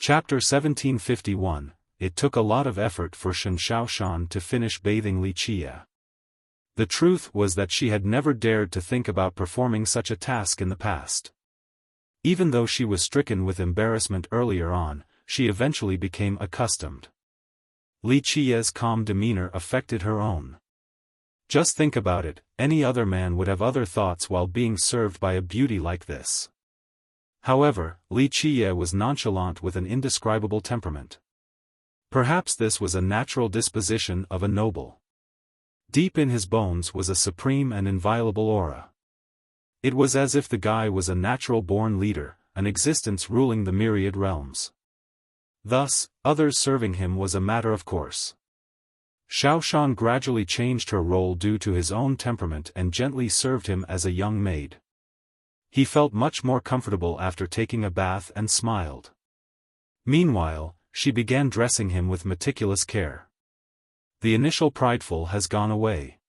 Chapter 1751. It took a lot of effort for Xiaofan to finish bathing Wuxia. The truth was that she had never dared to think about performing such a task in the past. Even though she was stricken with embarrassment earlier on, she eventually became accustomed. Wuxia's calm demeanor affected her own. Just think about it, any other man would have other thoughts while being served by a beauty like this. However, Wuxia was nonchalant with an indescribable temperament. Perhaps this was a natural disposition of a noble. Deep in his bones was a supreme and inviolable aura. It was as if the guy was a natural-born leader, an existence ruling the myriad realms. Thus, others serving him was a matter of course. Xiaofan gradually changed her role due to his own temperament and gently served him as a young maid. He felt much more comfortable after taking a bath and smiled. Meanwhile, she began dressing him with meticulous care. The initial prideful has gone away.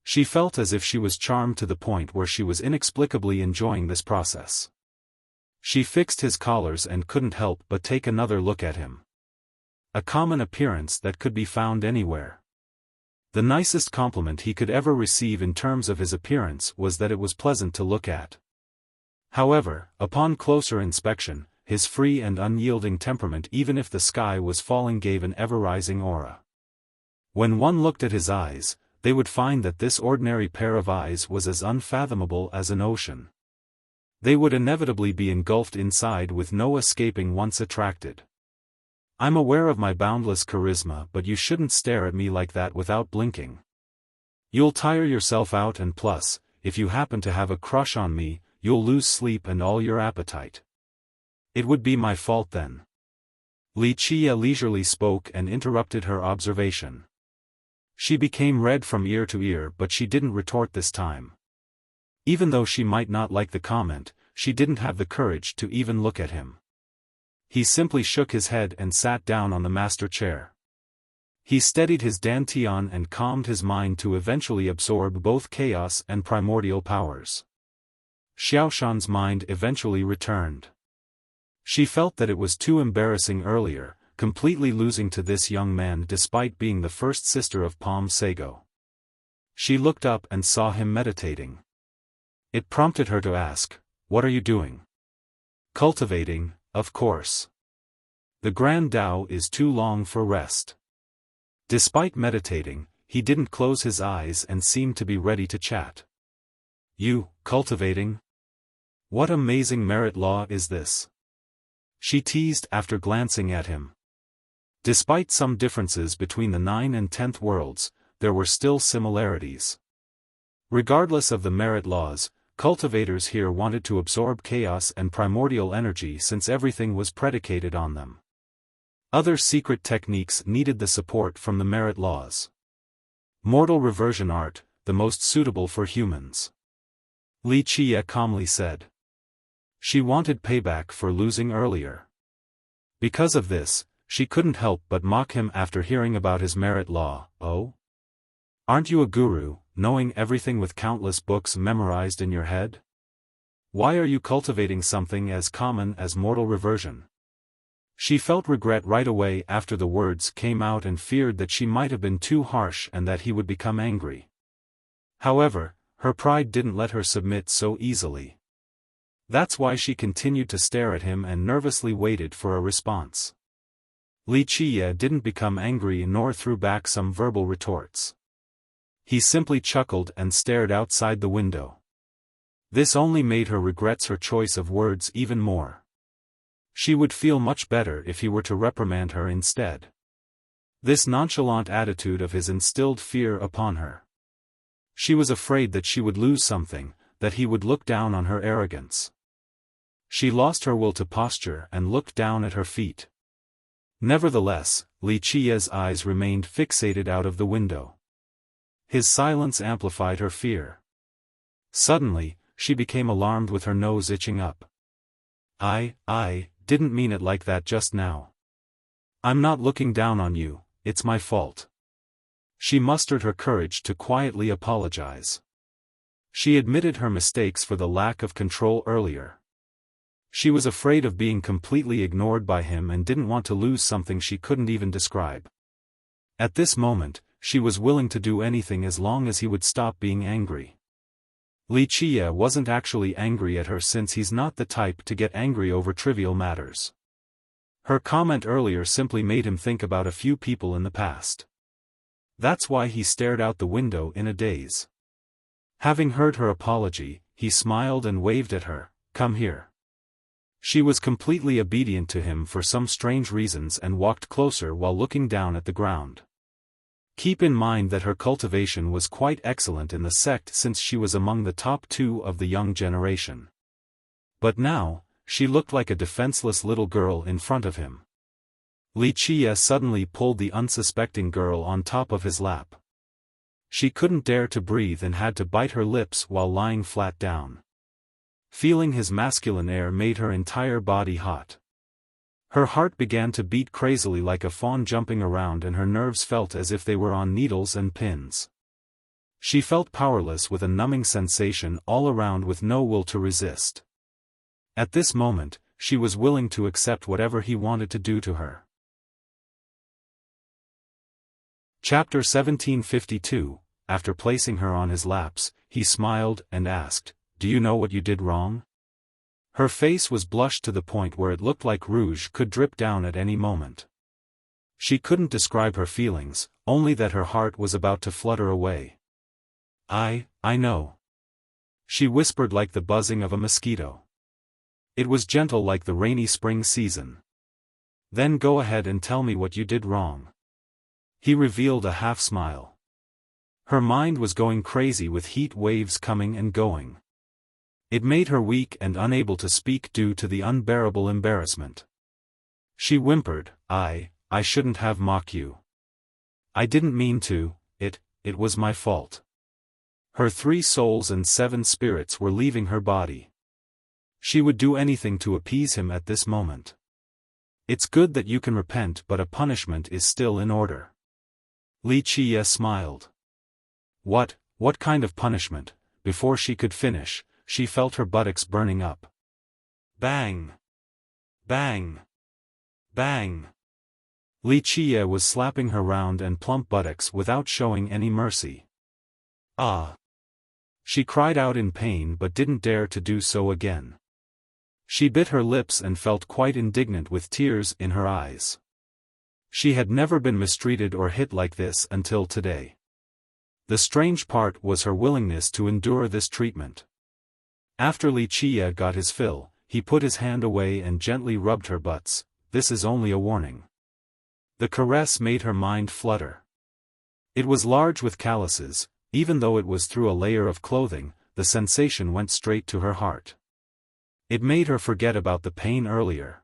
She felt as if she was charmed to the point where she was inexplicably enjoying this process. She fixed his collars and couldn't help but take another look at him. A common appearance that could be found anywhere. The nicest compliment he could ever receive in terms of his appearance was that it was pleasant to look at. However, upon closer inspection, his free and unyielding temperament, even if the sky was falling, gave an ever-rising aura. When one looked at his eyes, they would find that this ordinary pair of eyes was as unfathomable as an ocean. They would inevitably be engulfed inside with no escaping once attracted. I'm aware of my boundless charisma, but you shouldn't stare at me like that without blinking. You'll tire yourself out, and plus, if you happen to have a crush on me, you'll lose sleep and all your appetite. It would be my fault then. Wuxia leisurely spoke and interrupted her observation. She became red from ear to ear, but she didn't retort this time. Even though she might not like the comment, she didn't have the courage to even look at him. He simply shook his head and sat down on the master chair. He steadied his dantian and calmed his mind to eventually absorb both chaos and primordial powers. Xiaofan's mind eventually returned. She felt that it was too embarrassing earlier, completely losing to this young man despite being the first sister of Palm Sago. She looked up and saw him meditating. It prompted her to ask, "What are you doing?" "Cultivating, of course. The Grand Tao is too long for rest." Despite meditating, he didn't close his eyes and seemed to be ready to chat. "You, cultivating? What amazing merit law is this?" she teased after glancing at him. Despite some differences between the 9th and 10th worlds, there were still similarities. Regardless of the merit laws, cultivators here wanted to absorb chaos and primordial energy since everything was predicated on them. Other secret techniques needed the support from the merit laws. Mortal reversion art, the most suitable for humans. Wuxia calmly said. She wanted payback for losing earlier. Because of this, she couldn't help but mock him after hearing about his merit law. "Oh? Aren't you a guru, knowing everything with countless books memorized in your head? Why are you cultivating something as common as mortal reversion?" She felt regret right away after the words came out and feared that she might have been too harsh and that he would become angry. However, her pride didn't let her submit so easily. That's why she continued to stare at him and nervously waited for a response. Wuxia didn't become angry nor threw back some verbal retorts. He simply chuckled and stared outside the window. This only made her regret her choice of words even more. She would feel much better if he were to reprimand her instead. This nonchalant attitude of his instilled fear upon her. She was afraid that she would lose something, that he would look down on her arrogance. She lost her will to posture and looked down at her feet. Nevertheless, Wuxia's eyes remained fixated out of the window. His silence amplified her fear. Suddenly, she became alarmed with her nose itching up. I didn't mean it like that just now. I'm not looking down on you, it's my fault." She mustered her courage to quietly apologize. She admitted her mistakes for the lack of control earlier. She was afraid of being completely ignored by him and didn't want to lose something she couldn't even describe. At this moment, she was willing to do anything as long as he would stop being angry. Wuxia wasn't actually angry at her since he's not the type to get angry over trivial matters. Her comment earlier simply made him think about a few people in the past. That's why he stared out the window in a daze. Having heard her apology, he smiled and waved at her, "Come here." She was completely obedient to him for some strange reasons and walked closer while looking down at the ground. Keep in mind that her cultivation was quite excellent in the sect since she was among the top 2 of the young generation. But now, she looked like a defenseless little girl in front of him. Wuxia suddenly pulled the unsuspecting girl on top of his lap. She couldn't dare to breathe and had to bite her lips while lying flat down. Feeling his masculine air made her entire body hot. Her heart began to beat crazily like a fawn jumping around and her nerves felt as if they were on needles and pins. She felt powerless with a numbing sensation all around with no will to resist. At this moment, she was willing to accept whatever he wanted to do to her. Chapter 1752. After placing her on his laps, he smiled and asked, "Do you know what you did wrong?" Her face was blushed to the point where it looked like rouge could drip down at any moment. She couldn't describe her feelings, only that her heart was about to flutter away. I know." She whispered like the buzzing of a mosquito. It was gentle like the rainy spring season. "Then go ahead and tell me what you did wrong." He revealed a half-smile. Her mind was going crazy with heat waves coming and going. It made her weak and unable to speak due to the unbearable embarrassment. She whimpered, I shouldn't have mocked you. I didn't mean to, it was my fault." Her 3 souls and 7 spirits were leaving her body. She would do anything to appease him at this moment. "It's good that you can repent, but a punishment is still in order." Wuxia smiled. What kind of punishment?" Before she could finish, she felt her buttocks burning up. Bang! Bang! Bang! Wuxia was slapping her round and plump buttocks without showing any mercy. "Ah!" She cried out in pain but didn't dare to do so again. She bit her lips and felt quite indignant with tears in her eyes. She had never been mistreated or hit like this until today. The strange part was her willingness to endure this treatment. After Wuxia got his fill, he put his hand away and gently rubbed her butts. "This is only a warning." The caress made her mind flutter. It was large with calluses, even though it was through a layer of clothing, the sensation went straight to her heart. It made her forget about the pain earlier.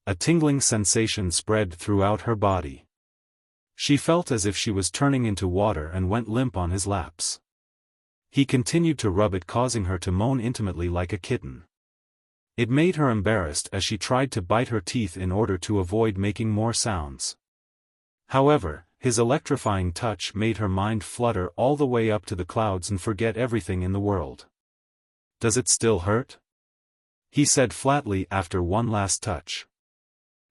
A tingling sensation spread throughout her body. She felt as if she was turning into water and went limp on his laps. He continued to rub it, causing her to moan intimately like a kitten. It made her embarrassed as she tried to bite her teeth in order to avoid making more sounds. However, his electrifying touch made her mind flutter all the way up to the clouds and forget everything in the world. "Does it still hurt?" he said flatly after one last touch.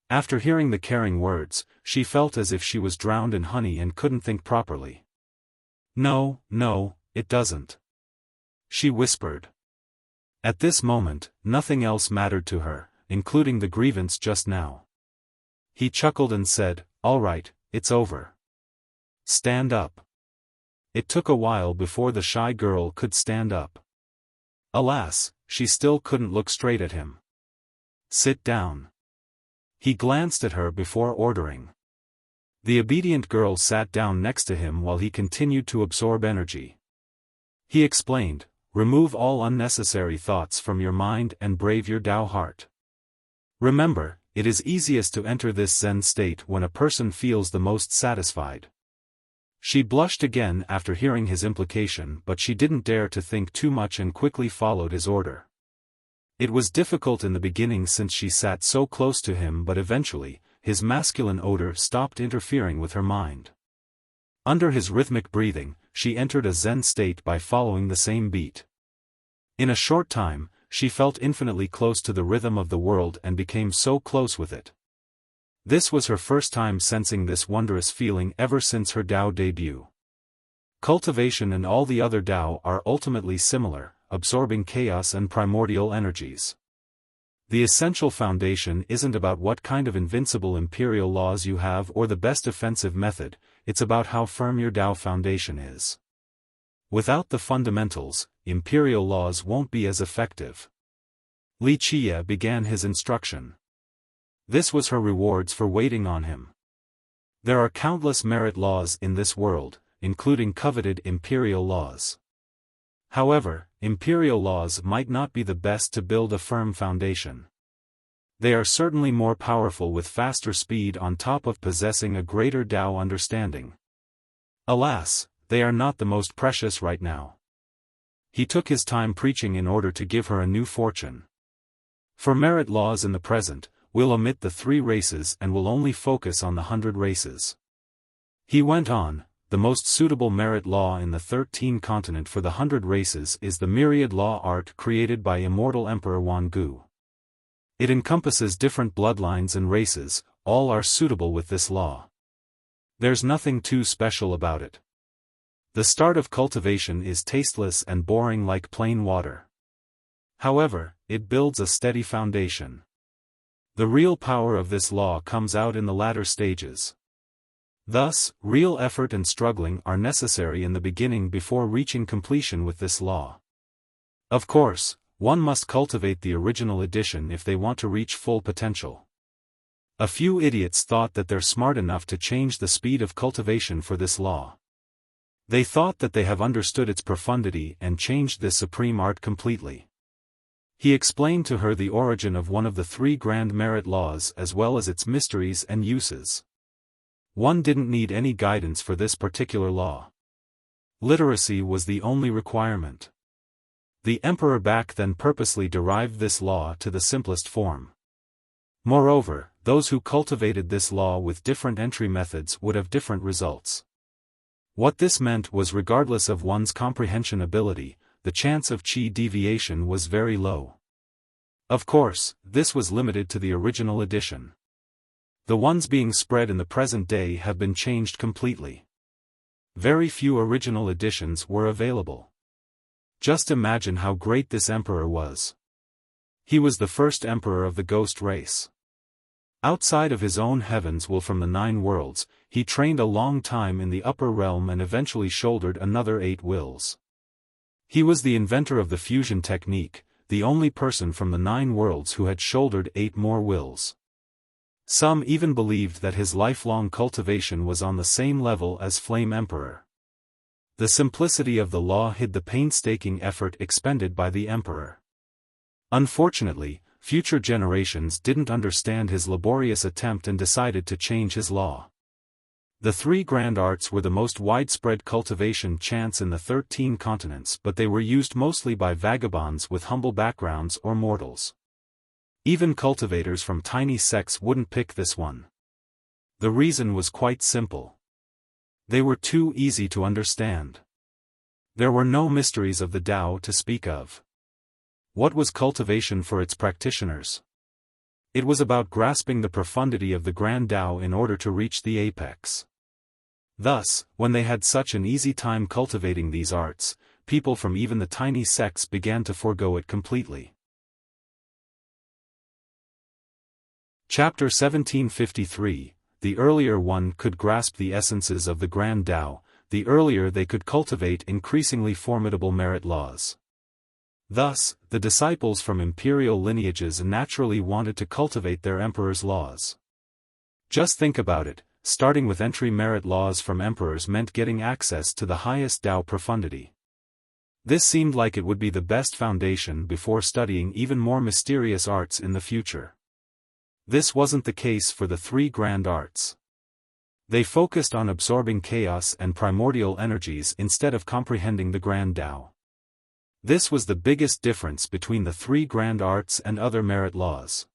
After hearing the caring words, she felt as if she was drowned in honey and couldn't think properly. No, it doesn't," she whispered. At this moment, nothing else mattered to her, including the grievance just now. He chuckled and said, "All right, it's over. Stand up." It took a while before the shy girl could stand up. Alas, she still couldn't look straight at him. "Sit down." He glanced at her before ordering. The obedient girl sat down next to him while he continued to absorb energy. He explained, "Remove all unnecessary thoughts from your mind and brave your Tao heart. Remember, it is easiest to enter this Zen state when a person feels the most satisfied." She blushed again after hearing his implication, but she didn't dare to think too much and quickly followed his order. It was difficult in the beginning since she sat so close to him, but eventually, his masculine odor stopped interfering with her mind. Under his rhythmic breathing, she entered a Zen state by following the same beat. In a short time, she felt infinitely close to the rhythm of the world and became so close with it. This was her first time sensing this wondrous feeling ever since her Tao debut. Cultivation and all the other Tao are ultimately similar, absorbing chaos and primordial energies. The essential foundation isn't about what kind of invincible imperial laws you have or the best offensive method, it's about how firm your Tao foundation is. Without the fundamentals, imperial laws won't be as effective. Li Qia began his instruction. This was her rewards for waiting on him. There are countless merit laws in this world, including coveted imperial laws. However, imperial laws might not be the best to build a firm foundation. They are certainly more powerful with faster speed on top of possessing a greater Tao understanding. Alas, they are not the most precious right now. He took his time preaching in order to give her a new fortune. For merit laws in the present, we'll omit the 3 races and will only focus on the 100 races. He went on, the most suitable merit law in the 13 continent for the 100 races is the myriad law art created by immortal Emperor Wan Gu. It encompasses different bloodlines and races, all are suitable with this law. There's nothing too special about it. The start of cultivation is tasteless and boring like plain water. However, it builds a steady foundation. The real power of this law comes out in the latter stages. Thus, real effort and struggling are necessary in the beginning before reaching completion with this law. Of course, one must cultivate the original edition if they want to reach full potential. A few idiots thought that they're smart enough to change the speed of cultivation for this law. They thought that they have understood its profundity and changed this supreme art completely. He explained to her the origin of one of the 3 grand merit laws as well as its mysteries and uses. One didn't need any guidance for this particular law. Literacy was the only requirement. The emperor back then purposely derived this law to the simplest form. Moreover, those who cultivated this law with different entry methods would have different results. What this meant was regardless of one's comprehension ability, the chance of qi deviation was very low. Of course, this was limited to the original edition. The ones being spread in the present day have been changed completely. Very few original editions were available. Just imagine how great this emperor was. He was the first emperor of the ghost race. Outside of his own heavens from the 9 worlds, he trained a long time in the upper realm and eventually shouldered another 8 wills. He was the inventor of the fusion technique, the only person from the 9 worlds who had shouldered 8 more wills. Some even believed that his lifelong cultivation was on the same level as Flame Emperor. The simplicity of the law hid the painstaking effort expended by the emperor. Unfortunately, future generations didn't understand his laborious attempt and decided to change his law. The 3 grand arts were the most widespread cultivation chants in the 13 continents, but they were used mostly by vagabonds with humble backgrounds or mortals. Even cultivators from tiny sects wouldn't pick this one. The reason was quite simple. They were too easy to understand. There were no mysteries of the Tao to speak of. What was cultivation for its practitioners? It was about grasping the profundity of the Grand Tao in order to reach the apex. Thus, when they had such an easy time cultivating these arts, people from even the tiny sects began to forego it completely. Chapter 1753. The earlier one could grasp the essences of the Grand Tao, the earlier they could cultivate increasingly formidable merit laws. Thus, the disciples from imperial lineages naturally wanted to cultivate their emperor's laws. Just think about it, starting with entry merit laws from emperors meant getting access to the highest Tao profundity. This seemed like it would be the best foundation before studying even more mysterious arts in the future. This wasn't the case for the 3 grand arts. They focused on absorbing chaos and primordial energies instead of comprehending the Grand Tao. This was the biggest difference between the 3 grand arts and other merit laws.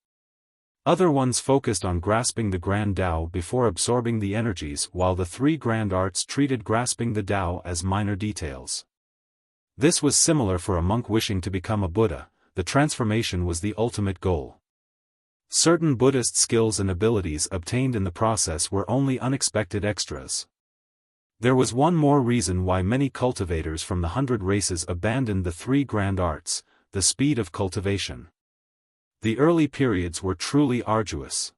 Other ones focused on grasping the Grand Tao before absorbing the energies, while the 3 grand arts treated grasping the Tao as minor details. This was similar for a monk wishing to become a Buddha. the transformation was the ultimate goal. Certain Buddhist skills and abilities obtained in the process were only unexpected extras. There was one more reason why many cultivators from the 100 races abandoned the 3 grand arts: the speed of cultivation. The early periods were truly arduous.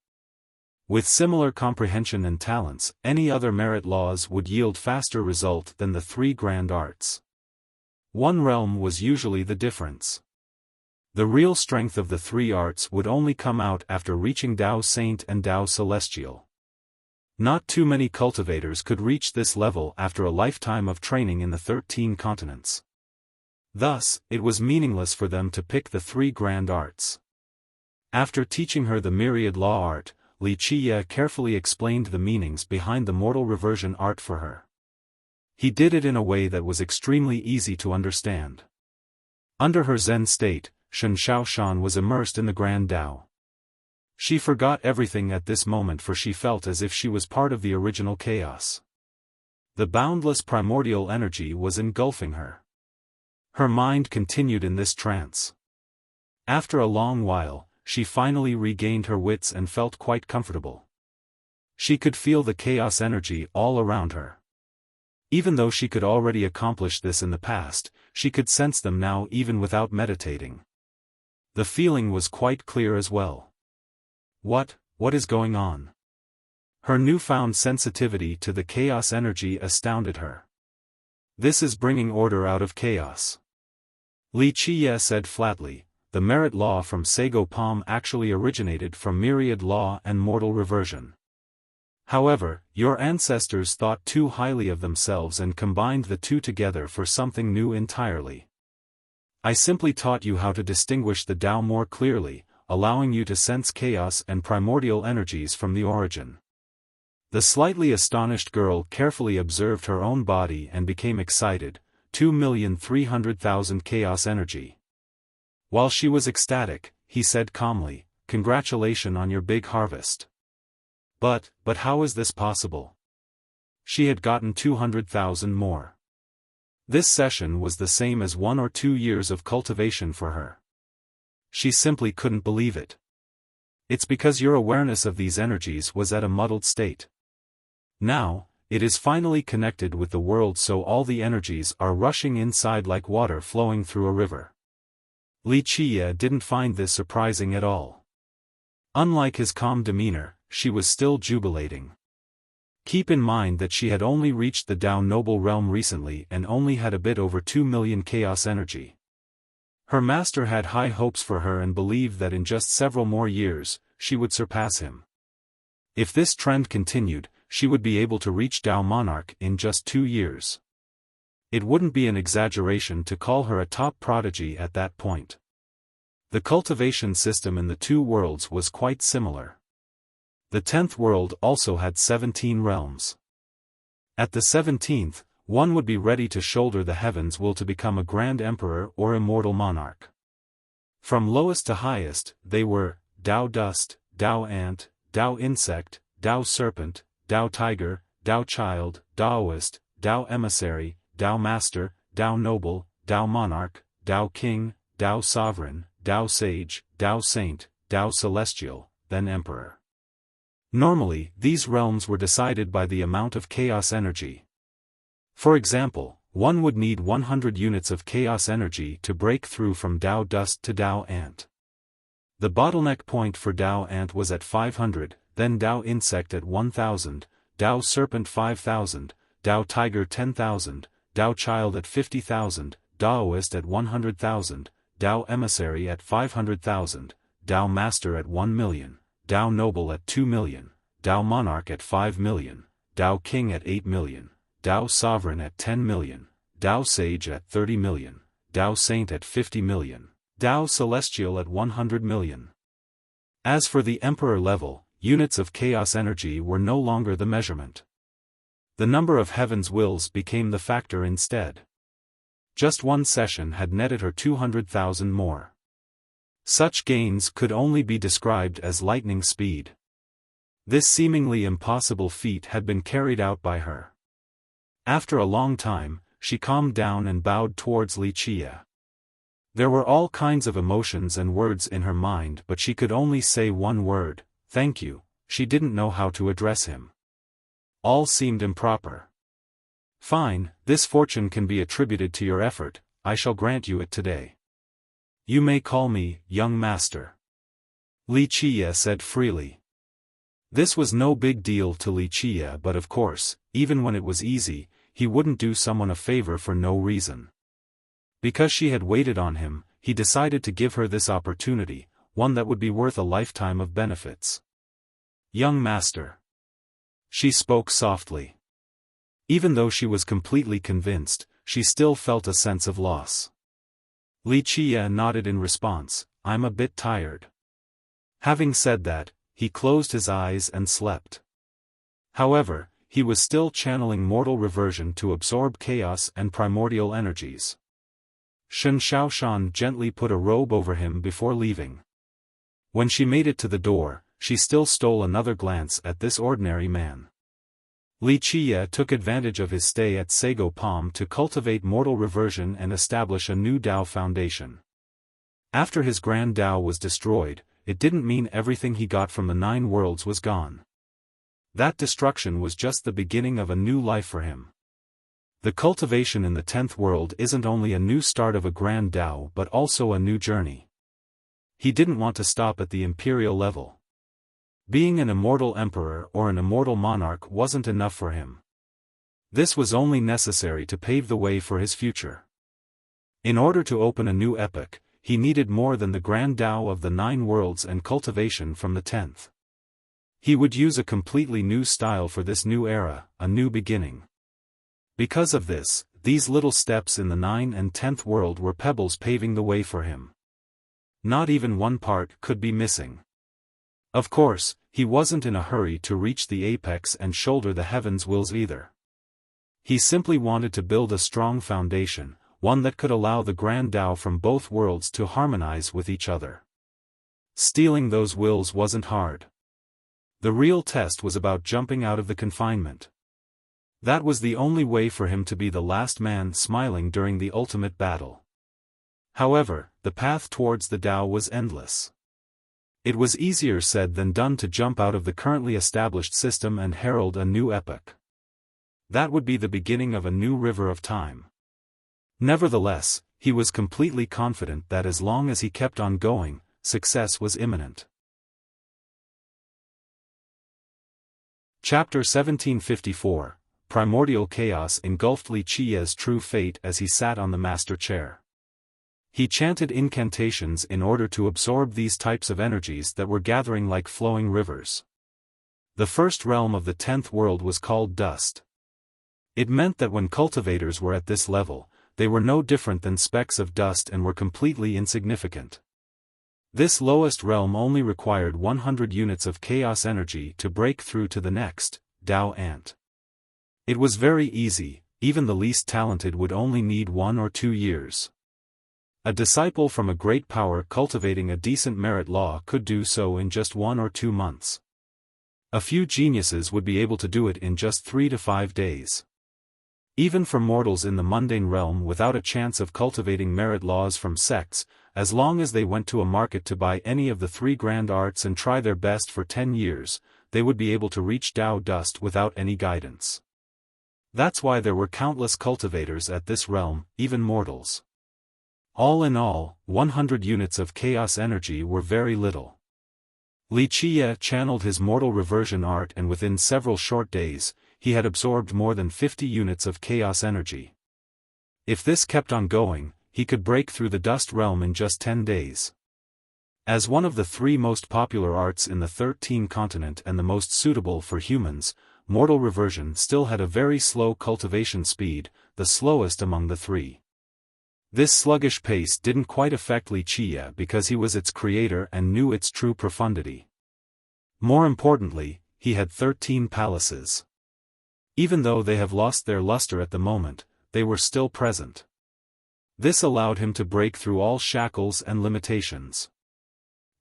With similar comprehension and talents, any other merit laws would yield faster result than the 3 grand arts. One realm was usually the difference. The real strength of the 3 arts would only come out after reaching Tao Saint and Tao Celestial. Not too many cultivators could reach this level after a lifetime of training in the 13 continents. Thus, it was meaningless for them to pick the 3 grand arts. After teaching her the myriad law art, Wuxia carefully explained the meanings behind the mortal reversion art for her. He did it in a way that was extremely easy to understand. Under her Zen state, Xiaofan was immersed in the Grand Tao. She forgot everything at this moment, for she felt as if she was part of the original chaos. The boundless primordial energy was engulfing her. Her mind continued in this trance. After a long while, she finally regained her wits and felt quite comfortable. She could feel the chaos energy all around her. Even though she could already accomplish this in the past, she could sense them now even without meditating. The feeling was quite clear as well. What is going on? Her newfound sensitivity to the chaos energy astounded her. This is bringing order out of chaos. Wuxia said flatly, the merit law from Sago Palm actually originated from myriad law and mortal reversion. However, your ancestors thought too highly of themselves and combined the two together for something new entirely. I simply taught you how to distinguish the Tao more clearly, allowing you to sense chaos and primordial energies from the origin. The slightly astonished girl carefully observed her own body and became excited. 2,300,000 chaos energy. While she was ecstatic, he said calmly, "Congratulations on your big harvest." But how is this possible? She had gotten 200,000 more. This session was the same as 1 or 2 years of cultivation for her. She simply couldn't believe it. It's because your awareness of these energies was at a muddled state. Now, it is finally connected with the world, so all the energies are rushing inside like water flowing through a river. Wuxia didn't find this surprising at all. Unlike his calm demeanor, she was still jubilating. Keep in mind that she had only reached the Tao Noble realm recently and only had a bit over 2 million chaos energy. Her master had high hopes for her and believed that in just several more years, she would surpass him. If this trend continued, she would be able to reach Tao Monarch in just 2 years. It wouldn't be an exaggeration to call her a top prodigy at that point. The cultivation system in the 2 worlds was quite similar. The 10th world also had 17 realms. At the 17th, one would be ready to shoulder the heavens will to become a grand emperor or immortal monarch. From lowest to highest, they were Tao Dust, Tao Ant, Tao Insect, Tao Serpent, Tao Tiger, Tao Child, Taoist, Tao Emissary, Tao Master, Tao Noble, Tao Monarch, Tao King, Tao Sovereign, Tao Sage, Tao Saint, Tao Celestial, then Emperor. Normally, these realms were decided by the amount of chaos energy. For example, one would need 100 units of chaos energy to break through from Tao Dust to Tao Ant. The bottleneck point for Tao Ant was at 500, then Tao Insect at 1,000, Tao Serpent 5,000, Tao Tiger 10,000, Tao Child at 50,000, Taoist at 100,000, Tao Emissary at 500,000, Tao Master at 1 million, Tao Noble at 2 million, Tao Monarch at 5 million, Tao King at 8 million, Tao Sovereign at 10 million, Tao Sage at 30 million, Tao Saint at 50 million, Tao Celestial at 100 million. As for the Emperor level, units of chaos energy were no longer the measurement. The number of heaven's wills became the factor instead. Just one session had netted her 200,000 more. Such gains could only be described as lightning speed. This seemingly impossible feat had been carried out by her. After a long time, she calmed down and bowed towards Wuxia. There were all kinds of emotions and words in her mind, but she could only say one word, "Thank you." She didn't know how to address him. All seemed improper. "Fine, this fortune can be attributed to your effort, I shall grant you it today. You may call me, young master," Li Qie said freely. This was no big deal to Li Qie, but of course, even when it was easy, he wouldn't do someone a favor for no reason. Because she had waited on him, he decided to give her this opportunity, one that would be worth a lifetime of benefits. "Young master." She spoke softly. Even though she was completely convinced, she still felt a sense of loss. Li Qie nodded in response, "I'm a bit tired." Having said that, he closed his eyes and slept. However, he was still channeling mortal reversion to absorb chaos and primordial energies. Xiaofan gently put a robe over him before leaving. When she made it to the door, she still stole another glance at this ordinary man. Li Qie took advantage of his stay at Sago Palm to cultivate mortal reversion and establish a new Dao foundation. After his grand Dao was destroyed, it didn't mean everything he got from the 9 worlds was gone. That destruction was just the beginning of a new life for him. The cultivation in the 10th world isn't only a new start of a grand Dao but also a new journey. He didn't want to stop at the imperial level. Being an immortal emperor or an immortal monarch wasn't enough for him. This was only necessary to pave the way for his future. In order to open a new epoch, he needed more than the grand Dao of the 9 worlds and cultivation from the 10th. He would use a completely new style for this new era, a new beginning. Because of this, these little steps in the 9th and 10th world were pebbles paving the way for him. Not even one part could be missing. Of course, he wasn't in a hurry to reach the apex and shoulder the heavens' wills either. He simply wanted to build a strong foundation, one that could allow the grand Dao from both worlds to harmonize with each other. Stealing those wills wasn't hard. The real test was about jumping out of the confinement. That was the only way for him to be the last man smiling during the ultimate battle. However, the path towards the Dao was endless. It was easier said than done to jump out of the currently established system and herald a new epoch. That would be the beginning of a new river of time. Nevertheless, he was completely confident that as long as he kept on going, success was imminent. Chapter 1754. Primordial chaos engulfed Li Qie's true fate as he sat on the master chair. He chanted incantations in order to absorb these types of energies that were gathering like flowing rivers. The first realm of the 10th world was called dust. It meant that when cultivators were at this level, they were no different than specks of dust and were completely insignificant. This lowest realm only required 100 units of chaos energy to break through to the next, Dao Ant. It was very easy, even the least talented would only need 1 or 2 years. A disciple from a great power cultivating a decent merit law could do so in just 1 or 2 months. A few geniuses would be able to do it in just 3 to 5 days. Even for mortals in the mundane realm without a chance of cultivating merit laws from sects, as long as they went to a market to buy any of the 3 grand arts and try their best for 10 years, they would be able to reach Dao dust without any guidance. That's why there were countless cultivators at this realm, even mortals. All in all, 100 units of chaos energy were very little. Li Qie channeled his mortal reversion art and within several short days, he had absorbed more than 50 units of chaos energy. If this kept on going, he could break through the dust realm in just 10 days. As one of the 3 most popular arts in the 13th continent and the most suitable for humans, mortal reversion still had a very slow cultivation speed, the slowest among the 3. This sluggish pace didn't quite affect Li Qie because he was its creator and knew its true profundity. More importantly, he had 13 palaces. Even though they have lost their luster at the moment, they were still present. This allowed him to break through all shackles and limitations.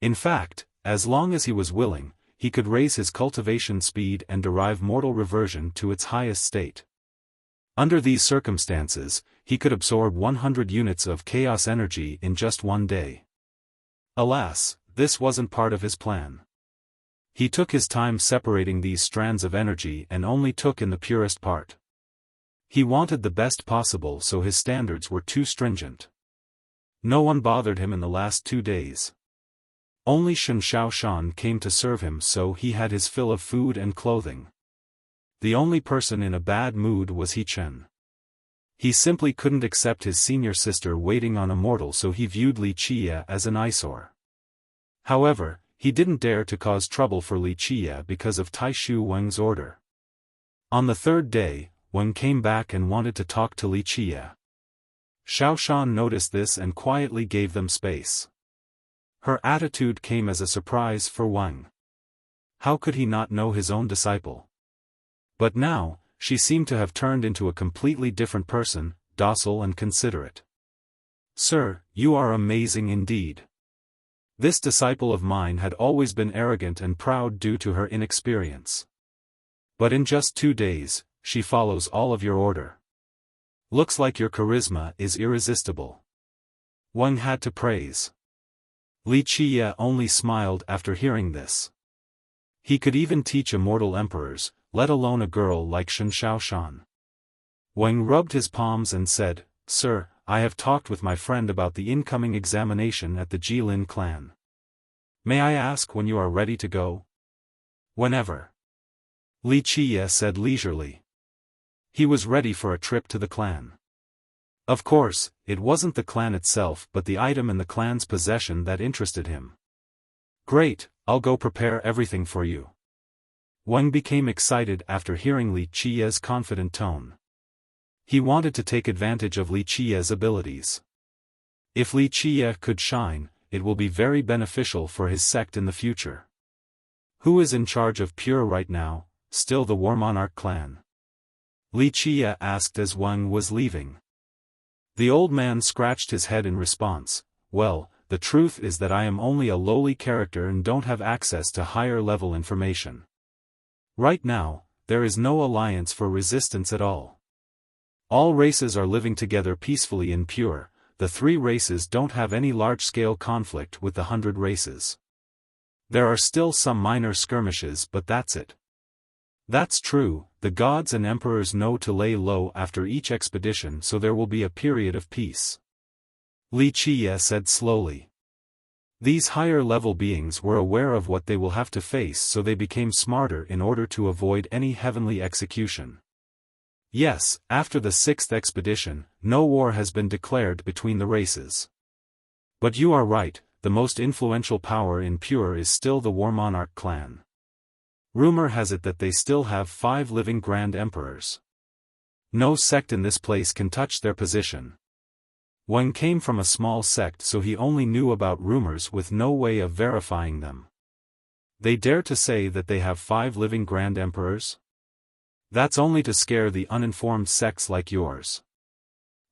In fact, as long as he was willing, he could raise his cultivation speed and derive mortal reversion to its highest state. Under these circumstances, he could absorb 100 units of chaos energy in just one day. Alas, this wasn't part of his plan. He took his time separating these strands of energy and only took in the purest part. He wanted the best possible, so his standards were too stringent. No one bothered him in the last 2 days. Only Xiaofan came to serve him, so he had his fill of food and clothing. The only person in a bad mood was Chen. He simply couldn't accept his senior sister waiting on a mortal, so he viewed Wuxia as an eyesore. However, he didn't dare to cause trouble for Wuxia because of Taishu Weng's order. On the 3rd day, Weng came back and wanted to talk to Wuxia. Xiaofan noticed this and quietly gave them space. Her attitude came as a surprise for Weng. How could he not know his own disciple? But now, she seemed to have turned into a completely different person, docile and considerate. "Sir, you are amazing indeed." This disciple of mine had always been arrogant and proud due to her inexperience. But in just 2 days, she follows all of your order. Looks like your charisma is irresistible. Weng had to praise. Wuxia only smiled after hearing this. He could even teach immortal emperors, let alone a girl like Xiaofan. Weng rubbed his palms and said, "Sir, I have talked with my friend about the incoming examination at the Jilin clan. May I ask when you are ready to go?" "Whenever," Wuxia said leisurely. He was ready for a trip to the clan. Of course, it wasn't the clan itself but the item in the clan's possession that interested him. "Great, I'll go prepare everything for you." Weng became excited after hearing Wuxia's confident tone. He wanted to take advantage of Wuxia's abilities. If Wuxia could shine, it will be very beneficial for his sect in the future. Who is in charge of Pure right now? Still the War Monarch clan? Wuxia asked as Weng was leaving. The old man scratched his head in response. "Well, the truth is that I am only a lowly character and don't have access to higher level information. Right now, there is no alliance for resistance at all. All races are living together peacefully in Pure. The 3 races don't have any large-scale conflict with the 100 races. There are still some minor skirmishes, but that's it." "That's true, the gods and emperors know to lay low after each expedition, so there will be a period of peace," Wuxia said slowly. These higher-level beings were aware of what they will have to face, so they became smarter in order to avoid any heavenly execution. "Yes, after the 6th expedition, no war has been declared between the races. But you are right, the most influential power in Pure is still the War Monarch clan. Rumor has it that they still have 5 living Grand Emperors. No sect in this place can touch their position." Weng came from a small sect, so he only knew about rumors with no way of verifying them. "They dare to say that they have 5 living Grand Emperors? That's only to scare the uninformed sects like yours."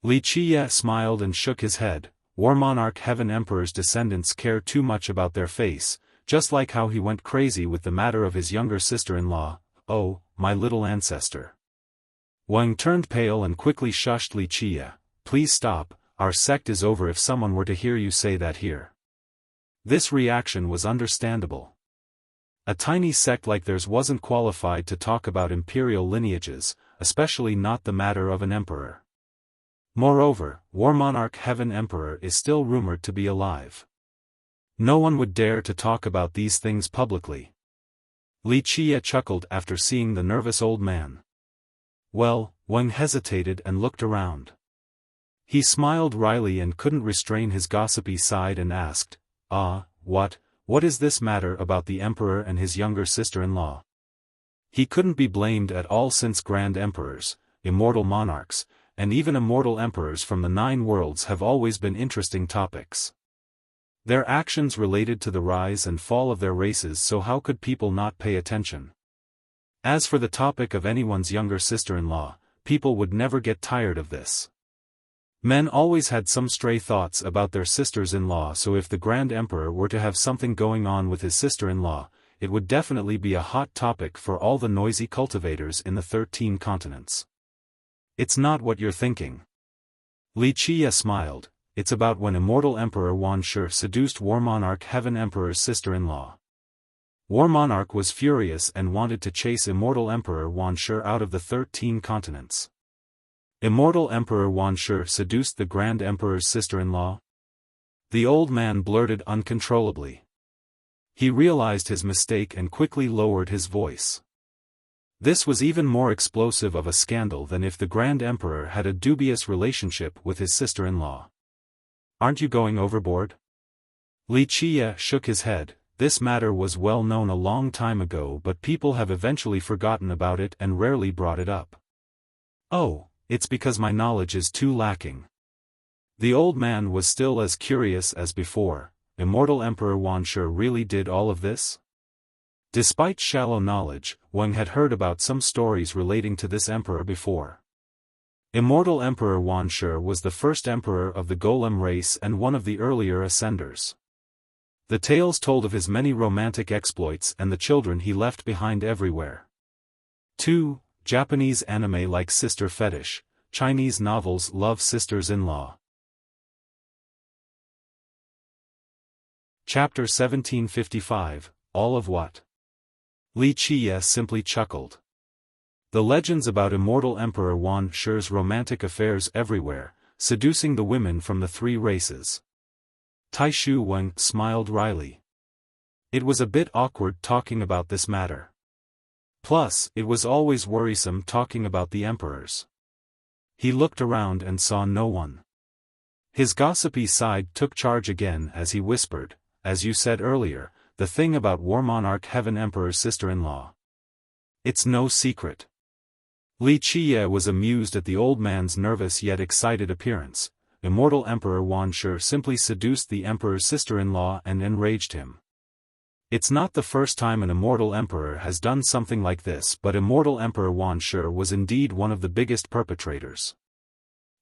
Wuxia smiled and shook his head. War Monarch Heaven Emperor's descendants care too much about their face, just like how he went crazy with the matter of his younger sister-in-law. "Oh, my little ancestor." Weng turned pale and quickly shushed Wuxia. "Please stop. Our sect is over if someone were to hear you say that here." This reaction was understandable. A tiny sect like theirs wasn't qualified to talk about imperial lineages, especially not the matter of an emperor. Moreover, War Monarch Heaven Emperor is still rumored to be alive. No one would dare to talk about these things publicly. Wuxia chuckled after seeing the nervous old man. "Well," Weng hesitated and looked around. He smiled wryly and couldn't restrain his gossipy side and asked, What is this matter about the emperor and his younger sister-in-law?" He couldn't be blamed at all since Grand Emperors, immortal monarchs, and even immortal emperors from the 9 worlds have always been interesting topics. Their actions related to the rise and fall of their races, so how could people not pay attention? As for the topic of anyone's younger sister-in-law, people would never get tired of this. Men always had some stray thoughts about their sisters-in-law, so if the Grand Emperor were to have something going on with his sister-in-law, it would definitely be a hot topic for all the noisy cultivators in the 13 continents. It's not what you're thinking. Li Qie smiled. It's about when immortal Emperor Wan Shi seduced War Monarch Heaven Emperor's sister-in-law. War Monarch was furious and wanted to chase immortal Emperor Wan Shi out of the 13 continents. Immortal Emperor Wan Shi seduced the Grand Emperor's sister-in-law? The old man blurted uncontrollably. He realized his mistake and quickly lowered his voice. This was even more explosive of a scandal than if the Grand Emperor had a dubious relationship with his sister-in-law. Aren't you going overboard? Li Qie shook his head. This matter was well known a long time ago, but people have eventually forgotten about it and rarely brought it up. Oh, it's because my knowledge is too lacking. The old man was still as curious as before. Immortal Emperor Wan Shi really did all of this? Despite shallow knowledge, Wang had heard about some stories relating to this emperor before. Immortal Emperor Wan Shi was the first emperor of the Golem race and one of the earlier ascenders. The tales told of his many romantic exploits and the children he left behind everywhere. 2. Japanese anime like sister fetish, Chinese novels love sisters-in-law. Chapter 1755, All of What? Li Qie simply chuckled. The legends about immortal Emperor Wan Shi's romantic affairs everywhere, seducing the women from the 3 races. Taishu Wang smiled wryly. It was a bit awkward talking about this matter. Plus, it was always worrisome talking about the emperors. He looked around and saw no one. His gossipy side took charge again as he whispered, as you said earlier, the thing about War Monarch Heaven Emperor's sister-in-law. It's no secret. Li Qie was amused at the old man's nervous yet excited appearance. Immortal Emperor Wan Shi simply seduced the emperor's sister-in-law and enraged him. It's not the first time an immortal emperor has done something like this, but immortal Emperor Wan Shi was indeed one of the biggest perpetrators.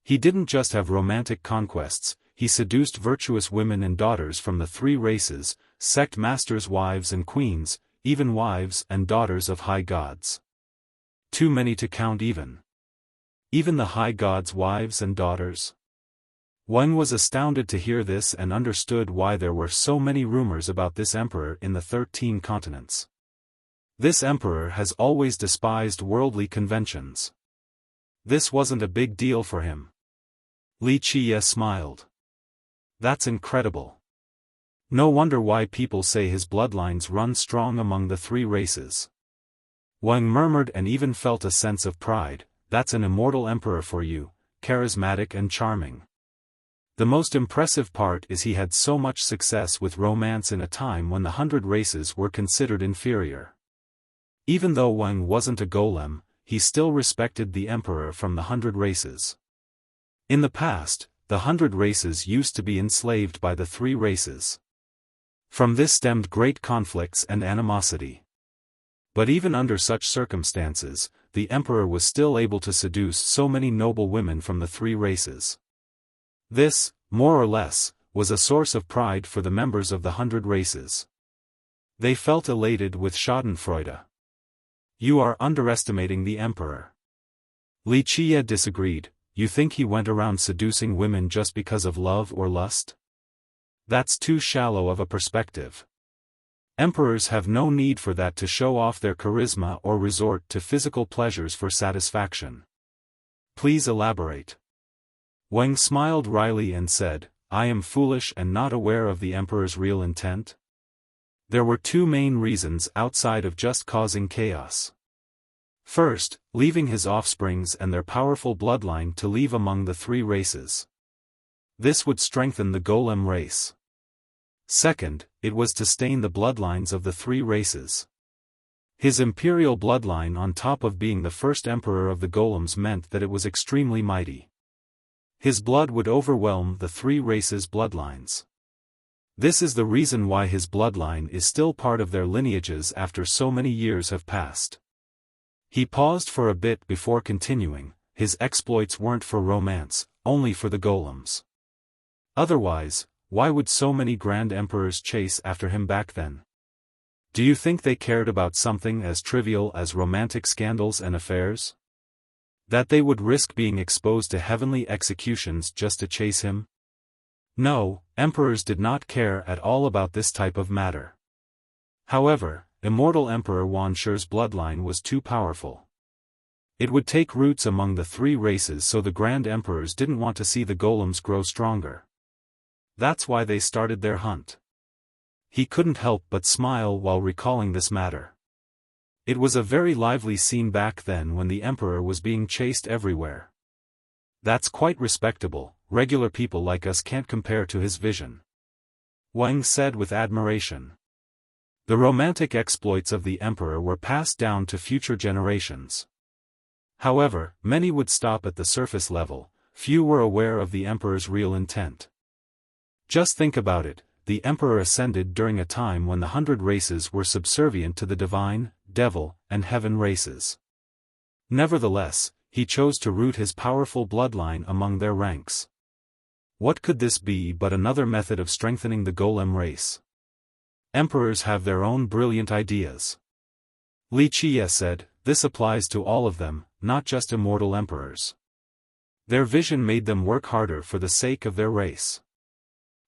He didn't just have romantic conquests, he seduced virtuous women and daughters from the 3 races, sect masters' wives and queens, even wives and daughters of high gods. Too many to count even. Even the high gods' wives and daughters? Wang was astounded to hear this and understood why there were so many rumors about this emperor in the 13 continents. This emperor has always despised worldly conventions. This wasn't a big deal for him. Li Qie smiled. That's incredible. No wonder why people say his bloodlines run strong among the 3 races. Wang murmured and even felt a sense of pride. That's an immortal emperor for you, charismatic and charming. The most impressive part is he had so much success with romance in a time when the 100 races were considered inferior. Even though Wang wasn't a golem, he still respected the emperor from the 100 races. In the past, the 100 races used to be enslaved by the 3 races. From this stemmed great conflicts and animosity. But even under such circumstances, the emperor was still able to seduce so many noble women from the 3 races. This, more or less, was a source of pride for the members of the 100 races. They felt elated with schadenfreude. You are underestimating the emperor. Li Qie disagreed. You think he went around seducing women just because of love or lust? That's too shallow of a perspective. Emperors have no need for that to show off their charisma or resort to physical pleasures for satisfaction. Please elaborate. Wang smiled wryly and said, I am foolish and not aware of the emperor's real intent. There were 2 main reasons outside of just causing chaos. First, leaving his offsprings and their powerful bloodline to leave among the 3 races. This would strengthen the Golem race. Second, it was to stain the bloodlines of the 3 races. His imperial bloodline on top of being the first emperor of the Golems meant that it was extremely mighty. His blood would overwhelm the 3 races' bloodlines. This is the reason why his bloodline is still part of their lineages after so many years have passed. He paused for a bit before continuing. His exploits weren't for romance, only for the Golems. Otherwise, why would so many grand emperors chase after him back then? Do you think they cared about something as trivial as romantic scandals and affairs? That they would risk being exposed to heavenly executions just to chase him? No, emperors did not care at all about this type of matter. However, immortal Emperor Wan Shi's bloodline was too powerful. It would take roots among the three races, so the Grand Emperors didn't want to see the golems grow stronger. That's why they started their hunt. He couldn't help but smile while recalling this matter. It was a very lively scene back then when the Emperor was being chased everywhere. That's quite respectable. Regular people like us can't compare to his vision. Wang said with admiration. The romantic exploits of the emperor were passed down to future generations. However, many would stop at the surface level, few were aware of the emperor's real intent. Just think about it, the emperor ascended during a time when the 100 races were subservient to the divine, devil, and heaven races. Nevertheless, he chose to root his powerful bloodline among their ranks. What could this be but another method of strengthening the golem race? Emperors have their own brilliant ideas. Li Qie said, this applies to all of them, not just immortal emperors. Their vision made them work harder for the sake of their race.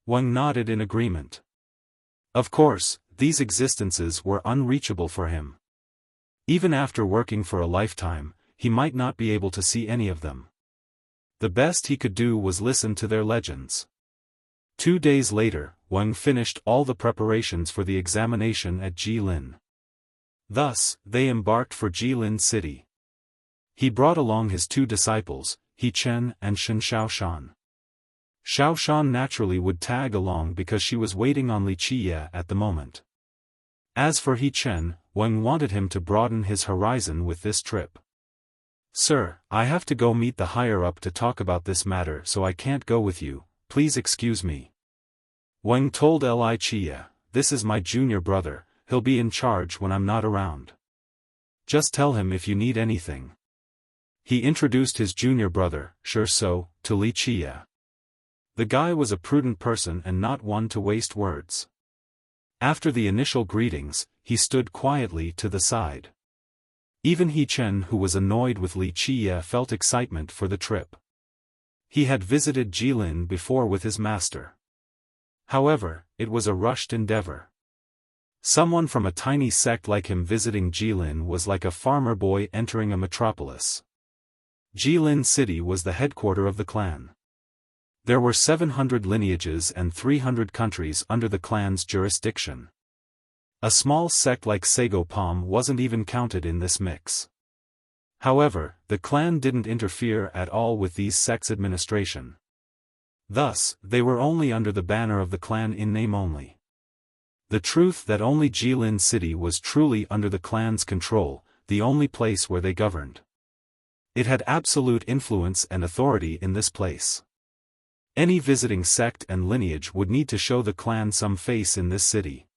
Wang nodded in agreement. Of course, these existences were unreachable for him. Even after working for a lifetime, he might not be able to see any of them. The best he could do was listen to their legends. 2 days later, Wang finished all the preparations for the examination at Jilin. Thus, they embarked for Jilin city. He brought along his 2 disciples, He Chen and Xiaofan. Xiaofan naturally would tag along because she was waiting on Li Qie at the moment. As for He Chen, Wang wanted him to broaden his horizon with this trip. Sir, I have to go meet the higher-up to talk about this matter, so I can't go with you, please excuse me. Wang told Li Qie, this is my junior brother, he'll be in charge when I'm not around. Just tell him if you need anything. He introduced his junior brother, Shi, to Li Qie. The guy was a prudent person and not one to waste words. After the initial greetings, he stood quietly to the side. Even He Chen, who was annoyed with Li Qie, felt excitement for the trip. He had visited Jilin before with his master. However, it was a rushed endeavor. Someone from a tiny sect like him visiting Jilin was like a farmer boy entering a metropolis. Jilin city was the headquarters of the clan. There were 700 lineages and 300 countries under the clan's jurisdiction. A small sect like Sagopom wasn't even counted in this mix. However, the clan didn't interfere at all with these sects' administration. Thus, they were only under the banner of the clan in name only. The truth that only Jilin city was truly under the clan's control, the only place where they governed. It had absolute influence and authority in this place. Any visiting sect and lineage would need to show the clan some face in this city.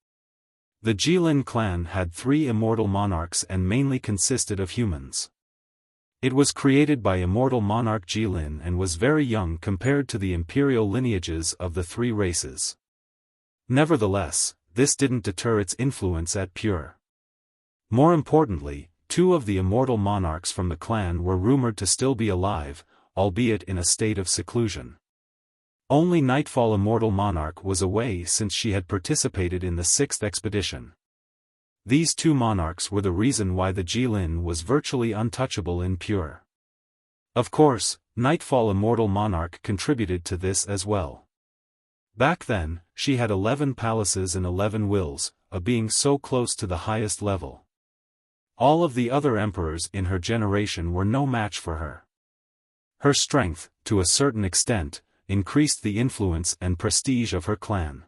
The Jilin clan had 3 immortal monarchs and mainly consisted of humans. It was created by immortal monarch Jilin and was very young compared to the imperial lineages of the 3 races. Nevertheless, this didn't deter its influence at Pure. More importantly, 2 of the immortal monarchs from the clan were rumored to still be alive, albeit in a state of seclusion. Only Nightfall Immortal Monarch was away since she had participated in the 6th expedition. These 2 monarchs were the reason why the Jilin was virtually untouchable in Pure. Of course, Nightfall Immortal Monarch contributed to this as well. Back then, she had 11 palaces and 11 wills, a being so close to the highest level. All of the other emperors in her generation were no match for her. Her strength, to a certain extent, increased the influence and prestige of her clan.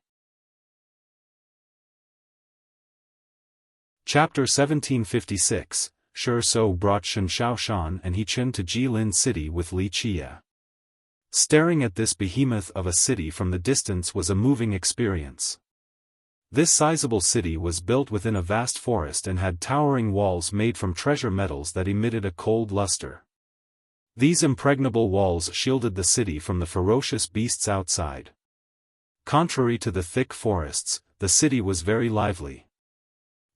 Chapter 1756, Shi brought Xiaofan and He Chen to Jilin city with Li Qie. Staring at this behemoth of a city from the distance was a moving experience. This sizable city was built within a vast forest and had towering walls made from treasure metals that emitted a cold luster. These impregnable walls shielded the city from the ferocious beasts outside. Contrary to the thick forests, the city was very lively.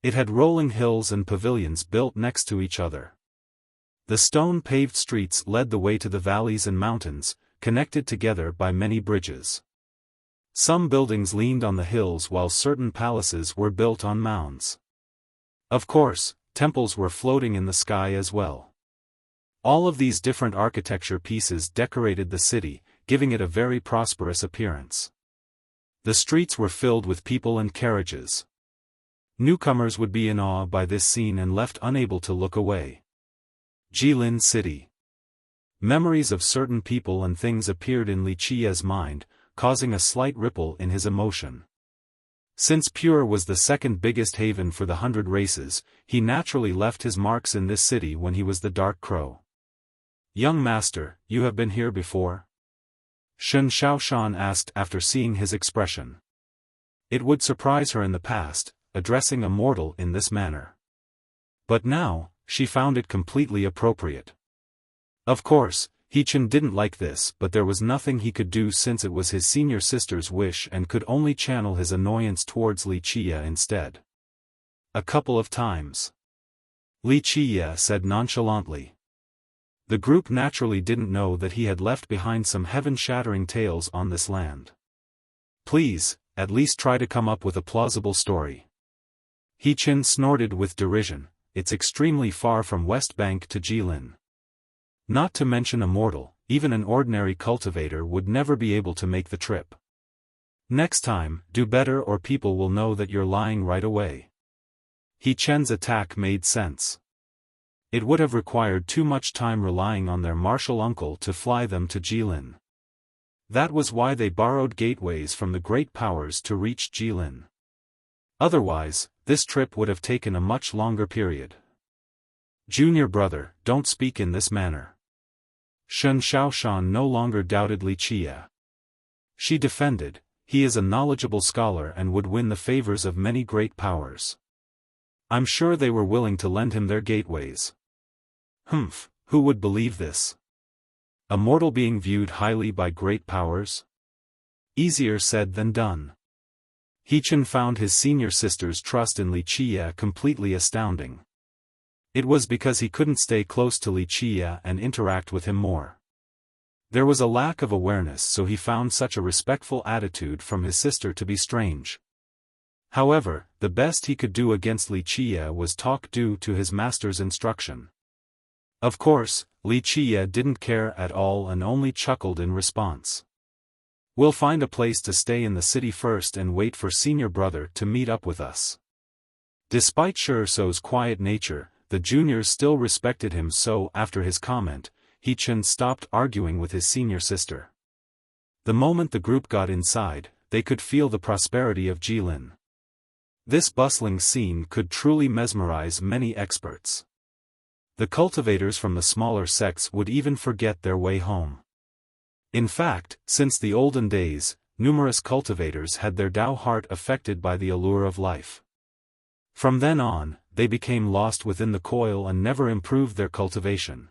It had rolling hills and pavilions built next to each other. The stone-paved streets led the way to the valleys and mountains, connected together by many bridges. Some buildings leaned on the hills while certain palaces were built on mounds. Of course, temples were floating in the sky as well. All of these different architecture pieces decorated the city, giving it a very prosperous appearance. The streets were filled with people and carriages. Newcomers would be in awe by this scene and left unable to look away. Jilin City. Memories of certain people and things appeared in Li Qia's mind, causing a slight ripple in his emotion. Since Pure was the second biggest haven for the 100 races, he naturally left his marks in this city when he was the Dark Crow. "Young master, you have been here before?" Xiaofan asked after seeing his expression. It would surprise her in the past, addressing a mortal in this manner. But now, she found it completely appropriate. Of course, He-chan didn't like this, but there was nothing he could do since it was his senior sister's wish and could only channel his annoyance towards Li Qia instead. "A couple of times," Li Qia said nonchalantly. The group naturally didn't know that he had left behind some heaven-shattering tales on this land. "Please, at least try to come up with a plausible story." He-chan snorted with derision. "It's extremely far from West Bank to Jilin. Not to mention a mortal, even an ordinary cultivator would never be able to make the trip. Next time, do better or people will know that you're lying right away." He-chan's attack made sense. It would have required too much time relying on their martial uncle to fly them to Jilin. That was why they borrowed gateways from the great powers to reach Jilin. Otherwise, this trip would have taken a much longer period. "Junior brother, don't speak in this manner." Xiaofan no longer doubted Li Qia. She defended, "He is a knowledgeable scholar and would win the favors of many great powers. I'm sure they were willing to lend him their gateways." "Humph, who would believe this? A mortal being viewed highly by great powers? Easier said than done." He-chan found his senior sister's trust in Li Qia completely astounding. It was because he couldn't stay close to Li Qia and interact with him more. There was a lack of awareness, so he found such a respectful attitude from his sister to be strange. However, the best he could do against Li Qia was talk due to his master's instruction. Of course, Li Qia didn't care at all and only chuckled in response. "We'll find a place to stay in the city first and wait for senior brother to meet up with us." Despite Shursou's quiet nature, the juniors still respected him, so after his comment, He-chan stopped arguing with his senior sister. The moment the group got inside, they could feel the prosperity of Jilin. This bustling scene could truly mesmerize many experts. The cultivators from the smaller sects would even forget their way home. In fact, since the olden days, numerous cultivators had their Tao heart affected by the allure of life. From then on, they became lost within the coil and never improved their cultivation.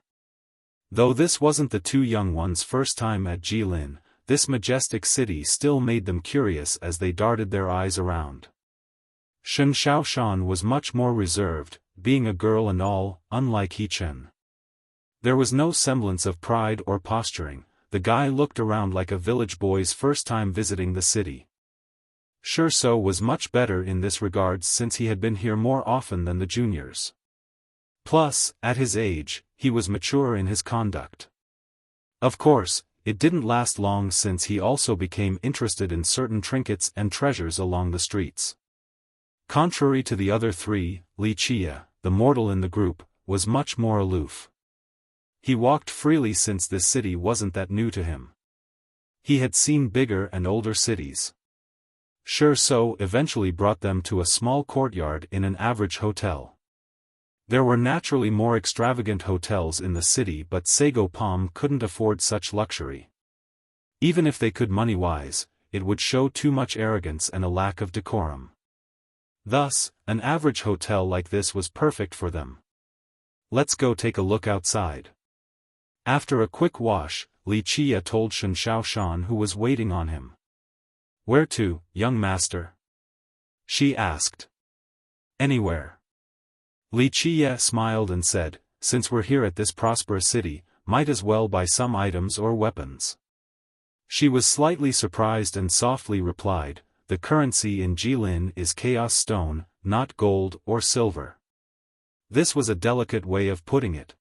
Though this wasn't the two young ones' first time at Jilin, this majestic city still made them curious as they darted their eyes around. Xiaofan was much more reserved, being a girl and all, unlike He-chan. There was no semblance of pride or posturing. The guy looked around like a village boy's first time visiting the city. Shursou was much better in this regard since he had been here more often than the juniors. Plus, at his age, he was mature in his conduct. Of course, it didn't last long since he also became interested in certain trinkets and treasures along the streets. Contrary to the other three, Li Qia, the mortal in the group, was much more aloof. He walked freely since this city wasn't that new to him. He had seen bigger and older cities. Shursou eventually brought them to a small courtyard in an average hotel. There were naturally more extravagant hotels in the city, but Sago Palm couldn't afford such luxury. Even if they could money-wise, it would show too much arrogance and a lack of decorum. Thus, an average hotel like this was perfect for them. "Let's go take a look outside." After a quick wash, Li Qia told Xiaofan, who was waiting on him. "Where to, young master?" she asked. "Anywhere." Li Qia smiled and said, since we're here at this prosperous city, might as well buy some items or weapons. She was slightly surprised and softly replied, the currency in Jilin is chaos stone, not gold or silver. This was a delicate way of putting it.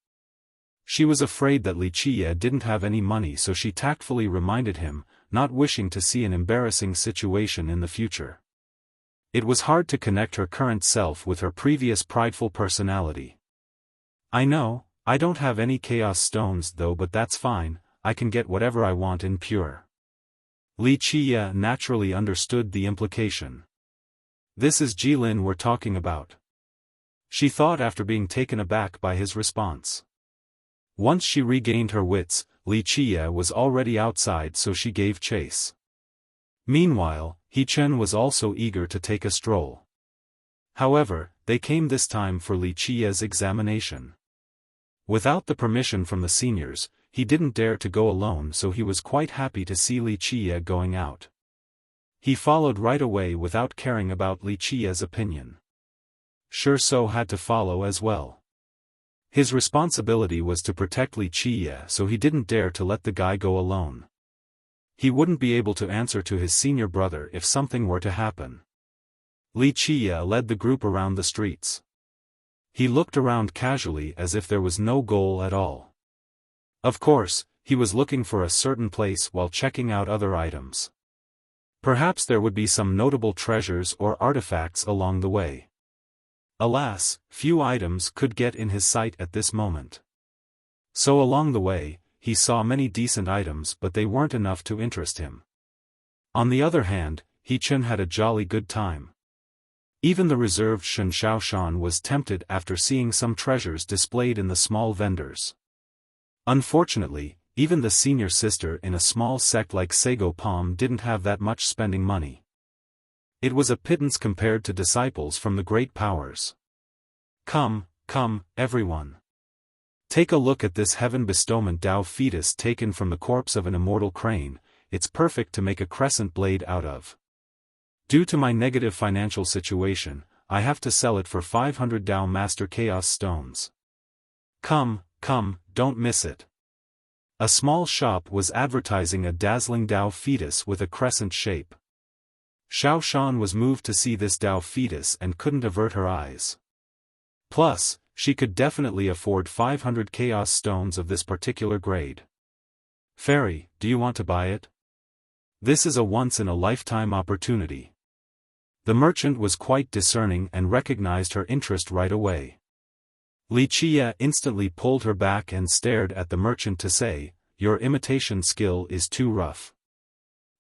She was afraid that Wuxia didn't have any money, so she tactfully reminded him, not wishing to see an embarrassing situation in the future. It was hard to connect her current self with her previous prideful personality. I know, I don't have any chaos stones though, but that's fine, I can get whatever I want in pure. Wuxia naturally understood the implication. This is Jilin we're talking about. She thought after being taken aback by his response. Once she regained her wits, Wuxia was already outside, so she gave chase. Meanwhile, He-chen was also eager to take a stroll. However, they came this time for Wuxia's examination. Without the permission from the seniors, he didn't dare to go alone, so he was quite happy to see Wuxia going out. He followed right away without caring about Wuxia's opinion. Sure, so had to follow as well. His responsibility was to protect Wuxia, so he didn't dare to let the guy go alone. He wouldn't be able to answer to his senior brother if something were to happen. Wuxia led the group around the streets. He looked around casually as if there was no goal at all. Of course, he was looking for a certain place while checking out other items. Perhaps there would be some notable treasures or artifacts along the way. Alas, few items could get in his sight at this moment. So along the way, he saw many decent items, but they weren't enough to interest him. On the other hand, He-chen had a jolly good time. Even the reserved Xiaofan was tempted after seeing some treasures displayed in the small vendors. Unfortunately, even the senior sister in a small sect like Sago Palm didn't have that much spending money. It was a pittance compared to disciples from the great powers. Come, everyone. Take a look at this heaven bestowment Tao fetus taken from the corpse of an immortal crane. It's perfect to make a crescent blade out of. Due to my negative financial situation, I have to sell it for 500 Tao Master Chaos Stones. Come, don't miss it. A small shop was advertising a dazzling Tao fetus with a crescent shape. Xiaofan was moved to see this Tao fetus and couldn't avert her eyes. Plus, she could definitely afford 500 chaos stones of this particular grade. Fairy, do you want to buy it? This is a once-in-a-lifetime opportunity. The merchant was quite discerning and recognized her interest right away. Wuxia instantly pulled her back and stared at the merchant to say, your imitation skill is too rough.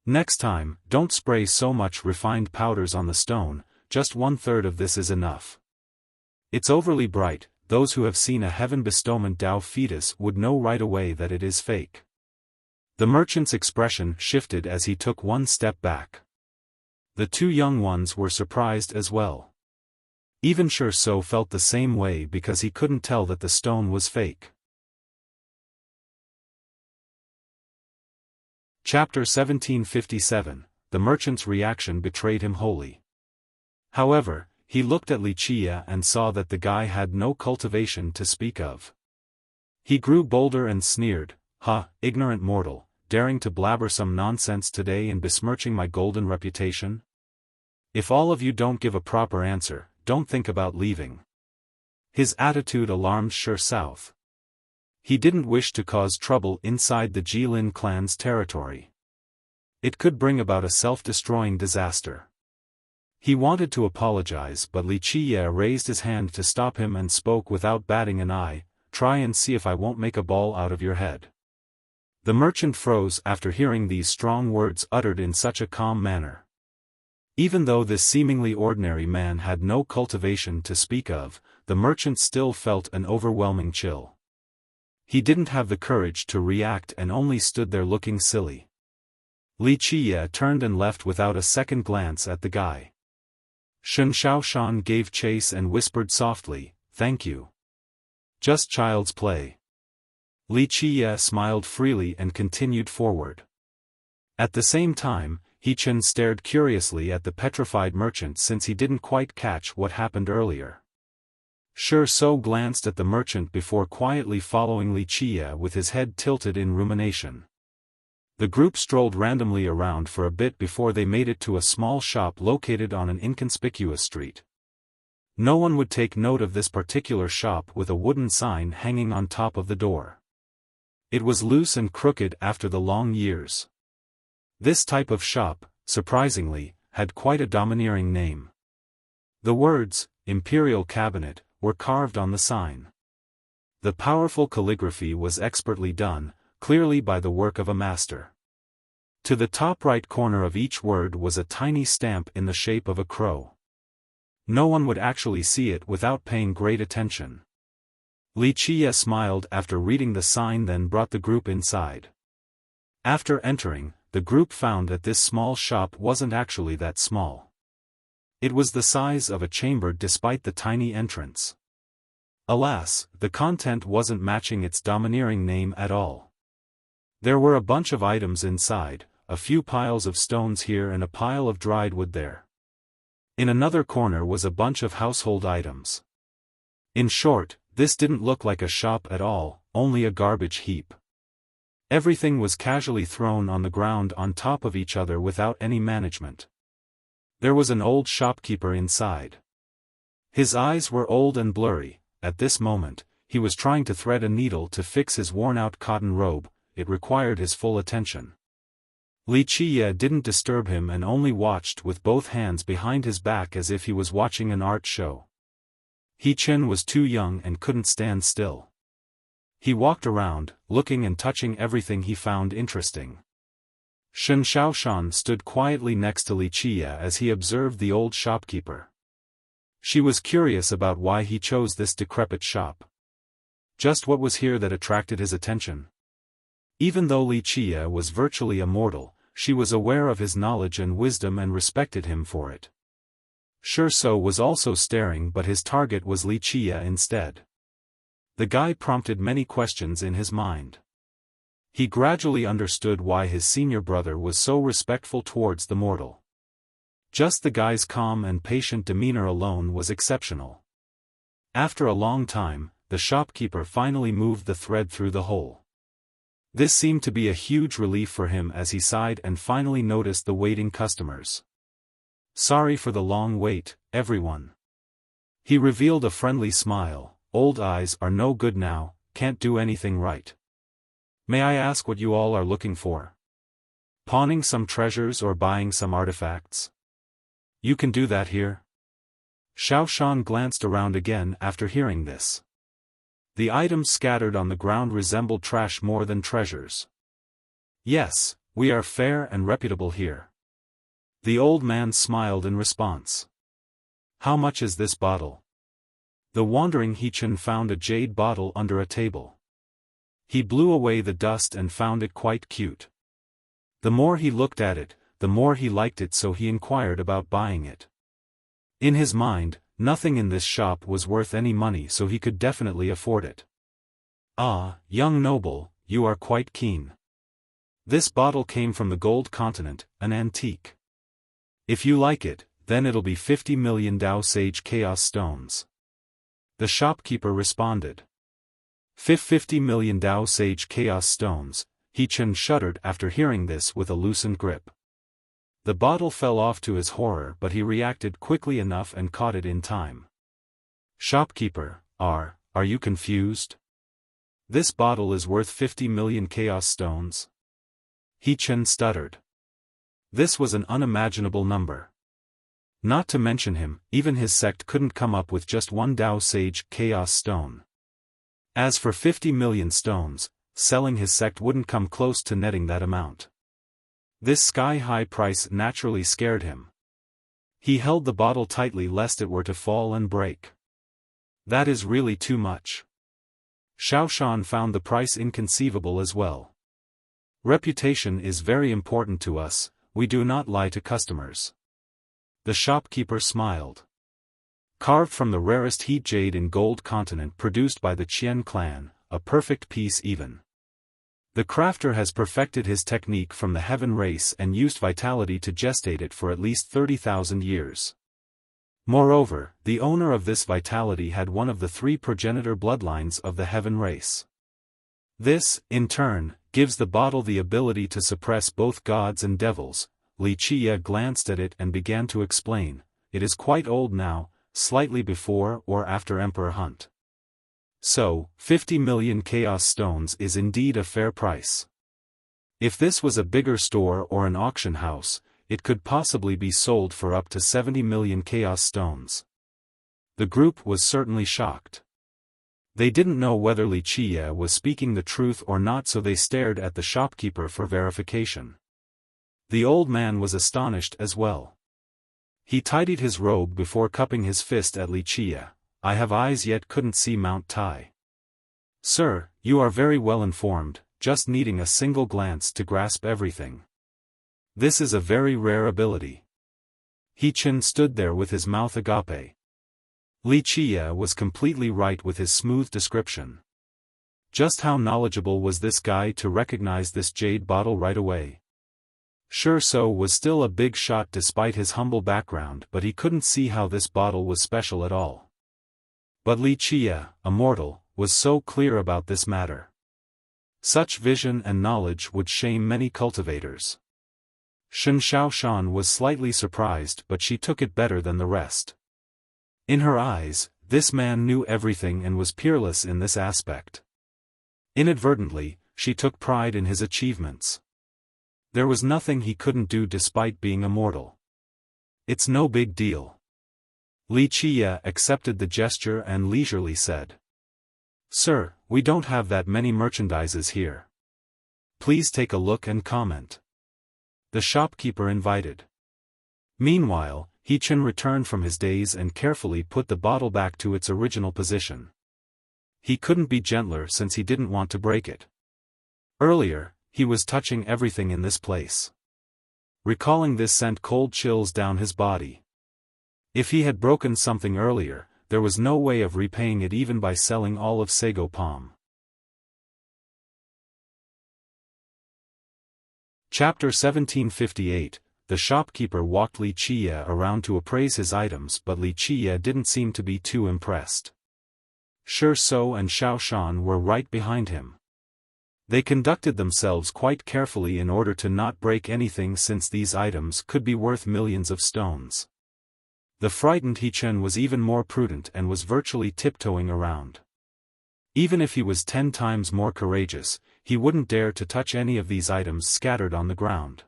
Next time, don't spray so much refined powders on the stone, just 1/3 of this is enough. It's overly bright. Those who have seen a heaven bestowment Tao fetus would know right away that it is fake. The merchant's expression shifted as he took one step back. The two young ones were surprised as well. Even Sure felt the same way because he couldn't tell that the stone was fake. Chapter 1757, The merchant's reaction betrayed him wholly. However, he looked at Wuxia and saw that the guy had no cultivation to speak of. He grew bolder and sneered, ignorant mortal, daring to blabber some nonsense today and besmirching my golden reputation? If all of you don't give a proper answer, don't think about leaving. His attitude alarmed Sure South. He didn't wish to cause trouble inside the Jilin clan's territory. It could bring about a self-destroying disaster. He wanted to apologize, but Wuxia raised his hand to stop him and spoke without batting an eye, try and see if I won't make a ball out of your head. The merchant froze after hearing these strong words uttered in such a calm manner. Even though this seemingly ordinary man had no cultivation to speak of, the merchant still felt an overwhelming chill. He didn't have the courage to react and only stood there looking silly. Wuxia turned and left without a second glance at the guy. Xiaofan gave chase and whispered softly, "Thank you. Just child's play." Wuxia smiled freely and continued forward. At the same time, He-chen stared curiously at the petrified merchant since he didn't quite catch what happened earlier. Shi So glanced at the merchant before quietly following Wuxia with his head tilted in rumination. The group strolled randomly around for a bit before they made it to a small shop located on an inconspicuous street. No one would take note of this particular shop with a wooden sign hanging on top of the door. It was loose and crooked after the long years. This type of shop, surprisingly, had quite a domineering name. The words, Imperial Cabinet, were carved on the sign. The powerful calligraphy was expertly done, clearly by the work of a master. To the top right corner of each word was a tiny stamp in the shape of a crow. No one would actually see it without paying great attention. Wuxia smiled after reading the sign, then brought the group inside. After entering, the group found that this small shop wasn't actually that small. It was the size of a chamber despite the tiny entrance. Alas, the content wasn't matching its domineering name at all. There were a bunch of items inside, a few piles of stones here and a pile of dried wood there. In another corner was a bunch of household items. In short, this didn't look like a shop at all, only a garbage heap. Everything was casually thrown on the ground on top of each other without any management. There was an old shopkeeper inside. His eyes were old and blurry. At this moment, he was trying to thread a needle to fix his worn-out cotton robe. It required his full attention. Wuxia didn't disturb him and only watched with both hands behind his back as if he was watching an art show. Chen was too young and couldn't stand still. He walked around, looking and touching everything he found interesting. Xiaofan stood quietly next to Wuxia as he observed the old shopkeeper. She was curious about why he chose this decrepit shop. Just what was here that attracted his attention? Even though Wuxia was virtually a mortal, she was aware of his knowledge and wisdom and respected him for it. Shi So was also staring, but his target was Wuxia instead. The guy prompted many questions in his mind. He gradually understood why his senior brother was so respectful towards the mortal. Just the guy's calm and patient demeanor alone was exceptional. After a long time, the shopkeeper finally moved the thread through the hole. This seemed to be a huge relief for him as he sighed and finally noticed the waiting customers. Sorry for the long wait, everyone. He revealed a friendly smile. Old eyes are no good now, can't do anything right. May I ask what you all are looking for? Pawning some treasures or buying some artifacts? You can do that here? Xiaofan glanced around again after hearing this. The items scattered on the ground resembled trash more than treasures. Yes, we are fair and reputable here. The old man smiled in response. How much is this bottle? The wandering Chen found a jade bottle under a table. He blew away the dust and found it quite cute. The more he looked at it, the more he liked it, so he inquired about buying it. In his mind, nothing in this shop was worth any money, so he could definitely afford it. Ah, young noble, you are quite keen. This bottle came from the Gold Continent, an antique. If you like it, then it'll be 50 million Dao Sage Chaos Stones. The shopkeeper responded. 50 million Dao Sage Chaos Stones. Chen shuddered after hearing this with a loosened grip. The bottle fell off to his horror, but he reacted quickly enough and caught it in time. Shopkeeper, are you confused? This bottle is worth 50 million Chaos Stones? Chen stuttered. This was an unimaginable number. Not to mention him, even his sect couldn't come up with just one Dao Sage Chaos Stone. As for 50 million stones, selling his sect wouldn't come close to netting that amount. This sky-high price naturally scared him. He held the bottle tightly lest it were to fall and break. That is really too much. Xiaofan found the price inconceivable as well. Reputation is very important to us, we do not lie to customers. The shopkeeper smiled. Carved from the rarest heat jade in Gold Continent produced by the Qian clan, a perfect piece even. The crafter has perfected his technique from the heaven race and used vitality to gestate it for at least 30,000 years. Moreover, the owner of this vitality had one of the 3 progenitor bloodlines of the heaven race. This, in turn, gives the bottle the ability to suppress both gods and devils. Wuxia glanced at it and began to explain. It is quite old now, slightly before or after Emperor Hunt. So, 50 million chaos stones is indeed a fair price. If this was a bigger store or an auction house, it could possibly be sold for up to 70 million chaos stones. The group was certainly shocked. They didn't know whether Wuxia was speaking the truth or not, so they stared at the shopkeeper for verification. The old man was astonished as well. He tidied his robe before cupping his fist at Wuxia. I have eyes yet couldn't see Mount Tai. Sir, you are very well informed, just needing a single glance to grasp everything. This is a very rare ability. He-chin stood there with his mouth agape. Wuxia was completely right with his smooth description. Just how knowledgeable was this guy to recognize this jade bottle right away? Sure, So was still a big shot despite his humble background, but he couldn't see how this bottle was special at all. But Wuxia, a mortal, was so clear about this matter. Such vision and knowledge would shame many cultivators. Xiaofan was slightly surprised, but she took it better than the rest. In her eyes, this man knew everything and was peerless in this aspect. Inadvertently, she took pride in his achievements. There was nothing he couldn't do despite being a mortal. It's no big deal. Wuxia accepted the gesture and leisurely said, Sir, we don't have that many merchandises here. Please take a look and comment. The shopkeeper invited. Meanwhile, He-chin returned from his daze and carefully put the bottle back to its original position. He couldn't be gentler since he didn't want to break it. Earlier, he was touching everything in this place. Recalling this sent cold chills down his body. If he had broken something earlier, there was no way of repaying it even by selling all of Sago Palm. Chapter 1758. The shopkeeper walked Wuxia around to appraise his items, but Wuxia didn't seem to be too impressed. Sure, So and Xiaofan were right behind him. They conducted themselves quite carefully in order to not break anything, since these items could be worth millions of stones. The frightened He-chin was even more prudent and was virtually tiptoeing around. Even if he was 10 times more courageous, he wouldn't dare to touch any of these items scattered on the ground.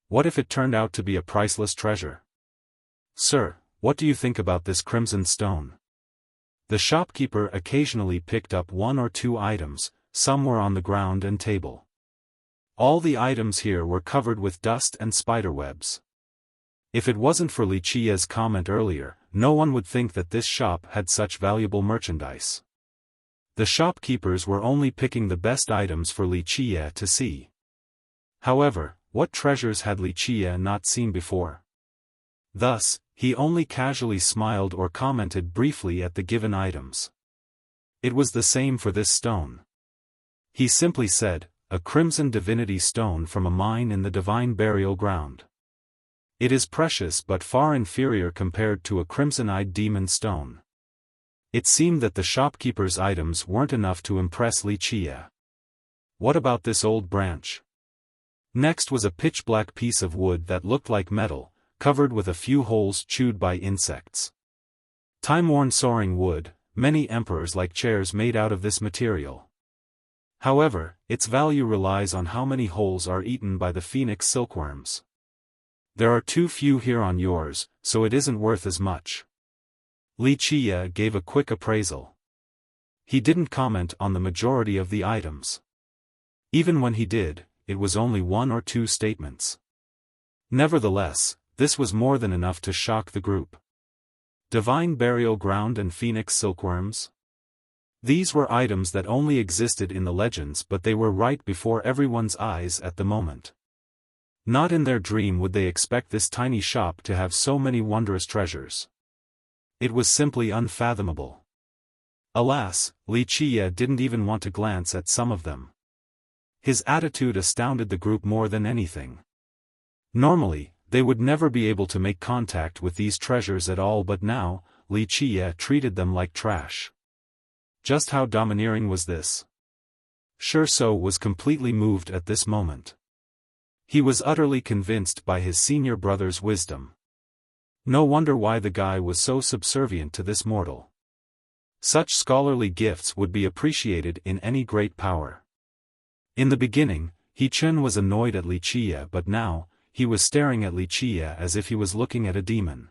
What if it turned out to be a priceless treasure? Sir, what do you think about this crimson stone? The shopkeeper occasionally picked up 1 or 2 items, some were on the ground and table. All the items here were covered with dust and spiderwebs. If it wasn't for Wuxia's comment earlier, no one would think that this shop had such valuable merchandise. The shopkeepers were only picking the best items for Wuxia to see. However, what treasures had Wuxia not seen before? Thus, he only casually smiled or commented briefly at the given items. It was the same for this stone. He simply said, a crimson divinity stone from a mine in the divine burial ground. It is precious but far inferior compared to a crimson-eyed demon stone. It seemed that the shopkeeper's items weren't enough to impress Wuxia. What about this old branch? Next was a pitch-black piece of wood that looked like metal, covered with a few holes chewed by insects. Time-worn soaring wood, many emperors like chairs made out of this material. However, its value relies on how many holes are eaten by the phoenix silkworms. There are too few here on yours, so it isn't worth as much. Wuxia gave a quick appraisal. He didn't comment on the majority of the items. Even when he did, it was only 1 or 2 statements. Nevertheless, this was more than enough to shock the group. Divine burial ground and phoenix silkworms? These were items that only existed in the legends, but they were right before everyone's eyes at the moment. Not in their dream would they expect this tiny shop to have so many wondrous treasures. It was simply unfathomable. Alas, Wuxia didn't even want to glance at some of them. His attitude astounded the group more than anything. Normally, They would never be able to make contact with these treasures at all, but now, Li Qiye treated them like trash. Just how domineering was this? Shurso was completely moved at this moment. He was utterly convinced by his senior brother's wisdom. No wonder why the guy was so subservient to this mortal. Such scholarly gifts would be appreciated in any great power. In the beginning, He Chen was annoyed at Li Qiye, but now, he was staring at Li Qiye as if he was looking at a demon.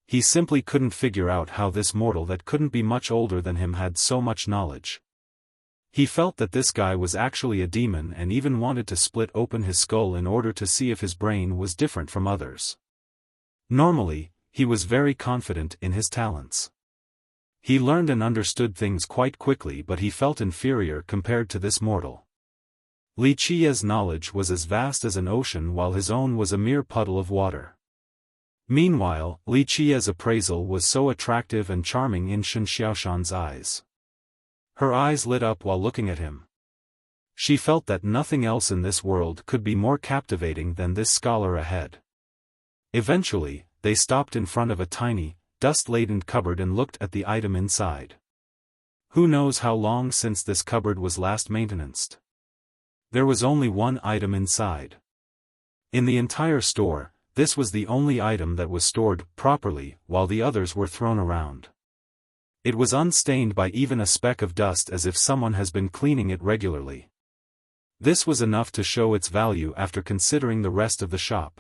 He simply couldn't figure out how this mortal that couldn't be much older than him had so much knowledge. He felt that this guy was actually a demon and even wanted to split open his skull in order to see if his brain was different from others. Normally, he was very confident in his talents. He learned and understood things quite quickly, but he felt inferior compared to this mortal. Li Qiye's knowledge was as vast as an ocean while his own was a mere puddle of water. Meanwhile, Li Qiye's appraisal was so attractive and charming in Shen Xiaoshan's eyes. Her eyes lit up while looking at him. She felt that nothing else in this world could be more captivating than this scholar ahead. Eventually, they stopped in front of a tiny, dust-laden cupboard and looked at the item inside. Who knows how long since this cupboard was last maintained? There was only one item inside. In the entire store, this was the only item that was stored properly, while the others were thrown around. It was unstained by even a speck of dust, as if someone has been cleaning it regularly. This was enough to show its value after considering the rest of the shop.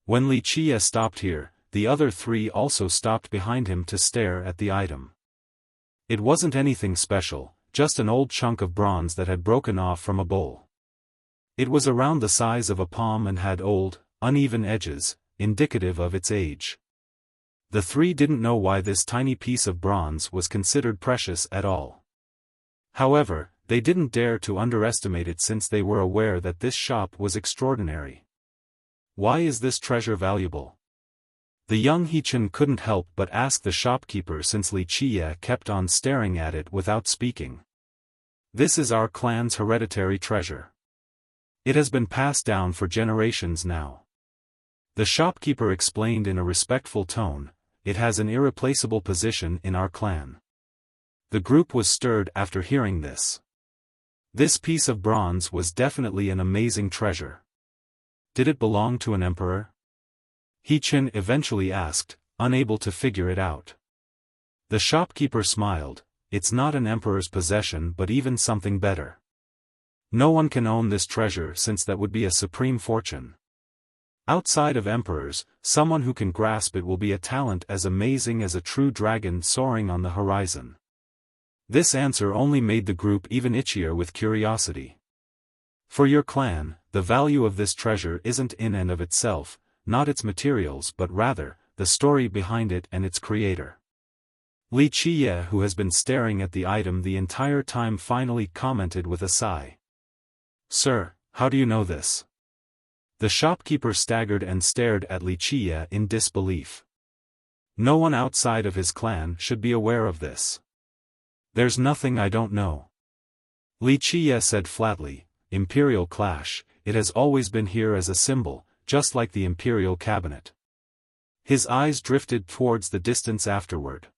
When Li Qiye stopped here, the other three also stopped behind him to stare at the item. It wasn't anything special, just an old chunk of bronze that had broken off from a bowl. It was around the size of a palm and had old, uneven edges, indicative of its age. The three didn't know why this tiny piece of bronze was considered precious at all. However, they didn't dare to underestimate it since they were aware that this shop was extraordinary. Why is this treasure valuable? The young He-Chen couldn't help but ask the shopkeeper since Li Qiye kept on staring at it without speaking. This is our clan's hereditary treasure. It has been passed down for generations now. The shopkeeper explained in a respectful tone, it has an irreplaceable position in our clan. The group was stirred after hearing this. This piece of bronze was definitely an amazing treasure. Did it belong to an emperor? He-Chen eventually asked, unable to figure it out. The shopkeeper smiled, it's not an emperor's possession but even something better. No one can own this treasure since that would be a supreme fortune. Outside of emperors, someone who can grasp it will be a talent as amazing as a true dragon soaring on the horizon. This answer only made the group even itchier with curiosity. For your clan, the value of this treasure isn't in and of itself, not its materials but rather, the story behind it and its creator. Li Qiye, who has been staring at the item the entire time, finally commented with a sigh. Sir, how do you know this? The shopkeeper staggered and stared at Li Qiye in disbelief. No one outside of his clan should be aware of this. There's nothing I don't know. Li Qiye said flatly, Imperial Clash, it has always been here as a symbol, just like the Imperial Cabinet. His eyes drifted towards the distance afterward.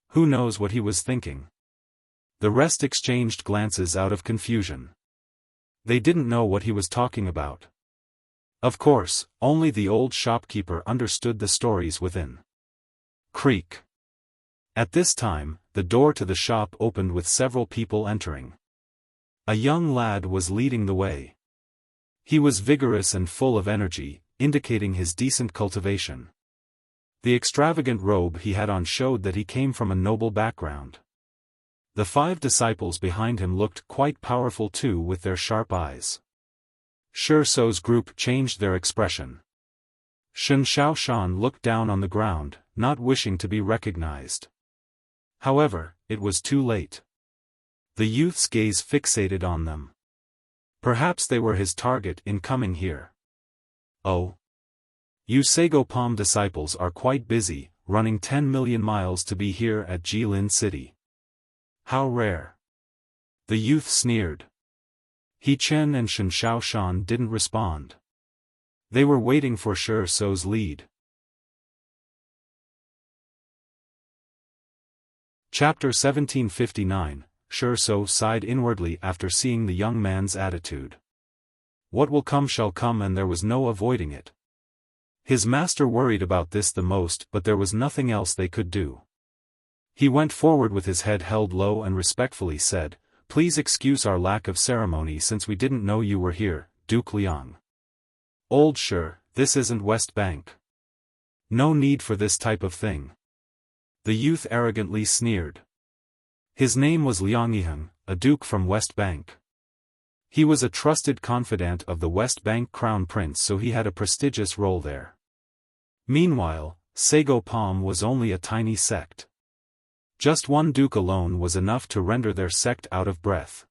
Who knows what he was thinking? The rest exchanged glances out of confusion. They didn't know what he was talking about. Of course, only the old shopkeeper understood the stories within. Creak. At this time, the door to the shop opened with several people entering. A young lad was leading the way. He was vigorous and full of energy, indicating his decent cultivation. The extravagant robe he had on showed that he came from a noble background. The 5 disciples behind him looked quite powerful too with their sharp eyes. Shurso's group changed their expression. Shen Xiaoshan looked down on the ground, not wishing to be recognized. However, it was too late. The youth's gaze fixated on them. Perhaps they were his target in coming here. Oh. You Sago Palm disciples are quite busy, running 10 million miles to be here at Jilin City. How rare. The youth sneered. He Chen and Shen Xiaoshan didn't respond. They were waiting for Shi Sou's lead. Chapter 1759. Shi Sau sighed inwardly after seeing the young man's attitude. What will come shall come, and there was no avoiding it. His master worried about this the most, but there was nothing else they could do. He went forward with his head held low and respectfully said, "Please excuse our lack of ceremony since we didn't know you were here, Duke Liang." "Old Shi, this isn't West Bank. No need for this type of thing." The youth arrogantly sneered. His name was Liang Yiheng, a duke from West Bank. He was a trusted confidant of the West Bank crown prince, so he had a prestigious role there. Meanwhile, Sago Palm was only a tiny sect. Just one duke alone was enough to render their sect out of breath.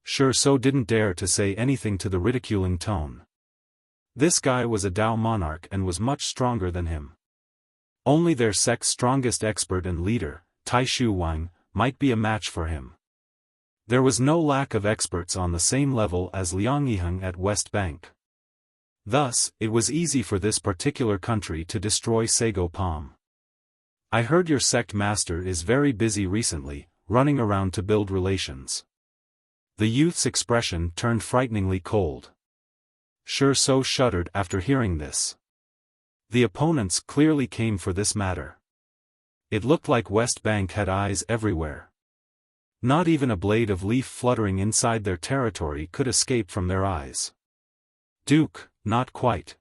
Shi Sau didn't dare to say anything to the ridiculing tone. This guy was a Dao monarch and was much stronger than him. Only their sect's strongest expert and leader, Taishu Wang, might be a match for him. There was no lack of experts on the same level as Liang Yiheng at West Bank. Thus, it was easy for this particular country to destroy Sago Palm. "I heard your sect master is very busy recently, running around to build relations." The youth's expression turned frighteningly cold. Shi Sau shuddered after hearing this. The opponents clearly came for this matter. It looked like West Bank had eyes everywhere. Not even a blade of leaf fluttering inside their territory could escape from their eyes. "Duke, not quite.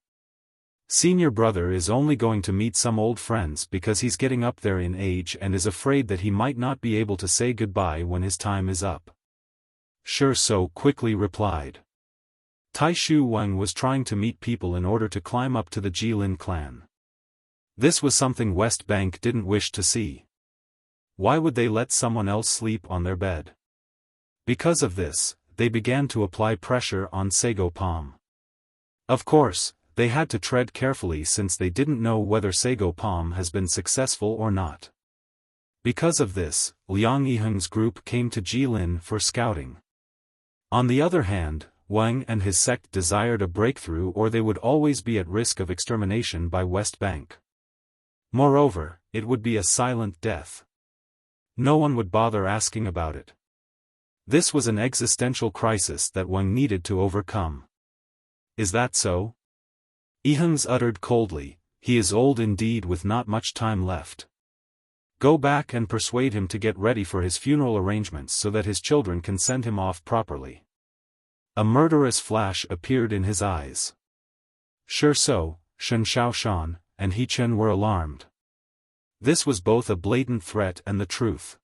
Senior brother is only going to meet some old friends because he's getting up there in age and is afraid that he might not be able to say goodbye when his time is up." Shi Sau quickly replied. Taishu Wang was trying to meet people in order to climb up to the Jilin clan. This was something West Bank didn't wish to see. Why would they let someone else sleep on their bed? Because of this, they began to apply pressure on Sago Palm. Of course, they had to tread carefully since they didn't know whether Sago Palm has been successful or not. Because of this, Liang Yiheng's group came to Jilin for scouting. On the other hand, Wang and his sect desired a breakthrough, or they would always be at risk of extermination by West Bank. Moreover, it would be a silent death. No one would bother asking about it. This was an existential crisis that Wang needed to overcome. "Is that so?" Yiheng uttered coldly. "He is old indeed with not much time left. Go back and persuade him to get ready for his funeral arrangements so that his children can send him off properly." A murderous flash appeared in his eyes. Shi Sau, Xiaofan, and He Chen were alarmed. This was both a blatant threat and the truth.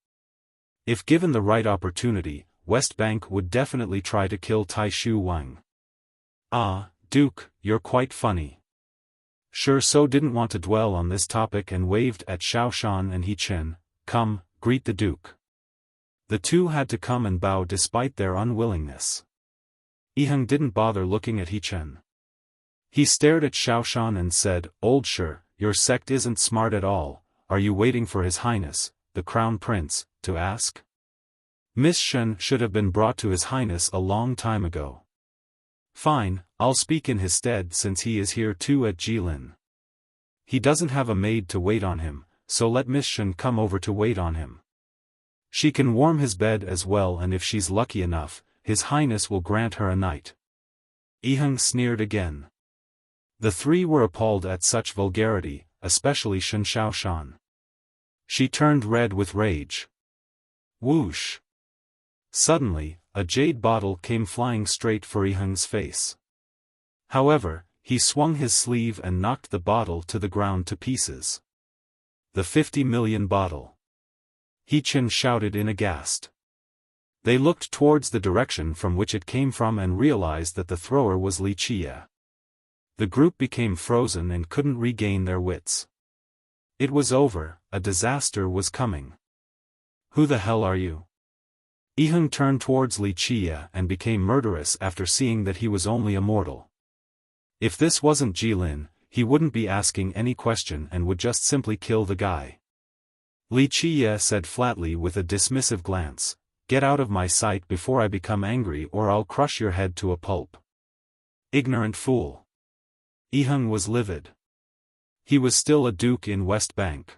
If given the right opportunity, West Bank would definitely try to kill Taishu Wang. "Ah, Duke, you're quite funny." Shi Sau didn't want to dwell on this topic and waved at Xiaofan and He Chen. "Come, greet the Duke." The two had to come and bow despite their unwillingness. Yiheng didn't bother looking at He Chen. He stared at Xiaofan and said, "Old Shi, your sect isn't smart at all. Are you waiting for His Highness, the Crown Prince, to ask?" Miss Shen should have been brought to His Highness a long time ago. "Fine, I'll speak in his stead since he is here too at Jilin. He doesn't have a maid to wait on him, so let Miss Shen come over to wait on him. She can warm his bed as well, and if she's lucky enough, His Highness will grant her a night." Yiheng sneered again. The three were appalled at such vulgarity, especially Xiaofan. She turned red with rage. Whoosh! Suddenly, a jade bottle came flying straight for Yiheng's face. However, he swung his sleeve and knocked the bottle to the ground to pieces. "The 50 million bottle!" He Chen shouted in aghast. They looked towards the direction from which it came from and realized that the thrower was Wuxia. The group became frozen and couldn't regain their wits. It was over, a disaster was coming. "Who the hell are you?" Yiheng turned towards Wuxia and became murderous after seeing that he was only a mortal. If this wasn't Jilin, he wouldn't be asking any question and would just simply kill the guy. Wuxia said flatly with a dismissive glance, "Get out of my sight before I become angry, or I'll crush your head to a pulp." "Ignorant fool. Yiheng was livid. He was still a duke in West Bank.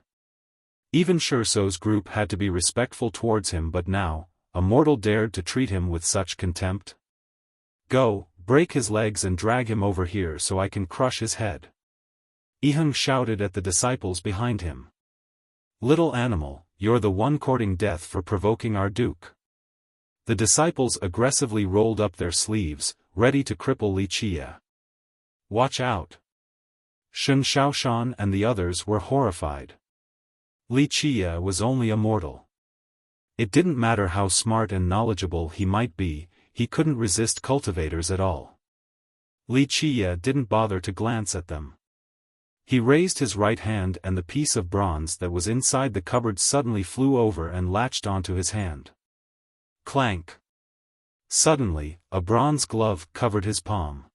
Even Sherso's group had to be respectful towards him, but now, a mortal dared to treat him with such contempt. Go, break his legs and drag him over here so I can crush his head. Yiheng shouted at the disciples behind him. Little animal, you're the one courting death for provoking our duke. The disciples aggressively rolled up their sleeves, ready to cripple Wuxia. Watch out! Xiaofan and the others were horrified. Wuxia was only a mortal. It didn't matter how smart and knowledgeable he might be, he couldn't resist cultivators at all. Wuxia didn't bother to glance at them. He raised his right hand and the piece of bronze that was inside the cupboard suddenly flew over and latched onto his hand. Clank! Suddenly, a bronze glove covered his palm.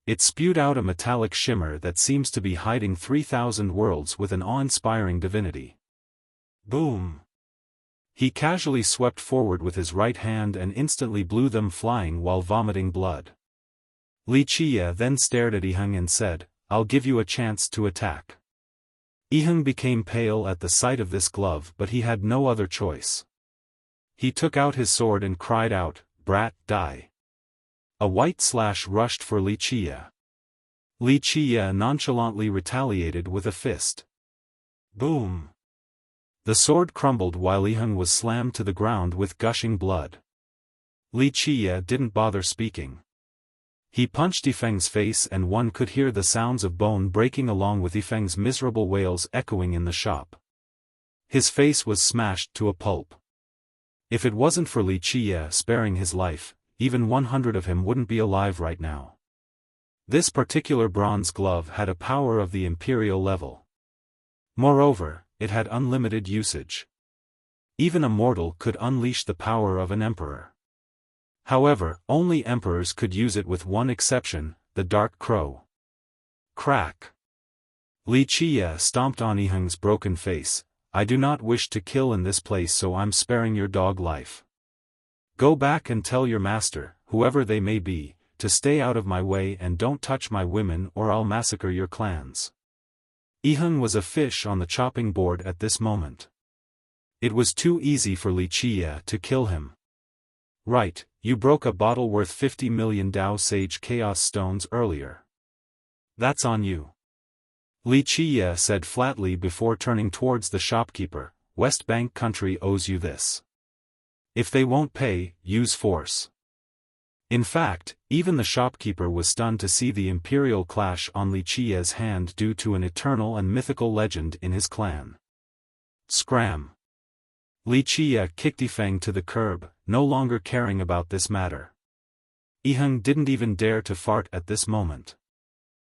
It spewed out a metallic shimmer that seems to be hiding 3,000 worlds with an awe-inspiring divinity. Boom! He casually swept forward with his right hand and instantly blew them flying while vomiting blood. Wuxia then stared at Yiheng and said, I'll give you a chance to attack. Yiheng became pale at the sight of this glove, but he had no other choice. He took out his sword and cried out, Brat, die. A white slash rushed for Wuxia. Wuxia nonchalantly retaliated with a fist. Boom! The sword crumbled while Yiheng was slammed to the ground with gushing blood. Wuxia didn't bother speaking. He punched Yifeng's face and one could hear the sounds of bone breaking along with Yifeng's miserable wails echoing in the shop. His face was smashed to a pulp. If it wasn't for Wuxia sparing his life, even 100 of him wouldn't be alive right now. This particular bronze glove had a power of the imperial level. Moreover, it had unlimited usage. Even a mortal could unleash the power of an emperor. However, only emperors could use it with one exception, the Dark Crow. Crack! Wuxia stomped on Yiheng's broken face. I do not wish to kill in this place, so I'm sparing your dog life. Go back and tell your master, whoever they may be, to stay out of my way and don't touch my women or I'll massacre your clans. Yiheng was a fish on the chopping board at this moment. It was too easy for Wuxia to kill him. Right, you broke a bottle worth 50 million Dao Sage Chaos Stones earlier. That's on you. Wuxia said flatly before turning towards the shopkeeper, West Bank country owes you this. If they won't pay, use force. In fact, even the shopkeeper was stunned to see the imperial clash on Wuxia's hand due to an eternal and mythical legend in his clan. Scram! Wuxia kicked Yifeng to the curb, no longer caring about this matter. Yiheng didn't even dare to fart at this moment.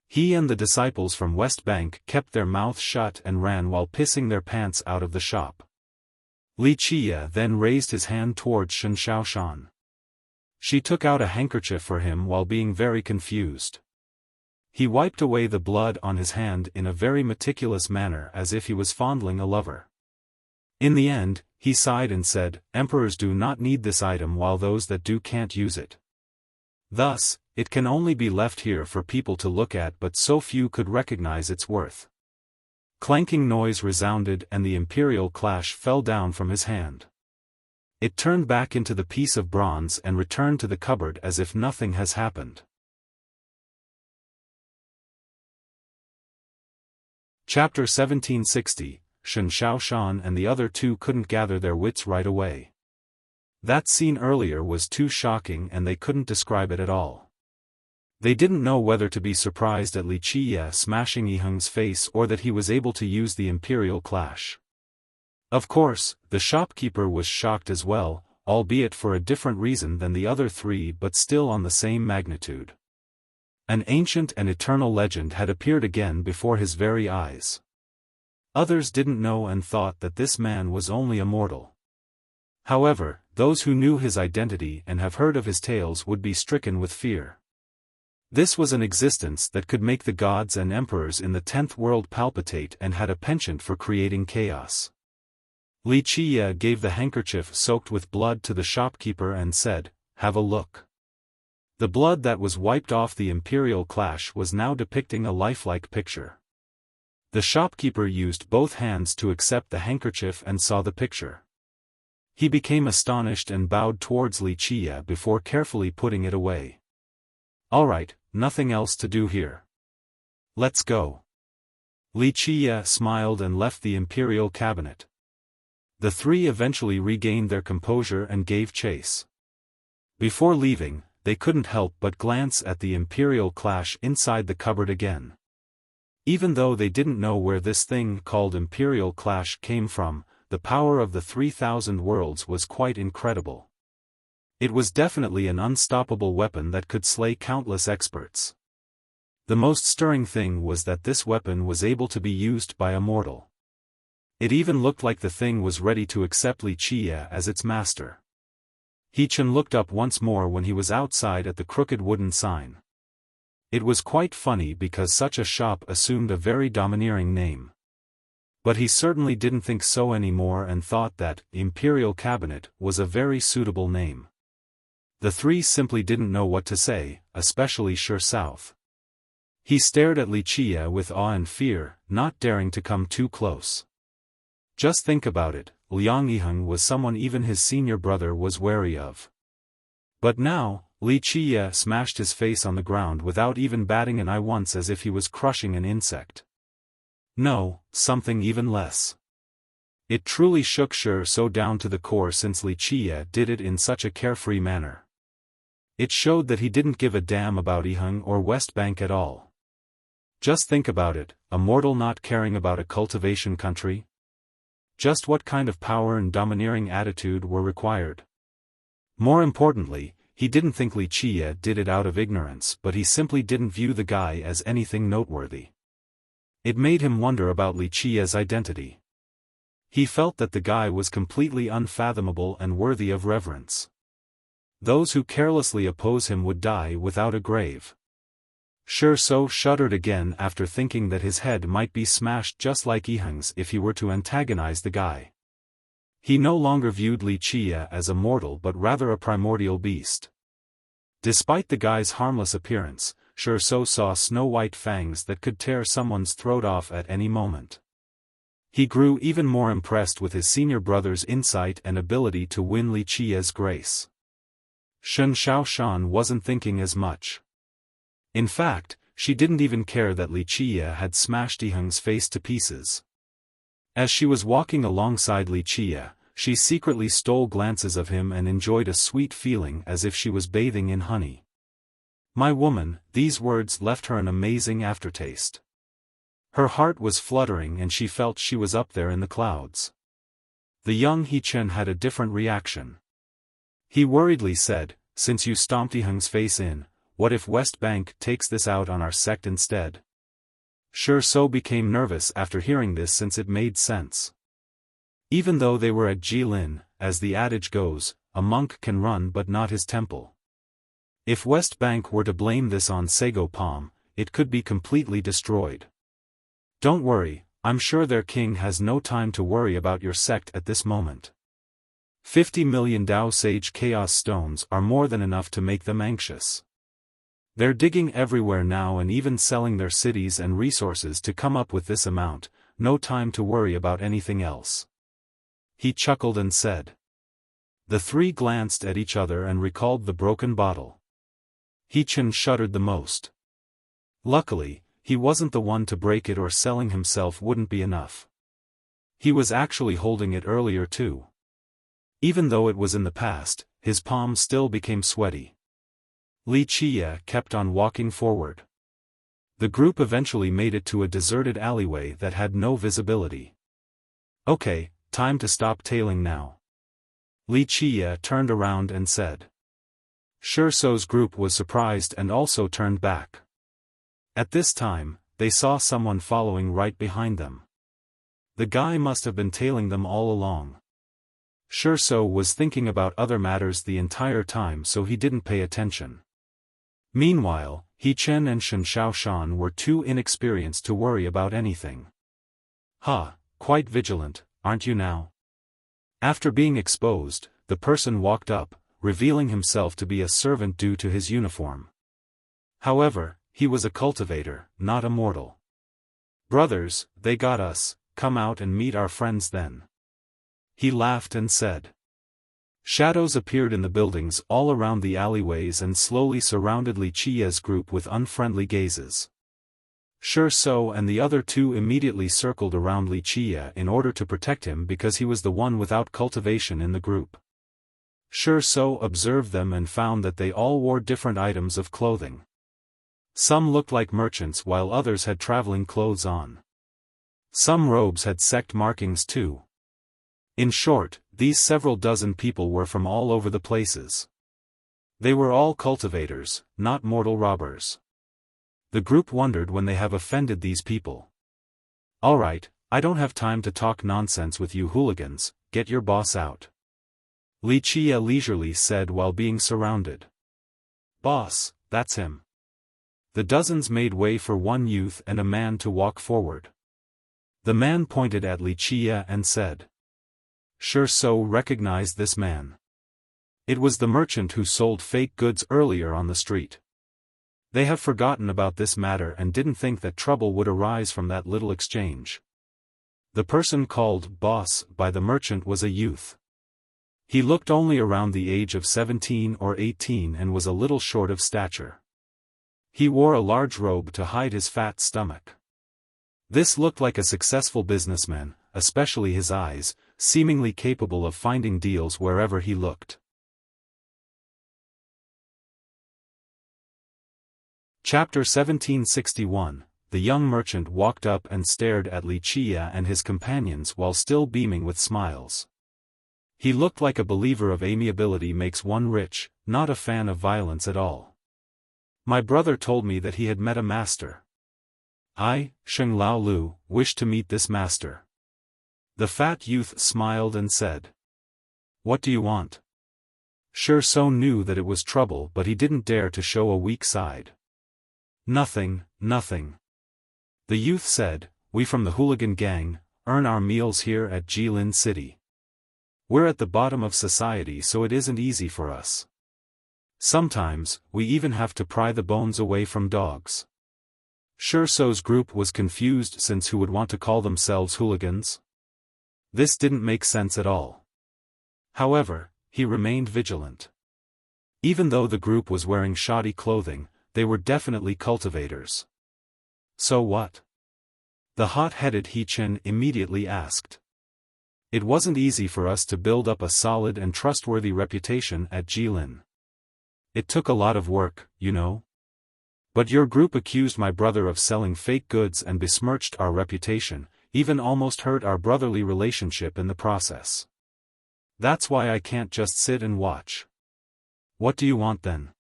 He and the disciples from West Bank kept their mouths shut and ran while pissing their pants out of the shop. Wuxia then raised his hand towards Xiaofan. She took out a handkerchief for him while being very confused. He wiped away the blood on his hand in a very meticulous manner as if he was fondling a lover. In the end, he sighed and said, Emperors do not need this item while those that do can't use it. Thus, it can only be left here for people to look at, but so few could recognize its worth. Clanking noise resounded and the imperial clash fell down from his hand. It turned back into the piece of bronze and returned to the cupboard as if nothing has happened. Chapter 1760, Xiaofan and the other two couldn't gather their wits right away. That scene earlier was too shocking and they couldn't describe it at all. They didn't know whether to be surprised at Wuxia smashing Yiheng's face or that he was able to use the imperial clash. Of course, the shopkeeper was shocked as well, albeit for a different reason than the other three, but still on the same magnitude. An ancient and eternal legend had appeared again before his very eyes. Others didn't know and thought that this man was only a mortal. However, those who knew his identity and have heard of his tales would be stricken with fear. This was an existence that could make the gods and emperors in the 10th world palpitate and had a penchant for creating chaos. Wuxia gave the handkerchief soaked with blood to the shopkeeper and said, Have a look. The blood that was wiped off the imperial clash was now depicting a lifelike picture. The shopkeeper used both hands to accept the handkerchief and saw the picture. He became astonished and bowed towards Wuxia before carefully putting it away. "All right, nothing else to do here. Let's go." Wuxia smiled and left the imperial cabinet. The three eventually regained their composure and gave chase. Before leaving, they couldn't help but glance at the imperial clash inside the cupboard again. Even though they didn't know where this thing called imperial clash came from, the power of the 3,000 worlds was quite incredible. It was definitely an unstoppable weapon that could slay countless experts. The most stirring thing was that this weapon was able to be used by a mortal. It even looked like the thing was ready to accept Wuxia as its master. He-chan looked up once more when he was outside at the crooked wooden sign. It was quite funny because such a shop assumed a very domineering name. But he certainly didn't think so anymore and thought that Imperial Cabinet was a very suitable name. The three simply didn't know what to say, especially Xiaofan. He stared at Wuxia with awe and fear, not daring to come too close. Just think about it, Liang Yiheng was someone even his senior brother was wary of. But now, Wuxia smashed his face on the ground without even batting an eye once, as if he was crushing an insect. No, something even less. It truly shook so down to the core since Wuxia did it in such a carefree manner. It showed that he didn't give a damn about Yiheng or West Bank at all. Just think about it, a mortal not caring about a cultivation country? Just what kind of power and domineering attitude were required? More importantly, he didn't think Wuxia did it out of ignorance, but he simply didn't view the guy as anything noteworthy. It made him wonder about Wuxia's identity. He felt that the guy was completely unfathomable and worthy of reverence. Those who carelessly oppose him would die without a grave. Xiaofan shuddered again after thinking that his head might be smashed just like Yiheng's if he were to antagonize the guy. He no longer viewed Wuxia as a mortal but rather a primordial beast. Despite the guy's harmless appearance, Xiaofan saw snow-white fangs that could tear someone's throat off at any moment. He grew even more impressed with his senior brother's insight and ability to win Wuxia's grace. Xiaofan wasn't thinking as much. In fact, she didn't even care that Wuxia had smashed Yiheng's face to pieces. As she was walking alongside Wuxia, she secretly stole glances of him and enjoyed a sweet feeling as if she was bathing in honey. "My woman," these words left her an amazing aftertaste. Her heart was fluttering and she felt she was up there in the clouds. The young He-chan had a different reaction. He worriedly said, "Since you stomped Yiheng's face in, what if West Bank takes this out on our sect instead?" Xiaofan became nervous after hearing this since it made sense. Even though they were at Jilin, as the adage goes, a monk can run but not his temple. If West Bank were to blame this on Sago Palm, it could be completely destroyed. "Don't worry, I'm sure their king has no time to worry about your sect at this moment. 50 million Dao Sage Chaos Stones are more than enough to make them anxious. They're digging everywhere now and even selling their cities and resources to come up with this amount, no time to worry about anything else." He chuckled and said. The three glanced at each other and recalled the broken bottle. He-chan shuddered the most. Luckily, he wasn't the one to break it, or selling himself wouldn't be enough. He was actually holding it earlier too. Even though it was in the past, his palms still became sweaty. Wuxia kept on walking forward. The group eventually made it to a deserted alleyway that had no visibility. "Okay, time to stop tailing now." Wuxia turned around and said. Xiaofan's group was surprised and also turned back. At this time, they saw someone following right behind them. The guy must have been tailing them all along. Xiaofan was thinking about other matters the entire time, so he didn't pay attention. Meanwhile, He-chan and Xiaofan were too inexperienced to worry about anything. Quite vigilant, aren't you now?" After being exposed, the person walked up, revealing himself to be a servant due to his uniform. However, he was a cultivator, not a mortal. "Brothers, they got us, come out and meet our friends then." He laughed and said. Shadows appeared in the buildings all around the alleyways and slowly surrounded Li Qia's group with unfriendly gazes. Shou and the other two immediately circled around Li Qia in order to protect him because he was the one without cultivation in the group. Shou observed them and found that they all wore different items of clothing. Some looked like merchants while others had traveling clothes on. Some robes had sect markings too. In short, these several dozen people were from all over the places. They were all cultivators, not mortal robbers. The group wondered when they have offended these people. "Alright, I don't have time to talk nonsense with you hooligans, get your boss out," Li Qia leisurely said while being surrounded. "Boss, that's him." The dozens made way for one youth and a man to walk forward. The man pointed at Li Qia and said. Shou recognized this man. It was the merchant who sold fake goods earlier on the street. They have forgotten about this matter and didn't think that trouble would arise from that little exchange. The person called boss by the merchant was a youth. He looked only around the age of 17 or 18 and was a little short of stature. He wore a large robe to hide his fat stomach. This looked like a successful businessman, especially his eyes, seemingly capable of finding deals wherever he looked. Chapter 1761. The young merchant walked up and stared at Li Qia and his companions while still beaming with smiles. He looked like a believer of amiability makes one rich, not a fan of violence at all. "My brother told me that he had met a master. I, Sheng Lao Lu, wish to meet this master." The fat youth smiled and said. "What do you want?" Shou knew that it was trouble but he didn't dare to show a weak side. Nothing. The youth said, "We from the hooligan gang, earn our meals here at Jilin City. We're at the bottom of society so it isn't easy for us. Sometimes, we even have to pry the bones away from dogs." Shou's group was confused since who would want to call themselves hooligans? This didn't make sense at all. However, he remained vigilant. Even though the group was wearing shoddy clothing, they were definitely cultivators. "So what?" the hot-headed He-Chin immediately asked. "It wasn't easy for us to build up a solid and trustworthy reputation at Jilin. It took a lot of work, you know. But your group accused my brother of selling fake goods and besmirched our reputation, even almost hurt our brotherly relationship in the process. That's why I can't just sit and watch." "What do you want then?"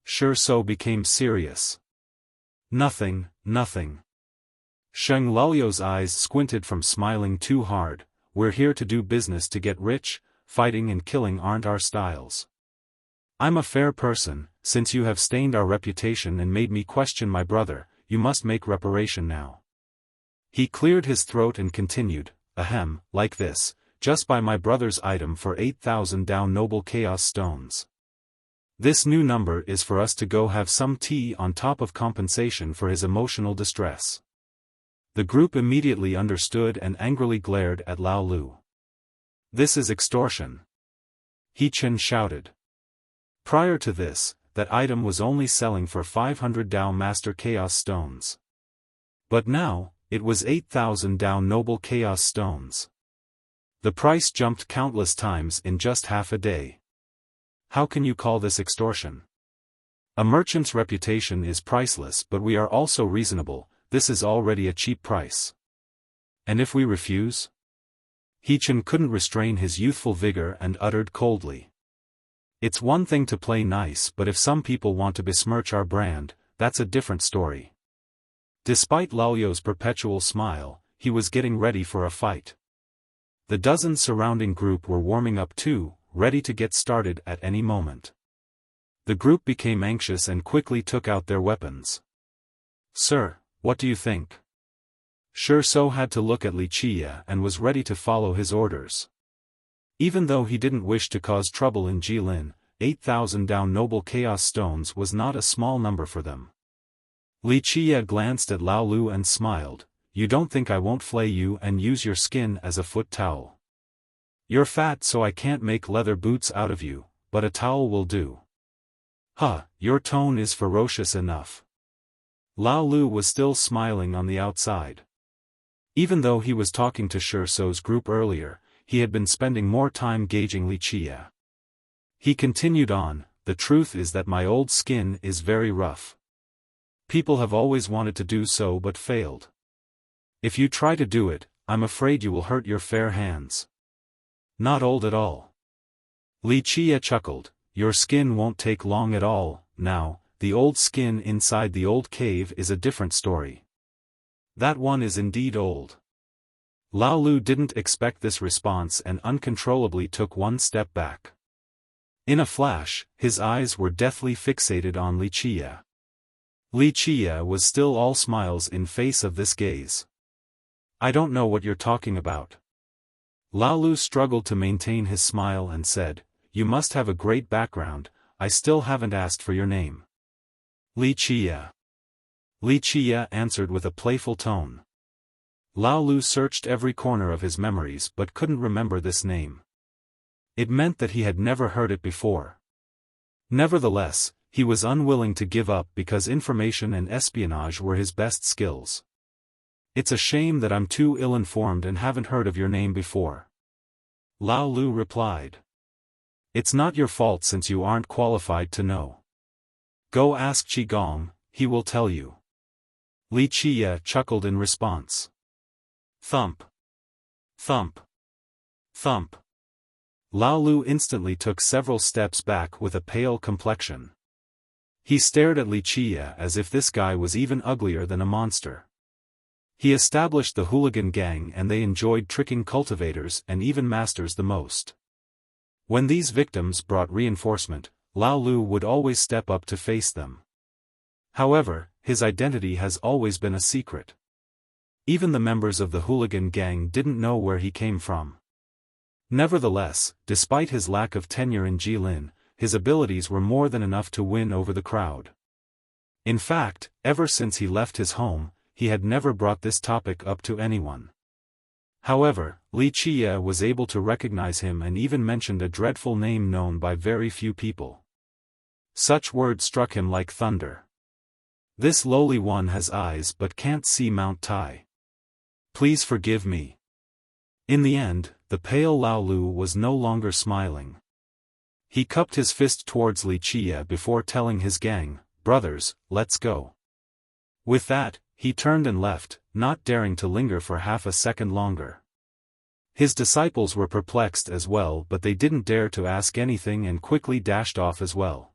Shou became serious. Nothing. Sheng Lao's eyes squinted from smiling too hard. "We're here to do business to get rich, fighting and killing aren't our styles. I'm a fair person, since you have stained our reputation and made me question my brother, you must make reparation now." He cleared his throat and continued, "Ahem, like this, just buy my brother's item for 8,000 Dao Noble Chaos Stones. This new number is for us to go have some tea on top of compensation for his emotional distress." The group immediately understood and angrily glared at Lao Lu. "This is extortion!" He-Chin shouted. Prior to this, that item was only selling for 500 Dao Master Chaos Stones. But now, it was 8,000 Dao Noble Chaos Stones. The price jumped countless times in just half a day. How can you call this extortion? A merchant's reputation is priceless but we are also reasonable, this is already a cheap price. And if we refuse? He-Chin couldn't restrain his youthful vigor and uttered coldly. "It's one thing to play nice but if some people want to besmirch our brand, that's a different story." Despite Lao's perpetual smile, he was getting ready for a fight. The dozen surrounding group were warming up too, ready to get started at any moment. The group became anxious and quickly took out their weapons. "Sir, what do you think?" Shou had to look at Li Qia and was ready to follow his orders. Even though he didn't wish to cause trouble in Jilin, 8,000 Dao Noble Chaos Stones was not a small number for them. Li Qia glanced at Lao Lu and smiled. You don't think I won't flay you and use your skin as a foot towel? You're fat so I can't make leather boots out of you, but a towel will do. Huh, your tone is ferocious enough. Lao Lu was still smiling on the outside. Even though he was talking to Shi Sou's group earlier, he had been spending more time gauging Li Qia. He continued on, the truth is that my old skin is very rough. People have always wanted to do so but failed. If you try to do it, I'm afraid you will hurt your fair hands. Not old at all. Li Qia chuckled, your skin won't take long at all. Now, the old skin inside the old cave is a different story. That one is indeed old. Lao Lu didn't expect this response and uncontrollably took one step back. In a flash, his eyes were deathly fixated on Li Qia. Li Qia was still all smiles in face of this gaze. I don't know what you're talking about. Lao Lu struggled to maintain his smile and said, you must have a great background, I still haven't asked for your name. Li Qia. Li Qia answered with a playful tone. Lao Lu searched every corner of his memories but couldn't remember this name. It meant that he had never heard it before. Nevertheless, he was unwilling to give up because information and espionage were his best skills. It's a shame that I'm too ill-informed and haven't heard of your name before. Lao Lu replied. It's not your fault since you aren't qualified to know. Go ask Qigong, he will tell you. Li Qia chuckled in response. Thump. Thump. Thump. Lao Lu instantly took several steps back with a pale complexion. He stared at Li Qia as if this guy was even uglier than a monster. He established the hooligan gang and they enjoyed tricking cultivators and even masters the most. When these victims brought reinforcement, Lao Lu would always step up to face them. However, his identity has always been a secret. Even the members of the hooligan gang didn't know where he came from. Nevertheless, despite his lack of tenure in Jilin, his abilities were more than enough to win over the crowd. In fact, ever since he left his home, he had never brought this topic up to anyone. However, Li Qia was able to recognize him and even mentioned a dreadful name known by very few people. Such words struck him like thunder. This lowly one has eyes but can't see Mount Tai. Please forgive me. In the end, the pale Lao Lu was no longer smiling. He cupped his fist towards Li Qia before telling his gang, brothers, let's go. With that, he turned and left, not daring to linger for half a second longer. His disciples were perplexed as well but they didn't dare to ask anything and quickly dashed off as well.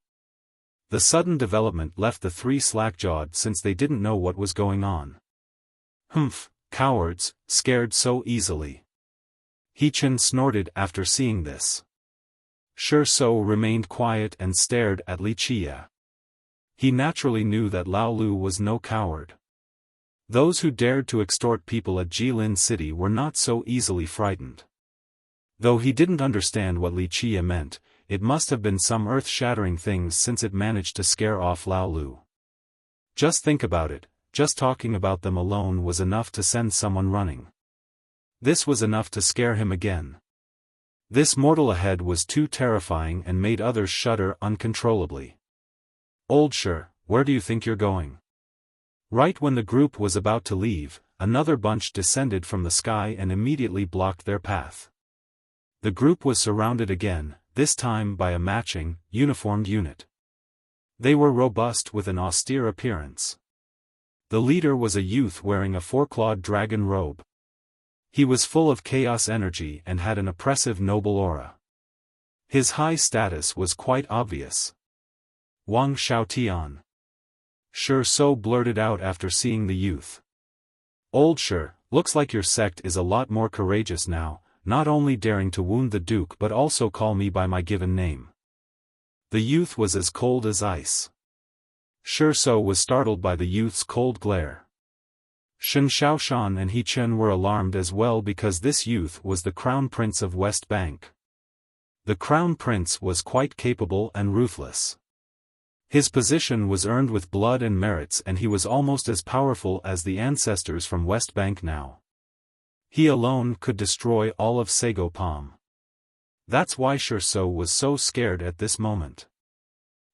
The sudden development left the three slack-jawed since they didn't know what was going on. Humph, cowards, scared so easily. He Chen snorted after seeing this. Shi Sau remained quiet and stared at Li Qia. He naturally knew that Lao Lu was no coward. Those who dared to extort people at Jilin City were not so easily frightened. Though he didn't understand what Li Qia meant, it must have been some earth-shattering things since it managed to scare off Lao Lu. Just think about it, just talking about them alone was enough to send someone running. This was enough to scare him again. This mortal ahead was too terrifying and made others shudder uncontrollably. Old Shi, where do you think you're going? Right when the group was about to leave, another bunch descended from the sky and immediately blocked their path. The group was surrounded again, this time by a matching, uniformed unit. They were robust with an austere appearance. The leader was a youth wearing a four-clawed dragon robe. He was full of chaos energy and had an oppressive noble aura. His high status was quite obvious. Wang Xiaotian. Shi Sau blurted out after seeing the youth. Old Shi, looks like your sect is a lot more courageous now, not only daring to wound the Duke but also call me by my given name. The youth was as cold as ice. Shi Sau was startled by the youth's cold glare. Xiaofan and He Chen were alarmed as well because this youth was the crown prince of West Bank. The crown prince was quite capable and ruthless. His position was earned with blood and merits, and he was almost as powerful as the ancestors from West Bank now. He alone could destroy all of Sagopam. That's why Sherso was so scared at this moment.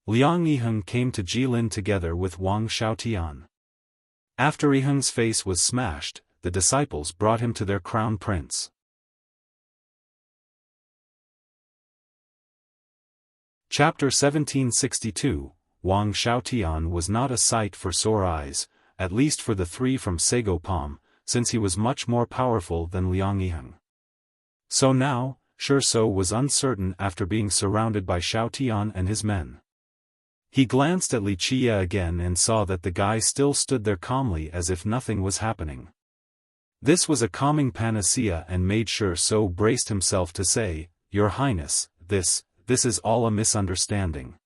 Liang Yiheng came to Jilin together with Wang Xiaotian. After Yiheng's face was smashed, the disciples brought him to their crown prince. Chapter 1762. Wang Xiaotian was not a sight for sore eyes, at least for the three from Sagopam, since he was much more powerful than Liang Yiheng. So now, Sherso was uncertain after being surrounded by Xiaotian and his men. He glanced at Wuxia again and saw that the guy still stood there calmly as if nothing was happening. This was a calming panacea and made Sherso braced himself to say, "Your Highness, this is all a misunderstanding."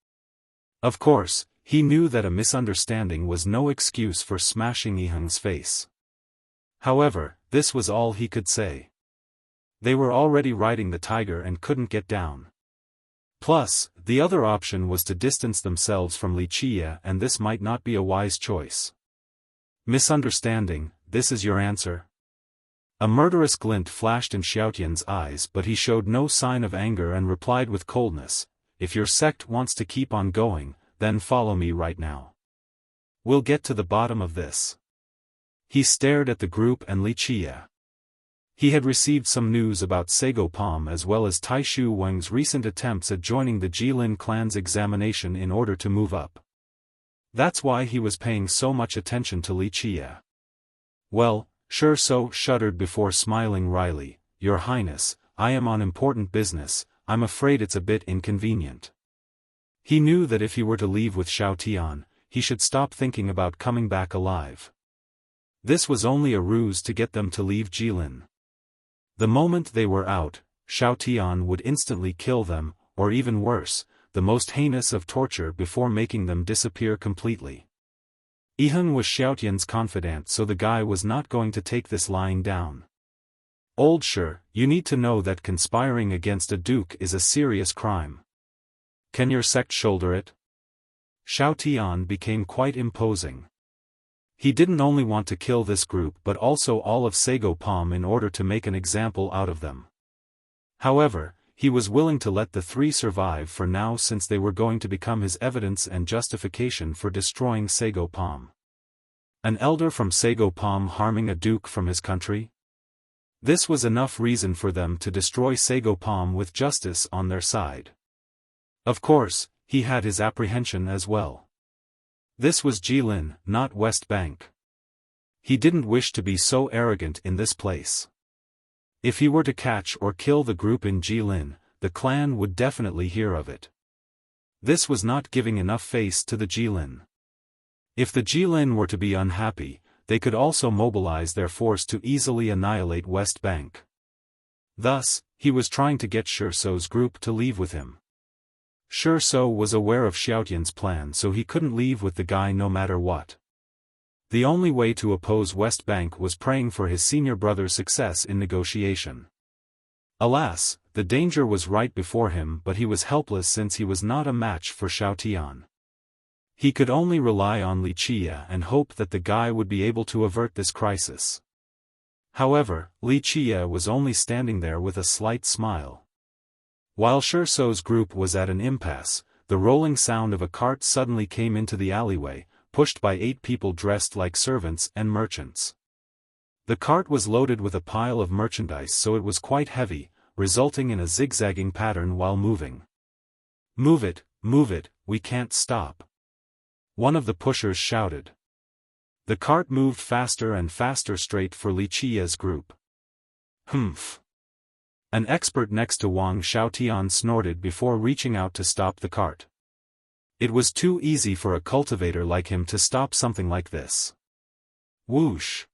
Of course, he knew that a misunderstanding was no excuse for smashing Yiheng's face. However, this was all he could say. They were already riding the tiger and couldn't get down. Plus, the other option was to distance themselves from Wuxia, and this might not be a wise choice. Misunderstanding, this is your answer? A murderous glint flashed in Xiaotian's eyes, but he showed no sign of anger and replied with coldness, "If your sect wants to keep on going, then follow me right now. We'll get to the bottom of this." He stared at the group and Wuxia. He had received some news about Sagopam as well as Taishu Wang's recent attempts at joining the Jilin clan's examination in order to move up. That's why he was paying so much attention to Wuxia. Well, Sherso shuddered before smiling wryly, "Your Highness, I am on important business, I'm afraid it's a bit inconvenient." He knew that if he were to leave with Xiaotian, he should stop thinking about coming back alive. This was only a ruse to get them to leave Jilin. The moment they were out, Xiaotian would instantly kill them, or even worse, the most heinous of torture before making them disappear completely. Yiheng was Xiaotian's confidant, so the guy was not going to take this lying down. "Old Shi, you need to know that conspiring against a duke is a serious crime. Can your sect shoulder it?" Xiaotian became quite imposing. He didn't only want to kill this group but also all of Sagopam in order to make an example out of them. However, he was willing to let the three survive for now since they were going to become his evidence and justification for destroying Sagopam. An elder from Sagopam harming a duke from his country? This was enough reason for them to destroy Sagopam with justice on their side. Of course, he had his apprehension as well. This was Jilin, not West Bank. He didn't wish to be so arrogant in this place. If he were to catch or kill the group in Jilin, the clan would definitely hear of it. This was not giving enough face to the Jilin. If the Jilin were to be unhappy, they could also mobilize their force to easily annihilate West Bank. Thus, he was trying to get Sherso's group to leave with him. Sherso was aware of Xiaotian's plan, so he couldn't leave with the guy no matter what. The only way to oppose West Bank was praying for his senior brother's success in negotiation. Alas, the danger was right before him, but he was helpless since he was not a match for Xiaotian. He could only rely on Wuxia and hope that the guy would be able to avert this crisis. However, Wuxia was only standing there with a slight smile. While Sherso's group was at an impasse, the rolling sound of a cart suddenly came into the alleyway, pushed by 8 people dressed like servants and merchants. The cart was loaded with a pile of merchandise, so it was quite heavy, resulting in a zigzagging pattern while moving. Move it, we can't stop," one of the pushers shouted. The cart moved faster and faster straight for Wuxia's group. "Humph." An expert next to Wang Xiaotian snorted before reaching out to stop the cart. It was too easy for a cultivator like him to stop something like this. Whoosh!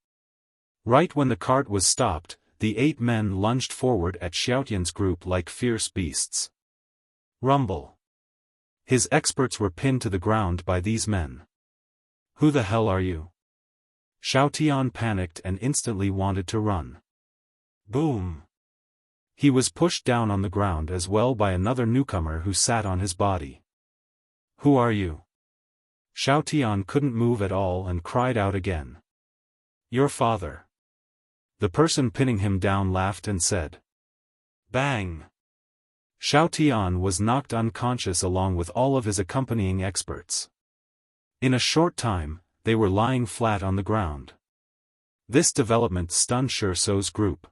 Right when the cart was stopped, the 8 men lunged forward at Xiaotian's group like fierce beasts. Rumble! His experts were pinned to the ground by these men. "Who the hell are you?" Xiaotian panicked and instantly wanted to run. Boom! He was pushed down on the ground as well by another newcomer who sat on his body. "Who are you?" Xiaotian couldn't move at all and cried out again. "Your father." The person pinning him down laughed and said. Bang! Xiaotian was knocked unconscious along with all of his accompanying experts. In a short time, they were lying flat on the ground. This development stunned Sherso's group.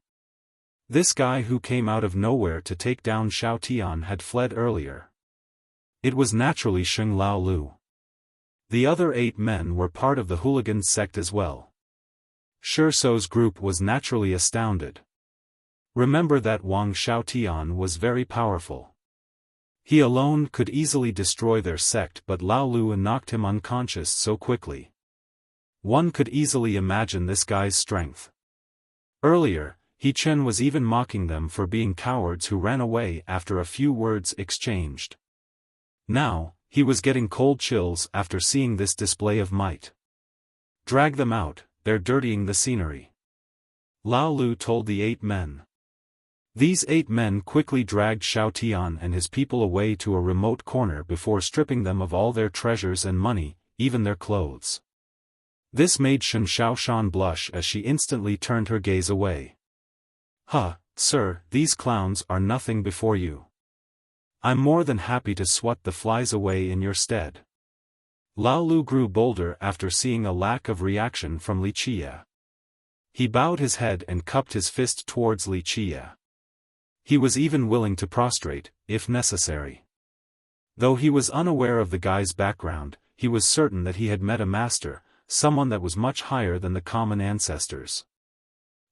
This guy who came out of nowhere to take down Xiaotian had fled earlier. It was naturally Sheng Laolu. The other 8 men were part of the hooligan sect as well. Sherso's group was naturally astounded. Remember that Wang Xiaotian was very powerful. He alone could easily destroy their sect, but Laolu knocked him unconscious so quickly. One could easily imagine this guy's strength. Earlier, He Chen was even mocking them for being cowards who ran away after a few words exchanged. Now, he was getting cold chills after seeing this display of might. "Drag them out, they're dirtying the scenery," Laolu told the 8 men. These 8 men quickly dragged Xiaotian and his people away to a remote corner before stripping them of all their treasures and money, even their clothes. This made Shen Xiaoshan blush as she instantly turned her gaze away. "Huh, sir, these clowns are nothing before you. I'm more than happy to swat the flies away in your stead." Laolu grew bolder after seeing a lack of reaction from Wuxia. He bowed his head and cupped his fist towards Wuxia. He was even willing to prostrate, if necessary. Though he was unaware of the guy's background, he was certain that he had met a master, someone that was much higher than the common ancestors.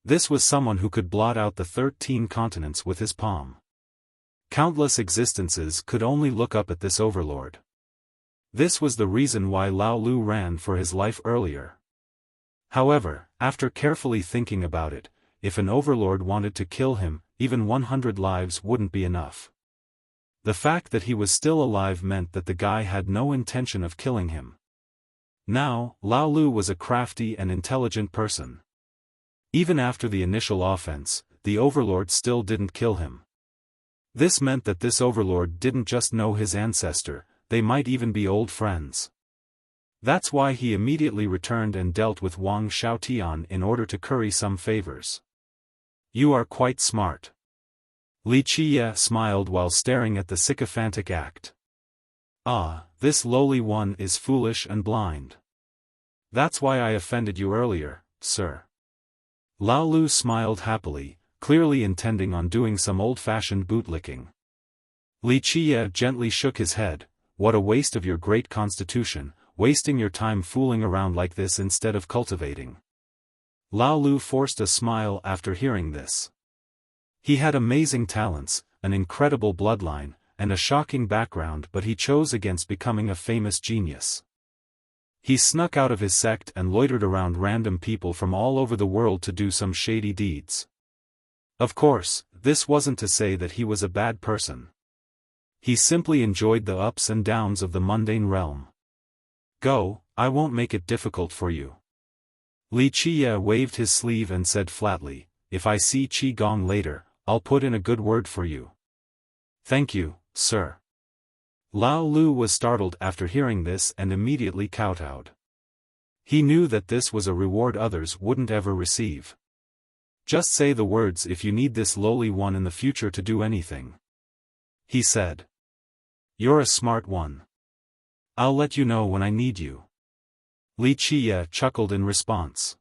This was someone who could blot out the 13 continents with his palm. Countless existences could only look up at this overlord. This was the reason why Laolu ran for his life earlier. However, after carefully thinking about it, if an overlord wanted to kill him, even 100 lives wouldn't be enough. The fact that he was still alive meant that the guy had no intention of killing him. Now, Laolu was a crafty and intelligent person. Even after the initial offense, the overlord still didn't kill him. This meant that this overlord didn't just know his ancestor, they might even be old friends. That's why he immediately returned and dealt with Wang Xiaotian in order to curry some favors. "You are quite smart." Wuxia smiled while staring at the sycophantic act. "Ah, this lowly one is foolish and blind. That's why I offended you earlier, sir." Laolu smiled happily, clearly intending on doing some old-fashioned bootlicking. Wuxia gently shook his head. "What a waste of your great constitution, wasting your time fooling around like this instead of cultivating." Laolu forced a smile after hearing this. He had amazing talents, an incredible bloodline, and a shocking background, but he chose against becoming a famous genius. He snuck out of his sect and loitered around random people from all over the world to do some shady deeds. Of course, this wasn't to say that he was a bad person. He simply enjoyed the ups and downs of the mundane realm. "Go, I won't make it difficult for you." Wuxia waved his sleeve and said flatly, "If I see Qi Gong later, I'll put in a good word for you." "Thank you, sir." Laolu was startled after hearing this and immediately kowtowed. He knew that this was a reward others wouldn't ever receive. "Just say the words if you need this lowly one in the future to do anything," he said. "You're a smart one. I'll let you know when I need you." Wuxia chuckled in response.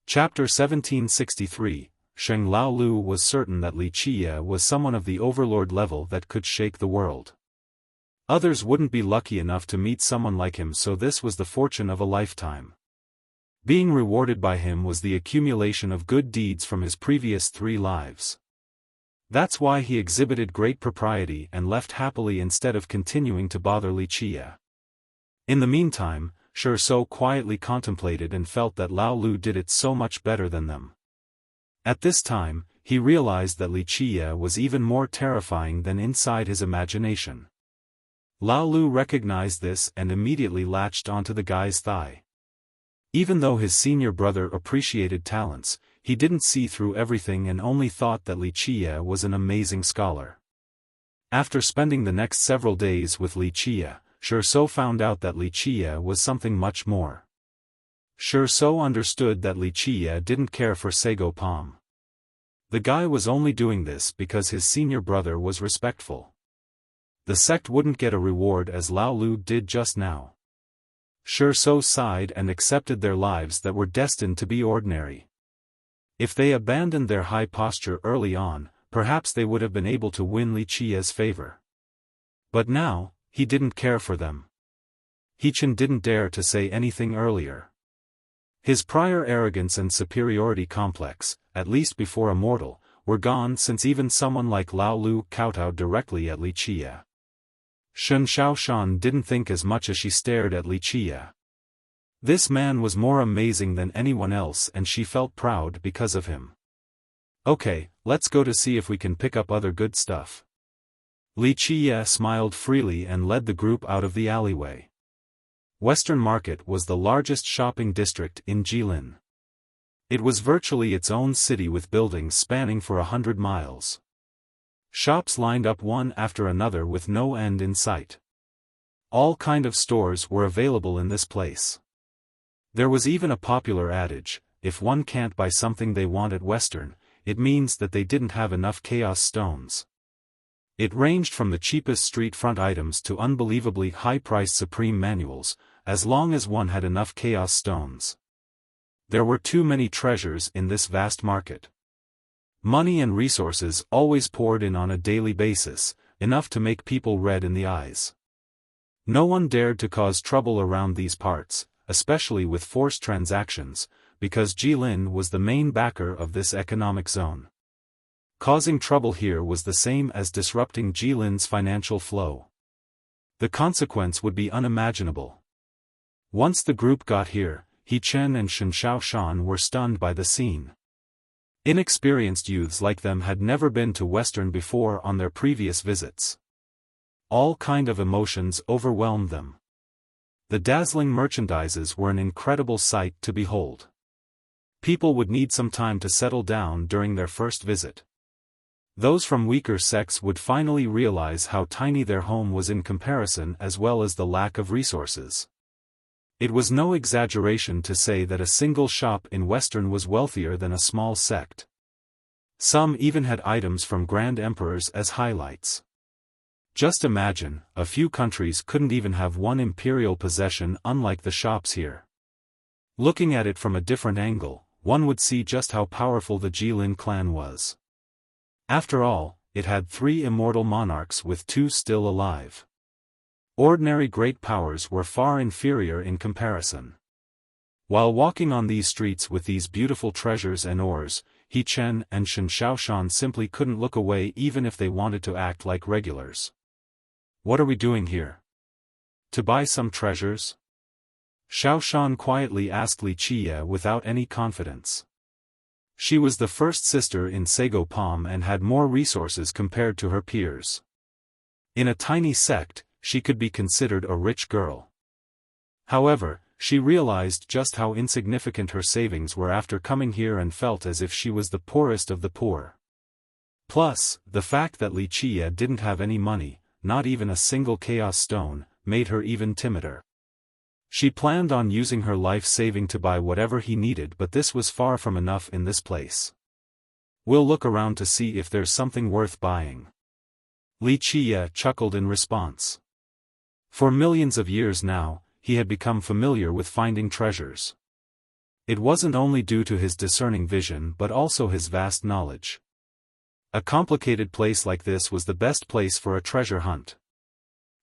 Chapter 1763, Sheng Laolu was certain that Wuxia was someone of the overlord level that could shake the world. Others wouldn't be lucky enough to meet someone like him, so this was the fortune of a lifetime. Being rewarded by him was the accumulation of good deeds from his previous 3 lives. That's why he exhibited great propriety and left happily instead of continuing to bother Wuxia. In the meantime, Sherso quietly contemplated and felt that Laolu did it so much better than them. At this time, he realized that Wuxia was even more terrifying than inside his imagination. Laolu recognized this and immediately latched onto the guy's thigh. Even though his senior brother appreciated talents, he didn't see through everything and only thought that Li Qie was an amazing scholar. After spending the next several days with Li Qie, Shuso found out that Li Qie was something much more. Shuso understood that Li Qie didn't care for Sago Palm. The guy was only doing this because his senior brother was respectful. The sect wouldn't get a reward as Lao Lu did just now. Shuso sighed and accepted their lives that were destined to be ordinary. If they abandoned their high posture early on, perhaps they would have been able to win Li Qie's favor. But now, he didn't care for them. Hechen didn't dare to say anything earlier. His prior arrogance and superiority complex, at least before a mortal, were gone since even someone like Lao Lu kowtowed directly at Li Qie. Xiaofan didn't think as much as she stared at Li Qie. This man was more amazing than anyone else and she felt proud because of him. Okay, let's go to see if we can pick up other good stuff. Li Qie smiled freely and led the group out of the alleyway. Western Market was the largest shopping district in Jilin. It was virtually its own city with buildings spanning for 100 miles. Shops lined up one after another with no end in sight. All kind of stores were available in this place. There was even a popular adage, if one can't buy something they want at Western, it means that they didn't have enough chaos stones. It ranged from the cheapest street front items to unbelievably high-priced Supreme manuals, as long as one had enough chaos stones. There were too many treasures in this vast market. Money and resources always poured in on a daily basis, enough to make people red in the eyes. No one dared to cause trouble around these parts, especially with forced transactions, because Jilin was the main backer of this economic zone. Causing trouble here was the same as disrupting Jilin's financial flow. The consequence would be unimaginable. Once the group got here, Hechen and Xiaofan were stunned by the scene. Inexperienced youths like them had never been to Western before on their previous visits. All kind of emotions overwhelmed them. The dazzling merchandises were an incredible sight to behold. People would need some time to settle down during their first visit. Those from weaker sects would finally realize how tiny their home was in comparison as well as the lack of resources. It was no exaggeration to say that a single shop in Western was wealthier than a small sect. Some even had items from grand emperors as highlights. Just imagine, a few countries couldn't even have one imperial possession unlike the shops here. Looking at it from a different angle, one would see just how powerful the Jilin clan was. After all, it had 3 immortal monarchs with 2 still alive. Ordinary great powers were far inferior in comparison. While walking on these streets with these beautiful treasures and ores, Hechen and Xiaofan simply couldn't look away even if they wanted to act like regulars. What are we doing here? To buy some treasures? Xiaofan quietly asked Li Qie without any confidence. She was the first sister in Sago Palm and had more resources compared to her peers. In a tiny sect, she could be considered a rich girl. However, she realized just how insignificant her savings were after coming here and felt as if she was the poorest of the poor. Plus, the fact that Li Qie didn't have any money, not even a single chaos stone, made her even timider. She planned on using her life saving to buy whatever he needed, but this was far from enough in this place. We'll look around to see if there's something worth buying. Li Qie chuckled in response. For millions of years now, he had become familiar with finding treasures. It wasn't only due to his discerning vision but also his vast knowledge. A complicated place like this was the best place for a treasure hunt.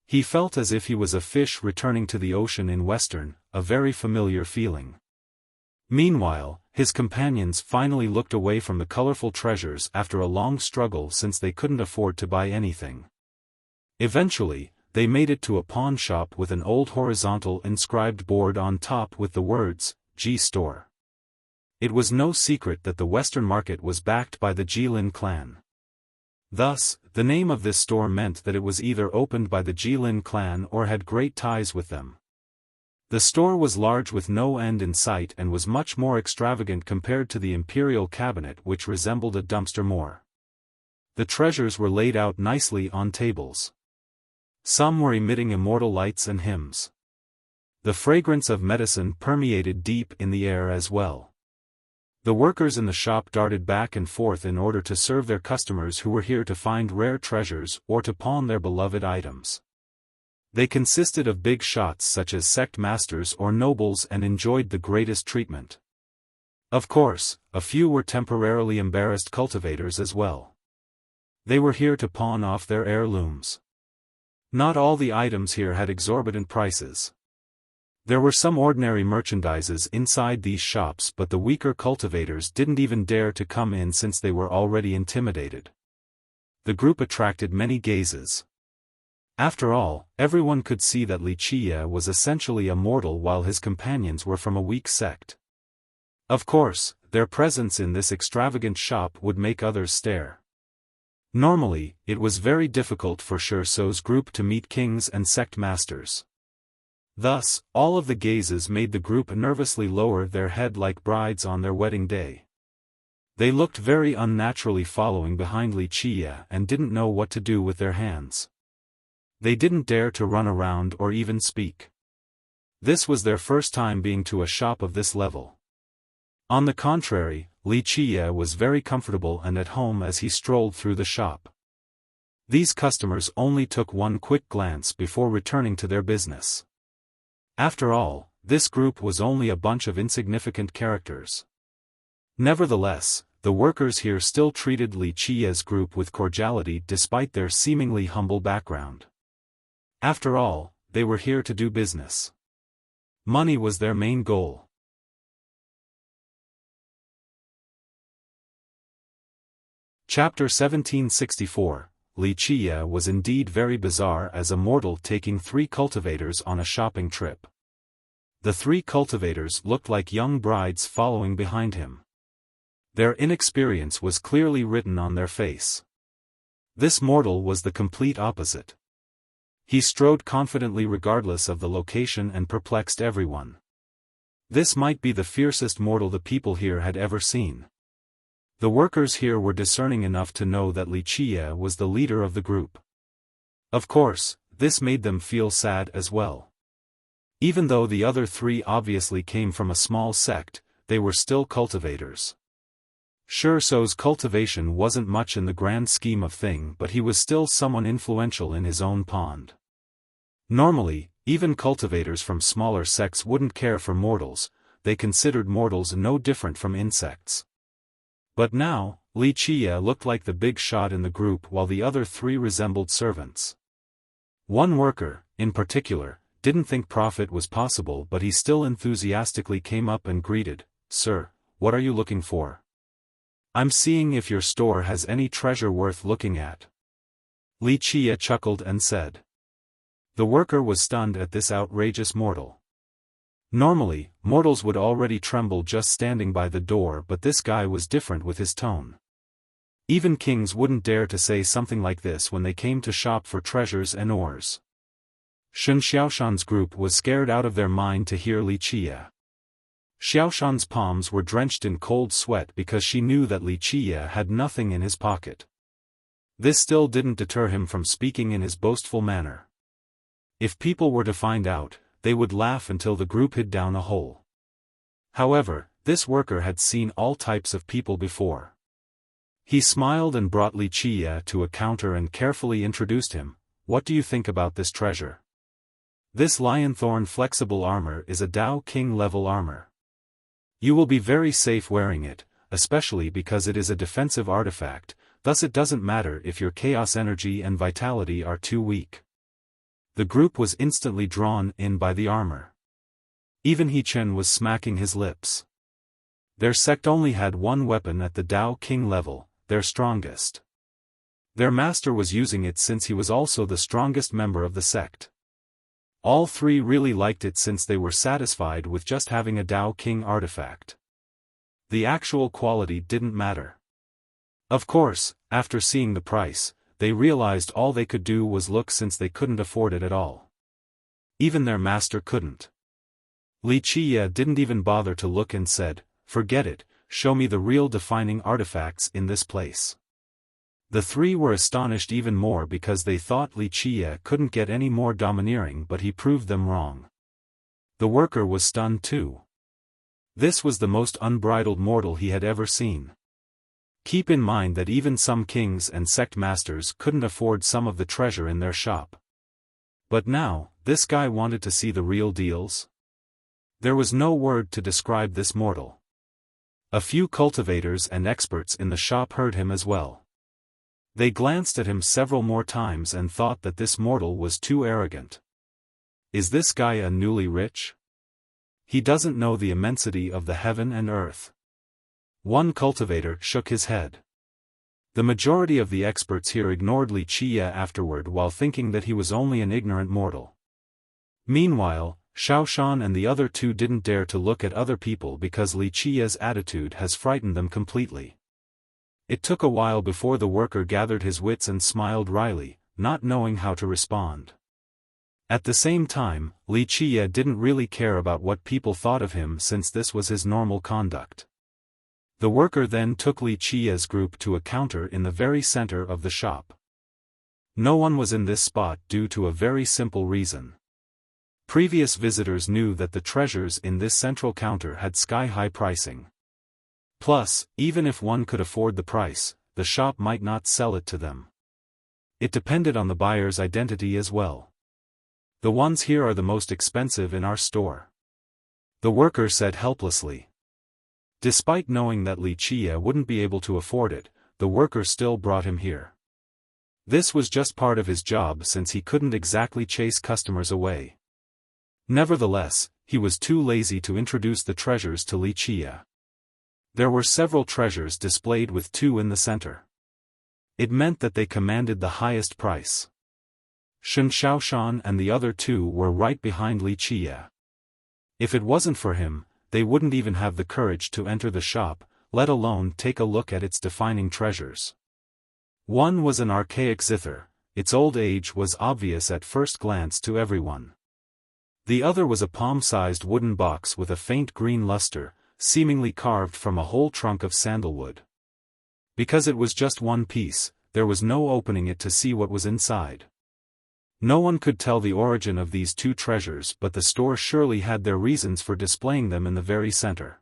He felt as if he was a fish returning to the ocean in Western, a very familiar feeling. Meanwhile, his companions finally looked away from the colorful treasures after a long struggle since they couldn't afford to buy anything. Eventually, they made it to a pawn shop with an old horizontal inscribed board on top with the words, G Store. It was no secret that the Western Market was backed by the Jilin clan. Thus, the name of this store meant that it was either opened by the Jilin clan or had great ties with them. The store was large with no end in sight and was much more extravagant compared to the imperial cabinet, which resembled a dumpster more. The treasures were laid out nicely on tables. Some were emitting immortal lights and hymns. The fragrance of medicine permeated deep in the air as well. The workers in the shop darted back and forth in order to serve their customers who were here to find rare treasures or to pawn their beloved items. They consisted of big shots such as sect masters or nobles and enjoyed the greatest treatment. Of course, a few were temporarily embarrassed cultivators as well. They were here to pawn off their heirlooms. Not all the items here had exorbitant prices. There were some ordinary merchandises inside these shops, but the weaker cultivators didn't even dare to come in since they were already intimidated. The group attracted many gazes. After all, everyone could see that Wuxia was essentially a mortal while his companions were from a weak sect. Of course, their presence in this extravagant shop would make others stare. Normally, it was very difficult for Xiaofan's group to meet kings and sect masters. Thus, all of the gazes made the group nervously lower their head like brides on their wedding day. They looked very unnaturally following behind Wuxia and didn't know what to do with their hands. They didn't dare to run around or even speak. This was their first time being to a shop of this level. On the contrary, Wuxia was very comfortable and at home as he strolled through the shop. These customers only took one quick glance before returning to their business. After all, this group was only a bunch of insignificant characters. Nevertheless, the workers here still treated Wuxia's group with cordiality despite their seemingly humble background. After all, they were here to do business. Money was their main goal. Chapter 1764. Wuxia was indeed very bizarre as a mortal taking 3 cultivators on a shopping trip. The 3 cultivators looked like young brides following behind him. Their inexperience was clearly written on their face. This mortal was the complete opposite. He strode confidently regardless of the location and perplexed everyone. This might be the fiercest mortal the people here had ever seen. The workers here were discerning enough to know that Wuxia was the leader of the group. Of course, this made them feel sad as well. Even though the other 3 obviously came from a small sect, they were still cultivators. Xiaofan's cultivation wasn't much in the grand scheme of things, but he was still someone influential in his own pond. Normally, even cultivators from smaller sects wouldn't care for mortals, they considered mortals no different from insects. But now, Wuxia looked like the big shot in the group while the other 3 resembled servants. One worker, in particular, didn't think profit was possible, but he still enthusiastically came up and greeted, "Sir, what are you looking for? I'm seeing if your store has any treasure worth looking at." Wuxia chuckled and said. The worker was stunned at this outrageous mortal. Normally, mortals would already tremble just standing by the door, but this guy was different with his tone. Even kings wouldn't dare to say something like this when they came to shop for treasures and ores. Xiaofan's group was scared out of their mind to hear Wuxia. Xiaofan's palms were drenched in cold sweat because she knew that Wuxia had nothing in his pocket. This still didn't deter him from speaking in his boastful manner. If people were to find out, they would laugh until the group hid down a hole. However, this worker had seen all types of people before. He smiled and brought Wuxia to a counter and carefully introduced him. "What do you think about this treasure? This lionthorn flexible armor is a Dao King level armor. You will be very safe wearing it, especially because it is a defensive artifact, thus it doesn't matter if your chaos energy and vitality are too weak." The group was instantly drawn in by the armor. Even He Chen was smacking his lips. Their sect only had one weapon at the Dao King level, their strongest. Their master was using it since he was also the strongest member of the sect. All 3 really liked it since they were satisfied with just having a Dao King artifact. The actual quality didn't matter. Of course, after seeing the price, they realized all they could do was look since they couldn't afford it at all. Even their master couldn't. Li Qiye didn't even bother to look and said, "Forget it, show me the real defining artifacts in this place." The three were astonished even more because they thought Li Qiye couldn't get any more domineering, but he proved them wrong. The worker was stunned too. This was the most unbridled mortal he had ever seen. Keep in mind that even some kings and sect masters couldn't afford some of the treasure in their shop. But now, this guy wanted to see the real deals? There was no word to describe this mortal. A few cultivators and experts in the shop heard him as well. They glanced at him several more times and thought that this mortal was too arrogant. Is this guy a newly rich? He doesn't know the immensity of the heaven and earth. One cultivator shook his head. The majority of the experts here ignored Li Qiye afterward while thinking that he was only an ignorant mortal. Meanwhile, Xiaofan and the other two didn't dare to look at other people because Li Qiye's attitude has frightened them completely. It took a while before the worker gathered his wits and smiled wryly, not knowing how to respond. At the same time, Li Qiye didn't really care about what people thought of him since this was his normal conduct. The worker then took Li Qiye's group to a counter in the very center of the shop. No one was in this spot due to a very simple reason. Previous visitors knew that the treasures in this central counter had sky-high pricing. Plus, even if one could afford the price, the shop might not sell it to them. It depended on the buyer's identity as well. The ones here are the most expensive in our store. The worker said helplessly. Despite knowing that Li Qiye wouldn't be able to afford it, the worker still brought him here. This was just part of his job since he couldn't exactly chase customers away. Nevertheless, he was too lazy to introduce the treasures to Li Qiye. There were several treasures displayed with two in the center. It meant that they commanded the highest price. Xiaofan and the other two were right behind Li Qiye. If it wasn't for him, they wouldn't even have the courage to enter the shop, let alone take a look at its defining treasures. One was an archaic zither. Its old age was obvious at first glance to everyone. The other was a palm-sized wooden box with a faint green luster, seemingly carved from a whole trunk of sandalwood. Because it was just one piece, there was no opening it to see what was inside. No one could tell the origin of these two treasures, but the store surely had their reasons for displaying them in the very center.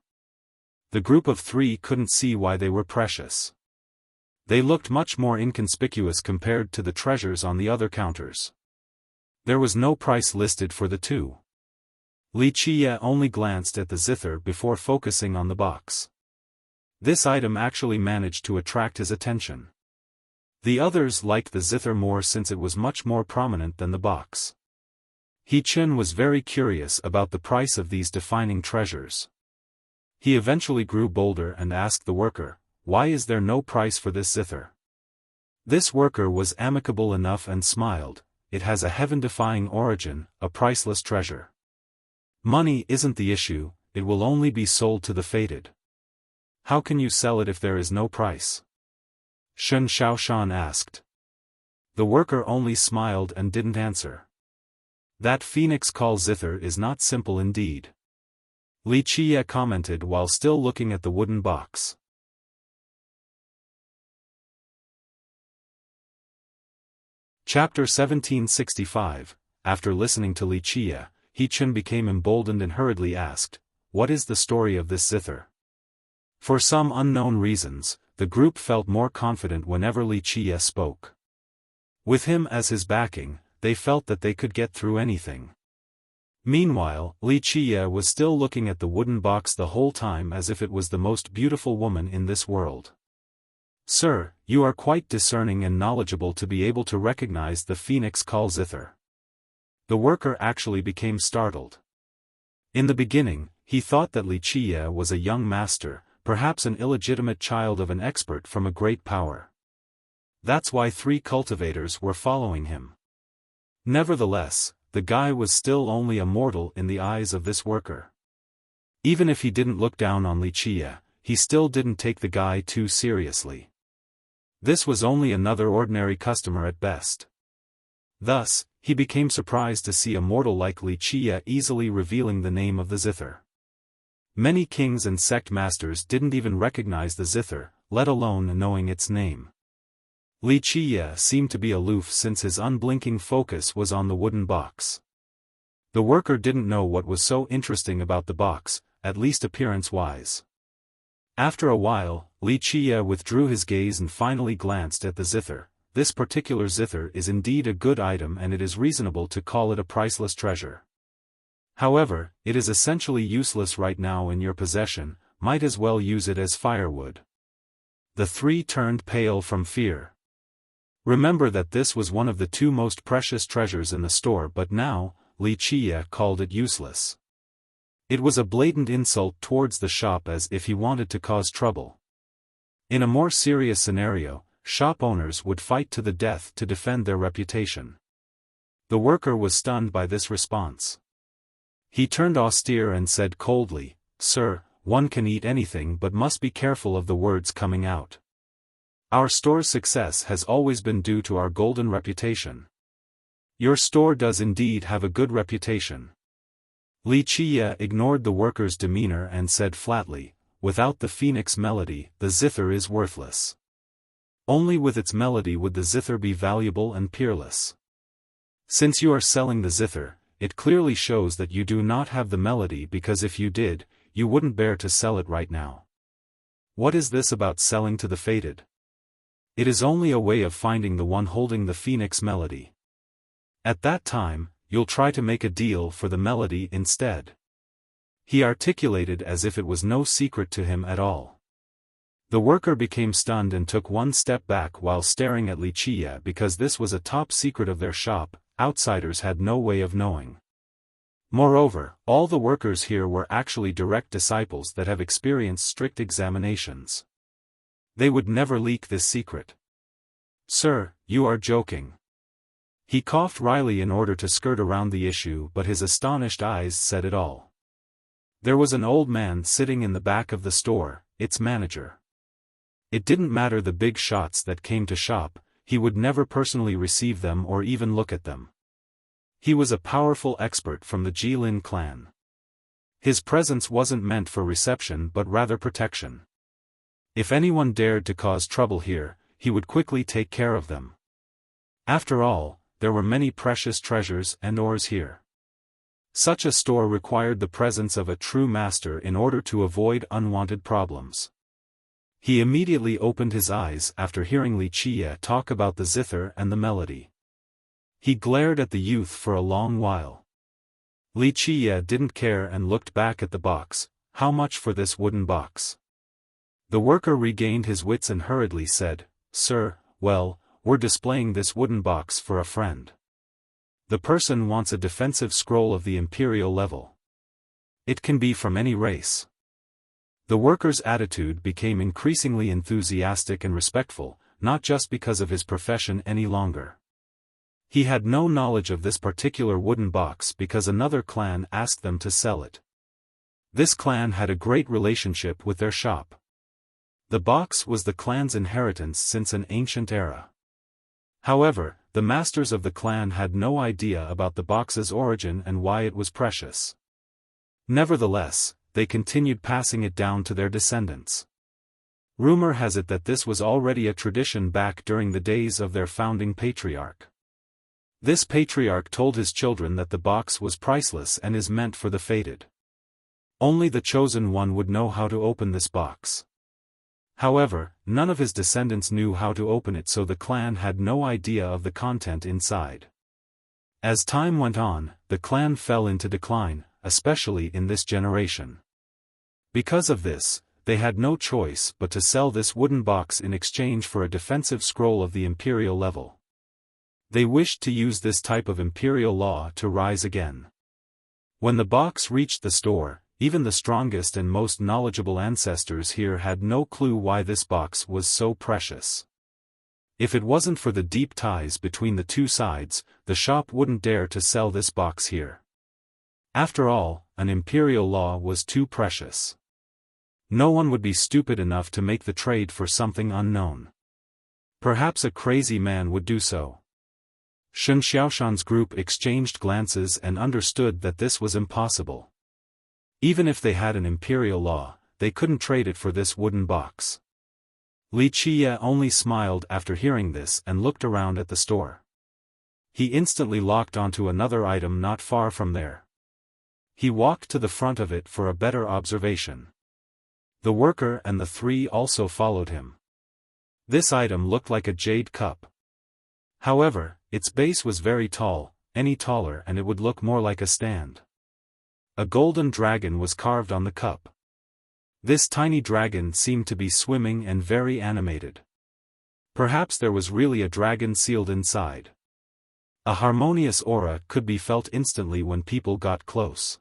The group of three couldn't see why they were precious. They looked much more inconspicuous compared to the treasures on the other counters. There was no price listed for the two. Li Qiye only glanced at the zither before focusing on the box. This item actually managed to attract his attention. The others liked the zither more since it was much more prominent than the box. He Chen was very curious about the price of these defining treasures. He eventually grew bolder and asked the worker, "Why is there no price for this zither?" This worker was amicable enough and smiled. "It has a heaven-defying origin, a priceless treasure. Money isn't the issue, it will only be sold to the fated." "How can you sell it if there is no price?" Xiaofan asked. The worker only smiled and didn't answer. "That phoenix call zither is not simple indeed," Li Qiye commented while still looking at the wooden box. Chapter 1765. After listening to Li Qiye, He Chen became emboldened and hurriedly asked, "What is the story of this zither?" For some unknown reasons, the group felt more confident whenever Li Qiye spoke. With him as his backing, they felt that they could get through anything. Meanwhile, Li Qiye was still looking at the wooden box the whole time as if it was the most beautiful woman in this world. "Sir, you are quite discerning and knowledgeable to be able to recognize the phoenix call zither." The worker actually became startled. In the beginning, he thought that Li Qiye was a young master, perhaps an illegitimate child of an expert from a great power. That's why three cultivators were following him. Nevertheless, the guy was still only a mortal in the eyes of this worker. Even if he didn't look down on Li Qiye, he still didn't take the guy too seriously. This was only another ordinary customer at best. Thus, He became surprised to see a mortal like Li Qie easily revealing the name of the zither. Many kings and sect masters didn't even recognize the zither, let alone knowing its name. Li Qie seemed to be aloof since his unblinking focus was on the wooden box. The worker didn't know what was so interesting about the box, at least appearance-wise. After a while, Li Qie withdrew his gaze and finally glanced at the zither. This particular zither is indeed a good item and it is reasonable to call it a priceless treasure. However, it is essentially useless right now in your possession, might as well use it as firewood. The three turned pale from fear. Remember that this was one of the two most precious treasures in the store, but now, Li Qie called it useless. It was a blatant insult towards the shop, as if he wanted to cause trouble. In a more serious scenario, shop owners would fight to the death to defend their reputation. The worker was stunned by this response. He turned austere and said coldly, "Sir, one can eat anything but must be careful of the words coming out. Our store's success has always been due to our golden reputation. Your store does indeed have a good reputation." Li Qie ignored the worker's demeanor and said flatly, "Without the phoenix melody, the zither is worthless. Only with its melody would the zither be valuable and peerless. Since you are selling the zither, it clearly shows that you do not have the melody, because if you did, you wouldn't bear to sell it right now. What is this about selling to the fated? It is only a way of finding the one holding the phoenix melody. At that time, you'll try to make a deal for the melody instead." He articulated as if it was no secret to him at all. The worker became stunned and took one step back while staring at Li Qie, because this was a top secret of their shop. Outsiders had no way of knowing. Moreover, all the workers here were actually direct disciples that have experienced strict examinations. They would never leak this secret. "Sir, you are joking." He coughed wryly in order to skirt around the issue, but his astonished eyes said it all. There was an old man sitting in the back of the store, its manager. It didn't matter the big shots that came to shop, he would never personally receive them or even look at them. He was a powerful expert from the Jilin clan. His presence wasn't meant for reception but rather protection. If anyone dared to cause trouble here, he would quickly take care of them. After all, there were many precious treasures and ores here. Such a store required the presence of a true master in order to avoid unwanted problems. He immediately opened his eyes after hearing Li Qie talk about the zither and the melody. He glared at the youth for a long while. Li Qie didn't care and looked back at the box. "How much for this wooden box?" The worker regained his wits and hurriedly said, "Sir, well, we're displaying this wooden box for a friend. The person wants a defensive scroll of the imperial level. It can be from any race." The worker's attitude became increasingly enthusiastic and respectful, not just because of his profession any longer. He had no knowledge of this particular wooden box because another clan asked them to sell it. This clan had a great relationship with their shop. The box was the clan's inheritance since an ancient era. However, the masters of the clan had no idea about the box's origin and why it was precious. Nevertheless, they continued passing it down to their descendants. Rumor has it that this was already a tradition back during the days of their founding patriarch. This patriarch told his children that the box was priceless and is meant for the fated. Only the chosen one would know how to open this box. However, none of his descendants knew how to open it, so the clan had no idea of the content inside. As time went on, the clan fell into decline, especially in this generation. Because of this, they had no choice but to sell this wooden box in exchange for a defensive scroll of the imperial level. They wished to use this type of imperial law to rise again. When the box reached the store, even the strongest and most knowledgeable ancestors here had no clue why this box was so precious. If it wasn't for the deep ties between the two sides, the shop wouldn't dare to sell this box here. After all, an imperial law was too precious. No one would be stupid enough to make the trade for something unknown. Perhaps a crazy man would do so. Xiaofan's group exchanged glances and understood that this was impossible. Even if they had an imperial law, they couldn't trade it for this wooden box. Wuxia only smiled after hearing this and looked around at the store. He instantly locked onto another item not far from there. He walked to the front of it for a better observation. The worker and the three also followed him. This item looked like a jade cup. However, its base was very tall, any taller and it would look more like a stand. A golden dragon was carved on the cup. This tiny dragon seemed to be swimming and very animated. Perhaps there was really a dragon sealed inside. A harmonious aura could be felt instantly when people got close.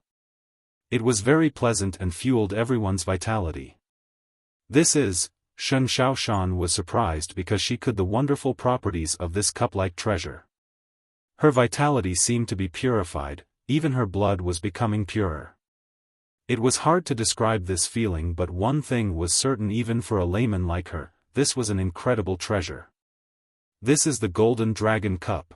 It was very pleasant and fueled everyone's vitality. Xiaofan was surprised because she could the wonderful properties of this cup-like treasure. Her vitality seemed to be purified, even her blood was becoming purer. It was hard to describe this feeling, but one thing was certain even for a layman like her, this was an incredible treasure. This is the golden dragon cup.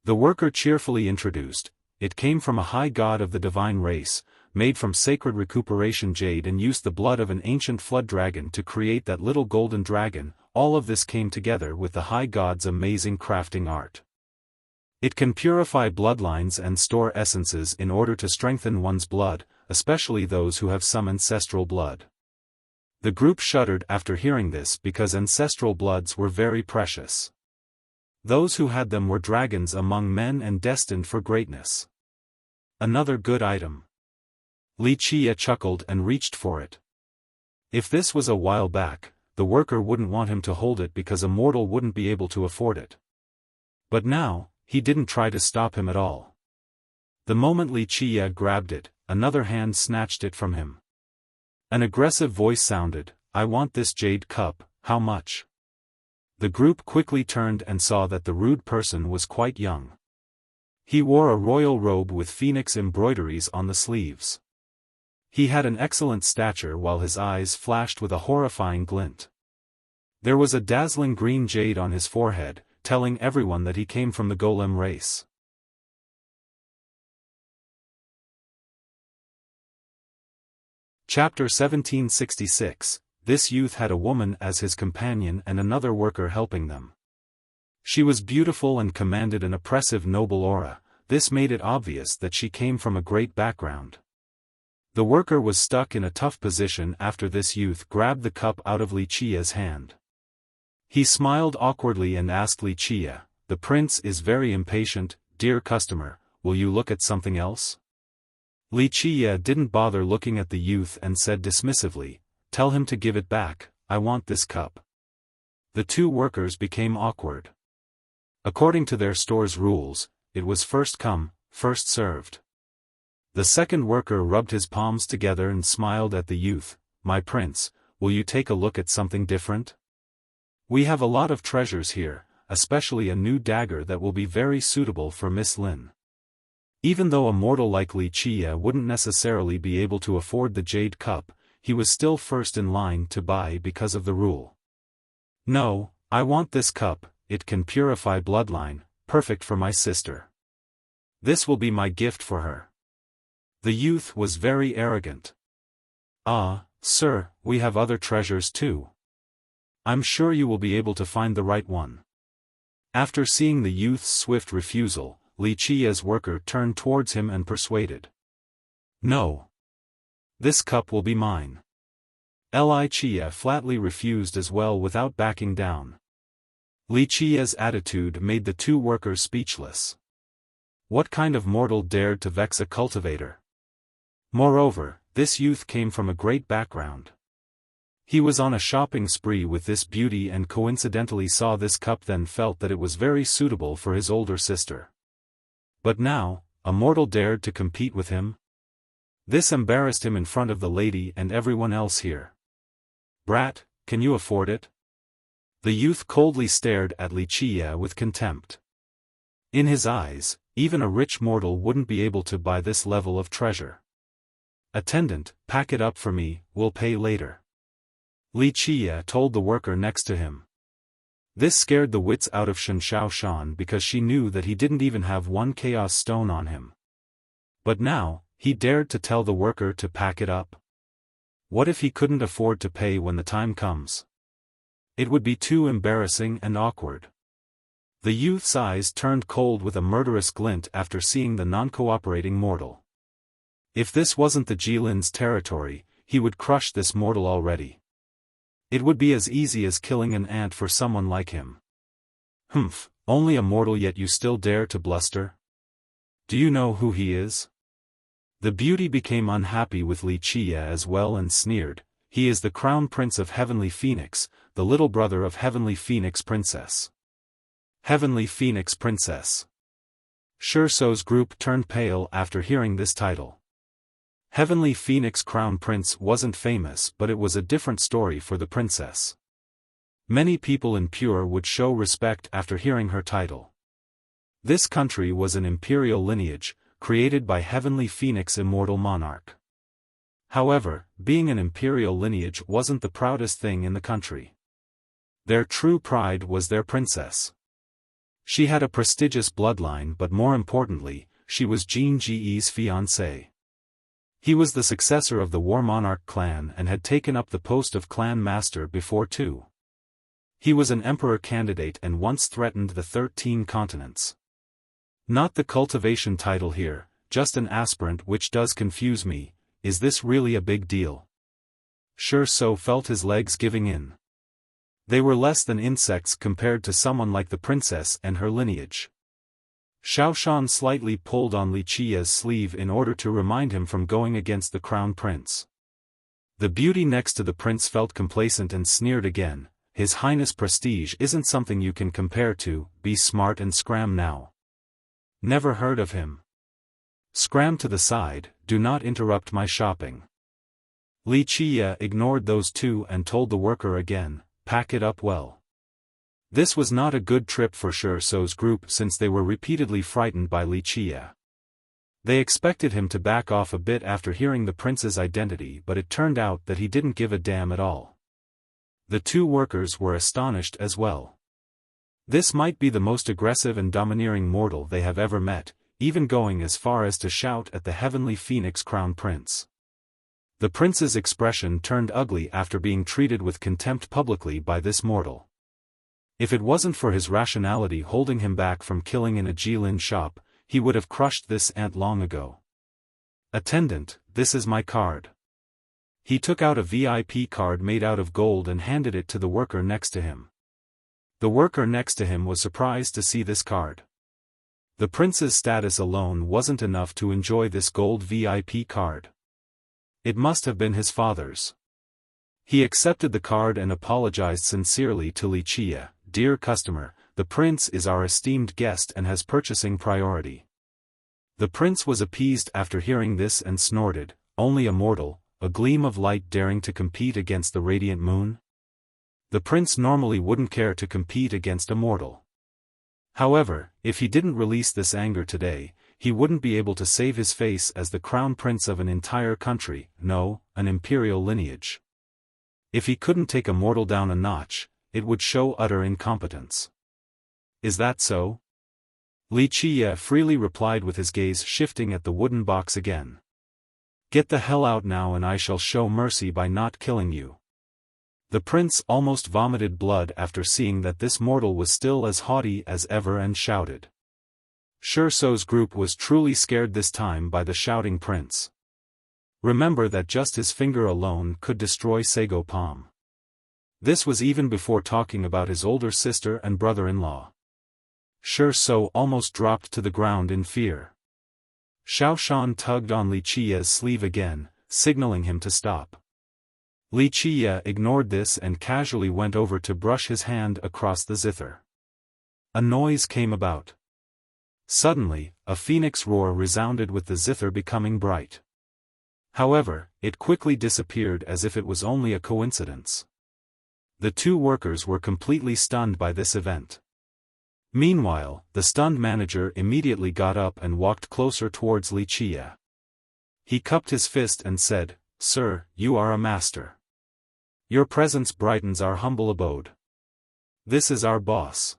The worker cheerfully introduced, it came from a high god of the divine race, made from sacred recuperation jade and used the blood of an ancient flood dragon to create that little golden dragon. All of this came together with the high god's amazing crafting art. It can purify bloodlines and store essences in order to strengthen one's blood, especially those who have some ancestral blood. The group shuddered after hearing this because ancestral bloods were very precious. Those who had them were dragons among men and destined for greatness. Another good item. Wuxia chuckled and reached for it. If this was a while back, the worker wouldn't want him to hold it because a mortal wouldn't be able to afford it. But now, he didn't try to stop him at all. The moment Wuxia grabbed it, another hand snatched it from him. An aggressive voice sounded, "I want this jade cup, how much?" The group quickly turned and saw that the rude person was quite young. He wore a royal robe with phoenix embroideries on the sleeves. He had an excellent stature while his eyes flashed with a horrifying glint. There was a dazzling green jade on his forehead, telling everyone that he came from the golem race. Chapter 1766. This youth had a woman as his companion and another worker helping them. She was beautiful and commanded an oppressive noble aura. This made it obvious that she came from a great background. The worker was stuck in a tough position after this youth grabbed the cup out of Wuxia's hand. He smiled awkwardly and asked Wuxia, "The prince is very impatient, dear customer, will you look at something else?" Wuxia didn't bother looking at the youth and said dismissively, "Tell him to give it back, I want this cup." The two workers became awkward. According to their store's rules, it was first come, first served. The second worker rubbed his palms together and smiled at the youth, "My prince, will you take a look at something different? We have a lot of treasures here, especially a new dagger that will be very suitable for Miss Lin." Even though a mortal like Wuxia wouldn't necessarily be able to afford the jade cup, he was still first in line to buy because of the rule. "No, I want this cup, it can purify bloodline, perfect for my sister. This will be my gift for her." The youth was very arrogant. "Ah, sir, we have other treasures too. I'm sure you will be able to find the right one." After seeing the youth's swift refusal, Wuxia's worker turned towards him and persuaded. "No. This cup will be mine." Wuxia flatly refused as well without backing down. Wuxia's attitude made the two workers speechless. What kind of mortal dared to vex a cultivator? Moreover, this youth came from a great background. He was on a shopping spree with this beauty and coincidentally saw this cup, then felt that it was very suitable for his older sister. But now, a mortal dared to compete with him? This embarrassed him in front of the lady and everyone else here. "Brat, can you afford it?" The youth coldly stared at Wuxia with contempt. In his eyes, even a rich mortal wouldn't be able to buy this level of treasure. "Attendant, pack it up for me, we'll pay later," Wuxia told the worker next to him. This scared the wits out of Xiaofan because she knew that he didn't even have one chaos stone on him. But now, he dared to tell the worker to pack it up. What if he couldn't afford to pay when the time comes? It would be too embarrassing and awkward. The youth's eyes turned cold with a murderous glint after seeing the non-cooperating mortal. If this wasn't the Jilin's territory, he would crush this mortal already. It would be as easy as killing an ant for someone like him. Humph, only a mortal yet you still dare to bluster? Do you know who he is? The beauty became unhappy with Wuxia as well and sneered, he is the crown prince of Heavenly Phoenix, the little brother of Heavenly Phoenix Princess. Heavenly Phoenix Princess. Shuso's group turned pale after hearing this title. Heavenly Phoenix Crown Prince wasn't famous, but it was a different story for the princess. Many people in Pure would show respect after hearing her title. This country was an imperial lineage, created by Heavenly Phoenix Immortal Monarch. However, being an imperial lineage wasn't the proudest thing in the country. Their true pride was their princess. She had a prestigious bloodline, but more importantly, she was Jin Ji's fiancé. He was the successor of the War Monarch clan and had taken up the post of clan master before too. He was an emperor candidate and once threatened the 13 continents. Not the cultivation title here, just an aspirant, which does confuse me. Is this really a big deal? Shuso felt his legs giving in. They were less than insects compared to someone like the princess and her lineage. Xiaofan slightly pulled on Wuxia's sleeve in order to remind him from going against the crown prince. The beauty next to the prince felt complacent and sneered again, His Highness' prestige isn't something you can compare to, be smart and scram now. Never heard of him. Scram to the side, do not interrupt my shopping. Wuxia ignored those two and told the worker again, pack it up well. This was not a good trip for Shuso's group since they were repeatedly frightened by Wuxia. They expected him to back off a bit after hearing the prince's identity, but it turned out that he didn't give a damn at all. The two workers were astonished as well. This might be the most aggressive and domineering mortal they have ever met, even going as far as to shout at the Heavenly Phoenix Crown Prince. The prince's expression turned ugly after being treated with contempt publicly by this mortal. If it wasn't for his rationality holding him back from killing in a Jilin shop, he would have crushed this ant long ago. Attendant, this is my card. He took out a VIP card made out of gold and handed it to the worker next to him. The worker next to him was surprised to see this card. The prince's status alone wasn't enough to enjoy this gold VIP card. It must have been his father's. He accepted the card and apologized sincerely to Wuxia. Dear customer, the prince is our esteemed guest and has purchasing priority. The prince was appeased after hearing this and snorted, only a mortal, a gleam of light daring to compete against the radiant moon? The prince normally wouldn't care to compete against a mortal. However, if he didn't release this anger today, he wouldn't be able to save his face as the crown prince of an entire country, no, an imperial lineage. If he couldn't take a mortal down a notch, it would show utter incompetence. Is that so? Wuxia freely replied with his gaze shifting at the wooden box again. Get the hell out now and I shall show mercy by not killing you. The prince almost vomited blood after seeing that this mortal was still as haughty as ever and shouted. Shuso's group was truly scared this time by the shouting prince. Remember that just his finger alone could destroy Sago Palm. This was even before talking about his older sister and brother-in-law. Shuso almost dropped to the ground in fear. Xiaofan tugged on Wuxia's sleeve again, signaling him to stop. Wuxia ignored this and casually went over to brush his hand across the zither. A noise came about. Suddenly, a phoenix roar resounded with the zither becoming bright. However, it quickly disappeared as if it was only a coincidence. The two workers were completely stunned by this event. Meanwhile, the stunned manager immediately got up and walked closer towards Wuxia. He cupped his fist and said, Sir, you are a master. Your presence brightens our humble abode. This is our boss.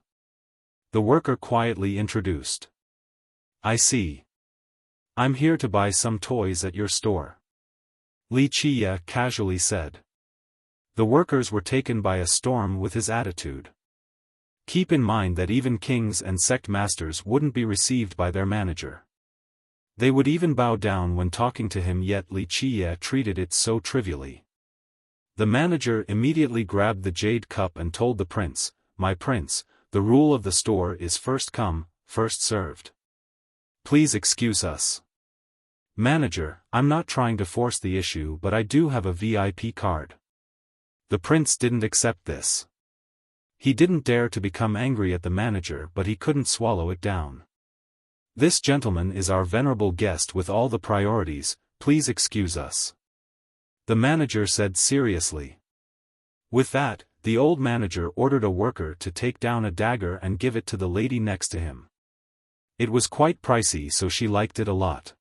The worker quietly introduced. I see. I'm here to buy some toys at your store. Li Qie casually said. The workers were taken by a storm with his attitude. Keep in mind that even kings and sect masters wouldn't be received by their manager. They would even bow down when talking to him, yet Li Qie treated it so trivially. The manager immediately grabbed the jade cup and told the prince, My prince, the rule of the store is first come, first served. Please excuse us. Manager, I'm not trying to force the issue, but I do have a VIP card. The prince didn't accept this. He didn't dare to become angry at the manager, but he couldn't swallow it down. This gentleman is our venerable guest with all the priorities, please excuse us. The manager said seriously. With that, the old manager ordered a worker to take down a dagger and give it to the lady next to him. It was quite pricey, so she liked it a lot.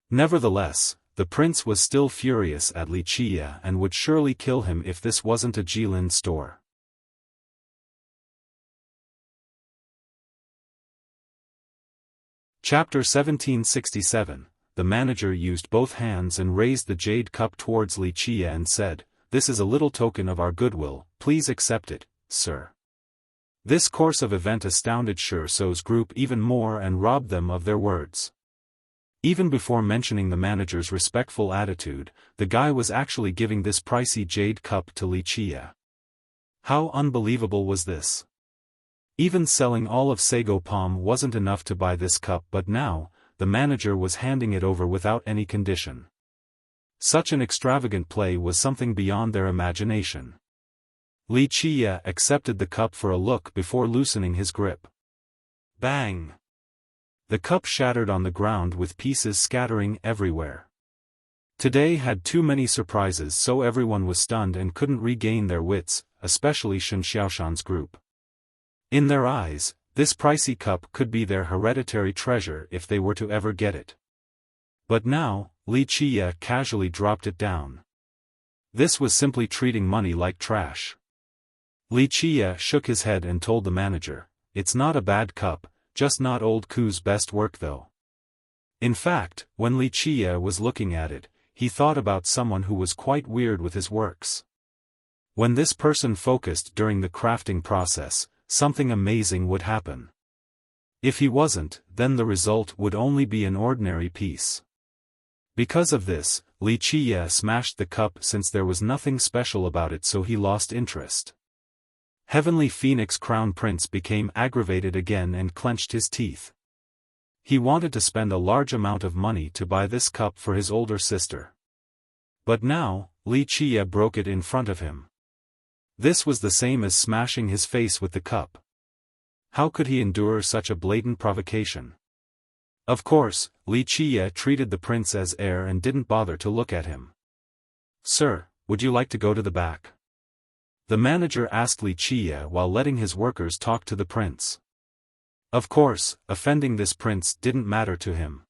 Nevertheless, the prince was still furious at Li Qie and would surely kill him if this wasn't a Jilin store. Chapter 1767. The manager used both hands and raised the jade cup towards Li Qie and said, This is a little token of our goodwill, please accept it, sir. This course of event astounded So's group even more and robbed them of their words. Even before mentioning the manager's respectful attitude, the guy was actually giving this pricey jade cup to Li Qie. How unbelievable was this? Even selling all of Sago Palm wasn't enough to buy this cup, but now, the manager was handing it over without any condition. Such an extravagant play was something beyond their imagination. Li Qie accepted the cup for a look before loosening his grip. Bang! The cup shattered on the ground with pieces scattering everywhere. Today had too many surprises, so everyone was stunned and couldn't regain their wits, especially Xiaofan's group. In their eyes, this pricey cup could be their hereditary treasure if they were to ever get it. But now, Li Qie casually dropped it down. This was simply treating money like trash. Li Qie shook his head and told the manager, It's not a bad cup, just not old Ku's best work though. In fact, when Li Qie was looking at it, he thought about someone who was quite weird with his works. When this person focused during the crafting process, something amazing would happen. If he wasn't, then the result would only be an ordinary piece. Because of this, Li Qie smashed the cup since there was nothing special about it, so he lost interest. Heavenly Phoenix Crown Prince became aggravated again and clenched his teeth. He wanted to spend a large amount of money to buy this cup for his older sister. But now, Li Qie broke it in front of him. This was the same as smashing his face with the cup. How could he endure such a blatant provocation? Of course, Li Qie treated the prince as heir and didn't bother to look at him. Sir, would you like to go to the back? The manager asked Li Qie while letting his workers talk to the prince. Of course, offending this prince didn't matter to him.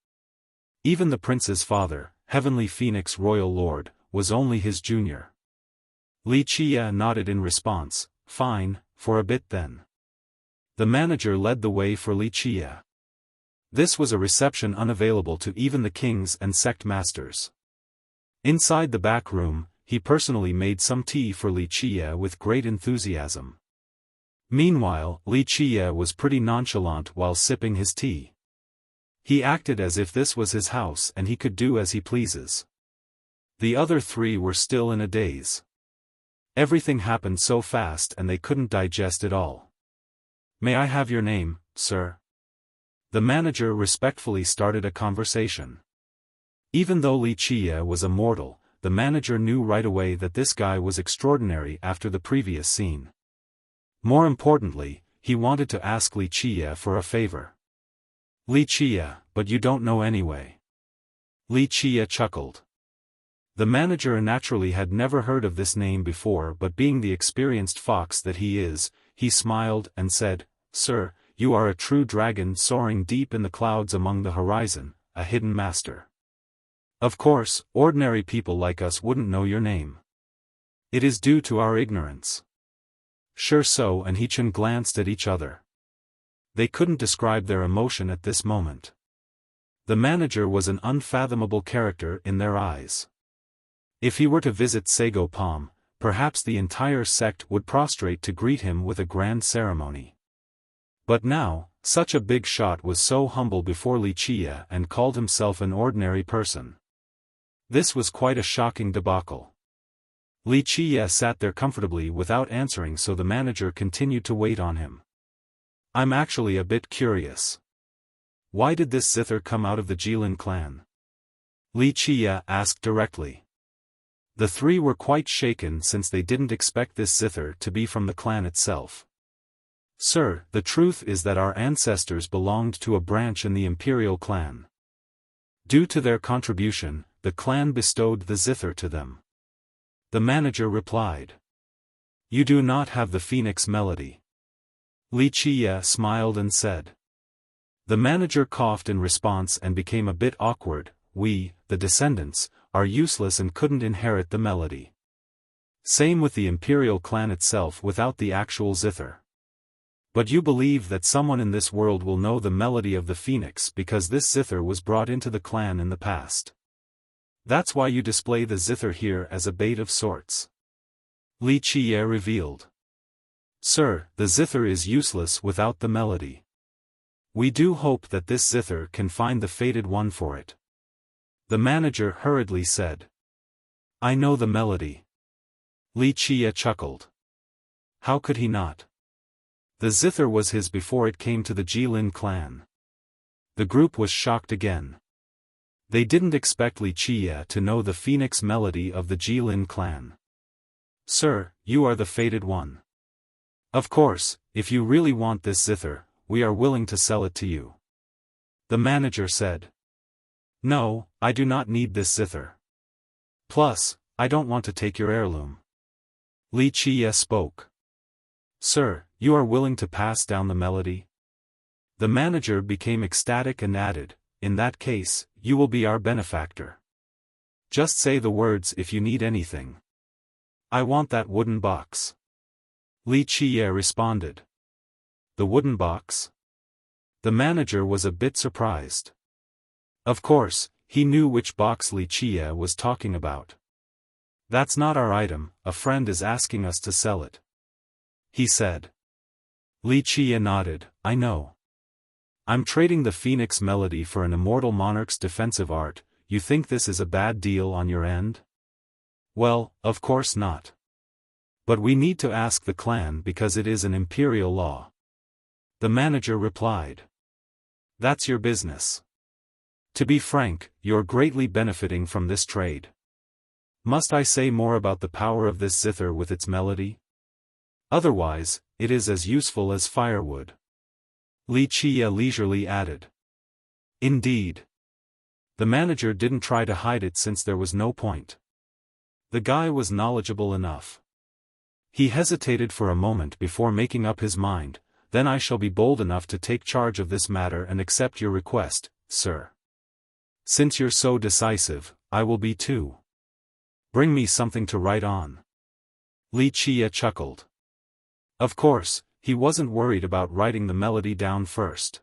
Even the prince's father, Heavenly Phoenix Royal Lord, was only his junior. Li Qie nodded in response, Fine, for a bit then. The manager led the way for Li Qie. This was a reception unavailable to even the kings and sect masters. Inside the back room, he personally made some tea for Li Qie with great enthusiasm. Meanwhile, Li Qie was pretty nonchalant while sipping his tea. He acted as if this was his house and he could do as he pleases. The other three were still in a daze. Everything happened so fast and they couldn't digest it all. May I have your name, sir? The manager respectfully started a conversation. Even though Li Qie was a mortal, the manager knew right away that this guy was extraordinary after the previous scene. More importantly, he wanted to ask Li Qie for a favor. Li Qie, but you don't know anyway. Li Qie chuckled. The manager naturally had never heard of this name before, but being the experienced fox that he is, he smiled and said, Sir, you are a true dragon soaring deep in the clouds among the horizon, a hidden master. Of course, ordinary people like us wouldn't know your name. It is due to our ignorance. Sure so, and He-chan glanced at each other. They couldn't describe their emotion at this moment. The manager was an unfathomable character in their eyes. If he were to visit Sago Palm, perhaps the entire sect would prostrate to greet him with a grand ceremony. But now, such a big shot was so humble before Wuxia and called himself an ordinary person. This was quite a shocking debacle. Wuxia sat there comfortably without answering, so the manager continued to wait on him. I'm actually a bit curious. Why did this zither come out of the Jilin clan? Wuxia asked directly. The three were quite shaken since they didn't expect this zither to be from the clan itself. Sir, the truth is that our ancestors belonged to a branch in the imperial clan. Due to their contribution, the clan bestowed the zither to them. The manager replied. You do not have the phoenix melody. Wuxia smiled and said. The manager coughed in response and became a bit awkward. We, the descendants, are useless and couldn't inherit the melody. Same with the imperial clan itself without the actual zither. But you believe that someone in this world will know the melody of the phoenix because this zither was brought into the clan in the past. That's why you display the zither here as a bait of sorts. Wuxia revealed. Sir, the zither is useless without the melody. We do hope that this zither can find the fated one for it. The manager hurriedly said. I know the melody. Wuxia chuckled. How could he not? The zither was his before it came to the Jilin clan. The group was shocked again. They didn't expect Wuxia to know the phoenix melody of the Jilin clan. Sir, you are the fated one. Of course, if you really want this zither, we are willing to sell it to you. The manager said. No, I do not need this zither. Plus, I don't want to take your heirloom. Wuxia spoke. Sir, you are willing to pass down the melody? The manager became ecstatic and added, in that case, you will be our benefactor. Just say the words if you need anything. I want that wooden box. Wuxia responded. The wooden box? The manager was a bit surprised. Of course, he knew which box Wuxia was talking about. That's not our item, a friend is asking us to sell it. He said. Wuxia nodded, I know. I'm trading the Phoenix Melody for an immortal monarch's defensive art. You think this is a bad deal on your end? Well, of course not. But we need to ask the clan because it is an imperial law. The manager replied. That's your business. To be frank, you're greatly benefiting from this trade. Must I say more about the power of this zither with its melody? Otherwise, it is as useful as firewood. Wuxia leisurely added. Indeed. The manager didn't try to hide it since there was no point. The guy was knowledgeable enough. He hesitated for a moment before making up his mind. Then I shall be bold enough to take charge of this matter and accept your request, sir. Since you're so decisive, I will be too. Bring me something to write on. Wuxia chuckled. Of course, he wasn't worried about writing the melody down first.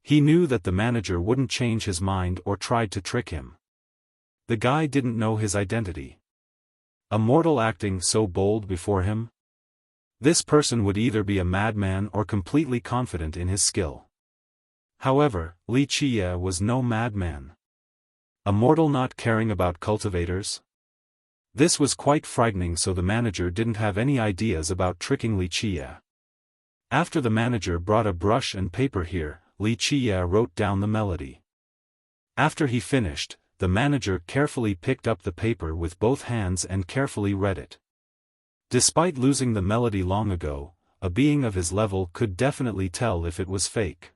He knew that the manager wouldn't change his mind or tried to trick him. The guy didn't know his identity. A mortal acting so bold before him? This person would either be a madman or completely confident in his skill. However, Wuxia was no madman. A mortal not caring about cultivators? This was quite frightening, so the manager didn't have any ideas about tricking Wuxia. After the manager brought a brush and paper here, Wuxia wrote down the melody. After he finished, the manager carefully picked up the paper with both hands and carefully read it. Despite losing the melody long ago, a being of his level could definitely tell if it was fake.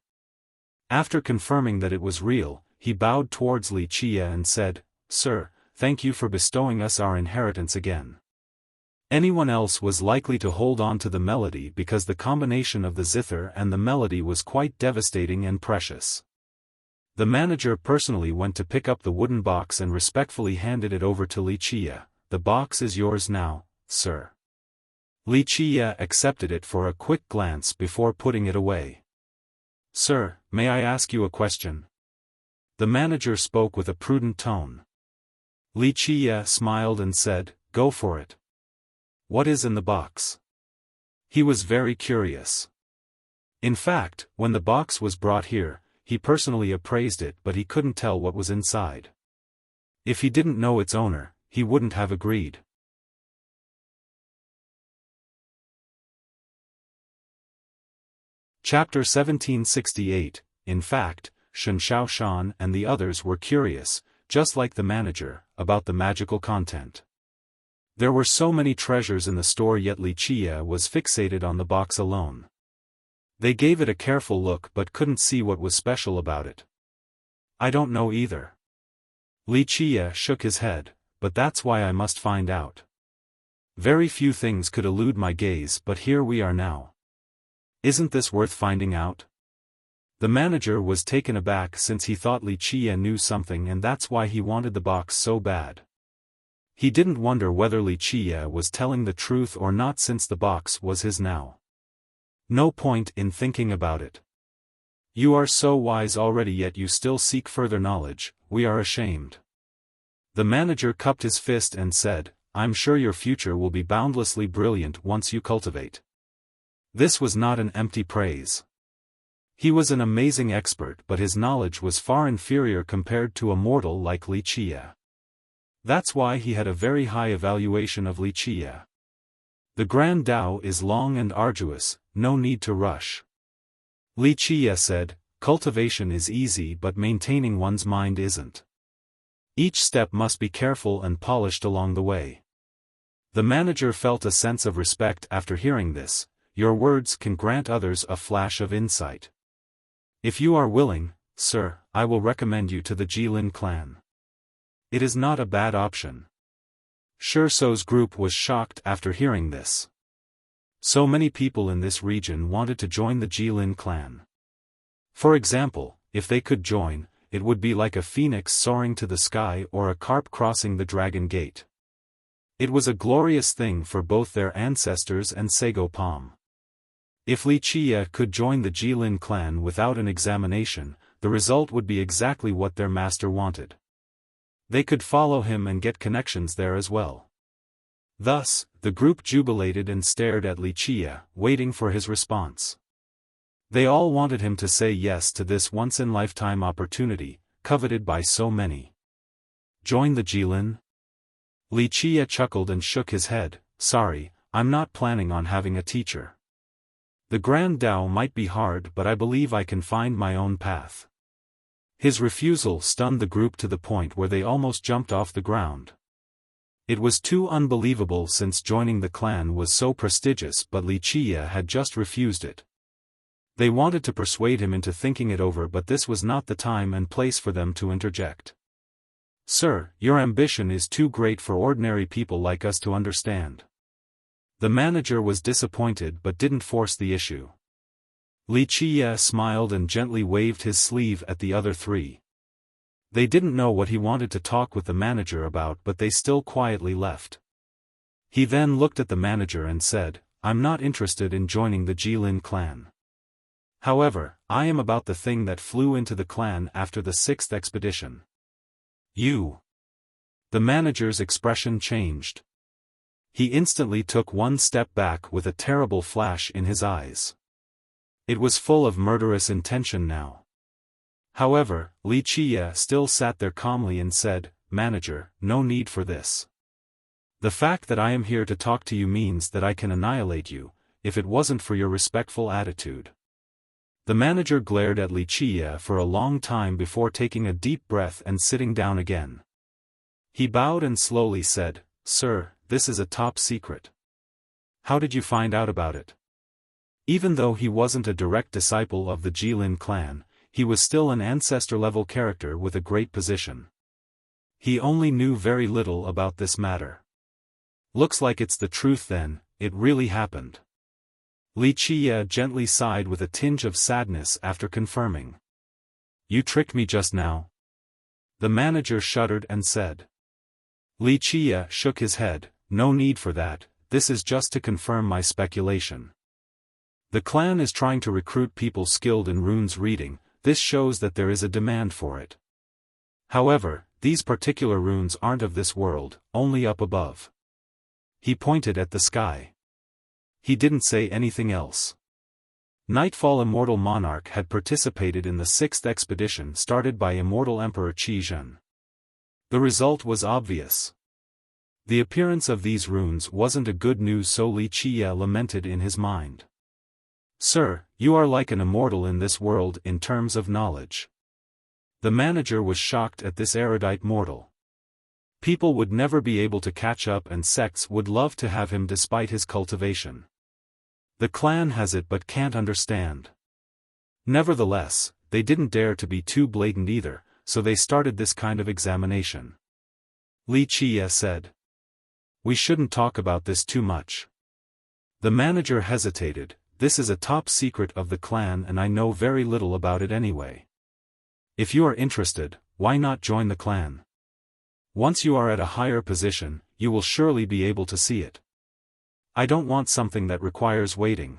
After confirming that it was real, he bowed towards Wuxia and said, Sir, thank you for bestowing us our inheritance again. Anyone else was likely to hold on to the melody because the combination of the zither and the melody was quite devastating and precious. The manager personally went to pick up the wooden box and respectfully handed it over to Wuxia. The box is yours now, sir. Li Qia accepted it for a quick glance before putting it away. "Sir, may I ask you a question?" The manager spoke with a prudent tone. Li Qia smiled and said, "Go for it. What is in the box?" He was very curious. In fact, when the box was brought here, he personally appraised it, but he couldn't tell what was inside. If he didn't know its owner, he wouldn't have agreed. Chapter 1768. In fact, Xiaofan and the others were curious, just like the manager, about the magical content. There were so many treasures in the store, yet Li Qia was fixated on the box alone. They gave it a careful look but couldn't see what was special about it. "I don't know either." Li Qia shook his head, "But that's why I must find out. Very few things could elude my gaze, but here we are now. Isn't this worth finding out?" The manager was taken aback since he thought Li Qia knew something, and that's why he wanted the box so bad. He didn't wonder whether Li Qia was telling the truth or not, since the box was his now. No point in thinking about it. "You are so wise already, yet you still seek further knowledge. We are ashamed." The manager cupped his fist and said, "I'm sure your future will be boundlessly brilliant once you cultivate." This was not an empty praise. He was an amazing expert, but his knowledge was far inferior compared to a mortal like Li Qia. That's why he had a very high evaluation of Li Qia. "The Grand Tao is long and arduous, no need to rush." Li Qia said, "Cultivation is easy, but maintaining one's mind isn't. Each step must be careful and polished along the way." The manager felt a sense of respect after hearing this. "Your words can grant others a flash of insight. If you are willing, sir, I will recommend you to the Jilin clan. It is not a bad option." Shurso's group was shocked after hearing this. So many people in this region wanted to join the Jilin clan. For example, if they could join, it would be like a phoenix soaring to the sky or a carp crossing the Dragon Gate. It was a glorious thing for both their ancestors and Sago Palm. If Li Qia could join the Jilin clan without an examination, the result would be exactly what their master wanted. They could follow him and get connections there as well. Thus, the group jubilated and stared at Li Qia, waiting for his response. They all wanted him to say yes to this once-in-lifetime opportunity, coveted by so many. "Join the Jilin?" Li Qia chuckled and shook his head. "Sorry, I'm not planning on having a teacher. The Grand Tao might be hard, but I believe I can find my own path." His refusal stunned the group to the point where they almost jumped off the ground. It was too unbelievable, since joining the clan was so prestigious, but Li Qia had just refused it. They wanted to persuade him into thinking it over, but this was not the time and place for them to interject. "Sir, your ambition is too great for ordinary people like us to understand." The manager was disappointed but didn't force the issue. Li Qia smiled and gently waved his sleeve at the other three. They didn't know what he wanted to talk with the manager about, but they still quietly left. He then looked at the manager and said, "I'm not interested in joining the Jilin clan. However, I am about the thing that flew into the clan after the 6th expedition." "You?" The manager's expression changed. He instantly took one step back with a terrible flash in his eyes. It was full of murderous intention now. However, Li Qia still sat there calmly and said, "Manager, no need for this. The fact that I am here to talk to you means that I can annihilate you, if it wasn't for your respectful attitude." The manager glared at Li Qia for a long time before taking a deep breath and sitting down again. He bowed and slowly said, "Sir, this is a top secret. How did you find out about it?" Even though he wasn't a direct disciple of the Jilin clan, he was still an ancestor-level character with a great position. He only knew very little about this matter. "Looks like it's the truth then, it really happened." Li Qia gently sighed with a tinge of sadness after confirming. "You tricked me just now." The manager shuddered and said. Li Qia shook his head, "No need for that, this is just to confirm my speculation. The clan is trying to recruit people skilled in runes reading. This shows that there is a demand for it. However, these particular runes aren't of this world, only up above. He pointed at the sky. He didn't say anything else. Nightfall Immortal Monarch had participated in the 6th expedition started by Immortal Emperor Qi Zhen. The result was obvious. The appearance of these runes wasn't a good news, so Li Qie lamented in his mind. Sir, you are like an immortal in this world in terms of knowledge. The manager was shocked at this erudite mortal. People would never be able to catch up, and sects would love to have him despite his cultivation. The clan has it but can't understand. Nevertheless, they didn't dare to be too blatant either, so they started this kind of examination. Li Qie said. We shouldn't talk about this too much. The manager hesitated. This is a top secret of the clan and I know very little about it anyway. If you are interested, why not join the clan? Once you are at a higher position, you will surely be able to see it. I don't want something that requires waiting.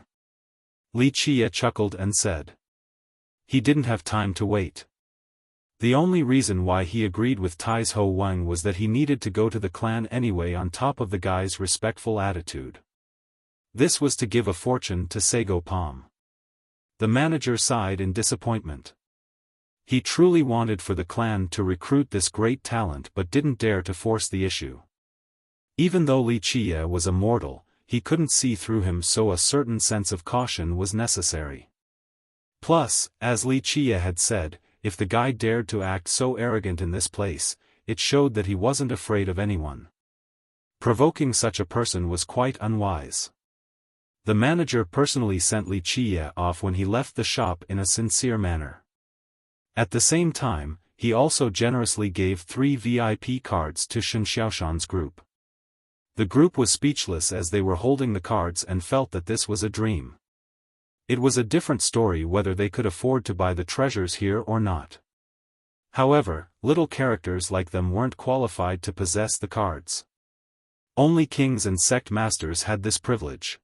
Li Qie chuckled and said. He didn't have time to wait. The only reason why he agreed with Tai's Ho Wang was that he needed to go to the clan anyway, on top of the guy's respectful attitude. This was to give a fortune to Sego Palm. The manager sighed in disappointment. He truly wanted for the clan to recruit this great talent but didn't dare to force the issue. Even though Li Qie was a mortal, he couldn't see through him, so a certain sense of caution was necessary. Plus, as Li Qie had said, if the guy dared to act so arrogant in this place, it showed that he wasn't afraid of anyone. Provoking such a person was quite unwise. The manager personally sent Li Qie off when he left the shop in a sincere manner. At the same time, he also generously gave 3 VIP cards to Shen Xiaoshan's group. The group was speechless as they were holding the cards and felt that this was a dream. It was a different story whether they could afford to buy the treasures here or not. However, little characters like them weren't qualified to possess the cards. Only kings and sect masters had this privilege.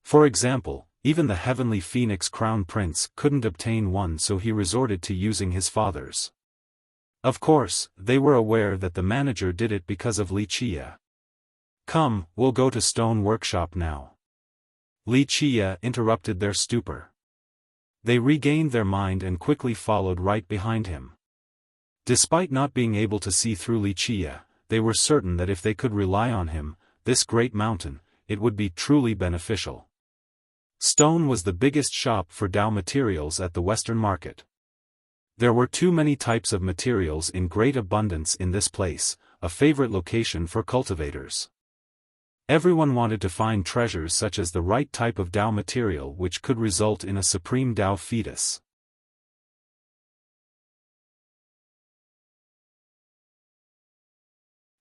For example, even the Heavenly Phoenix Crown Prince couldn't obtain one, so he resorted to using his father's. Of course, they were aware that the manager did it because of Li Qie. Come, we'll go to Stone Workshop now. Li Qie interrupted their stupor. They regained their mind and quickly followed right behind him. Despite not being able to see through Li Qie, they were certain that if they could rely on him, this great mountain, it would be truly beneficial. Stone was the biggest shop for Dao materials at the Western market. There were too many types of materials in great abundance in this place, a favorite location for cultivators. Everyone wanted to find treasures such as the right type of Dao material which could result in a supreme Dao fetus.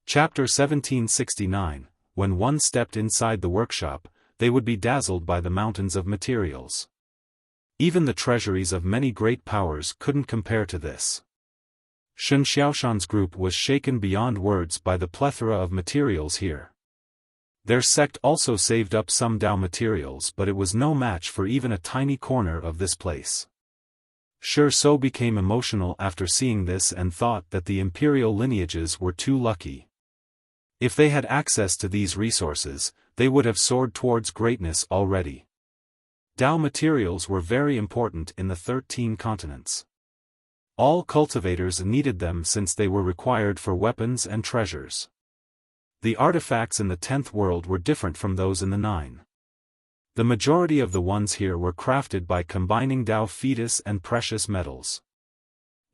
Chapter 1769. When one stepped inside the workshop, they would be dazzled by the mountains of materials. Even the treasuries of many great powers couldn't compare to this. Shen Xiaoshan's group was shaken beyond words by the plethora of materials here. Their sect also saved up some Dao materials, but it was no match for even a tiny corner of this place. Shi So became emotional after seeing this and thought that the imperial lineages were too lucky. If they had access to these resources, they would have soared towards greatness already. Dao materials were very important in the 13 continents. All cultivators needed them since they were required for weapons and treasures. The artifacts in the 10th world were different from those in the 9. The majority of the ones here were crafted by combining Dao fetus and precious metals.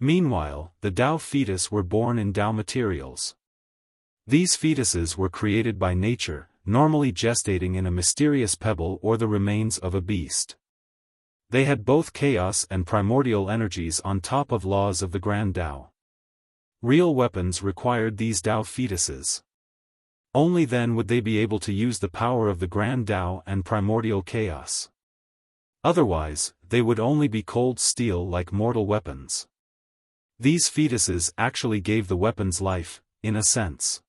Meanwhile, the Dao fetus were born in Dao materials. These fetuses were created by nature, normally gestating in a mysterious pebble or the remains of a beast. They had both chaos and primordial energies on top of laws of the Grand Dao. Real weapons required these Dao fetuses. Only then would they be able to use the power of the Grand Dao and primordial chaos. Otherwise, they would only be cold steel like mortal weapons. These fetuses actually gave the weapons life, in a sense.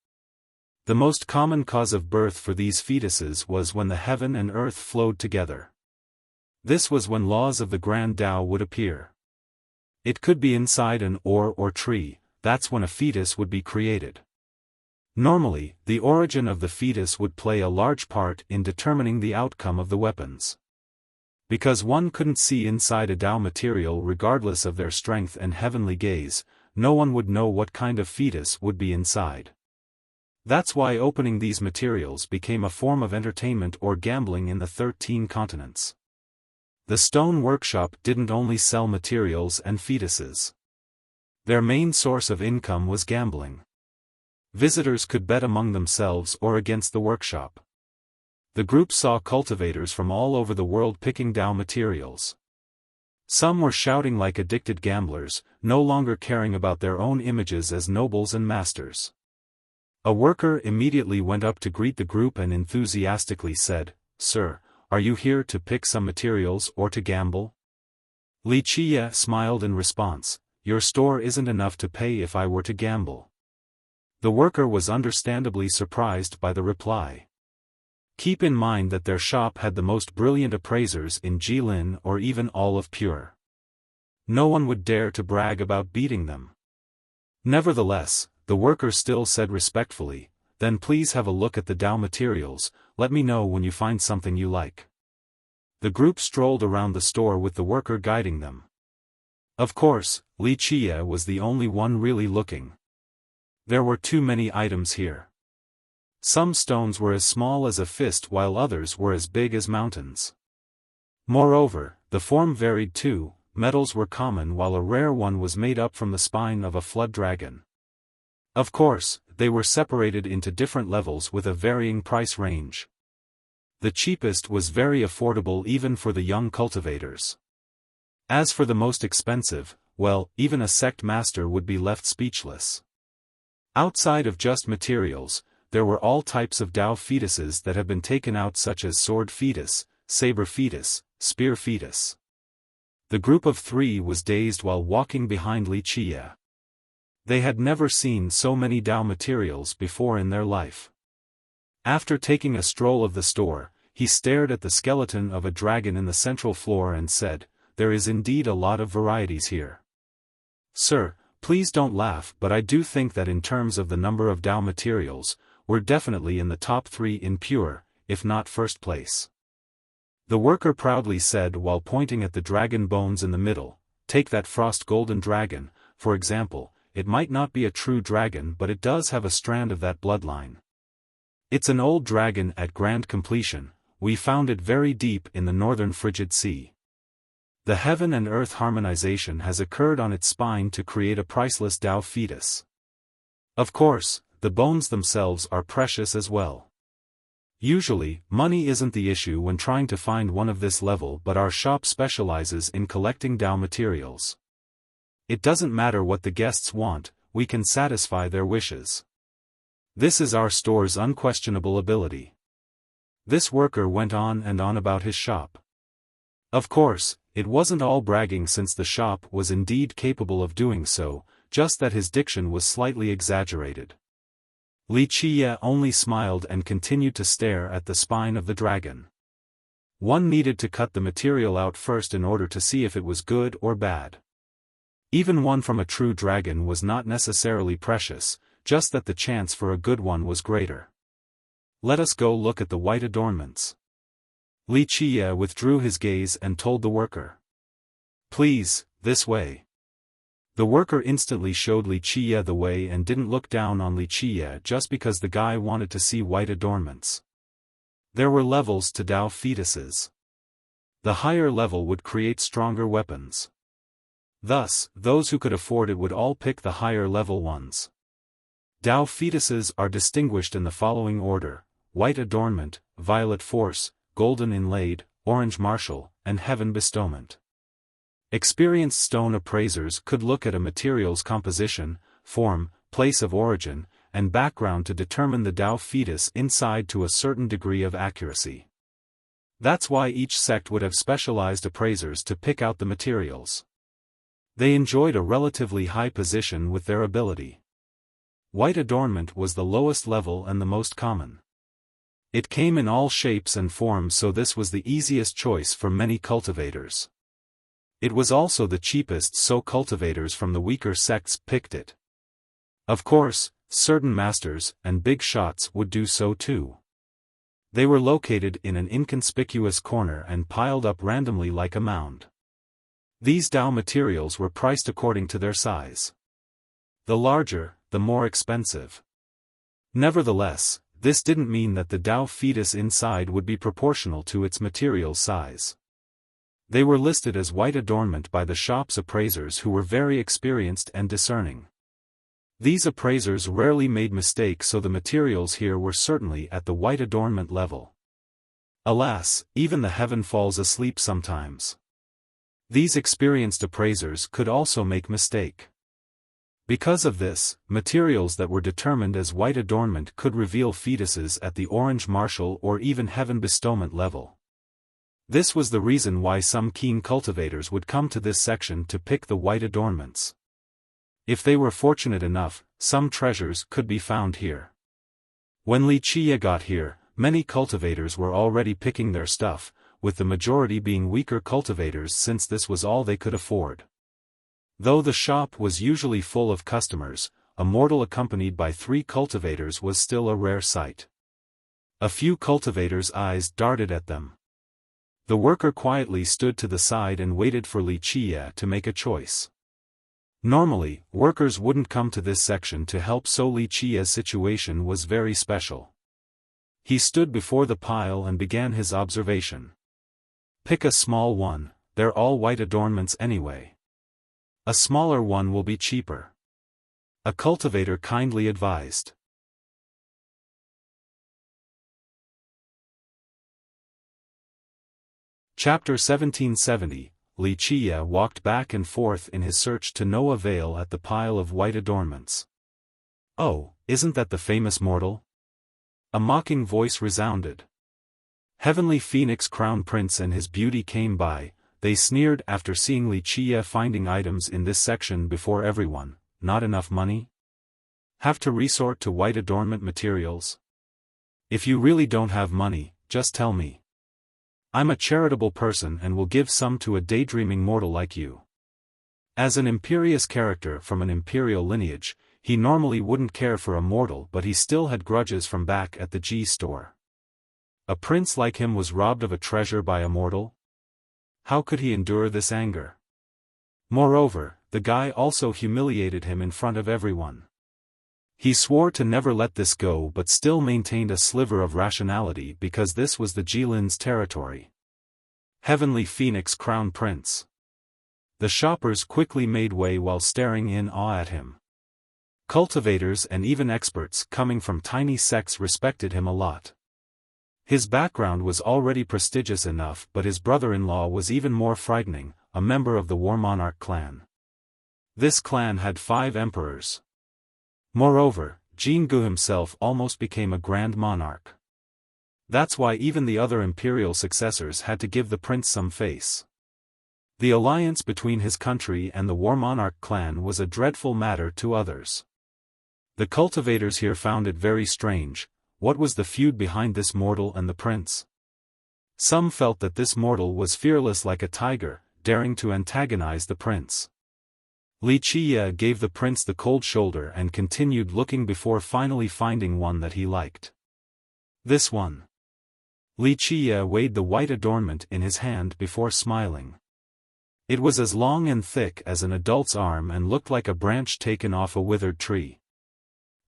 The most common cause of birth for these fetuses was when the heaven and earth flowed together. This was when laws of the Grand Tao would appear. It could be inside an ore or tree, that's when a fetus would be created. Normally, the origin of the fetus would play a large part in determining the outcome of the weapons. Because one couldn't see inside a Tao material regardless of their strength and heavenly gaze, no one would know what kind of fetus would be inside. That's why opening these materials became a form of entertainment or gambling in the 13 continents. The stone workshop didn't only sell materials and fetuses. Their main source of income was gambling. Visitors could bet among themselves or against the workshop. The group saw cultivators from all over the world picking Tao materials. Some were shouting like addicted gamblers, no longer caring about their own images as nobles and masters. A worker immediately went up to greet the group and enthusiastically said, "Sir, are you here to pick some materials or to gamble?" Wuxia smiled in response, "Your store isn't enough to pay if I were to gamble." The worker was understandably surprised by the reply. Keep in mind that their shop had the most brilliant appraisers in Jilin or even all of Pure. No one would dare to brag about beating them. Nevertheless, the worker still said respectfully, "Then please have a look at the Tao materials, let me know when you find something you like." The group strolled around the store with the worker guiding them. Of course, Wuxia was the only one really looking. There were too many items here. Some stones were as small as a fist while others were as big as mountains. Moreover, the form varied too, metals were common while a rare one was made up from the spine of a flood dragon. Of course, they were separated into different levels with a varying price range. The cheapest was very affordable even for the young cultivators. As for the most expensive, well, even a sect master would be left speechless. Outside of just materials, there were all types of Tao fetuses that have been taken out such as sword fetus, saber fetus, spear fetus. The group of 3 was dazed while walking behind Wuxia. They had never seen so many Tao materials before in their life. After taking a stroll of the store, he stared at the skeleton of a dragon in the central floor and said, "There is indeed a lot of varieties here. Sir, please don't laugh, but I do think that in terms of the number of Tao materials, we're definitely in the top 3 in Pure, if not first place." The worker proudly said while pointing at the dragon bones in the middle, "Take that frost golden dragon, for example. It might not be a true dragon but it does have a strand of that bloodline. It's an old dragon at grand completion, we found it very deep in the northern frigid sea. The heaven and earth harmonization has occurred on its spine to create a priceless Tao fetus. Of course, the bones themselves are precious as well. Usually, money isn't the issue when trying to find one of this level, but our shop specializes in collecting Tao materials. It doesn't matter what the guests want, we can satisfy their wishes. This is our store's unquestionable ability." This worker went on and on about his shop. Of course, it wasn't all bragging since the shop was indeed capable of doing so, just that his diction was slightly exaggerated. Wuxia only smiled and continued to stare at the spine of the dragon. One needed to cut the material out first in order to see if it was good or bad. Even one from a true dragon was not necessarily precious, just that the chance for a good one was greater. "Let us go look at the white adornments." Wuxia withdrew his gaze and told the worker. "Please, this way." The worker instantly showed Wuxia the way and didn't look down on Wuxia just because the guy wanted to see white adornments. There were levels to Tao fetuses. The higher level would create stronger weapons. Thus, those who could afford it would all pick the higher level ones. Tao fetuses are distinguished in the following order: white adornment, violet force, golden inlaid, orange martial, and heaven bestowment. Experienced stone appraisers could look at a material's composition, form, place of origin, and background to determine the Tao fetus inside to a certain degree of accuracy. That's why each sect would have specialized appraisers to pick out the materials. They enjoyed a relatively high position with their ability. white adornment was the lowest level and the most common. It came in all shapes and forms, so this was the easiest choice for many cultivators. It was also the cheapest, so cultivators from the weaker sects picked it. Of course, certain masters and big shots would do so too. They were located in an inconspicuous corner and piled up randomly like a mound. These Dao materials were priced according to their size. The larger, the more expensive. Nevertheless, this didn't mean that the Dao fetus inside would be proportional to its material size. They were listed as white adornment by the shop's appraisers, who were very experienced and discerning. These appraisers rarely made mistakes, so the materials here were certainly at the white adornment level. Alas, even the heaven falls asleep sometimes. These experienced appraisers could also make mistake. Because of this, materials that were determined as white adornment could reveal fetuses at the orange martial or even heaven bestowment level. This was the reason why some keen cultivators would come to this section to pick the white adornments. If they were fortunate enough, some treasures could be found here. When Wuxia got here, many cultivators were already picking their stuff, with the majority being weaker cultivators, since this was all they could afford. Though the shop was usually full of customers, a mortal accompanied by 3 cultivators was still a rare sight. A few cultivators' eyes darted at them. The worker quietly stood to the side and waited for Wuxia to make a choice. Normally, workers wouldn't come to this section to help, so Wuxia's situation was very special. He stood before the pile and began his observation. Pick a small one, they're all white adornments anyway. A smaller one will be cheaper. A cultivator kindly advised. Chapter 1770. Wuxia walked back and forth in his search to no avail at the pile of white adornments. "Oh, isn't that the famous mortal?" A mocking voice resounded. Heavenly Phoenix Crown Prince and his beauty came by. They sneered after seeing Wuxia finding items in this section before everyone. Not enough money? Have to resort to white adornment materials? If you really don't have money, just tell me. I'm a charitable person and will give some to a daydreaming mortal like you. As an imperious character from an imperial lineage, he normally wouldn't care for a mortal, but he still had grudges from back at the G store. A prince like him was robbed of a treasure by a mortal? How could he endure this anger? Moreover, the guy also humiliated him in front of everyone. He swore to never let this go, but still maintained a sliver of rationality because this was the Jilin's territory. Heavenly Phoenix Crown Prince. The shoppers quickly made way while staring in awe at him. Cultivators and even experts coming from tiny sects respected him a lot. His background was already prestigious enough, but his brother-in-law was even more frightening, a member of the War Monarch clan. This clan had 5 emperors. Moreover, Jingu himself almost became a grand monarch. That's why even the other imperial successors had to give the prince some face. The alliance between his country and the War Monarch clan was a dreadful matter to others. The cultivators here found it very strange. What was the feud behind this mortal and the prince? Some felt that this mortal was fearless like a tiger, daring to antagonize the prince. Wuxia gave the prince the cold shoulder and continued looking before finally finding one that he liked. This one. Wuxia weighed the white adornment in his hand before smiling. It was as long and thick as an adult's arm and looked like a branch taken off a withered tree.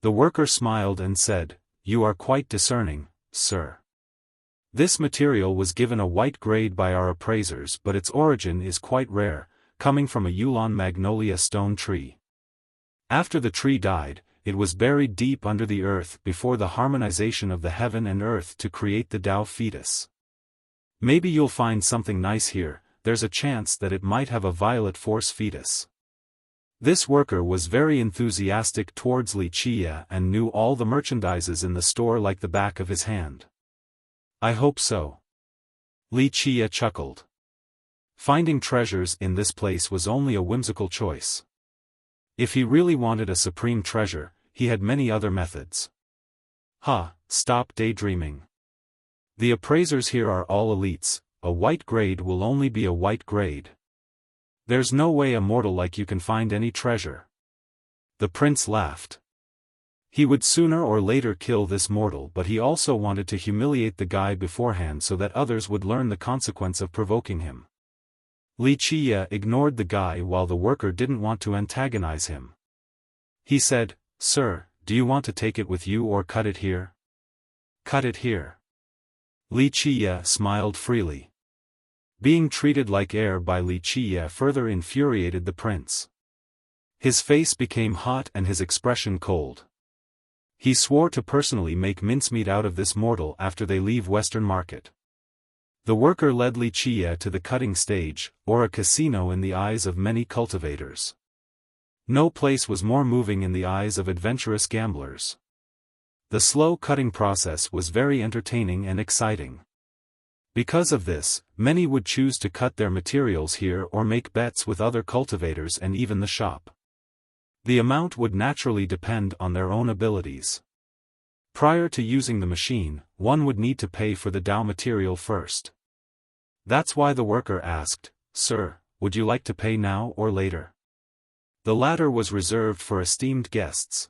The worker smiled and said, "You are quite discerning, sir. This material was given a white grade by our appraisers, but its origin is quite rare, coming from a Yulon magnolia stone tree. After the tree died, it was buried deep under the earth before the harmonization of the heaven and earth to create the Tao fetus. Maybe you'll find something nice here. There's a chance that it might have a violet force fetus." This worker was very enthusiastic towards Wuxia and knew all the merchandises in the store like the back of his hand. "I hope so." Wuxia chuckled. Finding treasures in this place was only a whimsical choice. If he really wanted a supreme treasure, he had many other methods. Stop daydreaming. The appraisers here are all elites, a white grade will only be a white grade. There's no way a mortal like you can find any treasure. The prince laughed. He would sooner or later kill this mortal, but he also wanted to humiliate the guy beforehand so that others would learn the consequence of provoking him. Wuxia ignored the guy while the worker didn't want to antagonize him. He said, "Sir, do you want to take it with you or cut it here?" "Cut it here." Wuxia smiled freely. Being treated like air by Wuxia further infuriated the prince. His face became hot and his expression cold. He swore to personally make mincemeat out of this mortal after they leave Western Market. The worker led Wuxia to the cutting stage, or a casino in the eyes of many cultivators. No place was more moving in the eyes of adventurous gamblers. The slow cutting process was very entertaining and exciting. Because of this, many would choose to cut their materials here or make bets with other cultivators and even the shop. The amount would naturally depend on their own abilities. Prior to using the machine, one would need to pay for the Dao material first. That's why the worker asked, "Sir, would you like to pay now or later?" The latter was reserved for esteemed guests.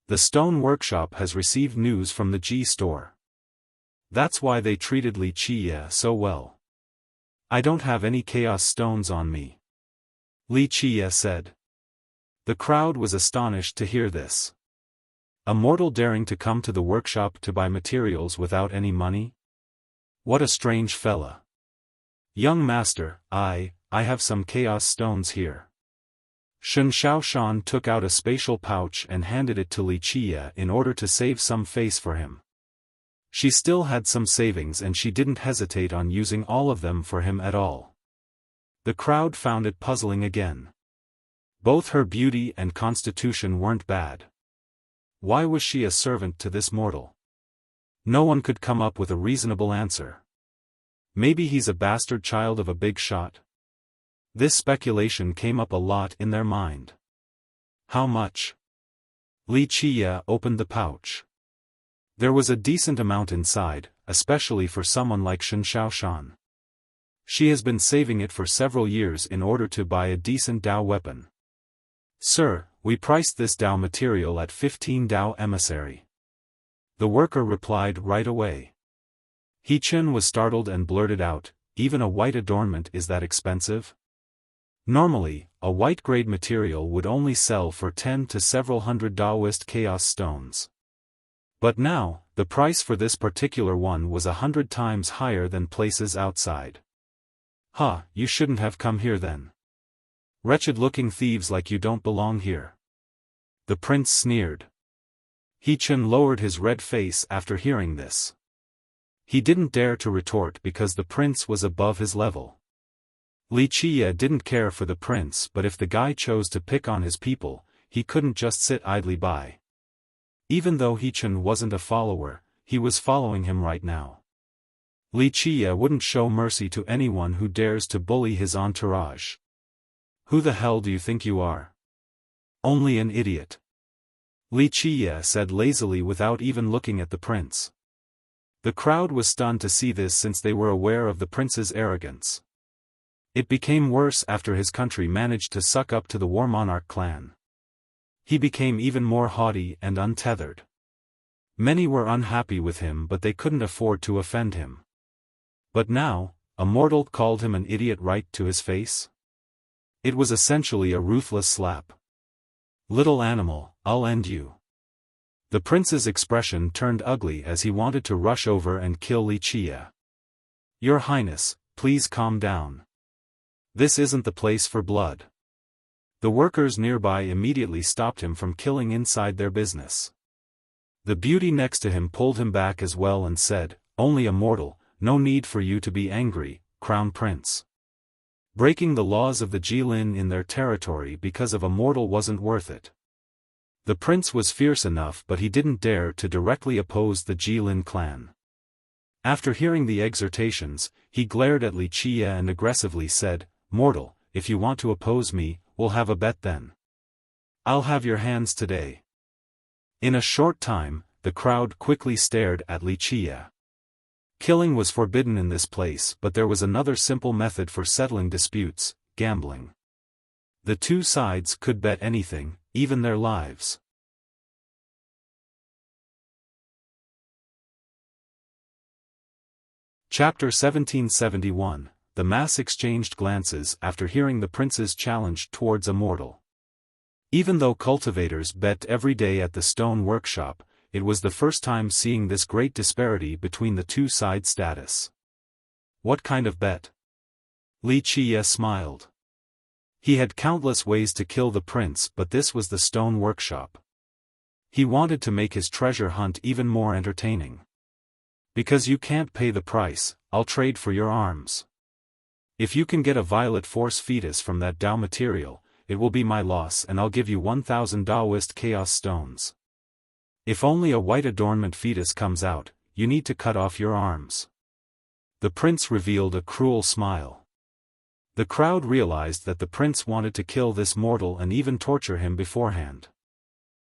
The stone workshop has received news from the G store. That's why they treated Wuxia so well. "I don't have any chaos stones on me," Wuxia said. The crowd was astonished to hear this. A mortal daring to come to the workshop to buy materials without any money? What a strange fella. "Young master, I have some chaos stones here." Xiaofan took out a spatial pouch and handed it to Wuxia in order to save some face for him. She still had some savings and she didn't hesitate on using all of them for him at all. The crowd found it puzzling again. Both her beauty and constitution weren't bad. Why was she a servant to this mortal? No one could come up with a reasonable answer. Maybe he's a bastard child of a big shot? This speculation came up a lot in their mind. "How much?" Wuxia opened the pouch. There was a decent amount inside, especially for someone like Xiaofan. She has been saving it for several years in order to buy a decent Dao weapon. "Sir, we priced this Dao material at 15 Dao emissary." The worker replied right away. Chen was startled and blurted out, "Even a white adornment is that expensive?" Normally, a white-grade material would only sell for 10 to several hundred Daoist chaos stones. But now, the price for this particular one was 100 times higher than places outside. You shouldn't have come here then. Wretched-looking thieves like you don't belong here." The prince sneered. Chen lowered his red face after hearing this. He didn't dare to retort because the prince was above his level. Wuxia didn't care for the prince, but if the guy chose to pick on his people, he couldn't just sit idly by. Even though Chen wasn't a follower, he was following him right now. Wuxia wouldn't show mercy to anyone who dares to bully his entourage. "Who the hell do you think you are?" "Only an idiot," Wuxia said lazily without even looking at the prince. The crowd was stunned to see this since they were aware of the prince's arrogance. It became worse after his country managed to suck up to the War Monarch clan. He became even more haughty and untethered. Many were unhappy with him, but they couldn't afford to offend him. But now, a mortal called him an idiot right to his face? It was essentially a ruthless slap. "Little animal, I'll end you." The prince's expression turned ugly as he wanted to rush over and kill Wuxia. "Your Highness, please calm down. This isn't the place for blood." The workers nearby immediately stopped him from killing inside their business. The beauty next to him pulled him back as well and said, "Only a mortal, no need for you to be angry, Crown Prince. Breaking the laws of the Jilin in their territory because of a mortal wasn't worth it." The prince was fierce enough, but he didn't dare to directly oppose the Jilin clan. After hearing the exhortations, he glared at Wuxia and aggressively said, "Mortal, if you want to oppose me, we'll have a bet then. I'll have your hands today." In a short time, the crowd quickly stared at Wuxia. Killing was forbidden in this place, but there was another simple method for settling disputes: gambling. The two sides could bet anything, even their lives. Chapter 1771. The mass exchanged glances after hearing the prince's challenge towards a mortal. Even though cultivators bet every day at the stone workshop, it was the first time seeing this great disparity between the two sides' status. What kind of bet? Wuxia smiled. He had countless ways to kill the prince, but this was the stone workshop. He wanted to make his treasure hunt even more entertaining. Because you can't pay the price, I'll trade for your arms. If you can get a violet force fetus from that Dao material, it will be my loss and I'll give you 1,000 Daoist chaos stones. If only a white adornment fetus comes out, you need to cut off your arms. The prince revealed a cruel smile. The crowd realized that the prince wanted to kill this mortal and even torture him beforehand.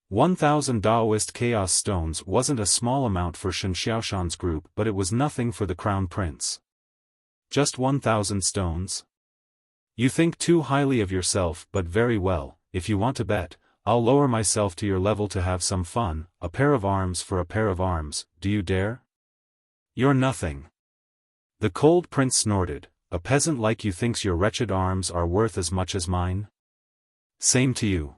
1,000 Daoist chaos stones wasn't a small amount for Xiaofan's group, but it was nothing for the crown prince. Just 1,000 stones? You think too highly of yourself, but very well. If you want to bet, I'll lower myself to your level to have some fun. A pair of arms for a pair of arms, do you dare? You're nothing. The cold prince snorted. A peasant like you thinks your wretched arms are worth as much as mine? Same to you.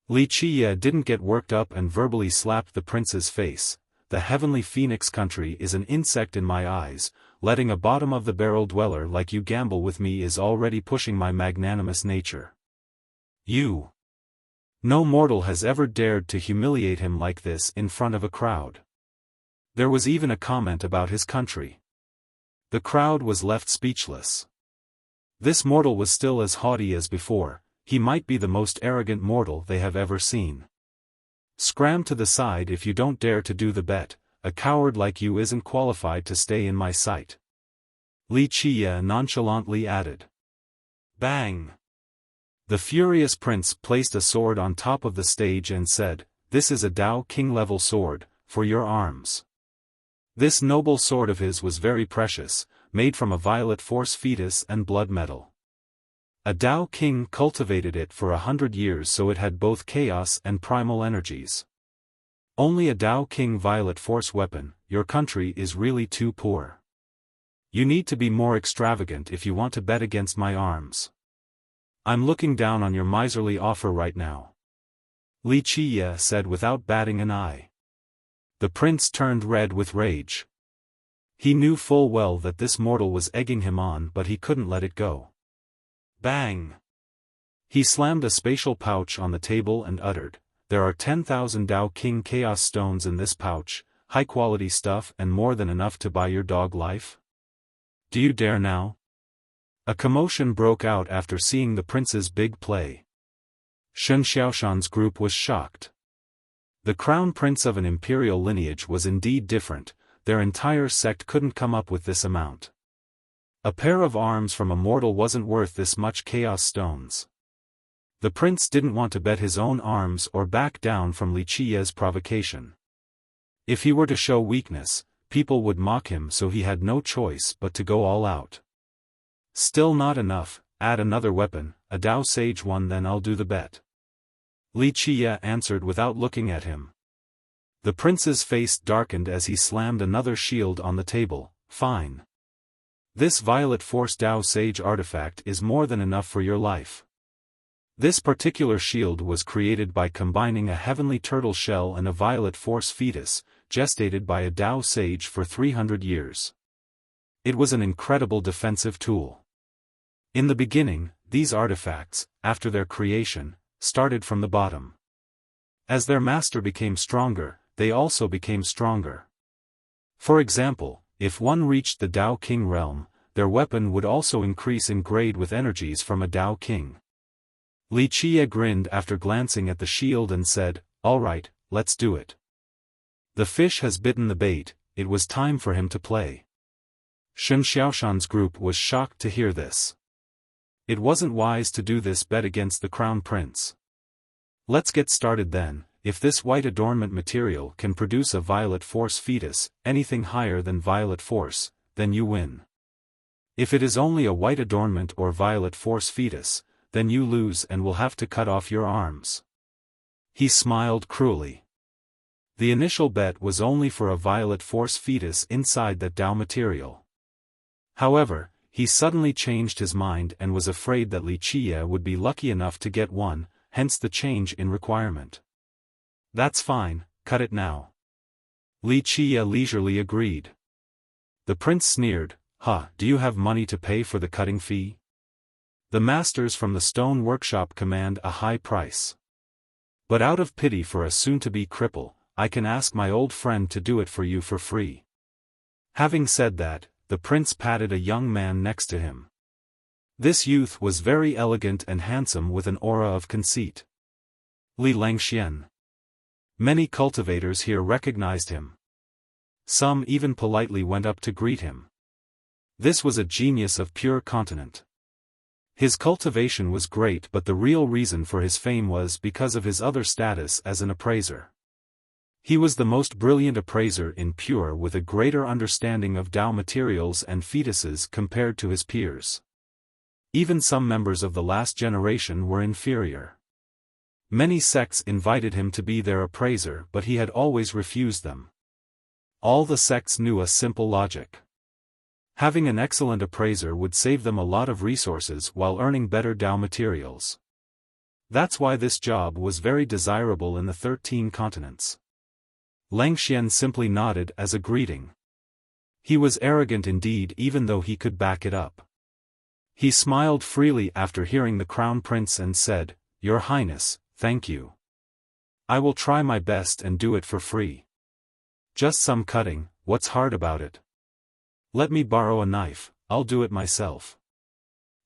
Wuxia didn't get worked up and verbally slapped the prince's face. The heavenly phoenix country is an insect in my eyes. Letting a bottom-of-the-barrel dweller like you gamble with me is already pushing my magnanimous nature. You. No mortal has ever dared to humiliate him like this in front of a crowd. There was even a comment about his country. The crowd was left speechless. This mortal was still as haughty as before. He might be the most arrogant mortal they have ever seen. Scram to the side if you don't dare to do the bet. A coward like you isn't qualified to stay in my sight. Wuxia nonchalantly added. Bang! The furious prince placed a sword on top of the stage and said, "This is a Dao King level sword, for your arms." This noble sword of his was very precious, made from a violet force fetus and blood metal. A Dao King cultivated it for 100 years, so it had both chaos and primal energies. Only a Dao King violet force weapon. Your country is really too poor. You need to be more extravagant if you want to bet against my arms. I'm looking down on your miserly offer right now. Wuxia said without batting an eye. The prince turned red with rage. He knew full well that this mortal was egging him on, but he couldn't let it go. Bang! He slammed a spatial pouch on the table and uttered, "There are 10,000 Dao King Chaos Stones in this pouch, high-quality stuff and more than enough to buy your dog life. Do you dare now?" A commotion broke out after seeing the prince's big play. Xiaofan's group was shocked. The crown prince of an imperial lineage was indeed different. Their entire sect couldn't come up with this amount. A pair of arms from a mortal wasn't worth this much chaos stones. The prince didn't want to bet his own arms or back down from Wuxia's provocation. If he were to show weakness, people would mock him, so he had no choice but to go all out. Still not enough, add another weapon, a Dao Sage one, then I'll do the bet. Wuxia answered without looking at him. The prince's face darkened as he slammed another shield on the table. Fine. This violet force Dao Sage artifact is more than enough for your life. This particular shield was created by combining a heavenly turtle shell and a violet force fetus, gestated by a Dao Sage for 300 years. It was an incredible defensive tool. In the beginning, these artifacts, after their creation, started from the bottom. As their master became stronger, they also became stronger. For example, if one reached the Dao King realm, their weapon would also increase in grade with energies from a Dao King. Wuxia grinned after glancing at the shield and said, "All right, let's do it." The fish has bitten the bait. It was time for him to play. Xiaofan's group was shocked to hear this. It wasn't wise to do this bet against the crown prince. Let's get started then. if this white adornment material can produce a violet force fetus, anything higher than violet force, then you win. If it is only a white adornment or violet force fetus, then you lose and will have to cut off your arms. He smiled cruelly. The initial bet was only for a violet force fetus inside that Dao material. However, he suddenly changed his mind and was afraid that Li Qie would be lucky enough to get one, hence the change in requirement. That's fine, cut it now. Li Qie leisurely agreed. The prince sneered, do you have money to pay for the cutting fee? The masters from the stone workshop command a high price. But out of pity for a soon-to-be cripple, I can ask my old friend to do it for you for free. Having said that, the prince patted a young man next to him. This youth was very elegant and handsome with an aura of conceit. Li Langxian. Many cultivators here recognized him. Some even politely went up to greet him. This was a genius of pure continent. His cultivation was great, but the real reason for his fame was because of his other status as an appraiser. He was the most brilliant appraiser in Pure with a greater understanding of Dao materials and fetuses compared to his peers. Even some members of the last generation were inferior. Many sects invited him to be their appraiser, but he had always refused them. All the sects knew a simple logic. Having an excellent appraiser would save them a lot of resources while earning better Dao materials. That's why this job was very desirable in the 13 continents. Langxian simply nodded as a greeting. He was arrogant indeed, even though he could back it up. He smiled freely after hearing the crown prince and said, "Your Highness, thank you. I will try my best and do it for free. Just some cutting, what's hard about it? Let me borrow a knife, I'll do it myself."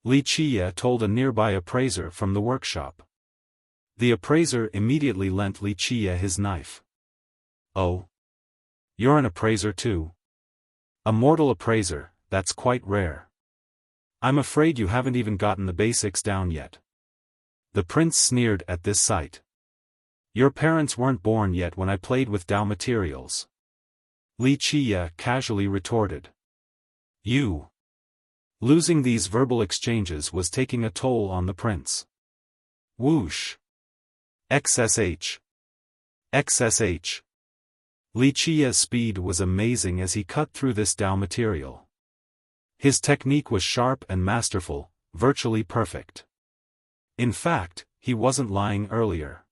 Li Qie told a nearby appraiser from the workshop. The appraiser immediately lent Li Qie his knife. "Oh? You're an appraiser too? A mortal appraiser, that's quite rare. I'm afraid you haven't even gotten the basics down yet." The prince sneered at this sight. "Your parents weren't born yet when I played with Dao materials." Li Qie casually retorted. "You." Losing these verbal exchanges was taking a toll on the prince. Whoosh. XSH. XSH. Li Qie's speed was amazing as he cut through this Dao material. His technique was sharp and masterful, virtually perfect. In fact, he wasn't lying earlier.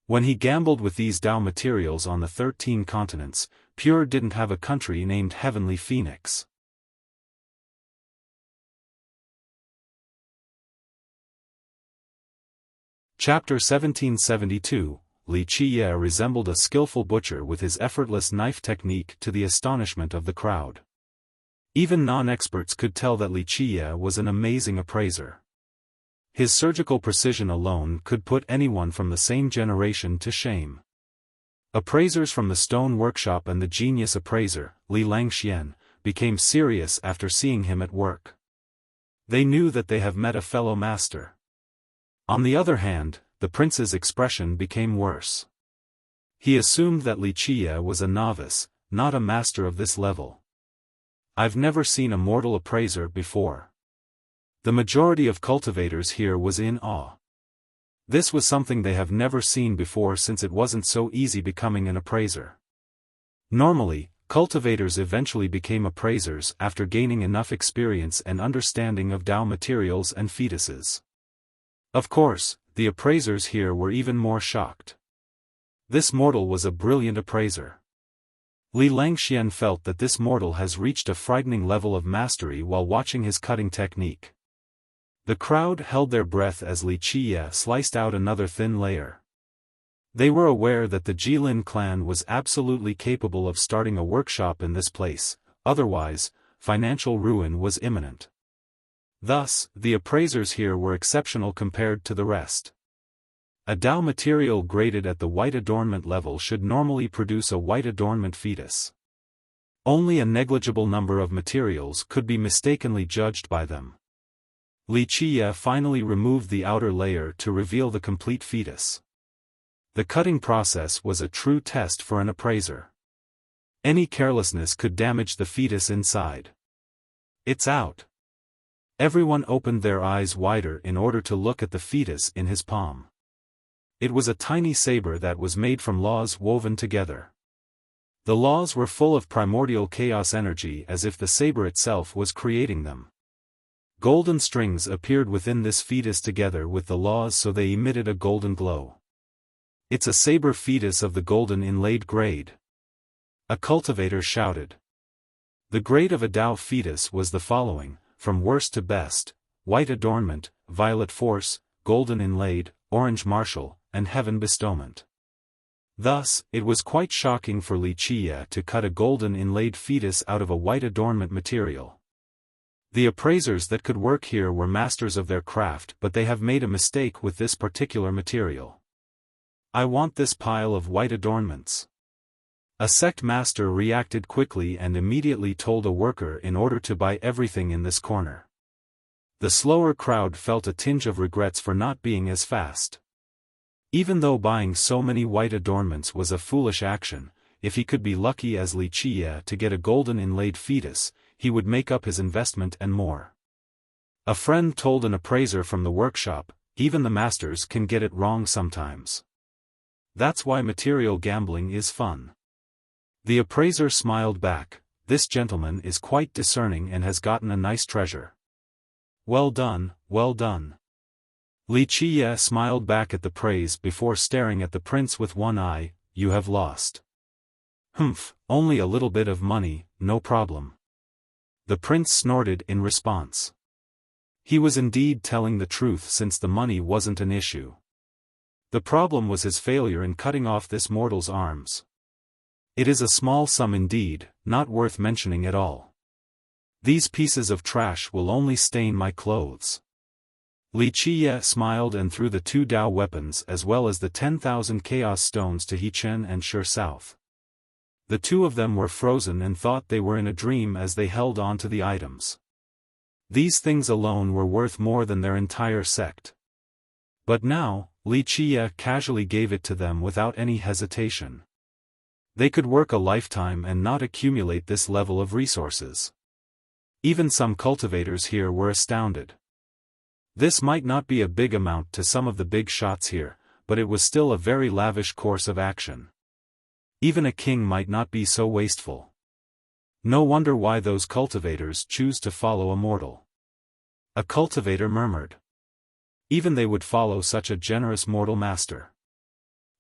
When he gambled with these Dao materials on the 13 continents, Pure didn't have a country named Heavenly Phoenix. Chapter 1772, Li Qie resembled a skillful butcher with his effortless knife technique to the astonishment of the crowd. Even non-experts could tell that Li Qie was an amazing appraiser. His surgical precision alone could put anyone from the same generation to shame. Appraisers from the stone workshop and the genius appraiser, Li Langxian, became serious after seeing him at work. They knew that they have met a fellow master. On the other hand, the prince's expression became worse. He assumed that Li Qie was a novice, not a master of this level. "I've never seen a mortal appraiser before." The majority of cultivators here was in awe. This was something they have never seen before since it wasn't so easy becoming an appraiser. Normally, cultivators eventually became appraisers after gaining enough experience and understanding of Dao materials and fetuses. Of course, the appraisers here were even more shocked. This mortal was a brilliant appraiser. Li Langxian felt that this mortal has reached a frightening level of mastery while watching his cutting technique. The crowd held their breath as Li Qie sliced out another thin layer. They were aware that the Jilin clan was absolutely capable of starting a workshop in this place, otherwise, financial ruin was imminent. Thus, the appraisers here were exceptional compared to the rest. A Dao material graded at the white adornment level should normally produce a white adornment fetus. Only a negligible number of materials could be mistakenly judged by them. Li Qie finally removed the outer layer to reveal the complete fetus. The cutting process was a true test for an appraiser. Any carelessness could damage the fetus inside. It's out. Everyone opened their eyes wider in order to look at the fetus in his palm. It was a tiny saber that was made from laws woven together. The laws were full of primordial chaos energy, as if the saber itself was creating them. Golden strings appeared within this fetus together with the laws, so they emitted a golden glow. It's a saber fetus of the golden inlaid grade. A cultivator shouted. The grade of a Tao fetus was the following: from worst to best: white adornment, violet force, golden inlaid, orange martial, and heaven bestowment. Thus, it was quite shocking for Wuxia to cut a golden inlaid fetus out of a white adornment material. The appraisers that could work here were masters of their craft, but they have made a mistake with this particular material. I want this pile of white adornments. A sect master reacted quickly and immediately told a worker in order to buy everything in this corner. The slower crowd felt a tinge of regrets for not being as fast. Even though buying so many white adornments was a foolish action, if he could be lucky as Wuxia to get a golden inlaid fetus, he would make up his investment and more. A friend told an appraiser from the workshop, even the masters can get it wrong sometimes. That's why material gambling is fun. The appraiser smiled back. This gentleman is quite discerning and has gotten a nice treasure. Well done, well done. Wuxia smiled back at the praise before staring at the prince with one eye. You have lost. Humph, only a little bit of money, no problem. The prince snorted in response. He was indeed telling the truth, since the money wasn't an issue. The problem was his failure in cutting off this mortal's arms. It is a small sum indeed, not worth mentioning at all. These pieces of trash will only stain my clothes. Wuxia smiled and threw the 2 Dao weapons as well as the 10,000 chaos stones to He-Chen and Shi South. The two of them were frozen and thought they were in a dream as they held on to the items. These things alone were worth more than their entire sect. But now, Wuxia casually gave it to them without any hesitation. They could work a lifetime and not accumulate this level of resources. Even some cultivators here were astounded. This might not be a big amount to some of the big shots here, but it was still a very lavish course of action. Even a king might not be so wasteful. No wonder why those cultivators choose to follow a mortal. A cultivator murmured. Even they would follow such a generous mortal master.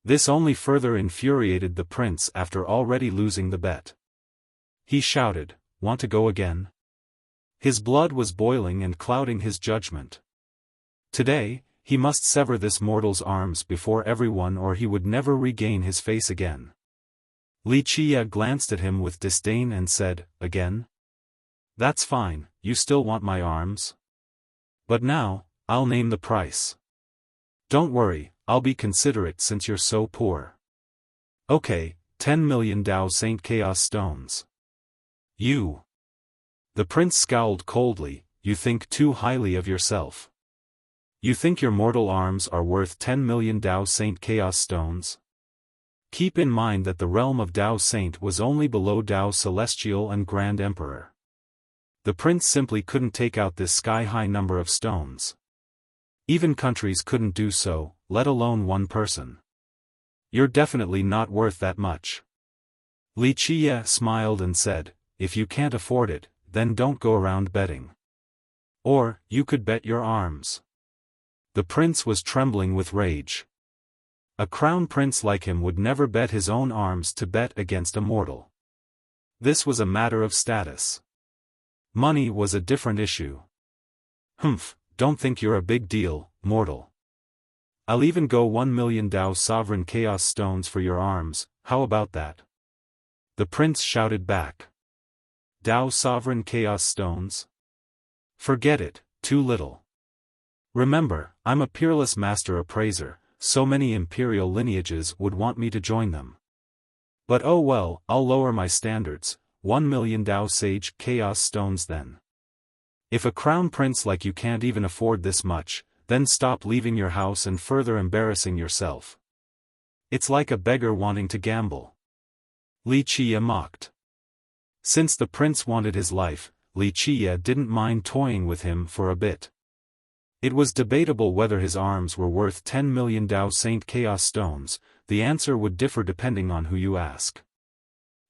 This only further infuriated the prince after already losing the bet. He shouted, "Want to go again?" His blood was boiling and clouding his judgment. Today, he must sever this mortal's arms before everyone, or he would never regain his face again. Wuxia glanced at him with disdain and said, "Again? That's fine, you still want my arms? But now, I'll name the price. Don't worry, I'll be considerate since you're so poor. Okay, 10 million Dao Saint Chaos Stones. You." The prince scowled coldly. You think too highly of yourself. You think your mortal arms are worth 10 million Dao Saint Chaos Stones? Keep in mind that the realm of Dao Saint was only below Dao Celestial and Grand Emperor. The prince simply couldn't take out this sky-high number of stones. Even countries couldn't do so, let alone one person. You're definitely not worth that much. Wuxia smiled and said, "If you can't afford it, then don't go around betting. Or, you could bet your arms." The prince was trembling with rage. A crown prince like him would never bet his own arms to bet against a mortal. This was a matter of status. Money was a different issue. Humph, don't think you're a big deal, mortal. I'll even go 1 million Dao Sovereign Chaos Stones for your arms, how about that? The prince shouted back. Dao Sovereign Chaos Stones? Forget it, too little. Remember, I'm a peerless master appraiser, so many imperial lineages would want me to join them. But oh well, I'll lower my standards, 1 million Dao Sage Chaos Stones then. If a crown prince like you can't even afford this much, then stop leaving your house and further embarrassing yourself. It's like a beggar wanting to gamble. Li Qia mocked. Since the prince wanted his life, Li Qia didn't mind toying with him for a bit. It was debatable whether his arms were worth 10 million Dao Saint Chaos Stones. The answer would differ depending on who you ask.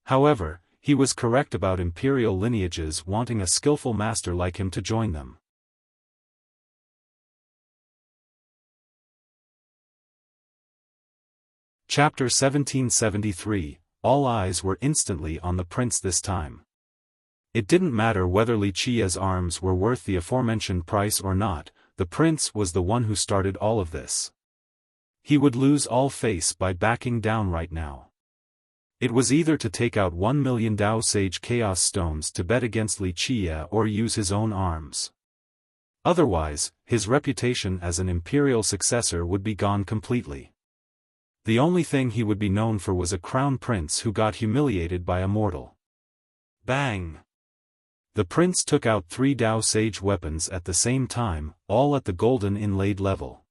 However, he was correct about imperial lineages wanting a skillful master like him to join them. Chapter 1773. All eyes were instantly on the prince this time. It didn't matter whether Li Qia's arms were worth the aforementioned price or not, the prince was the one who started all of this. He would lose all face by backing down right now. It was either to take out 1 million Dao Sage Chaos Stones to bet against Li Qia or use his own arms. Otherwise, his reputation as an imperial successor would be gone completely. The only thing he would be known for was a crown prince who got humiliated by a mortal. Bang! The prince took out 3 Dao Sage weapons at the same time, all at the golden inlaid level.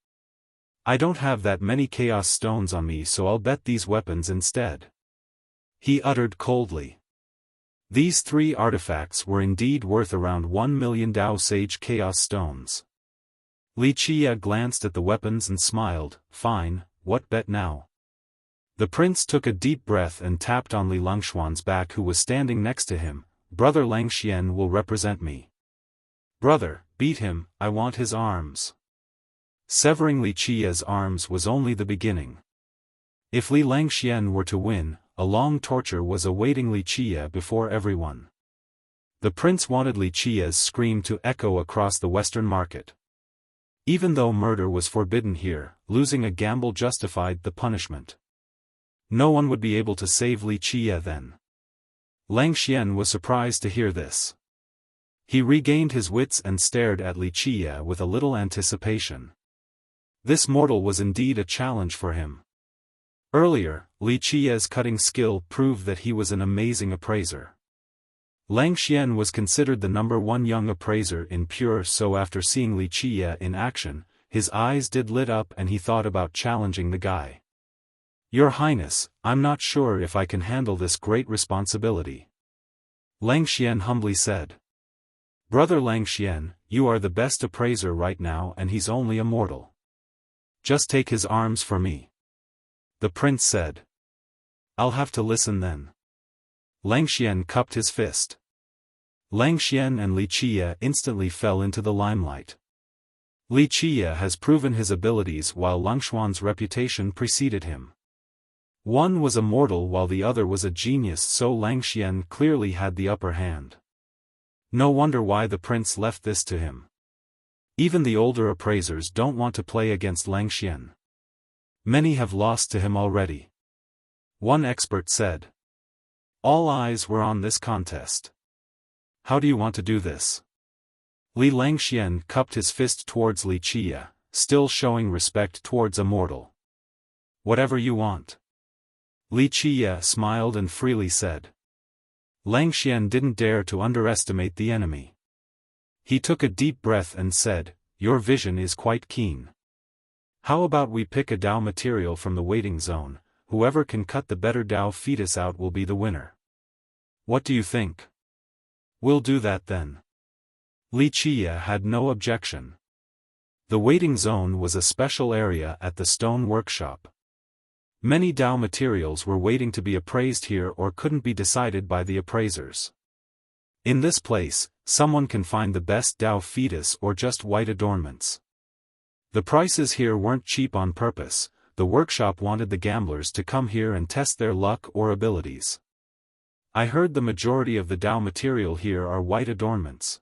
I don't have that many chaos stones on me, so I'll bet these weapons instead. He uttered coldly. These 3 artifacts were indeed worth around 1 million Dao Sage Chaos Stones. Li Qia glanced at the weapons and smiled. Fine, what bet now? The prince took a deep breath and tapped on Li Longxuan's back, who was standing next to him. Brother Langxian will represent me. Brother, beat him, I want his arms. Severing Li Qia's arms was only the beginning. If Li Langxian were to win, a long torture was awaiting Li Qia before everyone. The prince wanted Li Qia's scream to echo across the western market. Even though murder was forbidden here, losing a gamble justified the punishment. No one would be able to save Li Qia then. Langxian was surprised to hear this. He regained his wits and stared at Li Qia with a little anticipation. This mortal was indeed a challenge for him. Earlier, Li Qia's cutting skill proved that he was an amazing appraiser. Langxian was considered the #1 young appraiser in Pure, so after seeing Li Qia in action, his eyes did lit up and he thought about challenging the guy. Your Highness, I'm not sure if I can handle this great responsibility. Langxian humbly said. Brother Langxian, you are the best appraiser right now and he's only a mortal. Just take his arms for me. The prince said. I'll have to listen then. Langxian cupped his fist. Langxian and Li Qia instantly fell into the limelight. Li Qia has proven his abilities while Longxuan's reputation preceded him. One was a mortal while the other was a genius, so Langxian clearly had the upper hand. No wonder why the prince left this to him. Even the older appraisers don't want to play against Langxian. Many have lost to him already. One expert said. All eyes were on this contest. How do you want to do this? Li Langxian cupped his fist towards Li Qia, still showing respect towards a mortal. Whatever you want. Li Qia smiled and freely said. Langxian didn't dare to underestimate the enemy. He took a deep breath and said, Your vision is quite keen. How about we pick a Dao material from the waiting zone? Whoever can cut the better Dao fetus out will be the winner. What do you think? We'll do that then. Li Qia had no objection. The waiting zone was a special area at the stone workshop. Many Dao materials were waiting to be appraised here or couldn't be decided by the appraisers. In this place, someone can find the best Dao fetus or just white adornments. The prices here weren't cheap on purpose. The workshop wanted the gamblers to come here and test their luck or abilities. I heard the majority of the Dao material here are white adornments.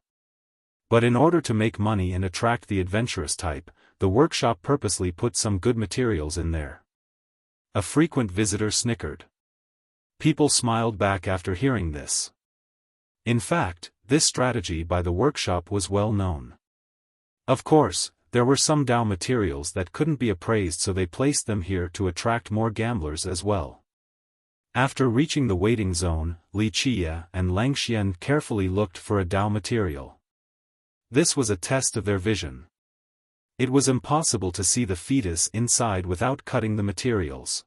But in order to make money and attract the adventurous type, the workshop purposely put some good materials in there. A frequent visitor snickered. People smiled back after hearing this. In fact, this strategy by the workshop was well known. Of course, there were some Dao materials that couldn't be appraised, so they placed them here to attract more gamblers as well. After reaching the waiting zone, Li Qia and Langxian carefully looked for a Dao material. This was a test of their vision. It was impossible to see the fetus inside without cutting the materials.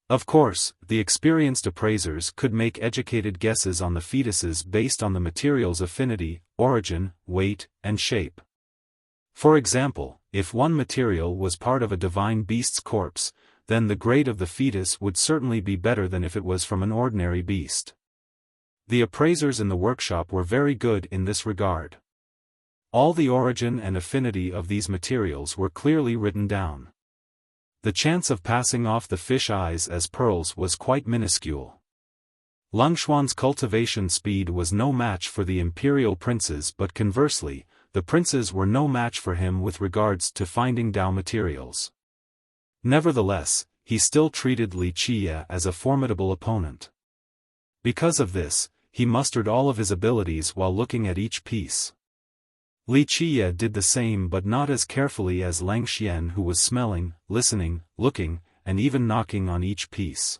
Of course, the experienced appraisers could make educated guesses on the fetuses based on the material's affinity, origin, weight, and shape. For example, if one material was part of a divine beast's corpse, then the grade of the fetus would certainly be better than if it was from an ordinary beast. The appraisers in the workshop were very good in this regard. All the origin and affinity of these materials were clearly written down. The chance of passing off the fish eyes as pearls was quite minuscule. Lungshuan's cultivation speed was no match for the imperial princes, but conversely, the princes were no match for him with regards to finding Dao materials. Nevertheless, he still treated Li Qia as a formidable opponent. Because of this, he mustered all of his abilities while looking at each piece. Li Qia did the same, but not as carefully as Lang Xian, who was smelling, listening, looking, and even knocking on each piece.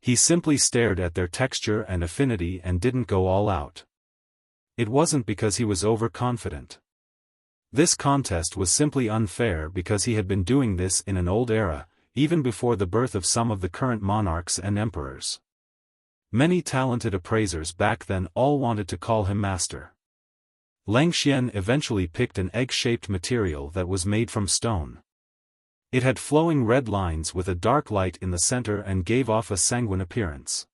He simply stared at their texture and affinity and didn't go all out. It wasn't because he was overconfident. This contest was simply unfair because he had been doing this in an old era, even before the birth of some of the current monarchs and emperors. Many talented appraisers back then all wanted to call him master. Lang Xian eventually picked an egg-shaped material that was made from stone. It had flowing red lines with a dark light in the center and gave off a sanguine appearance.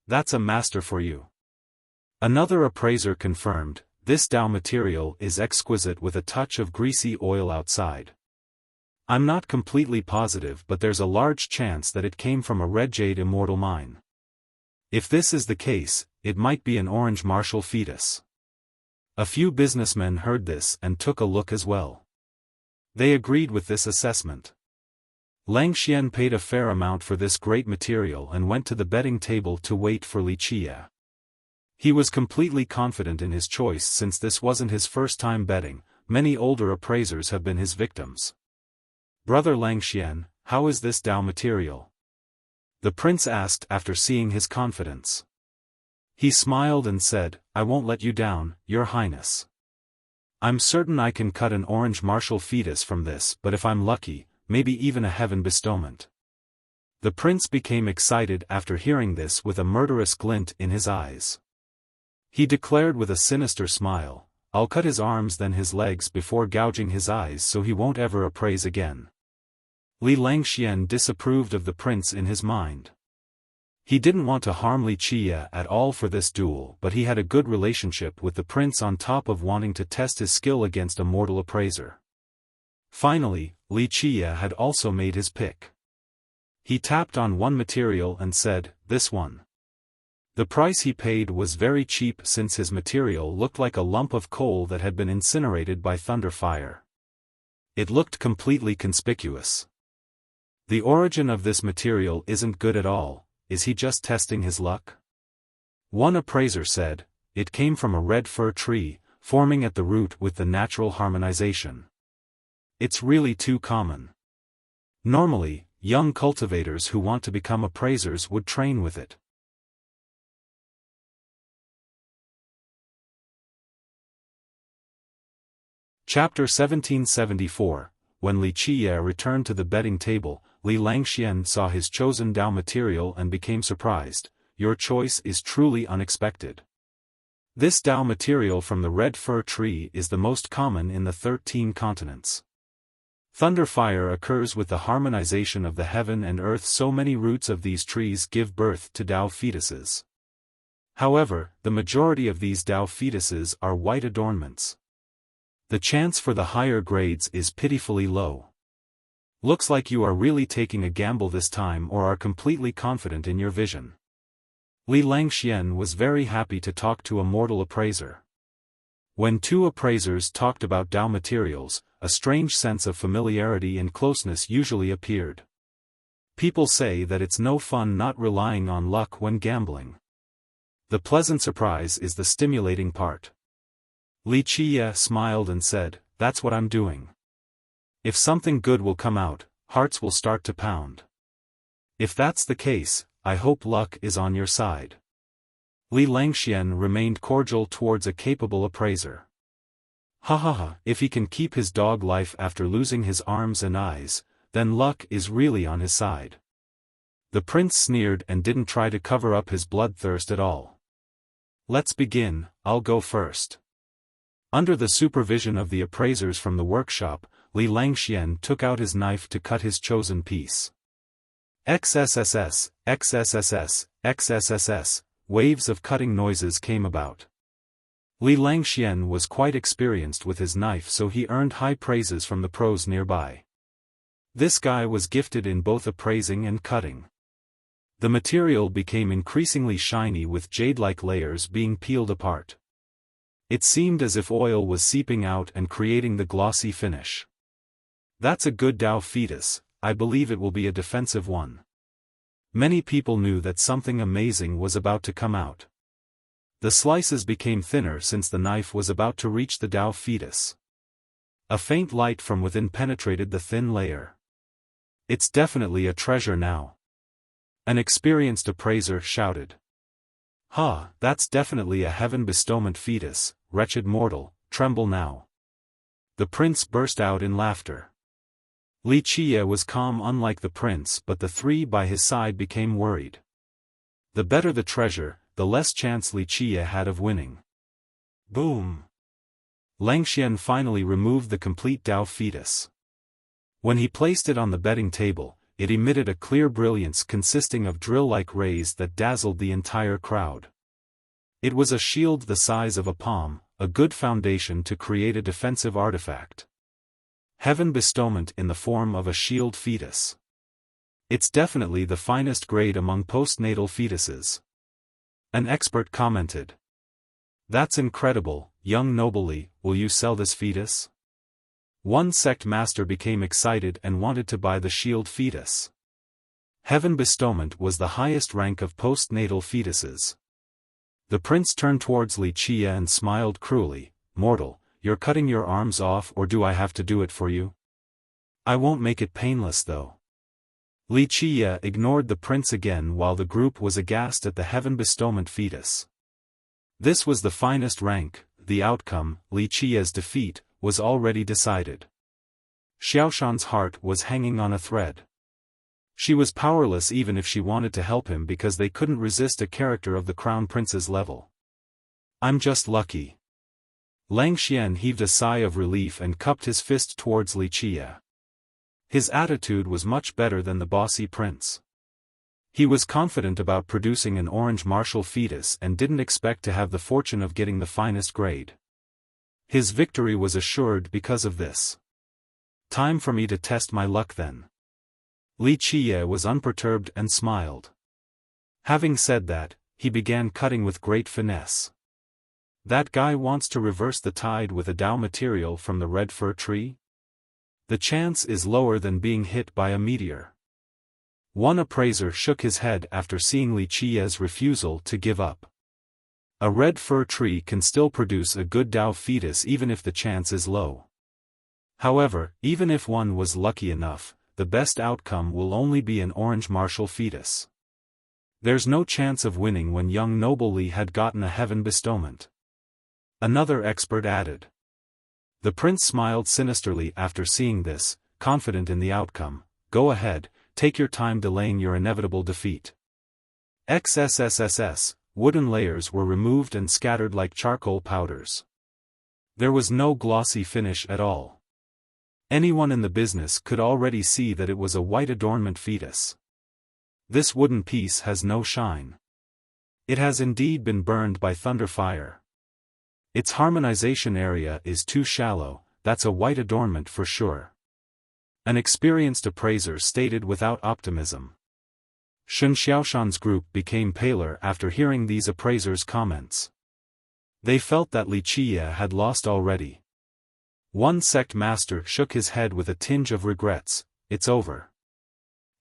"That's a master for you." Another appraiser confirmed, "This Dao material is exquisite with a touch of greasy oil outside. I'm not completely positive, but there's a large chance that it came from a red jade immortal mine. If this is the case, it might be an orange martial fetus." A few businessmen heard this and took a look as well. They agreed with this assessment. Lang Xian paid a fair amount for this great material and went to the betting table to wait for Li Qia. He was completely confident in his choice since this wasn't his first time betting. Many older appraisers have been his victims. "Brother Lang Xian, how is this Dao material?" the prince asked after seeing his confidence. He smiled and said, "I won't let you down, Your Highness. I'm certain I can cut an orange martial fetus from this, but if I'm lucky, maybe even a heaven bestowment." The prince became excited after hearing this with a murderous glint in his eyes. He declared with a sinister smile, "I'll cut his arms then his legs before gouging his eyes so he won't ever appraise again." Li Langxian disapproved of the prince in his mind. He didn't want to harm Li Qia at all for this duel, but he had a good relationship with the prince on top of wanting to test his skill against a mortal appraiser. Finally, Li Qia had also made his pick. He tapped on one material and said, "This one." The price he paid was very cheap since his material looked like a lump of coal that had been incinerated by thunder fire. It looked completely conspicuous. "The origin of this material isn't good at all. Is he just testing his luck?" One appraiser said, "It came from a red fir tree, forming at the root with the natural harmonization. It's really too common. Normally, young cultivators who want to become appraisers would train with it." Chapter 1774. When Li Qia returned to the betting table, Li Langxian saw his chosen Dao material and became surprised. "Your choice is truly unexpected. This Dao material from the red fir tree is the most common in the 13 continents. Thunder fire occurs with the harmonization of the heaven and earth, so many roots of these trees give birth to Dao fetuses. However, the majority of these Dao fetuses are white adornments. The chance for the higher grades is pitifully low. Looks like you are really taking a gamble this time or are completely confident in your vision." Li Langxian was very happy to talk to a mortal appraiser. When two appraisers talked about Dao materials, a strange sense of familiarity and closeness usually appeared. People say that it's no fun not relying on luck when gambling. The pleasant surprise is the stimulating part. Li Qia smiled and said, "That's what I'm doing. If something good will come out, hearts will start to pound. If that's the case, I hope luck is on your side." Li Langxian remained cordial towards a capable appraiser. "Ha ha ha, if he can keep his dog life after losing his arms and eyes, then luck is really on his side." The prince sneered and didn't try to cover up his bloodthirst at all. Let's begin, I'll go first. Under the supervision of the appraisers from the workshop, Li Langxian took out his knife to cut his chosen piece. XSSS, XSSS, XSSS, waves of cutting noises came about. Li Langxian was quite experienced with his knife, so he earned high praises from the pros nearby. This guy was gifted in both appraising and cutting. The material became increasingly shiny with jade-like layers being peeled apart. It seemed as if oil was seeping out and creating the glossy finish. That's a good Dao fetus, I believe it will be a defensive one. Many people knew that something amazing was about to come out. The slices became thinner since the knife was about to reach the Dao fetus. A faint light from within penetrated the thin layer. It's definitely a treasure now. An experienced appraiser shouted. Ha, that's definitely a heaven bestowment fetus, wretched mortal, tremble now. The prince burst out in laughter. Li Qie was calm unlike the prince, but the three by his side became worried. The better the treasure, the less chance Li Qie had of winning. Boom! Langxian finally removed the complete Dao fetus. When he placed it on the betting table, it emitted a clear brilliance consisting of drill-like rays that dazzled the entire crowd. It was a shield the size of a palm, a good foundation to create a defensive artifact. Heaven bestowment in the form of a shield fetus. It's definitely the finest grade among postnatal fetuses. An expert commented. That's incredible, young noble Li, will you sell this fetus? One sect master became excited and wanted to buy the shield fetus. Heaven bestowment was the highest rank of postnatal fetuses. The prince turned towards Li Qie and smiled cruelly. Mortal, you're cutting your arms off, or do I have to do it for you? I won't make it painless though. Li Qie ignored the prince again while the group was aghast at the heaven bestowment fetus. This was the finest rank. The outcome, Li Qie's defeat, was already decided. Xiaofan's heart was hanging on a thread. She was powerless even if she wanted to help him because they couldn't resist a character of the crown prince's level. I'm just lucky. Langxian heaved a sigh of relief and cupped his fist towards Li Qie. His attitude was much better than the bossy prince. He was confident about producing an orange martial fetus and didn't expect to have the fortune of getting the finest grade. His victory was assured because of this. Time for me to test my luck then. Li Qie was unperturbed and smiled. Having said that, he began cutting with great finesse. That guy wants to reverse the tide with a Dao material from the red fir tree? The chance is lower than being hit by a meteor. One appraiser shook his head after seeing Li Qie's refusal to give up. A red fir tree can still produce a good Dao fetus even if the chance is low. However, even if one was lucky enough, the best outcome will only be an orange martial fetus. There's no chance of winning when young noble Li had gotten a heaven bestowment. Another expert added. The prince smiled sinisterly after seeing this, confident in the outcome. Go ahead, take your time delaying your inevitable defeat. XSSSS, wooden layers were removed and scattered like charcoal powders. There was no glossy finish at all. Anyone in the business could already see that it was a white adornment fetus. This wooden piece has no shine. It has indeed been burned by thunder fire. Its harmonization area is too shallow, that's a white adornment for sure. An experienced appraiser stated without optimism. Shun Xiaoshan's group became paler after hearing these appraisers' comments. They felt that Li Qie had lost already. One sect master shook his head with a tinge of regrets. It's over.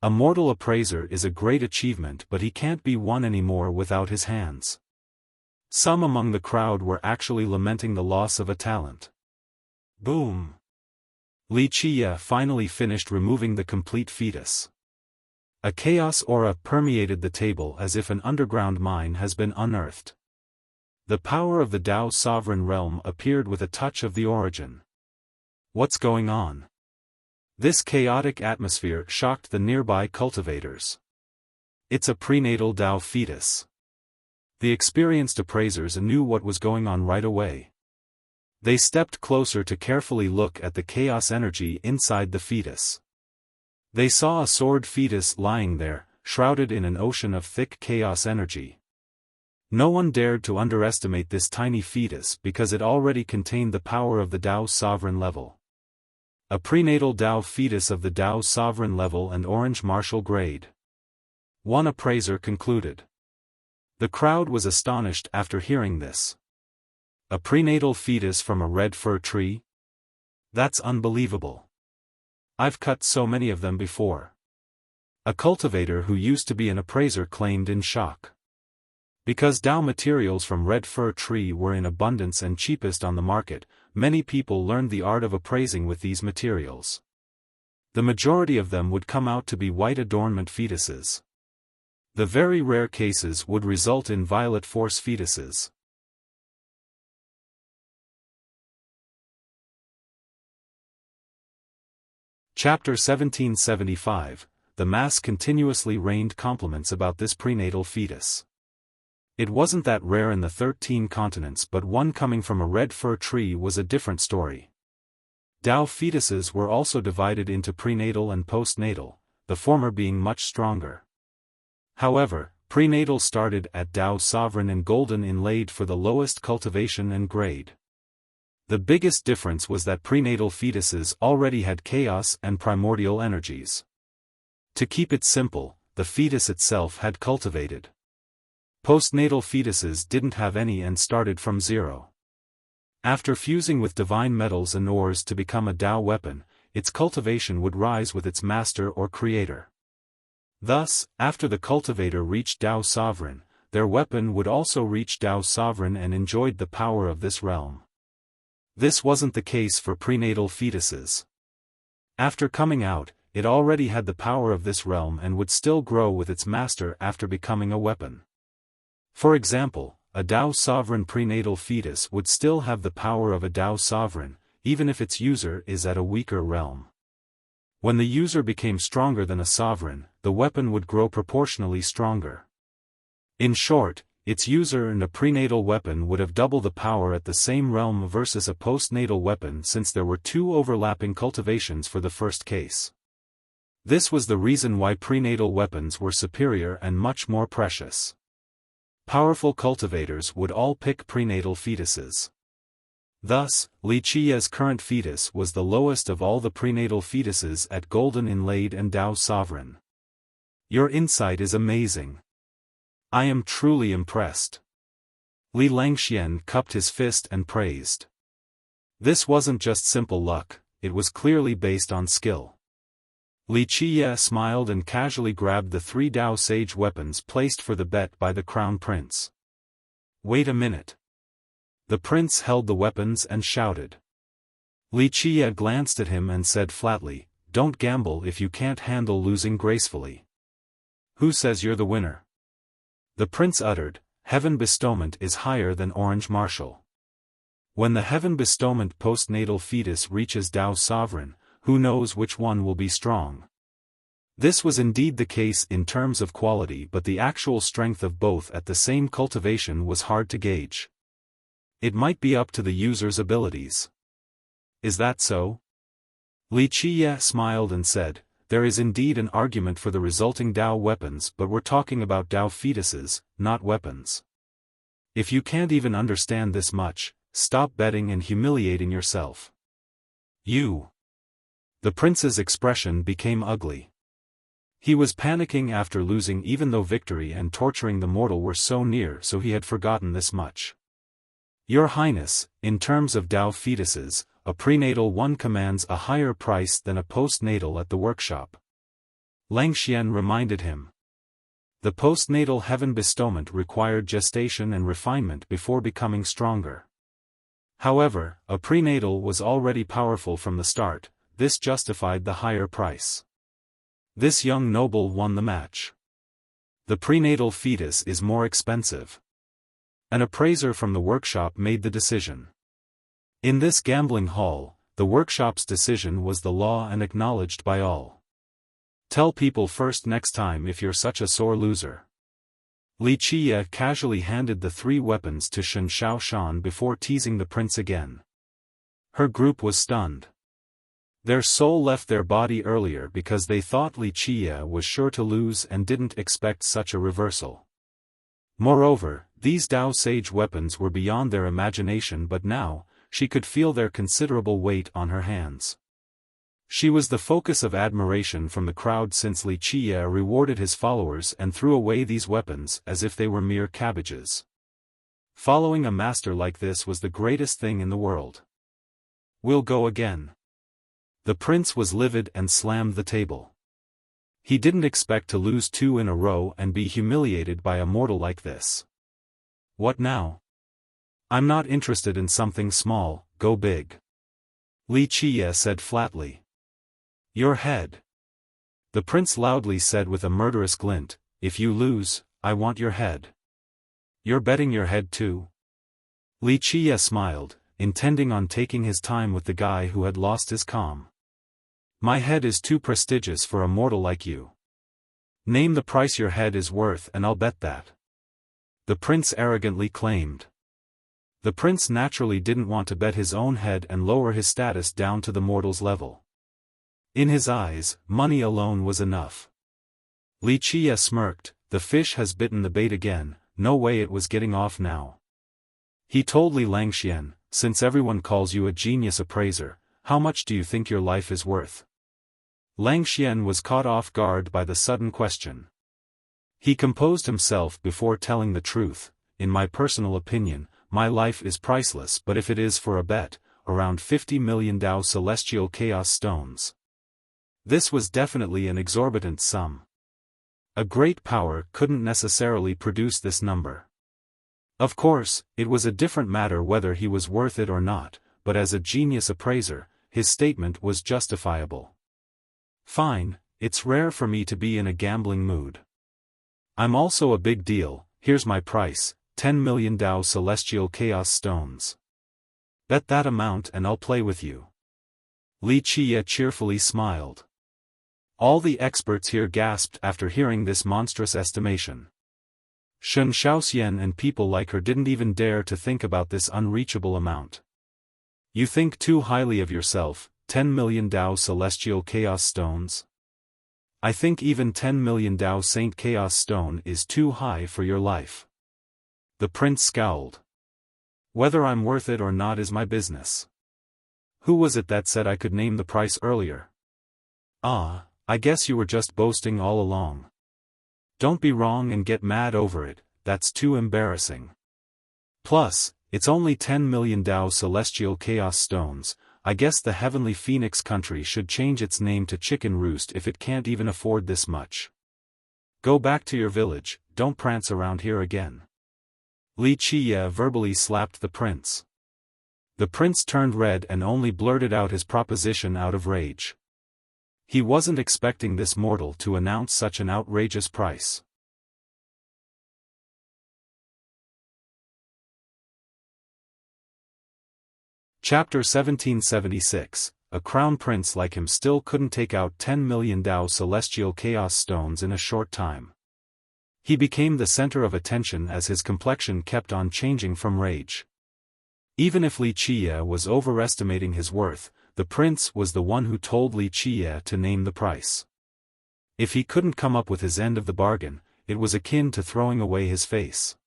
A mortal appraiser is a great achievement, but he can't be won anymore without his hands. Some among the crowd were actually lamenting the loss of a talent. Boom! Li Qie finally finished removing the complete fetus. A chaos aura permeated the table as if an underground mine has been unearthed. The power of the Dao sovereign realm appeared with a touch of the origin. What's going on? This chaotic atmosphere shocked the nearby cultivators. It's a prenatal Dao fetus. The experienced appraisers knew what was going on right away. They stepped closer to carefully look at the chaos energy inside the fetus. They saw a sword fetus lying there, shrouded in an ocean of thick chaos energy. No one dared to underestimate this tiny fetus because it already contained the power of the Dao sovereign level. A prenatal Dao fetus of the Dao sovereign level and orange martial grade. One appraiser concluded. The crowd was astonished after hearing this. A prenatal fetus from a red fir tree? That's unbelievable. I've cut so many of them before. A cultivator who used to be an appraiser claimed in shock. Because Dao materials from red fir tree were in abundance and cheapest on the market, many people learned the art of appraising with these materials. The majority of them would come out to be white adornment fetuses. The very rare cases would result in violet force fetuses. Chapter 1775, The mass continuously rained compliments about this prenatal fetus. It wasn't that rare in the 13 continents, but one coming from a red fir tree was a different story. Dao fetuses were also divided into prenatal and postnatal, the former being much stronger. However, prenatal started at Dao sovereign and golden inlaid for the lowest cultivation and grade. The biggest difference was that prenatal fetuses already had chaos and primordial energies. To keep it simple, the fetus itself had cultivated. Postnatal fetuses didn't have any and started from zero. After fusing with divine metals and ores to become a Dao weapon, its cultivation would rise with its master or creator. Thus, after the cultivator reached Dao sovereign, their weapon would also reach Dao sovereign and enjoyed the power of this realm. This wasn't the case for prenatal fetuses. After coming out, it already had the power of this realm and would still grow with its master after becoming a weapon. For example, a Dao sovereign prenatal fetus would still have the power of a Dao sovereign, even if its user is at a weaker realm. When the user became stronger than a sovereign, the weapon would grow proportionally stronger. In short, its user and a prenatal weapon would have double the power at the same realm versus a postnatal weapon, since there were two overlapping cultivations for the first case. This was the reason why prenatal weapons were superior and much more precious. Powerful cultivators would all pick prenatal fetuses. Thus, Wuxia's current fetus was the lowest of all the prenatal fetuses at golden inlaid and Dao sovereign. Your insight is amazing. I am truly impressed. Li Langxian cupped his fist and praised. This wasn't just simple luck, it was clearly based on skill. Wuxia smiled and casually grabbed the 3 Dao sage weapons placed for the bet by the crown prince. Wait a minute. The prince held the weapons and shouted. Wuxia glanced at him and said flatly, "Don't gamble if you can't handle losing gracefully." "Who says you're the winner?" The prince uttered, "Heaven bestowment is higher than orange martial." When the heaven bestowment postnatal fetus reaches Dao sovereign, who knows which one will be strong? This was indeed the case in terms of quality, but the actual strength of both at the same cultivation was hard to gauge. It might be up to the user's abilities. Is that so? Wuxia smiled and said, "There is indeed an argument for the resulting Dao weapons, but we're talking about Dao fetuses, not weapons. If you can't even understand this much, stop betting and humiliating yourself." "You." The prince's expression became ugly. He was panicking after losing, even though victory and torturing the mortal were so near, so he had forgotten this much. "Your Highness, in terms of Dao fetuses, a prenatal one commands a higher price than a postnatal at the workshop." Langxian reminded him. The postnatal heaven bestowment required gestation and refinement before becoming stronger. However, a prenatal was already powerful from the start, this justified the higher price. This young noble won the match. The prenatal fetus is more expensive. An appraiser from the workshop made the decision. In this gambling hall, the workshop's decision was the law and acknowledged by all. Tell people first next time if you're such a sore loser. Li Qie casually handed the 3 weapons to Xiaofan before teasing the prince again. Her group was stunned. Their soul left their body earlier because they thought Li Qie was sure to lose and didn't expect such a reversal. Moreover, these Dao Sage weapons were beyond their imagination, but now, she could feel their considerable weight on her hands. She was the focus of admiration from the crowd since Li Qie rewarded his followers and threw away these weapons as if they were mere cabbages. Following a master like this was the greatest thing in the world. We'll go again. The prince was livid and slammed the table. He didn't expect to lose 2 in a row and be humiliated by a mortal like this. What now? I'm not interested in something small, go big. Li Qie said flatly. Your head. The prince loudly said with a murderous glint, if you lose, I want your head. You're betting your head too? Li Qie smiled, intending on taking his time with the guy who had lost his calm. My head is too prestigious for a mortal like you. Name the price your head is worth and I'll bet that. The prince arrogantly claimed. The prince naturally didn't want to bet his own head and lower his status down to the mortal's level. In his eyes, money alone was enough. Li Qie smirked, the fish has bitten the bait again, no way it was getting off now. He told Li Langxian, since everyone calls you a genius appraiser, how much do you think your life is worth? Langxian was caught off guard by the sudden question. He composed himself before telling the truth, in my personal opinion, my life is priceless, but if it is for a bet, around 50 million Dao Celestial Chaos Stones. This was definitely an exorbitant sum. A great power couldn't necessarily produce this number. Of course, it was a different matter whether he was worth it or not, but as a genius appraiser, his statement was justifiable. Fine, it's rare for me to be in a gambling mood. I'm also a big deal, here's my price, 10 million Dao Celestial Chaos Stones. Bet that amount and I'll play with you. Li Qie cheerfully smiled. All the experts here gasped after hearing this monstrous estimation. Shen Xiaoxian and people like her didn't even dare to think about this unreachable amount. You think too highly of yourself, 10 million Dao Celestial Chaos Stones? I think even 10 million Dao Saint Chaos Stone is too high for your life. The prince scowled. Whether I'm worth it or not is my business. Who was it that said I could name the price earlier? Ah, I guess you were just boasting all along. Don't be wrong and get mad over it, that's too embarrassing. Plus, it's only 10 million Dao Celestial Chaos Stones. I guess the Heavenly Phoenix country should change its name to Chicken Roost if it can't even afford this much. Go back to your village, don't prance around here again. Li Qie verbally slapped the prince. The prince turned red and only blurted out his proposition out of rage. He wasn't expecting this mortal to announce such an outrageous price. Chapter 1776, a crown prince like him still couldn't take out 10 million Dao Celestial Chaos Stones in a short time. He became the center of attention as his complexion kept on changing from rage. Even if Li Qie was overestimating his worth, the prince was the one who told Li Qie to name the price. If he couldn't come up with his end of the bargain, it was akin to throwing away his face.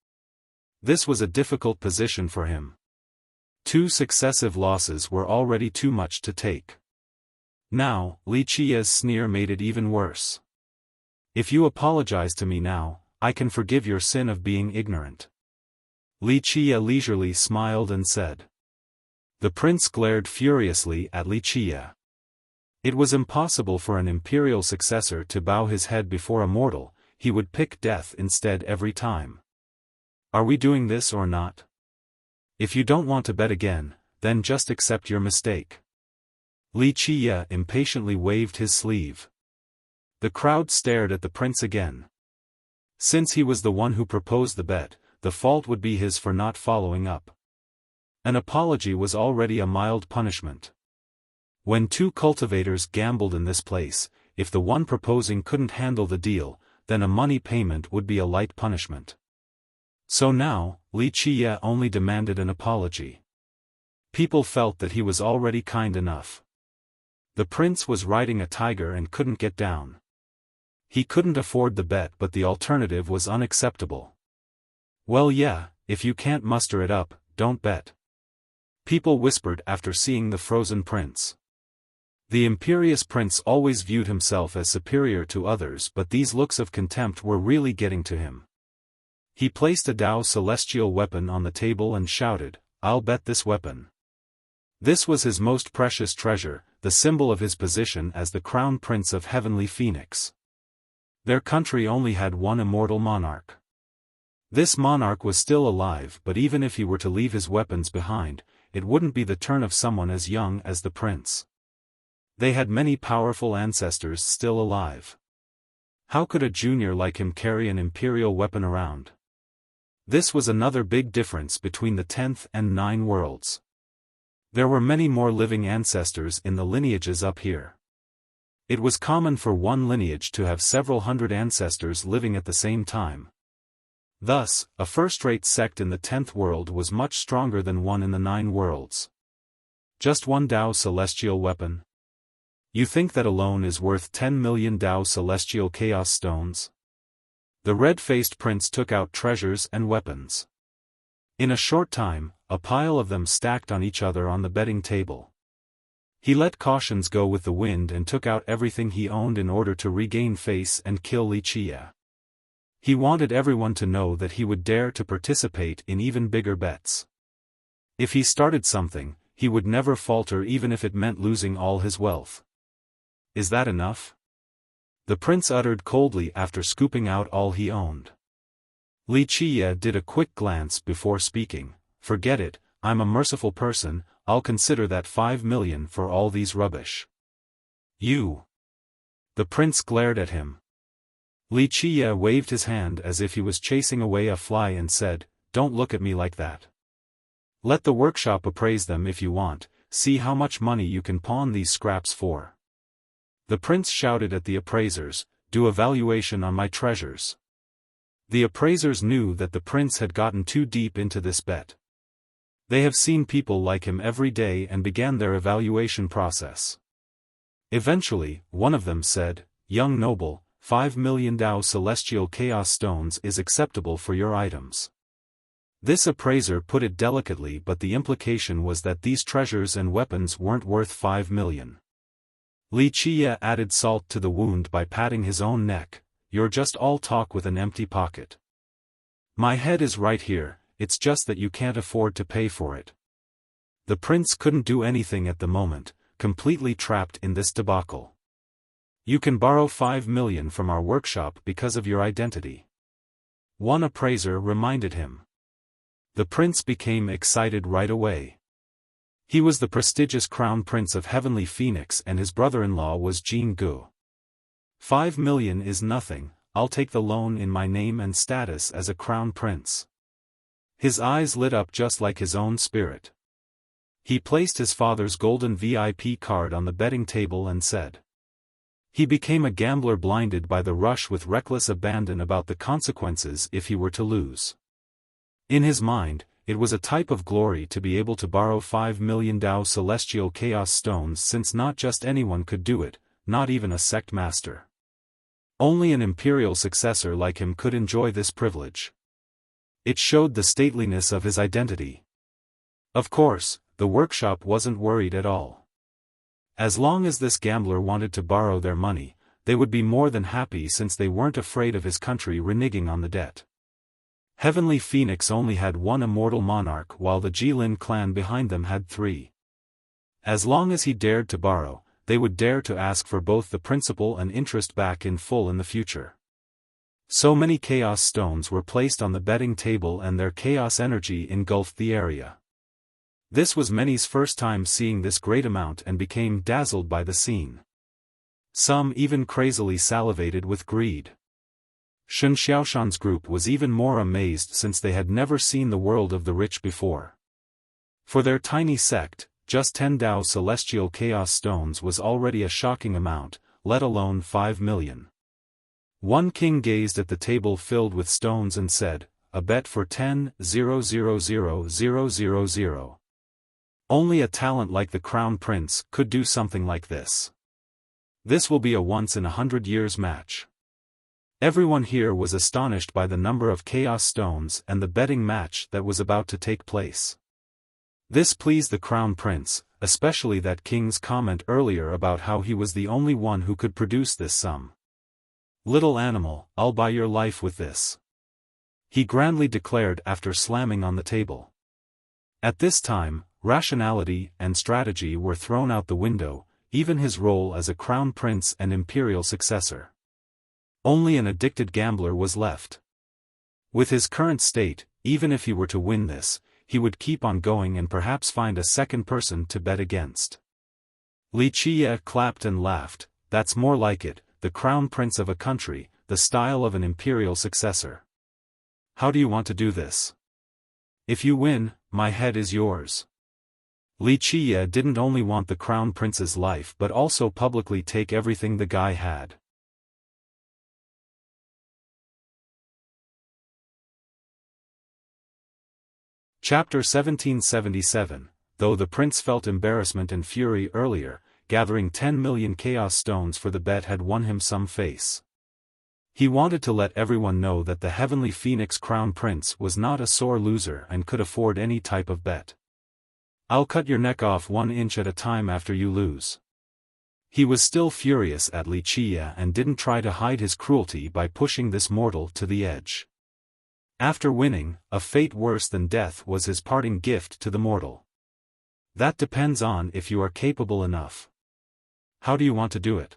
This was a difficult position for him. 2 successive losses were already too much to take. Now, Li Qie's sneer made it even worse. If you apologize to me now, I can forgive your sin of being ignorant. Li Qie leisurely smiled and said. The prince glared furiously at Li Qie. It was impossible for an imperial successor to bow his head before a mortal, he would pick death instead every time. Are we doing this or not? If you don't want to bet again, then just accept your mistake. Li Qie impatiently waved his sleeve. The crowd stared at the prince again. Since he was the one who proposed the bet, the fault would be his for not following up. An apology was already a mild punishment. When 2 cultivators gambled in this place, if the one proposing couldn't handle the deal, then a money payment would be a light punishment. So now, Li Qiye only demanded an apology. People felt that he was already kind enough. The prince was riding a tiger and couldn't get down. He couldn't afford the bet, but the alternative was unacceptable. Well, yeah, if you can't muster it up, don't bet. People whispered after seeing the frozen prince. The imperious prince always viewed himself as superior to others, but these looks of contempt were really getting to him. He placed a Dao celestial weapon on the table and shouted, "I'll bet this weapon." This was his most precious treasure, the symbol of his position as the crown prince of Heavenly Phoenix. Their country only had one immortal monarch. This monarch was still alive, but even if he were to leave his weapons behind, it wouldn't be the turn of someone as young as the prince. They had many powerful ancestors still alive. How could a junior like him carry an imperial weapon around? This was another big difference between the 10th and 9 worlds. There were many more living ancestors in the lineages up here. It was common for one lineage to have several hundred ancestors living at the same time. Thus, a first-rate sect in the 10th world was much stronger than one in the 9 worlds. Just one Dao celestial weapon? You think that alone is worth 10 million Dao celestial chaos stones? The red-faced prince took out treasures and weapons. In a short time, a pile of them stacked on each other on the betting table. He let cautions go with the wind and took out everything he owned in order to regain face and kill Li Qiye. He wanted everyone to know that he would dare to participate in even bigger bets. If he started something, he would never falter even if it meant losing all his wealth. Is that enough? The prince uttered coldly after scooping out all he owned. Li Qiye did a quick glance before speaking. Forget it, I'm a merciful person, I'll consider that 5 million for all these rubbish. You. The prince glared at him. Li Qiye waved his hand as if he was chasing away a fly and said, "Don't look at me like that. Let the workshop appraise them if you want, see how much money you can pawn these scraps for." The prince shouted at the appraisers, "Do a valuation on my treasures." The appraisers knew that the prince had gotten too deep into this bet. They have seen people like him every day and began their evaluation process. Eventually, one of them said, "Young noble, 5 million Dao celestial chaos stones is acceptable for your items." This appraiser put it delicately, but the implication was that these treasures and weapons weren't worth 5 million. Li Qiye added salt to the wound by patting his own neck. "You're just all talk with an empty pocket. My head is right here, it's just that you can't afford to pay for it." The prince couldn't do anything at the moment, completely trapped in this debacle. "You can borrow 5 million from our workshop because of your identity," one appraiser reminded him. The prince became excited right away. He was the prestigious crown prince of Heavenly Phoenix and his brother-in-law was Jin Gu. 5 million is nothing, I'll take the loan in my name and status as a crown prince. His eyes lit up just like his own spirit. He placed his father's golden VIP card on the betting table and said. He became a gambler blinded by the rush with reckless abandon about the consequences if he were to lose. In his mind, it was a type of glory to be able to borrow 5 million Dao celestial chaos stones since not just anyone could do it, not even a sect master. Only an imperial successor like him could enjoy this privilege. It showed the stateliness of his identity. Of course, the workshop wasn't worried at all. As long as this gambler wanted to borrow their money, they would be more than happy since they weren't afraid of his country reneging on the debt. Heavenly Phoenix only had one immortal monarch while the Jilin clan behind them had 3. As long as he dared to borrow, they would dare to ask for both the principal and interest back in full in the future. So many chaos stones were placed on the betting table and their chaos energy engulfed the area. This was many's first time seeing this great amount and became dazzled by the scene. Some even crazily salivated with greed. Xiaofan's group was even more amazed since they had never seen the world of the rich before. For their tiny sect, just 10 Dao celestial chaos stones was already a shocking amount, let alone 5 million. One king gazed at the table filled with stones and said, "A bet for 10,000,000. Only a talent like the Crown Prince could do something like this. This will be a once-in-100 years match." Everyone here was astonished by the number of chaos stones and the betting match that was about to take place. This pleased the Crown Prince, especially that king's comment earlier about how he was the only one who could produce this sum. "Little animal, I'll buy your life with this," he grandly declared after slamming on the table. At this time, rationality and strategy were thrown out the window, even his role as a crown prince and imperial successor. Only an addicted gambler was left. With his current state, even if he were to win this, he would keep on going and perhaps find a second person to bet against. Wuxia clapped and laughed. "That's more like it, the crown prince of a country, the style of an imperial successor. How do you want to do this? If you win, my head is yours." Wuxia didn't only want the crown prince's life but also publicly take everything the guy had. Chapter 1777. Though the prince felt embarrassment and fury earlier, gathering 10 million chaos stones for the bet had won him some face. He wanted to let everyone know that the heavenly phoenix crown prince was not a sore loser and could afford any type of bet. "I'll cut your neck off 1 inch at a time after you lose." He was still furious at Wuxia and didn't try to hide his cruelty by pushing this mortal to the edge. After winning, a fate worse than death was his parting gift to the mortal. "That depends on if you are capable enough. How do you want to do it?"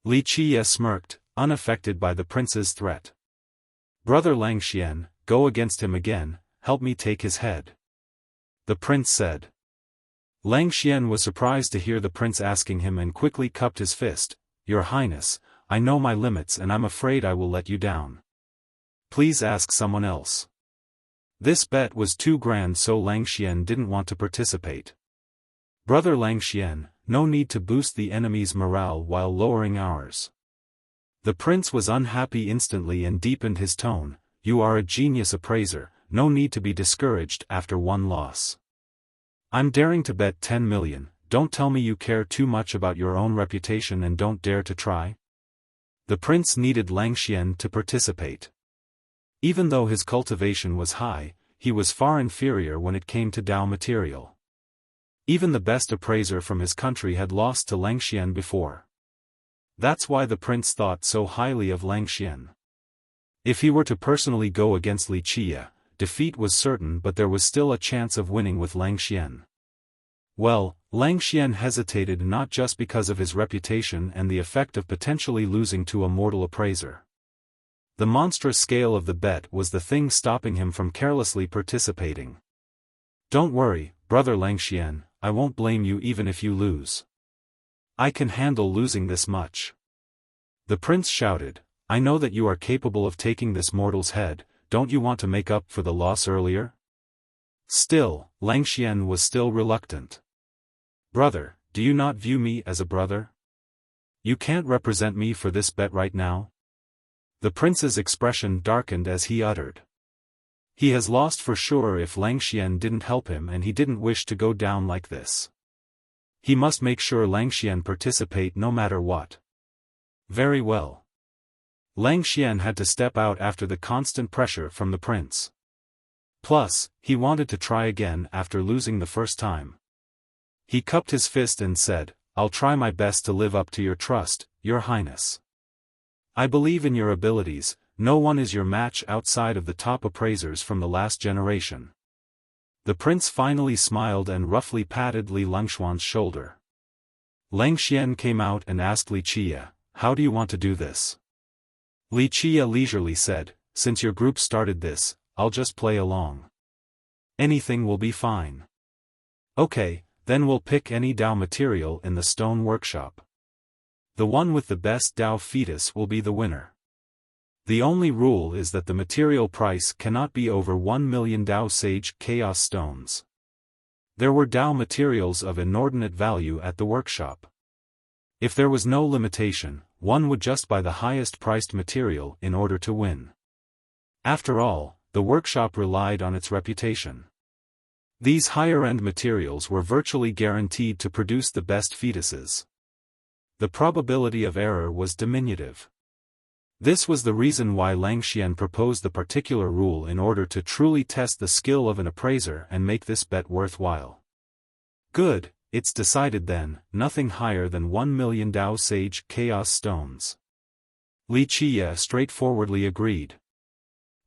Wuxia smirked, unaffected by the prince's threat. "Brother Langxian, go against him again, help me take his head," the prince said. Langxian was surprised to hear the prince asking him and quickly cupped his fist. "Your Highness, I know my limits and I'm afraid I will let you down. Please ask someone else." This bet was too grand, so Langxian didn't want to participate. "Brother Langxian, no need to boost the enemy's morale while lowering ours." The prince was unhappy instantly and deepened his tone. "You are a genius appraiser, no need to be discouraged after one loss. I'm daring to bet 10 million, don't tell me you care too much about your own reputation and don't dare to try." The prince needed Langxian to participate. Even though his cultivation was high, he was far inferior when it came to Dao material. Even the best appraiser from his country had lost to Langxian before. That's why the prince thought so highly of Langxian. If he were to personally go against Wuxia, defeat was certain, but there was still a chance of winning with Langxian. Well, Langxian hesitated not just because of his reputation and the effect of potentially losing to a mortal appraiser. The monstrous scale of the bet was the thing stopping him from carelessly participating. "Don't worry, brother Langxian, I won't blame you even if you lose. I can handle losing this much." The prince shouted, "I know that you are capable of taking this mortal's head, don't you want to make up for the loss earlier?" Still, Langxian was still reluctant. "Brother, do you not view me as a brother? You can't represent me for this bet right now?" The prince's expression darkened as he uttered. He has lost for sure if Langxian didn't help him, and he didn't wish to go down like this. He must make sure Langxian participate no matter what. Very well. Langxian had to step out after the constant pressure from the prince. Plus, he wanted to try again after losing the first time. He cupped his fist and said, "I'll try my best to live up to your trust, Your Highness. I believe in your abilities, no one is your match outside of the top appraisers from the last generation." The prince finally smiled and roughly patted Li Lengxuan's shoulder. Langxian came out and asked Wuxia, "How do you want to do this?" Wuxia leisurely said, "Since your group started this, I'll just play along. Anything will be fine." "Okay, then we'll pick any Dao material in the stone workshop. The one with the best Dao fetus will be the winner. The only rule is that the material price cannot be over 1 million Dao Sage Chaos Stones." There were Dao materials of inordinate value at the workshop. If there was no limitation, one would just buy the highest-priced material in order to win. After all, the workshop relied on its reputation. These higher-end materials were virtually guaranteed to produce the best fetuses. The probability of error was diminutive. This was the reason why Langxian proposed the particular rule in order to truly test the skill of an appraiser and make this bet worthwhile. Good, it's decided then, nothing higher than 1 million Dao Sage Chaos Stones. Li Qie straightforwardly agreed.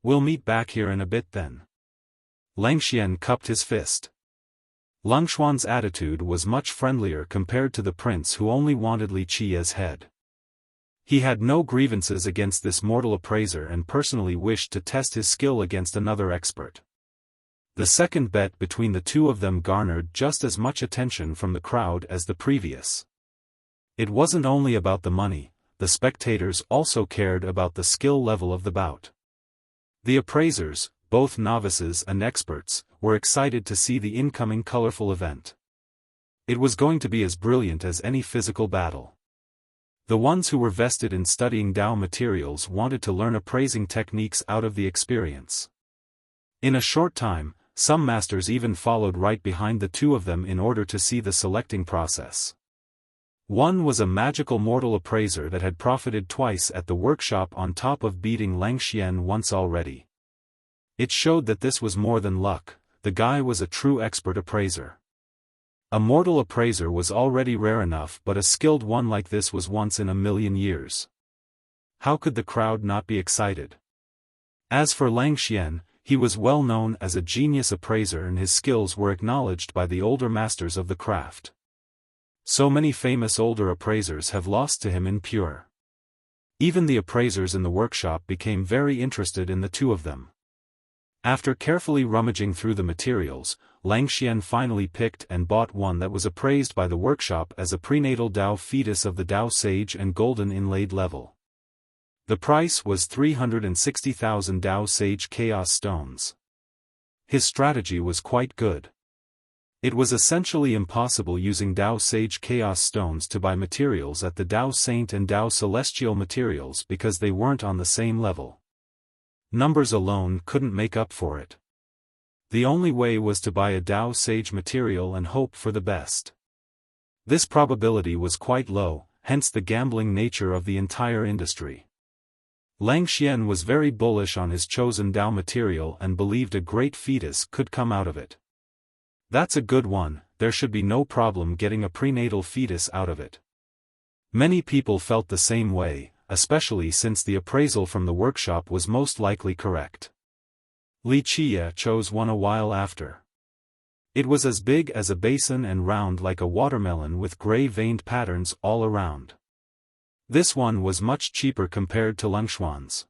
We'll meet back here in a bit then. Langxian cupped his fist. Langshuan's attitude was much friendlier compared to the prince who only wanted Li Qie's head. He had no grievances against this mortal appraiser and personally wished to test his skill against another expert. The second bet between the two of them garnered just as much attention from the crowd as the previous. It wasn't only about the money, the spectators also cared about the skill level of the bout. The appraisers, both novices and experts, were excited to see the incoming colorful event. It was going to be as brilliant as any physical battle. The ones who were vested in studying Dao materials wanted to learn appraising techniques out of the experience. In a short time, some masters even followed right behind the two of them in order to see the selecting process. One was a magical mortal appraiser that had profited twice at the workshop on top of beating Langxian once already. It showed that this was more than luck, the guy was a true expert appraiser. A mortal appraiser was already rare enough, but a skilled one like this was once in a million years. How could the crowd not be excited? As for Langxian, he was well known as a genius appraiser and his skills were acknowledged by the older masters of the craft. So many famous older appraisers have lost to him in pure. Even the appraisers in the workshop became very interested in the two of them. After carefully rummaging through the materials, Langxian finally picked and bought one that was appraised by the workshop as a prenatal Dao fetus of the Dao Sage and Golden Inlaid level. The price was 360,000 Dao Sage Chaos Stones. His strategy was quite good. It was essentially impossible using Dao Sage Chaos Stones to buy materials at the Dao Saint and Dao Celestial materials because they weren't on the same level. Numbers alone couldn't make up for it. The only way was to buy a Dao Sage material and hope for the best. This probability was quite low, hence the gambling nature of the entire industry. Langxian was very bullish on his chosen Dao material and believed a great fetus could come out of it. That's a good one, there should be no problem getting a prenatal fetus out of it. Many people felt the same way, especially since the appraisal from the workshop was most likely correct. Li Qie chose one a while after. It was as big as a basin and round like a watermelon with gray-veined patterns all around. This one was much cheaper compared to Langshuan's.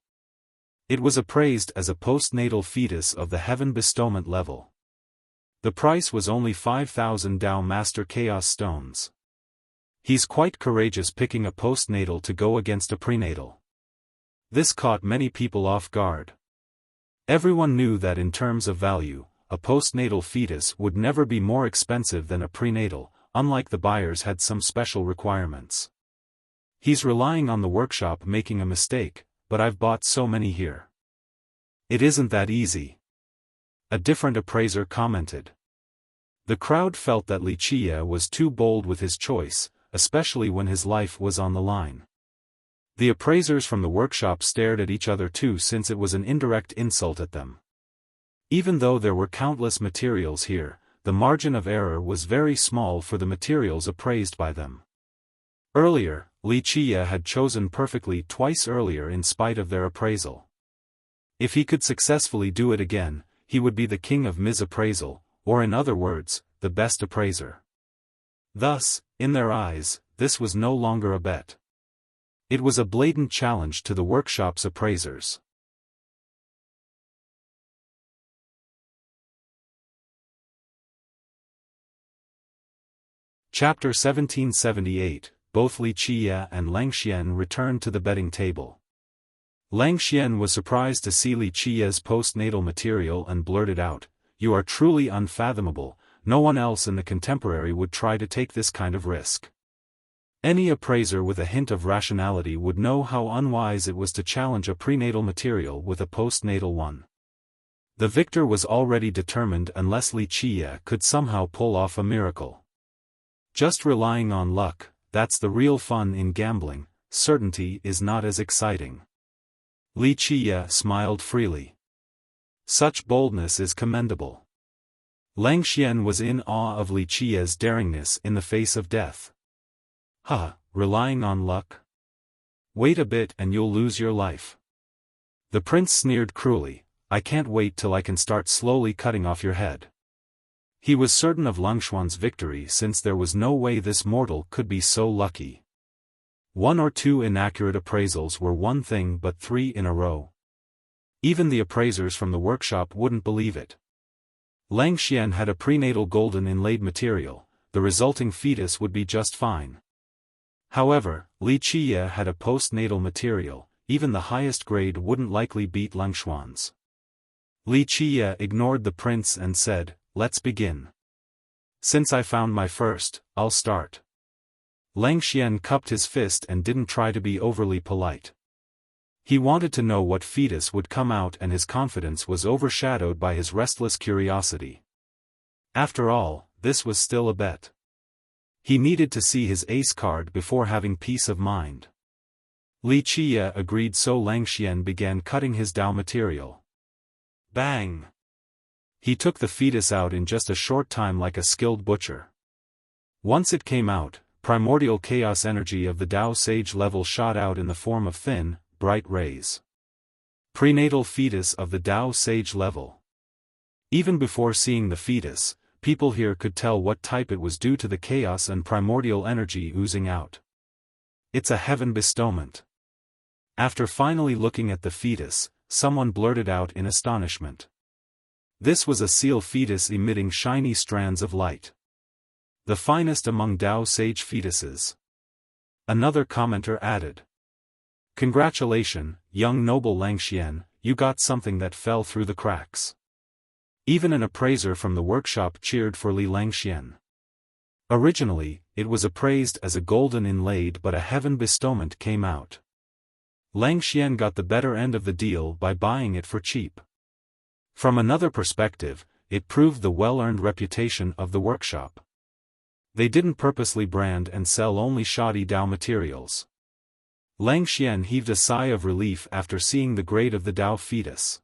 It was appraised as a postnatal fetus of the Heaven Bestowment level. The price was only 5,000 Dao Master Chaos Stones. He's quite courageous picking a postnatal to go against a prenatal. This caught many people off guard. Everyone knew that in terms of value, a postnatal fetus would never be more expensive than a prenatal, unlike the buyers had some special requirements. He's relying on the workshop making a mistake, but I've bought so many here. It isn't that easy. A different appraiser commented. The crowd felt that Li Qie was too bold with his choice, especially when his life was on the line. The appraisers from the workshop stared at each other too, since it was an indirect insult at them. Even though there were countless materials here, the margin of error was very small for the materials appraised by them. Earlier, Li Qie had chosen perfectly twice earlier in spite of their appraisal. If he could successfully do it again, he would be the king of misappraisal, or in other words, the best appraiser. Thus, in their eyes, this was no longer a bet. It was a blatant challenge to the workshop's appraisers. Chapter 1778, both Li Qie and Langxian returned to the betting table. Langxian was surprised to see Li Qie's postnatal material and blurted out, "You are truly unfathomable, no one else in the contemporary would try to take this kind of risk." Any appraiser with a hint of rationality would know how unwise it was to challenge a prenatal material with a postnatal one. The victor was already determined unless Wuxia could somehow pull off a miracle. Just relying on luck, that's the real fun in gambling, certainty is not as exciting. Wuxia smiled freely. Such boldness is commendable. Lang Xian was in awe of Wuxia's daringness in the face of death. Relying on luck? Wait a bit and you'll lose your life. The prince sneered cruelly, I can't wait till I can start slowly cutting off your head. He was certain of Langshuan's victory since there was no way this mortal could be so lucky. 1 or 2 inaccurate appraisals were one thing, but 3 in a row. Even the appraisers from the workshop wouldn't believe it. Lang Xian had a prenatal golden inlaid material, the resulting fetus would be just fine. However, Wuxia had a postnatal material, even the highest grade wouldn't likely beat Langshuan's. Wuxia ignored the prince and said, let's begin. Since I found my first, I'll start. Lang Xian cupped his fist and didn't try to be overly polite. He wanted to know what fetus would come out, and his confidence was overshadowed by his restless curiosity. After all, this was still a bet. He needed to see his ace card before having peace of mind. Wuxia agreed, so Lang Xian began cutting his Dao material. Bang! He took the fetus out in just a short time like a skilled butcher. Once it came out, primordial chaos energy of the Dao Sage level shot out in the form of thin, bright rays. Prenatal fetus of the Dao Sage level. Even before seeing the fetus, people here could tell what type it was due to the chaos and primordial energy oozing out. It's a heaven bestowment. After finally looking at the fetus, someone blurted out in astonishment. This was a seal fetus emitting shiny strands of light. The finest among Dao Sage fetuses. Another commenter added. Congratulations, young noble Lang Xian, you got something that fell through the cracks. Even an appraiser from the workshop cheered for Lang Xian. Originally, it was appraised as a golden inlaid, but a heaven bestowment came out. Lang Xian got the better end of the deal by buying it for cheap. From another perspective, it proved the well-earned reputation of the workshop. They didn't purposely brand and sell only shoddy Dao materials. Lang Xian heaved a sigh of relief after seeing the grade of the Dao fetus.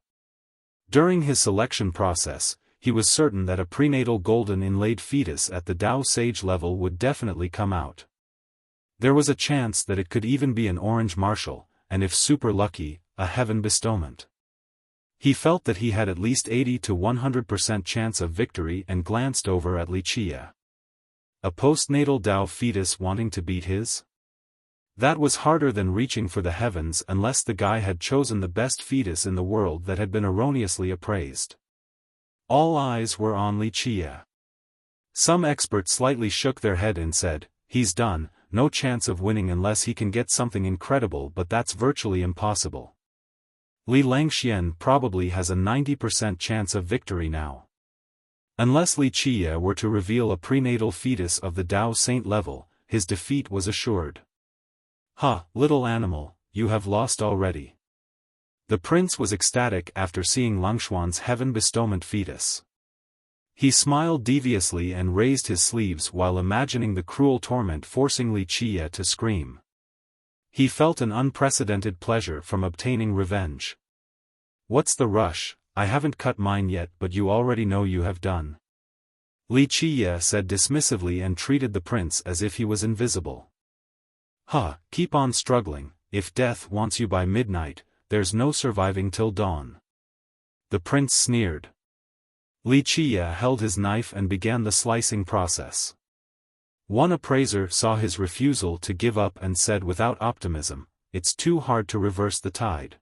During his selection process, he was certain that a prenatal golden inlaid fetus at the Dao Sage level would definitely come out. There was a chance that it could even be an orange marshal, and if super lucky, a heaven bestowment. He felt that he had at least 80 to 100% chance of victory and glanced over at Wuxia. A postnatal Dao fetus wanting to beat his? That was harder than reaching for the heavens unless the guy had chosen the best fetus in the world that had been erroneously appraised. All eyes were on Wuxia. Some experts slightly shook their head and said, he's done, no chance of winning unless he can get something incredible, but that's virtually impossible. Lang Xian probably has a 90% chance of victory now. Unless Wuxia were to reveal a prenatal fetus of the Dao Saint level, his defeat was assured. Little animal, you have lost already. The prince was ecstatic after seeing Langshuan's heaven bestowment fetus. He smiled deviously and raised his sleeves while imagining the cruel torment forcing Wuxia to scream. He felt an unprecedented pleasure from obtaining revenge. What's the rush? I haven't cut mine yet, but you already know you have done. Wuxia said dismissively and treated the prince as if he was invisible. Keep on struggling, if death wants you by midnight, there's no surviving till dawn. The prince sneered. Wuxia held his knife and began the slicing process. One appraiser saw his refusal to give up and said without optimism, it's too hard to reverse the tide.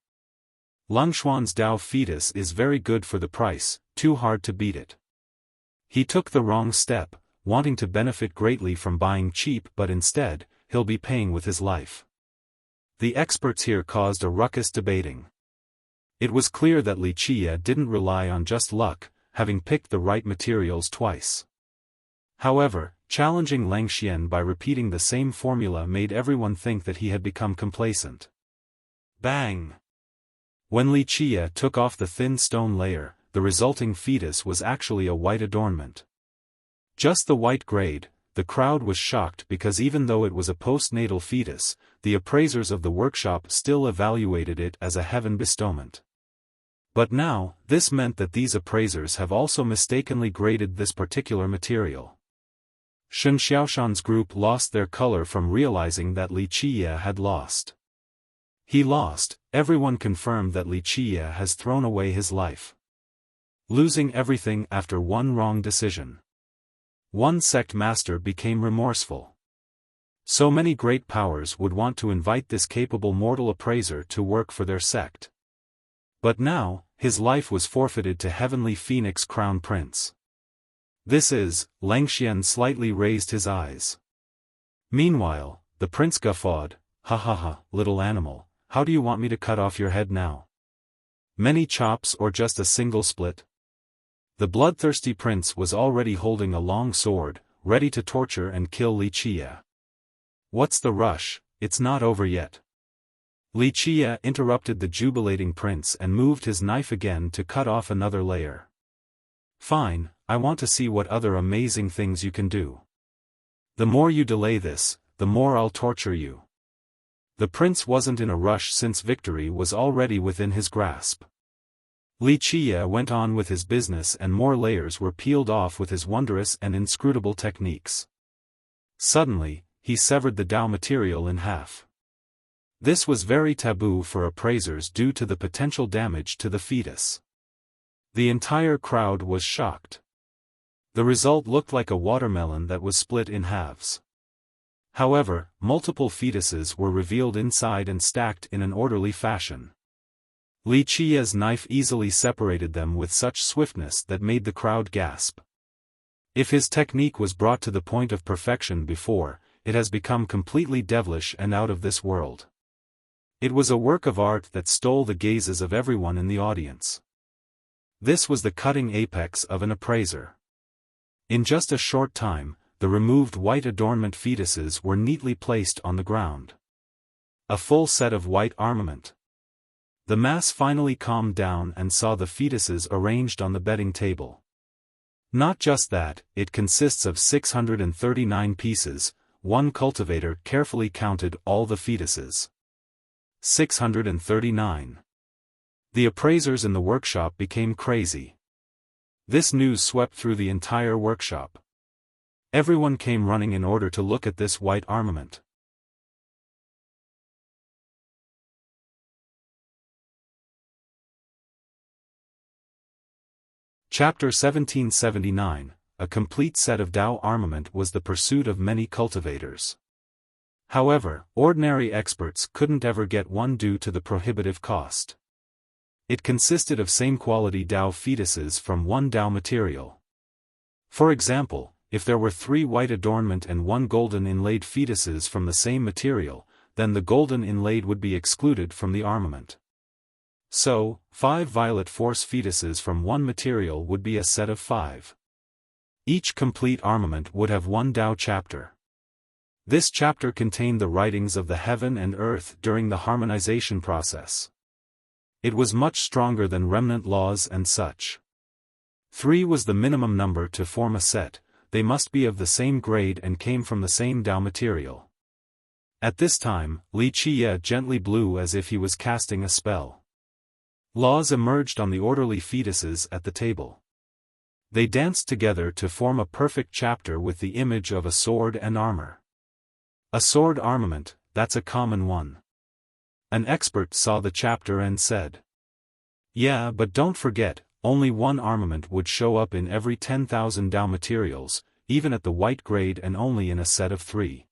Langshuan's Dao fetus is very good for the price, too hard to beat it. He took the wrong step, wanting to benefit greatly from buying cheap, but instead, he'll be paying with his life. The experts here caused a ruckus debating. It was clear that Wuxia didn't rely on just luck, having picked the right materials twice. However, Challenging Lang Xian by repeating the same formula made everyone think that he had become complacent. Bang! When Li Qia took off the thin stone layer, the resulting fetus was actually a white adornment. Just the white grade. The crowd was shocked because even though it was a postnatal fetus, the appraisers of the workshop still evaluated it as a heaven bestowment. But now, this meant that these appraisers have also mistakenly graded this particular material. Shen Xiaoshan's group lost their color from realizing that Li Qia had lost. He lost. Everyone confirmed that Li Qia has thrown away his life. Losing everything after one wrong decision. One sect master became remorseful. So many great powers would want to invite this capable mortal appraiser to work for their sect. But now, his life was forfeited to Heavenly Phoenix Crown Prince. This is, Lang Xian slightly raised his eyes. Meanwhile, the prince guffawed, "Ha ha ha, little animal, how do you want me to cut off your head now? Many chops or just a single split?" The bloodthirsty prince was already holding a long sword, ready to torture and kill Li Qia. "What's the rush? It's not over yet." Li Qia interrupted the jubilating prince and moved his knife again to cut off another layer. "Fine, I want to see what other amazing things you can do. The more you delay this, the more I'll torture you." The prince wasn't in a rush since victory was already within his grasp. Li Qia went on with his business and more layers were peeled off with his wondrous and inscrutable techniques. Suddenly, he severed the Tao material in half. This was very taboo for appraisers due to the potential damage to the fetus. The entire crowd was shocked. The result looked like a watermelon that was split in halves. However, multiple fetuses were revealed inside and stacked in an orderly fashion. Li Qia's knife easily separated them with such swiftness that made the crowd gasp. If his technique was brought to the point of perfection before, it has become completely devilish and out of this world. It was a work of art that stole the gazes of everyone in the audience. This was the cutting apex of an appraiser. In just a short time, the removed white adornment fetuses were neatly placed on the ground. A full set of white armament. The mass finally calmed down and saw the fetuses arranged on the betting table. Not just that, it consists of 639 pieces. One cultivator carefully counted all the fetuses. 639. The appraisers in the workshop became crazy. This news swept through the entire workshop. Everyone came running in order to look at this white armament. Chapter 1779, A complete set of Tao armament was the pursuit of many cultivators. However, ordinary experts couldn't ever get one due to the prohibitive cost. It consisted of same-quality Tao fetuses from one Tao material. For example, if there were 3 white adornment and 1 golden inlaid fetuses from the same material, then the golden inlaid would be excluded from the armament. So, 5 violet force fetuses from one material would be a set of 5. Each complete armament would have 1 Tao chapter. This chapter contained the writings of the heaven and earth during the harmonization process. It was much stronger than remnant laws and such. 3 was the minimum number to form a set. They must be of the same grade and came from the same Tao material. At this time, Li Qia gently blew as if he was casting a spell. Laws emerged on the orderly fetuses at the table. They danced together to form a perfect chapter with the image of a sword and armor. A sword armament, that's a common one. An expert saw the chapter and said, "Yeah, but don't forget, only 1 armament would show up in every 10,000 Tao materials, even at the white grade and only in a set of 3.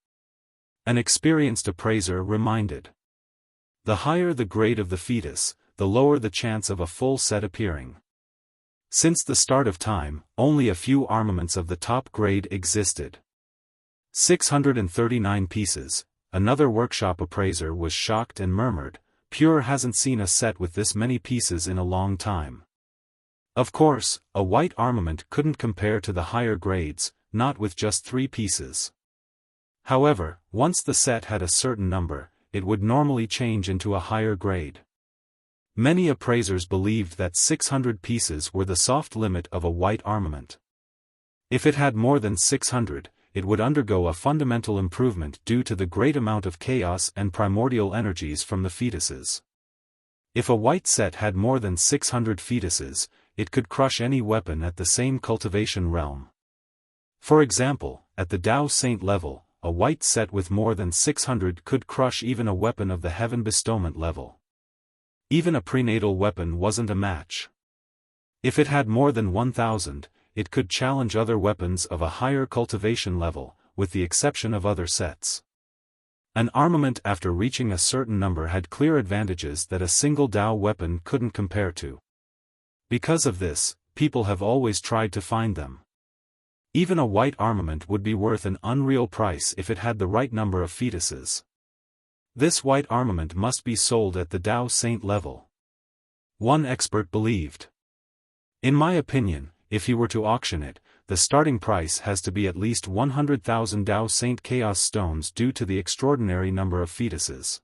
An experienced appraiser reminded. The higher the grade of the fetus, the lower the chance of a full set appearing. Since the start of time, only a few armaments of the top grade existed. 639 pieces. Another workshop appraiser was shocked and murmured, "Pure hasn't seen a set with this many pieces in a long time." Of course, a white armament couldn't compare to the higher grades, not with just 3 pieces. However, once the set had a certain number, it would normally change into a higher grade. Many appraisers believed that 600 pieces were the soft limit of a white armament. If it had more than 600, it would undergo a fundamental improvement due to the great amount of chaos and primordial energies from the fetuses. If a white set had more than 600 fetuses, it could crush any weapon at the same cultivation realm. For example, at the Tao Saint level, a white set with more than 600 could crush even a weapon of the heaven bestowment level. Even a prenatal weapon wasn't a match. If it had more than 1000, it could challenge other weapons of a higher cultivation level, with the exception of other sets. An armament after reaching a certain number had clear advantages that a single Tao weapon couldn't compare to. Because of this, people have always tried to find them. Even a white armament would be worth an unreal price if it had the right number of fetuses. This white armament must be sold at the Tao Saint level. One expert believed. In my opinion, if he were to auction it, the starting price has to be at least 100,000 Tao Saint Chaos Stones due to the extraordinary number of fetuses.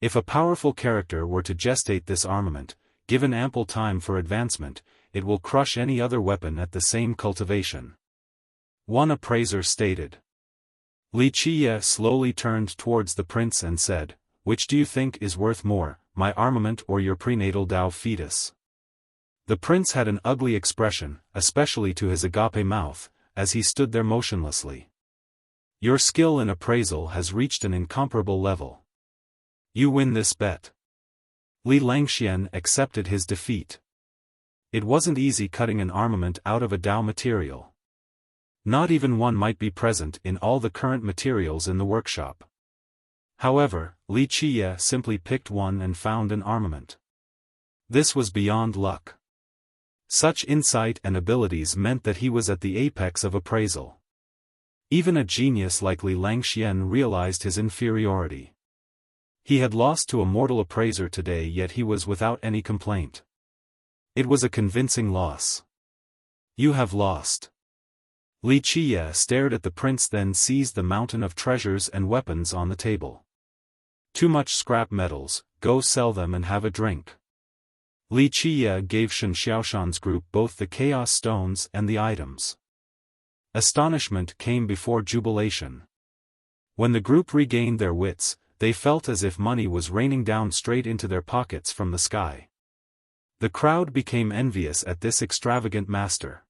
If a powerful character were to gestate this armament, given ample time for advancement, it will crush any other weapon at the same cultivation. One appraiser stated. Li Qiye slowly turned towards the prince and said, "Which do you think is worth more, my armament or your prenatal Tao fetus?" The prince had an ugly expression, especially to his agape mouth, as he stood there motionlessly. "Your skill in appraisal has reached an incomparable level. You win this bet." Li Langxian accepted his defeat. It wasn't easy cutting an armament out of a Tao material. Not even one might be present in all the current materials in the workshop. However, Li Qiye simply picked one and found an armament. This was beyond luck. Such insight and abilities meant that he was at the apex of appraisal. Even a genius like Li Langxian realized his inferiority. He had lost to a mortal appraiser today, yet he was without any complaint. It was a convincing loss. "You have lost." Li Qiye stared at the prince, then seized the mountain of treasures and weapons on the table. "Too much scrap metals, go sell them and have a drink." Li Qiye gave Shen Xiaoshan's group both the chaos stones and the items. Astonishment came before jubilation. When the group regained their wits, they felt as if money was raining down straight into their pockets from the sky. The crowd became envious at this extravagant master.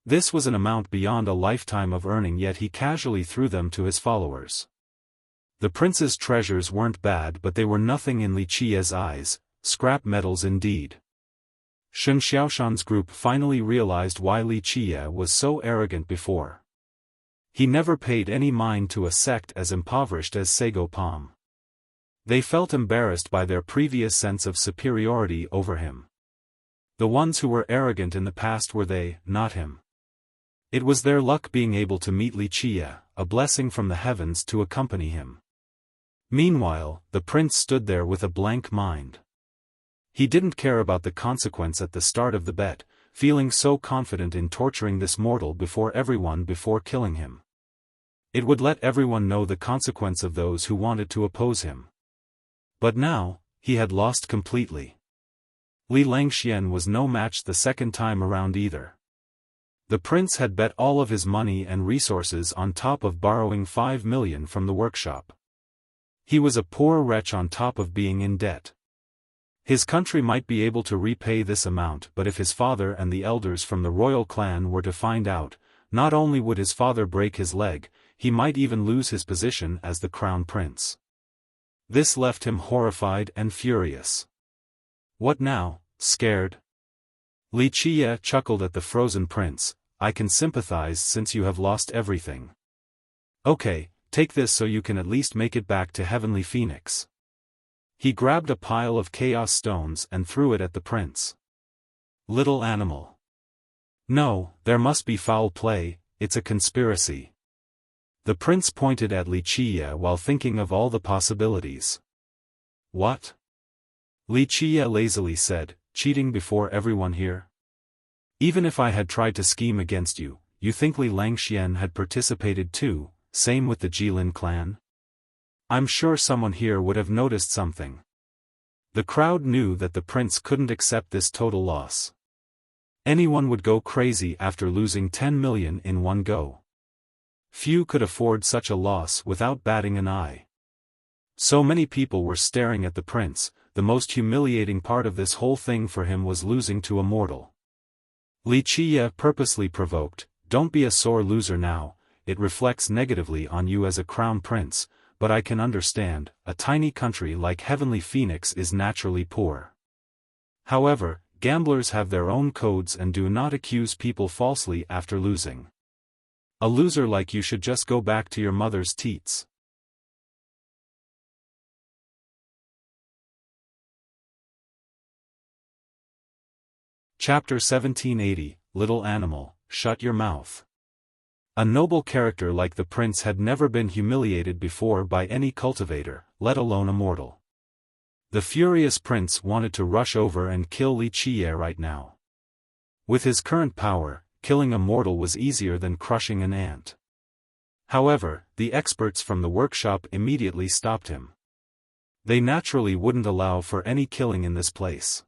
This was an amount beyond a lifetime of earning, yet he casually threw them to his followers. The prince's treasures weren't bad, but they were nothing in Li Qiye's eyes, scrap metals indeed. Shen Xiaoshan's group finally realized why Li Qiye was so arrogant before. He never paid any mind to a sect as impoverished as Sago Palm. They felt embarrassed by their previous sense of superiority over him. The ones who were arrogant in the past were they, not him. It was their luck being able to meet Li Qiye, a blessing from the heavens to accompany him. Meanwhile, the prince stood there with a blank mind. He didn't care about the consequence at the start of the bet, feeling so confident in torturing this mortal before everyone before killing him. It would let everyone know the consequence of those who wanted to oppose him. But now, he had lost completely. Li Langxian was no match the second time around either. The prince had bet all of his money and resources on top of borrowing 5 million from the workshop. He was a poor wretch on top of being in debt. His country might be able to repay this amount, but if his father and the elders from the royal clan were to find out, not only would his father break his leg, he might even lose his position as the crown prince. This left him horrified and furious. What now, scared? Li Qiye chuckled at the frozen prince. "I can sympathize since you have lost everything. Okay, take this so you can at least make it back to Heavenly Phoenix." He grabbed a pile of chaos stones and threw it at the prince. "Little animal. No, there must be foul play, it's a conspiracy." The prince pointed at Li Qiye while thinking of all the possibilities. "What?" Li Qiye lazily said, "Cheating before everyone here? Even if I had tried to scheme against you, you think Li Langxian had participated too, same with the Jilin clan? I'm sure someone here would have noticed something. The crowd knew that the prince couldn't accept this total loss. Anyone would go crazy after losing 10 million in one go. Few could afford such a loss without batting an eye. So many people were staring at the prince. The most humiliating part of this whole thing for him was losing to a mortal. Wuxia purposely provoked, "Don't be a sore loser now, it reflects negatively on you as a crown prince, but I can understand, a tiny country like Heavenly Phoenix is naturally poor. However, gamblers have their own codes and do not accuse people falsely after losing. A loser like you should just go back to your mother's teats." Chapter 1780, Little Animal, Shut Your Mouth. A noble character like the prince had never been humiliated before by any cultivator, let alone a mortal. The furious prince wanted to rush over and kill Wuxia right now. With his current power, killing a mortal was easier than crushing an ant. However, the experts from the workshop immediately stopped him. They naturally wouldn't allow for any killing in this place.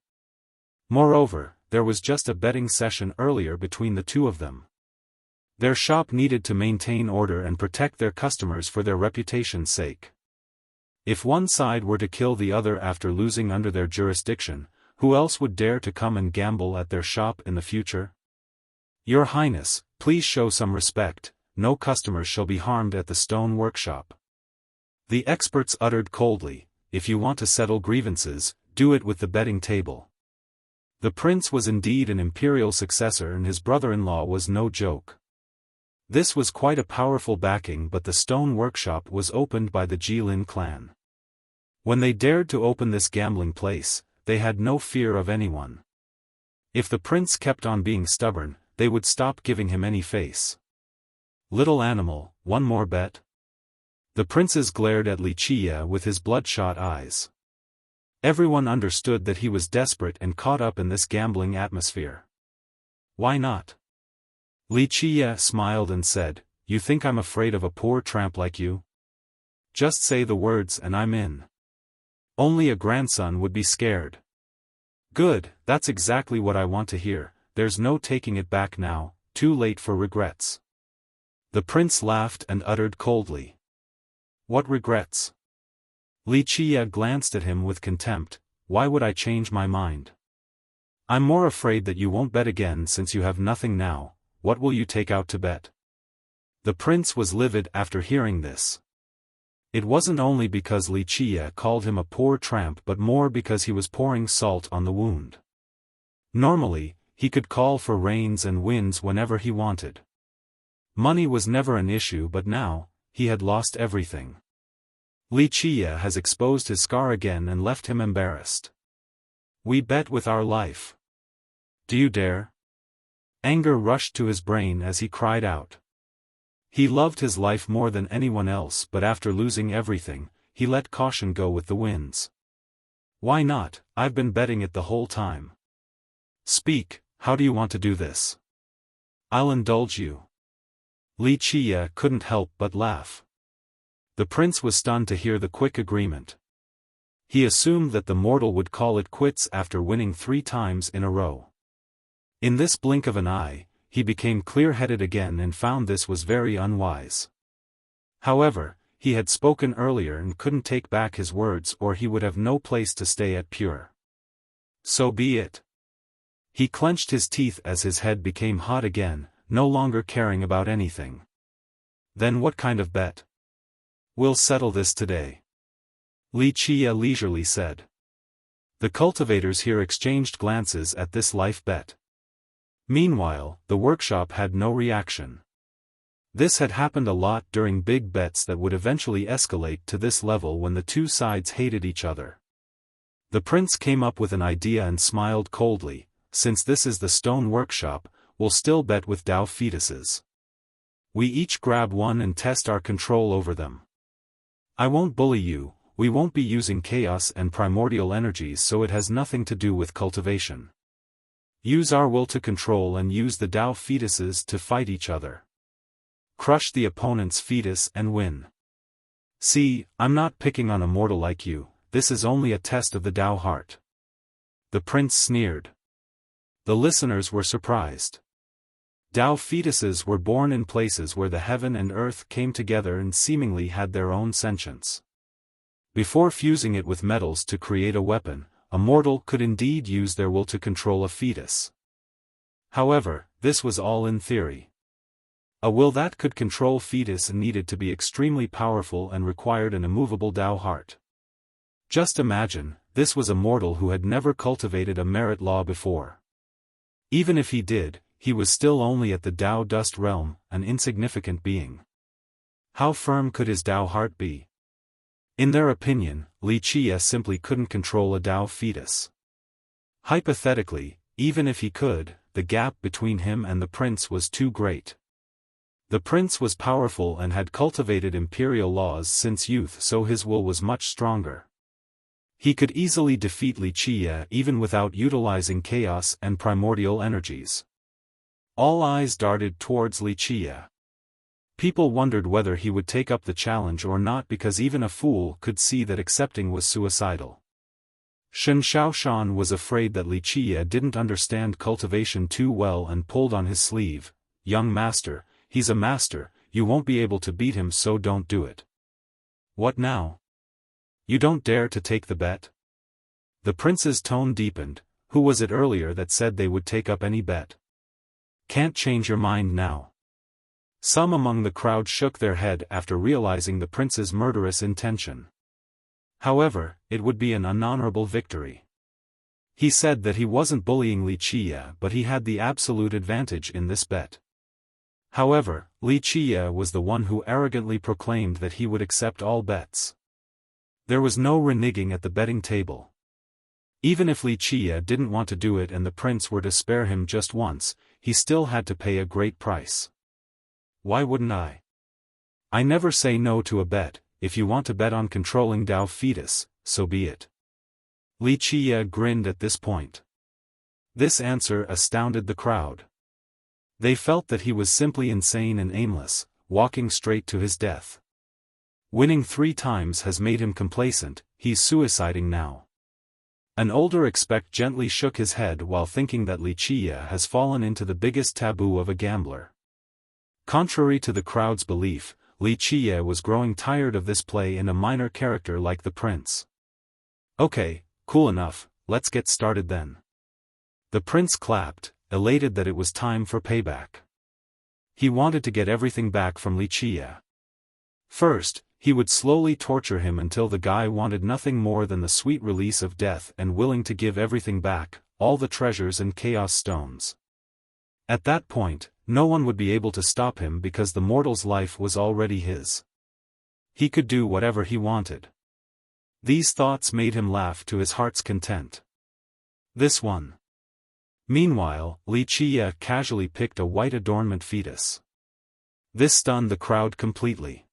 Moreover, there was just a betting session earlier between the two of them. Their shop needed to maintain order and protect their customers for their reputation's sake. If one side were to kill the other after losing under their jurisdiction, who else would dare to come and gamble at their shop in the future? "Your Highness, please show some respect, no customers shall be harmed at the stone workshop." The experts uttered coldly, "If you want to settle grievances, do it with the betting table." The prince was indeed an imperial successor and his brother-in-law was no joke. This was quite a powerful backing, but the stone workshop was opened by the Jilin clan. When they dared to open this gambling place, they had no fear of anyone. If the prince kept on being stubborn, they would stop giving him any face. "Little animal, one more bet?" The princes glared at Wuxia with his bloodshot eyes. Everyone understood that he was desperate and caught up in this gambling atmosphere. "Why not?" Wuxia smiled and said, "You think I'm afraid of a poor tramp like you? Just say the words and I'm in. Only a grandson would be scared." "Good, that's exactly what I want to hear, there's no taking it back now, too late for regrets." The prince laughed and uttered coldly, "What regrets?" Wuxia glanced at him with contempt, "Why would I change my mind? I'm more afraid that you won't bet again since you have nothing now. What will you take out to bet?" The prince was livid after hearing this. It wasn't only because Wuxia called him a poor tramp but more because he was pouring salt on the wound. Normally, he could call for rains and winds whenever he wanted. Money was never an issue, but now, he had lost everything. Wuxia has exposed his scar again and left him embarrassed. "We bet with our life. Do you dare?" Anger rushed to his brain as he cried out. He loved his life more than anyone else, but after losing everything, he let caution go with the winds. "Why not? I've been betting it the whole time. Speak, how do you want to do this? I'll indulge you." Wuxia couldn't help but laugh. The prince was stunned to hear the quick agreement. He assumed that the mortal would call it quits after winning 3 times in a row. In this blink of an eye, he became clear-headed again and found this was very unwise. However, he had spoken earlier and couldn't take back his words or he would have no place to stay at Pure. So be it. He clenched his teeth as his head became hot again, no longer caring about anything. "Then what kind of bet?" "We'll settle this today," Wuxia leisurely said. The cultivators here exchanged glances at this life bet. Meanwhile, the workshop had no reaction. This had happened a lot during big bets that would eventually escalate to this level when the two sides hated each other. The prince came up with an idea and smiled coldly, "Since this is the stone workshop, we'll still bet with Dao fetuses. We each grab one and test our control over them. I won't bully you, we won't be using chaos and primordial energies, so it has nothing to do with cultivation. Use our will to control and use the Tao fetuses to fight each other. Crush the opponent's fetus and win. See, I'm not picking on a mortal like you, this is only a test of the Tao heart. The prince sneered. The listeners were surprised. Tao fetuses were born in places where the heaven and earth came together and seemingly had their own sentience. Before fusing it with metals to create a weapon, a mortal could indeed use their will to control a fetus. However, this was all in theory. A will that could control fetus needed to be extremely powerful and required an immovable Tao heart. Just imagine, this was a mortal who had never cultivated a merit law before. Even if he did, he was still only at the Tao dust realm, an insignificant being. How firm could his Tao heart be? In their opinion, Wuxia simply couldn't control a Tao fetus. Hypothetically, even if he could, the gap between him and the prince was too great. The prince was powerful and had cultivated imperial laws since youth, so his will was much stronger. He could easily defeat Wuxia even without utilizing chaos and primordial energies. All eyes darted towards Wuxia. People wondered whether he would take up the challenge or not, because even a fool could see that accepting was suicidal. Xiaofan was afraid that Wuxia didn't understand cultivation too well and pulled on his sleeve. "Young master, he's a master, you won't be able to beat him, so don't do it." "What now? You don't dare to take the bet?" The prince's tone deepened. Who was it earlier that said they would take up any bet? Can't change your mind now. Some among the crowd shook their head after realizing the prince's murderous intention. However, it would be an unhonorable victory. He said that he wasn't bullying Wuxia, but he had the absolute advantage in this bet. However, Wuxia was the one who arrogantly proclaimed that he would accept all bets. There was no reneging at the betting table. Even if Wuxia didn't want to do it and the prince were to spare him just once, he still had to pay a great price. Why wouldn't I? I never say no to a bet. If you want to bet on controlling Tao fetus, so be it. Wuxia grinned at this point. This answer astounded the crowd. They felt that he was simply insane and aimless, walking straight to his death. Winning 3 times has made him complacent, he's suiciding now. An older expert gently shook his head while thinking that Wuxia has fallen into the biggest taboo of a gambler. Contrary to the crowd's belief, Wuxia was growing tired of this play in a minor character like the prince. "Okay, cool enough, let's get started then." The prince clapped, elated that it was time for payback. He wanted to get everything back from Wuxia. First, he would slowly torture him until the guy wanted nothing more than the sweet release of death and willing to give everything back, all the treasures and chaos stones. At that point, no one would be able to stop him because the mortal's life was already his. He could do whatever he wanted. These thoughts made him laugh to his heart's content. This one. Meanwhile, Wuxia casually picked a white adornment fetus. This stunned the crowd completely.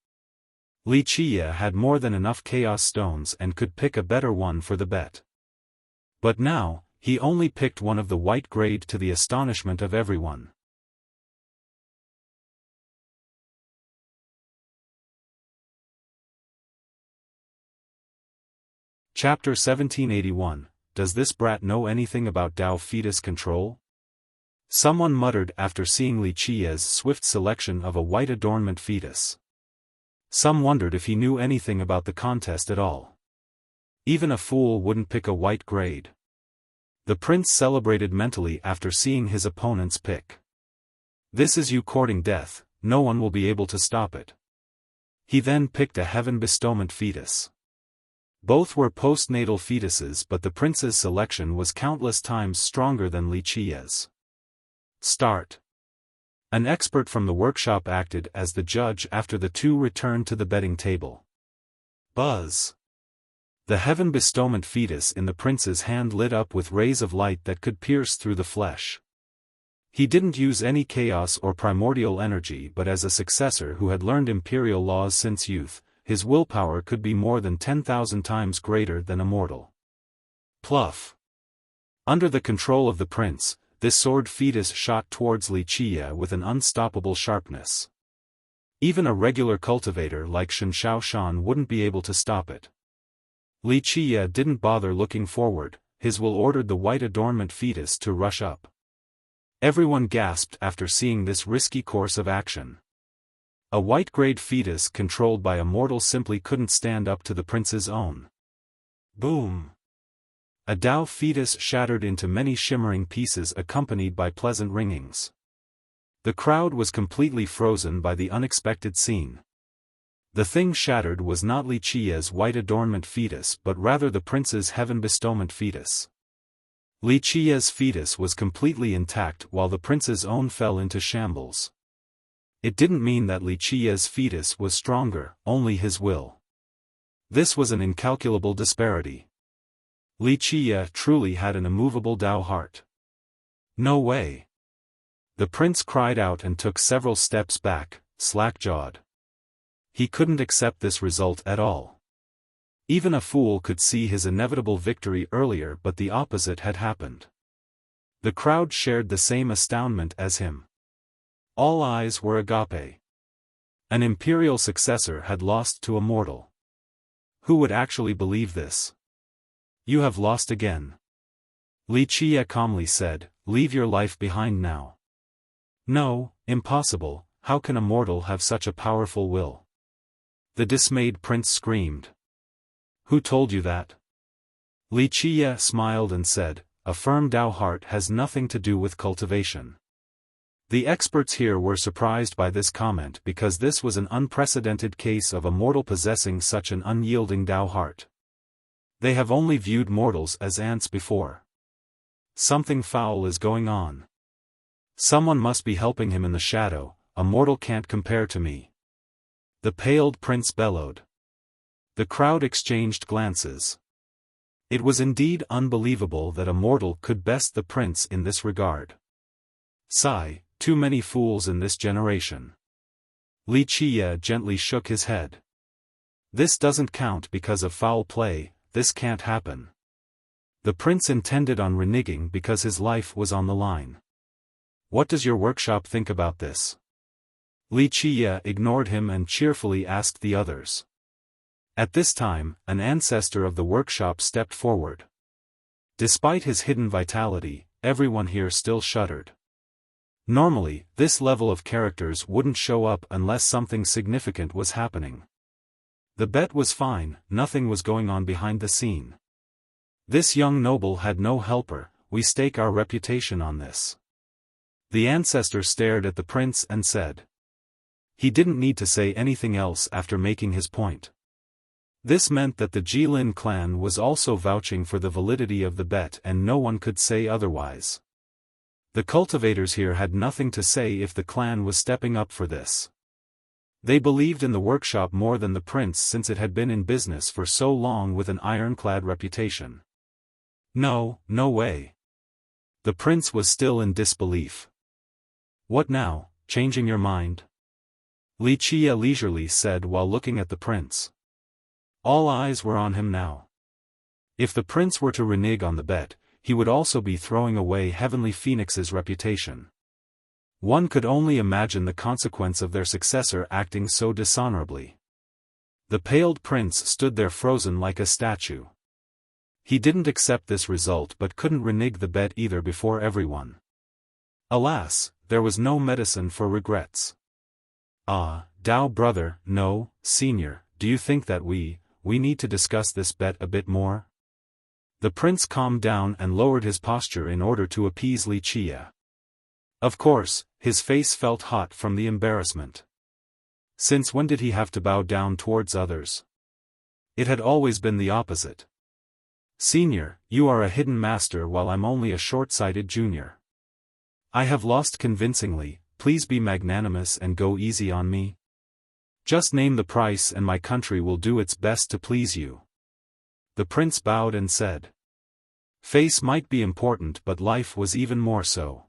Wuxia had more than enough chaos stones and could pick a better one for the bet. But now, he only picked one of the white grade, to the astonishment of everyone. Chapter 1781, Does this brat know anything about Tao fetus control? Someone muttered after seeing Wuxia's swift selection of a white adornment fetus. Some wondered if he knew anything about the contest at all. Even a fool wouldn't pick a white grade. The prince celebrated mentally after seeing his opponent's pick. This is you courting death, no one will be able to stop it. He then picked a heaven bestowment fetus. Both were postnatal fetuses, but the prince's selection was countless times stronger than Wuxia's. Start. An expert from the workshop acted as the judge after the two returned to the betting table. Buzz. The heaven bestowment fetus in the prince's hand lit up with rays of light that could pierce through the flesh. He didn't use any chaos or primordial energy, but as a successor who had learned imperial laws since youth, his willpower could be more than 10,000 times greater than a mortal. Pluff. Under the control of the prince, this sword fetus shot towards Wuxia with an unstoppable sharpness. Even a regular cultivator like Xiaofan wouldn't be able to stop it. Wuxia didn't bother looking forward, his will ordered the white adornment fetus to rush up. Everyone gasped after seeing this risky course of action. A white-grade fetus controlled by a mortal simply couldn't stand up to the prince's own. Boom! A Dao fetus shattered into many shimmering pieces accompanied by pleasant ringings. The crowd was completely frozen by the unexpected scene. The thing shattered was not Wuxia's white adornment fetus but rather the prince's heaven bestowment fetus. Wuxia's fetus was completely intact while the prince's own fell into shambles. It didn't mean that Wuxia's fetus was stronger, only his will. This was an incalculable disparity. Wuxia truly had an immovable Dao heart. No way! The prince cried out and took several steps back, slack-jawed. He couldn't accept this result at all. Even a fool could see his inevitable victory earlier, but the opposite had happened. The crowd shared the same astoundment as him. All eyes were agape. An imperial successor had lost to a mortal. Who would actually believe this? You have lost again. Wuxia calmly said, leave your life behind now. No, impossible, how can a mortal have such a powerful will? The dismayed prince screamed. Who told you that? Wuxia smiled and said, a firm Dao heart has nothing to do with cultivation. The experts here were surprised by this comment because this was an unprecedented case of a mortal possessing such an unyielding Dao heart. They have only viewed mortals as ants before. Something foul is going on. Someone must be helping him in the shadow, a mortal can't compare to me. The paled prince bellowed. The crowd exchanged glances. It was indeed unbelievable that a mortal could best the prince in this regard. Sigh, too many fools in this generation. Wuxia gently shook his head. This doesn't count because of foul play, this can't happen. The prince intended on reneging because his life was on the line. What does your workshop think about this? Wuxia ignored him and cheerfully asked the others. At this time, an ancestor of the workshop stepped forward. Despite his hidden vitality, everyone here still shuddered. Normally, this level of characters wouldn't show up unless something significant was happening. The bet was fine, nothing was going on behind the scene. This young noble had no helper, we stake our reputation on this. The ancestor stared at the prince and said. He didn't need to say anything else after making his point. This meant that the Jilin clan was also vouching for the validity of the bet and no one could say otherwise. The cultivators here had nothing to say if the clan was stepping up for this. They believed in the workshop more than the prince since it had been in business for so long with an ironclad reputation. No, no way. The prince was still in disbelief. What now, changing your mind? Wuxia leisurely said while looking at the prince. All eyes were on him now. If the prince were to renege on the bet, he would also be throwing away Heavenly Phoenix's reputation. One could only imagine the consequence of their successor acting so dishonorably. The paled prince stood there frozen like a statue. He didn't accept this result but couldn't renege the bet either before everyone. Alas, there was no medicine for regrets. Ah, Dao brother, no, senior, do you think that we need to discuss this bet a bit more? The prince calmed down and lowered his posture in order to appease Wuxia. Of course, his face felt hot from the embarrassment. Since when did he have to bow down towards others? It had always been the opposite. Senior, you are a hidden master while I'm only a short-sighted junior. I have lost convincingly, please be magnanimous and go easy on me. Just name the price and my country will do its best to please you. The prince bowed and said. Face might be important but life was even more so.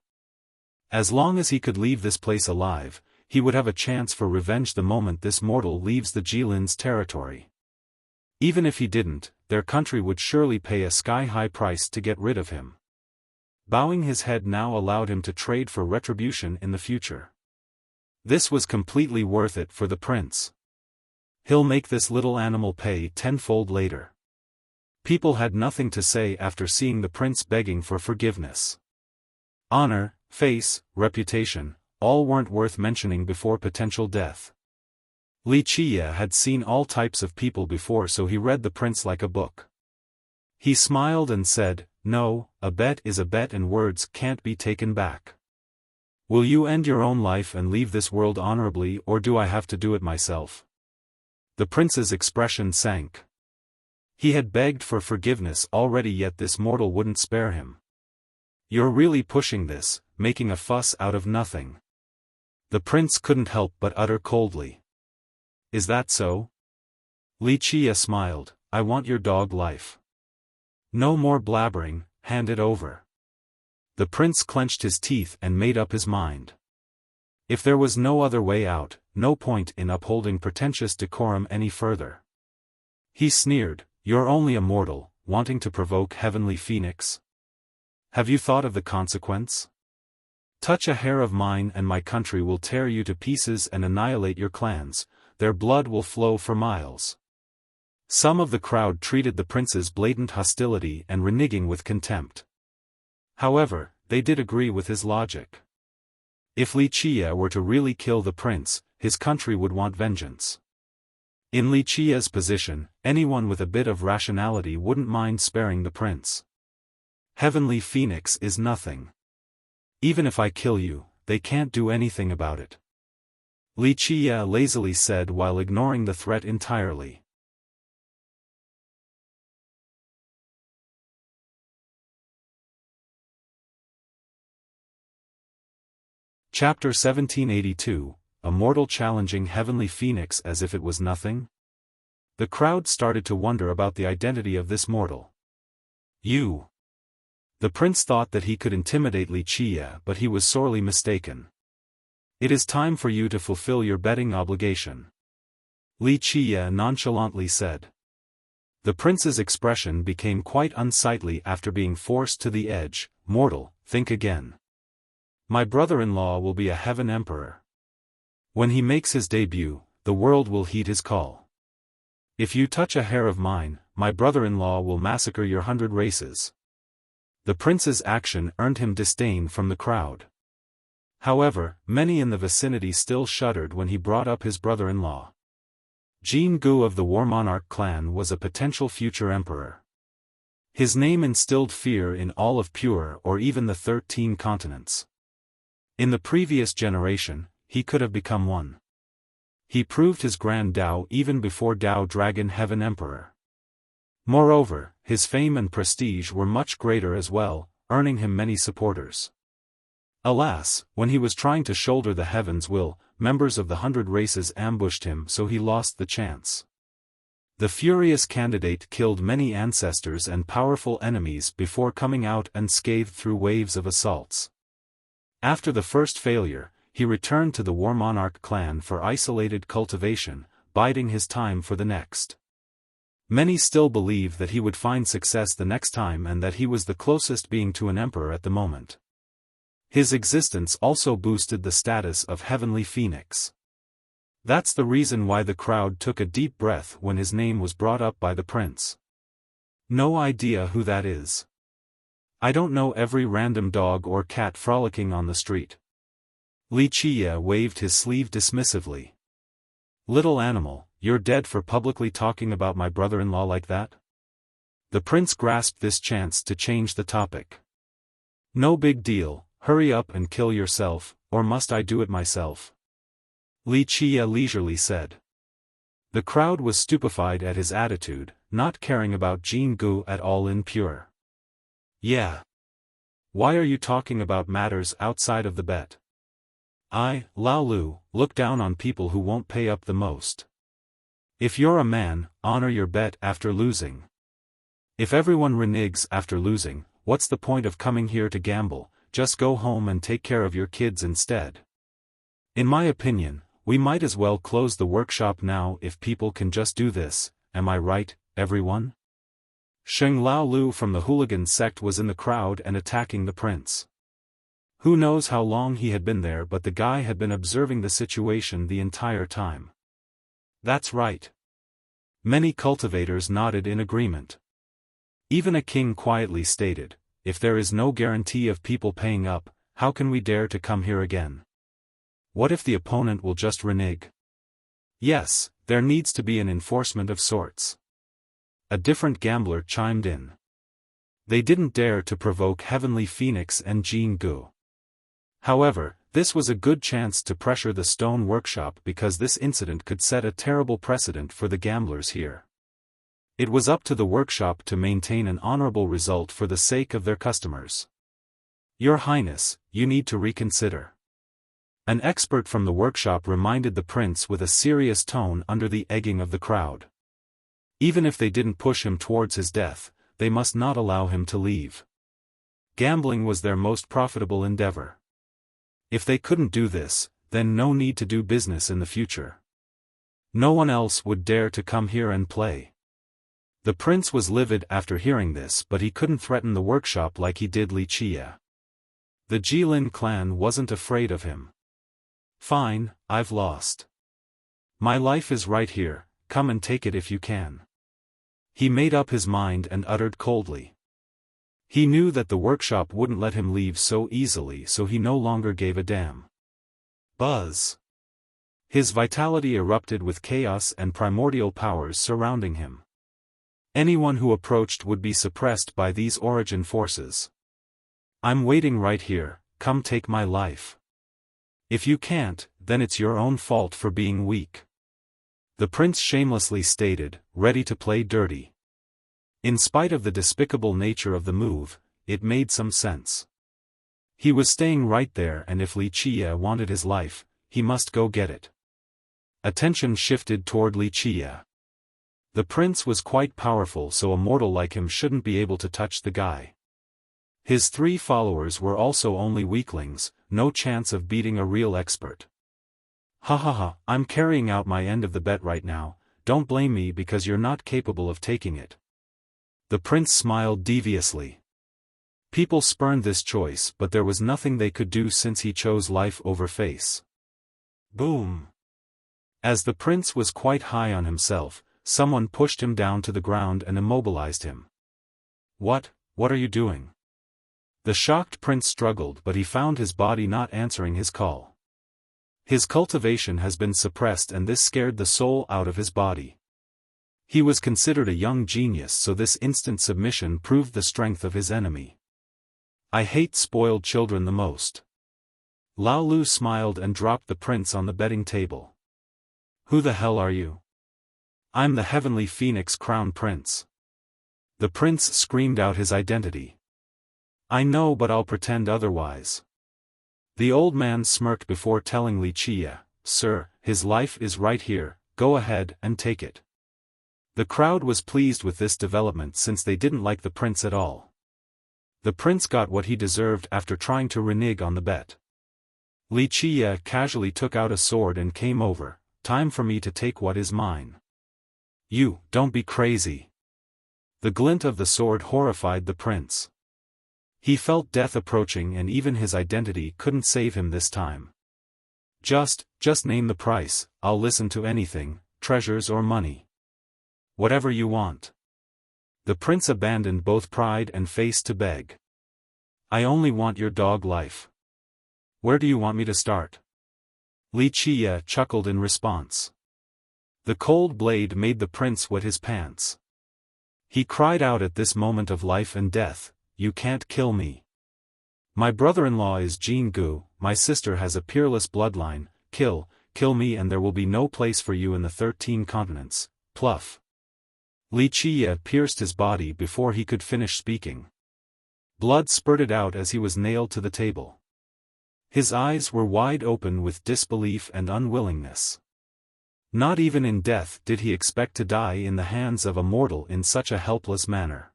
As long as he could leave this place alive, he would have a chance for revenge the moment this mortal leaves the Jilin's territory. Even if he didn't, their country would surely pay a sky-high price to get rid of him. Bowing his head now allowed him to trade for retribution in the future. This was completely worth it for the prince. He'll make this little animal pay tenfold later. People had nothing to say after seeing the prince begging for forgiveness. Honor, face, reputation, all weren't worth mentioning before potential death. Wuxia had seen all types of people before, so he read the prince like a book. He smiled and said, "No, a bet is a bet and words can't be taken back. Will you end your own life and leave this world honorably, or do I have to do it myself?" The prince's expression sank. He had begged for forgiveness already, yet this mortal wouldn't spare him. "You're really pushing this, making a fuss out of nothing." The prince couldn't help but utter coldly. "Is that so?" Wuxia smiled, "I want your dog life. No more blabbering, hand it over." The prince clenched his teeth and made up his mind. If there was no other way out, no point in upholding pretentious decorum any further. He sneered, "You're only a mortal, wanting to provoke heavenly phoenix. Have you thought of the consequence? Touch a hair of mine and my country will tear you to pieces and annihilate your clans, their blood will flow for miles." Some of the crowd treated the prince's blatant hostility and reneging with contempt. However, they did agree with his logic. If Wuxia were to really kill the prince, his country would want vengeance. In Wuxia's position, anyone with a bit of rationality wouldn't mind sparing the prince. Heavenly Phoenix is nothing. Even if I kill you, they can't do anything about it. Wuxia lazily said while ignoring the threat entirely. Chapter 1782, A Mortal Challenging Heavenly Phoenix as if it was nothing? The crowd started to wonder about the identity of this mortal. "You." The prince thought that he could intimidate Wuxia, but he was sorely mistaken. "It is time for you to fulfill your betting obligation," Wuxia nonchalantly said. The prince's expression became quite unsightly after being forced to the edge. "Mortal, think again. My brother-in-law will be a heaven emperor. When he makes his debut, the world will heed his call. If you touch a hair of mine, my brother-in-law will massacre your 100 races." The prince's action earned him disdain from the crowd. However, many in the vicinity still shuddered when he brought up his brother-in-law. Jin Gu of the War Monarch clan was a potential future emperor. His name instilled fear in all of Pure or even the 13 continents. In the previous generation, he could have become one. He proved his grand Dao even before Dao Dragon Heaven Emperor. Moreover, his fame and prestige were much greater as well, earning him many supporters. Alas, when he was trying to shoulder the heaven's will, members of the 100 races ambushed him, so he lost the chance. The furious candidate killed many ancestors and powerful enemies before coming out unscathed through waves of assaults. After the first failure, he returned to the War Monarch clan for isolated cultivation, biding his time for the next. Many still believe that he would find success the next time and that he was the closest being to an emperor at the moment. His existence also boosted the status of Heavenly Phoenix. That's the reason why the crowd took a deep breath when his name was brought up by the prince. "No idea who that is. I don't know every random dog or cat frolicking on the street." Wuxia waved his sleeve dismissively. "Little animal, you're dead for publicly talking about my brother-in-law like that?" The prince grasped this chance to change the topic. "No big deal, hurry up and kill yourself, or must I do it myself?" Wuxia leisurely said. The crowd was stupefied at his attitude, not caring about Jin Gu at all in Pure. "Yeah. Why are you talking about matters outside of the bet? I, Lao Lu, look down on people who won't pay up the most. If you're a man, honor your bet after losing. If everyone reneges after losing, what's the point of coming here to gamble? Just go home and take care of your kids instead. In my opinion, we might as well close the workshop now if people can just do this, am I right, everyone?" Sheng Lao Lu from the hooligan sect was in the crowd and attacking the prince. Who knows how long he had been there, but the guy had been observing the situation the entire time. That's right. Many cultivators nodded in agreement. Even a king quietly stated, if there is no guarantee of people paying up, how can we dare to come here again? What if the opponent will just renege? Yes, there needs to be an enforcement of sorts. A different gambler chimed in. They didn't dare to provoke Heavenly Phoenix and Jean Gu. However, this was a good chance to pressure the stone workshop because this incident could set a terrible precedent for the gamblers here. It was up to the workshop to maintain an honorable result for the sake of their customers. Your Highness, you need to reconsider. An expert from the workshop reminded the prince with a serious tone under the egging of the crowd. Even if they didn't push him towards his death, they must not allow him to leave. Gambling was their most profitable endeavor. If they couldn't do this, then no need to do business in the future. No one else would dare to come here and play. The prince was livid after hearing this, but he couldn't threaten the workshop like he did Wuxia. The Jilin clan wasn't afraid of him. Fine, I've lost. My life is right here, come and take it if you can. He made up his mind and uttered coldly. He knew that the workshop wouldn't let him leave so easily, so he no longer gave a damn. Buzz. His vitality erupted with chaos and primordial powers surrounding him. Anyone who approached would be suppressed by these origin forces. I'm waiting right here, come take my life. If you can't, then it's your own fault for being weak. The prince shamelessly stated, ready to play dirty. In spite of the despicable nature of the move, it made some sense. He was staying right there, and if Wuxia wanted his life, he must go get it. Attention shifted toward Wuxia. The prince was quite powerful, so a mortal like him shouldn't be able to touch the guy. His 3 followers were also only weaklings, no chance of beating a real expert. Ha ha ha, I'm carrying out my end of the bet right now, don't blame me because you're not capable of taking it. The prince smiled deviously. People spurned this choice, but there was nothing they could do since he chose life over face. Boom. As the prince was quite high on himself, someone pushed him down to the ground and immobilized him. What are you doing? The shocked prince struggled, but he found his body not answering his call. His cultivation has been suppressed, and this scared the soul out of his body. He was considered a young genius, so this instant submission proved the strength of his enemy. I hate spoiled children the most. Lao Lu smiled and dropped the prince on the betting table. Who the hell are you? I'm the Heavenly Phoenix Crown Prince. The prince screamed out his identity. I know, but I'll pretend otherwise. The old man smirked before telling Wuxia, Sir, his life is right here, go ahead and take it. The crowd was pleased with this development since they didn't like the prince at all. The prince got what he deserved after trying to renege on the bet. Wuxia casually took out a sword and came over, time for me to take what is mine. You, don't be crazy. The glint of the sword horrified the prince. He felt death approaching, and even his identity couldn't save him this time. Just name the price, I'll listen to anything, treasures or money. Whatever you want. The prince abandoned both pride and face to beg. I only want your dog life. Where do you want me to start? Wuxia chuckled in response. The cold blade made the prince wet his pants. He cried out at this moment of life and death, You can't kill me. My brother-in-law is Jean Gu, my sister has a peerless bloodline, kill me and there will be no place for you in the 13 continents, pluff. Wuxia pierced his body before he could finish speaking. Blood spurted out as he was nailed to the table. His eyes were wide open with disbelief and unwillingness. Not even in death did he expect to die in the hands of a mortal in such a helpless manner.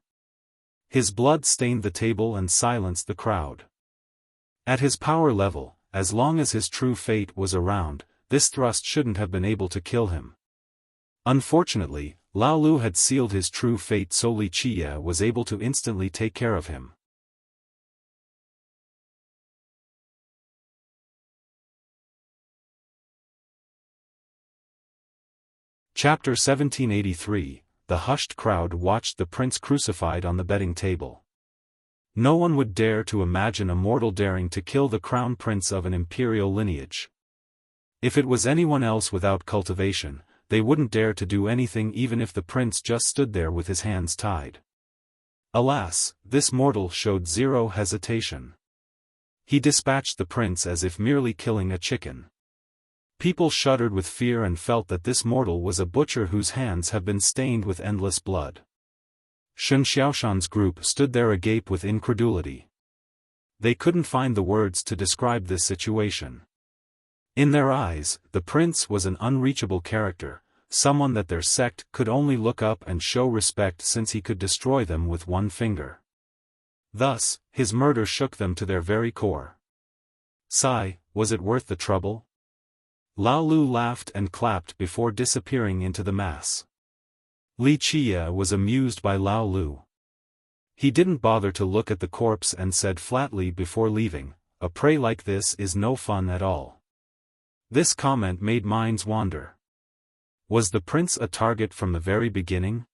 His blood stained the table and silenced the crowd. At his power level, as long as his true fate was around, this thrust shouldn't have been able to kill him. Unfortunately, Lao Lu had sealed his true fate, so Li Qie was able to instantly take care of him. Chapter 1783. The hushed crowd watched the prince crucified on the betting table. No one would dare to imagine a mortal daring to kill the crown prince of an imperial lineage. If it was anyone else without cultivation, they wouldn't dare to do anything even if the prince just stood there with his hands tied. Alas, this mortal showed zero hesitation. He dispatched the prince as if merely killing a chicken. People shuddered with fear and felt that this mortal was a butcher whose hands have been stained with endless blood. Shen Xiaoshan's group stood there agape with incredulity. They couldn't find the words to describe this situation. In their eyes, the prince was an unreachable character, someone that their sect could only look up and show respect since he could destroy them with one finger. Thus, his murder shook them to their very core. Sigh, was it worth the trouble? Lao Lu laughed and clapped before disappearing into the mass. Li Qie was amused by Lao Lu. He didn't bother to look at the corpse and said flatly before leaving, "A prey like this is no fun at all." This comment made minds wander. Was the prince a target from the very beginning?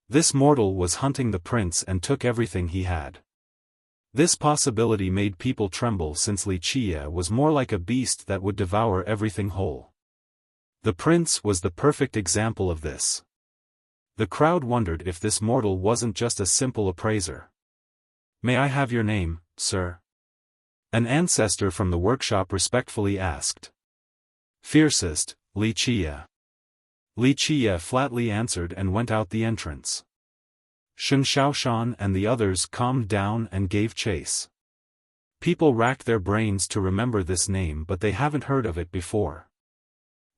This mortal was hunting the prince and took everything he had. This possibility made people tremble since Li Qie was more like a beast that would devour everything whole. The prince was the perfect example of this. The crowd wondered if this mortal wasn't just a simple appraiser. "May I have your name, sir?" An ancestor from the workshop respectfully asked. "Fiercest, Li Qie." Li Qie flatly answered and went out the entrance. Shen Xiaoshan and the others calmed down and gave chase. People racked their brains to remember this name, but they haven't heard of it before.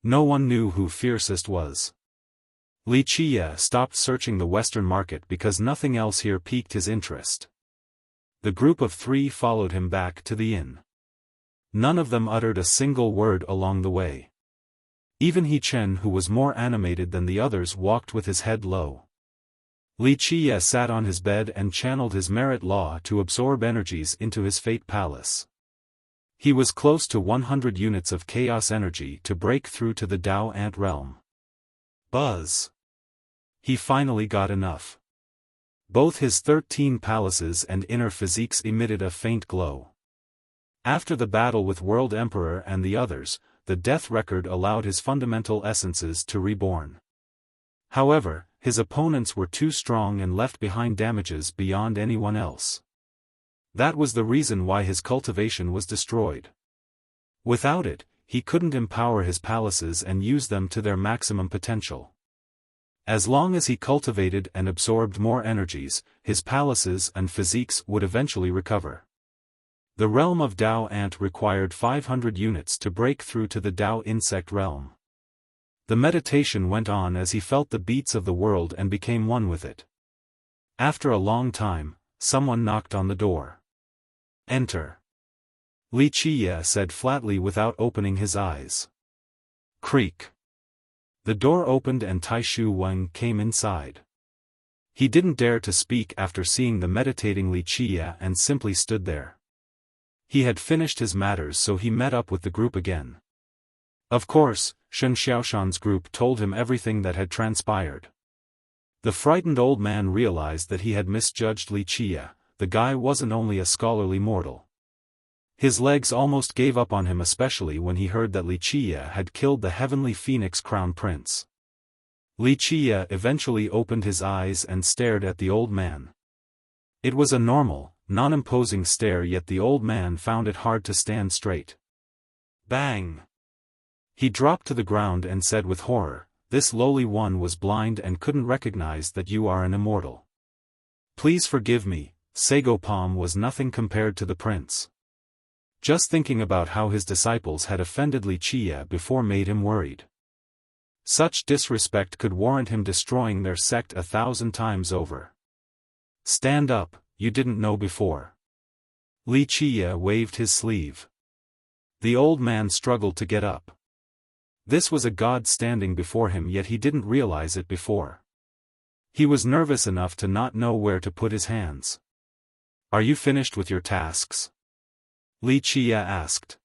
No one knew who Fiercest was. Li Qie stopped searching the Western market because nothing else here piqued his interest. The group of three followed him back to the inn. None of them uttered a single word along the way. Even He Chen, who was more animated than the others, walked with his head low. Li Qie sat on his bed and channeled his merit law to absorb energies into his fate palace. He was close to 100 units of chaos energy to break through to the Dao Ant realm. Buzz! He finally got enough. Both his 13 palaces and inner physiques emitted a faint glow. After the battle with World Emperor and the others, the death record allowed his fundamental essences to reborn. However, his opponents were too strong and left behind damages beyond anyone else. That was the reason why his cultivation was destroyed. Without it, he couldn't empower his palaces and use them to their maximum potential. As long as he cultivated and absorbed more energies, his palaces and physiques would eventually recover. The realm of Dao Ant required 500 units to break through to the Dao Insect realm. The meditation went on as he felt the beats of the world and became one with it. After a long time, someone knocked on the door. "Enter." Li Qie said flatly without opening his eyes. Creak. The door opened and Tai Shu Wang came inside. He didn't dare to speak after seeing the meditating Li Qie and simply stood there. He had finished his matters, so he met up with the group again. Of course, Shen Xiaoshan's group told him everything that had transpired. The frightened old man realized that he had misjudged Li Qie. The guy wasn't only a scholarly mortal. His legs almost gave up on him, especially when he heard that Li Qie had killed the heavenly phoenix crown prince. Li Qie eventually opened his eyes and stared at the old man. It was a normal, non-imposing stare, yet the old man found it hard to stand straight. Bang! He dropped to the ground and said with horror, "This lowly one was blind and couldn't recognize that you are an immortal. Please forgive me." Sago Palm was nothing compared to the prince. Just thinking about how his disciples had offended Li Qie before made him worried. Such disrespect could warrant him destroying their sect 1,000 times over. "Stand up, you didn't know before." Li Qie waved his sleeve. The old man struggled to get up. This was a god standing before him, yet he didn't realize it before. He was nervous enough to not know where to put his hands. "Are you finished with your tasks?" Li Qia asked.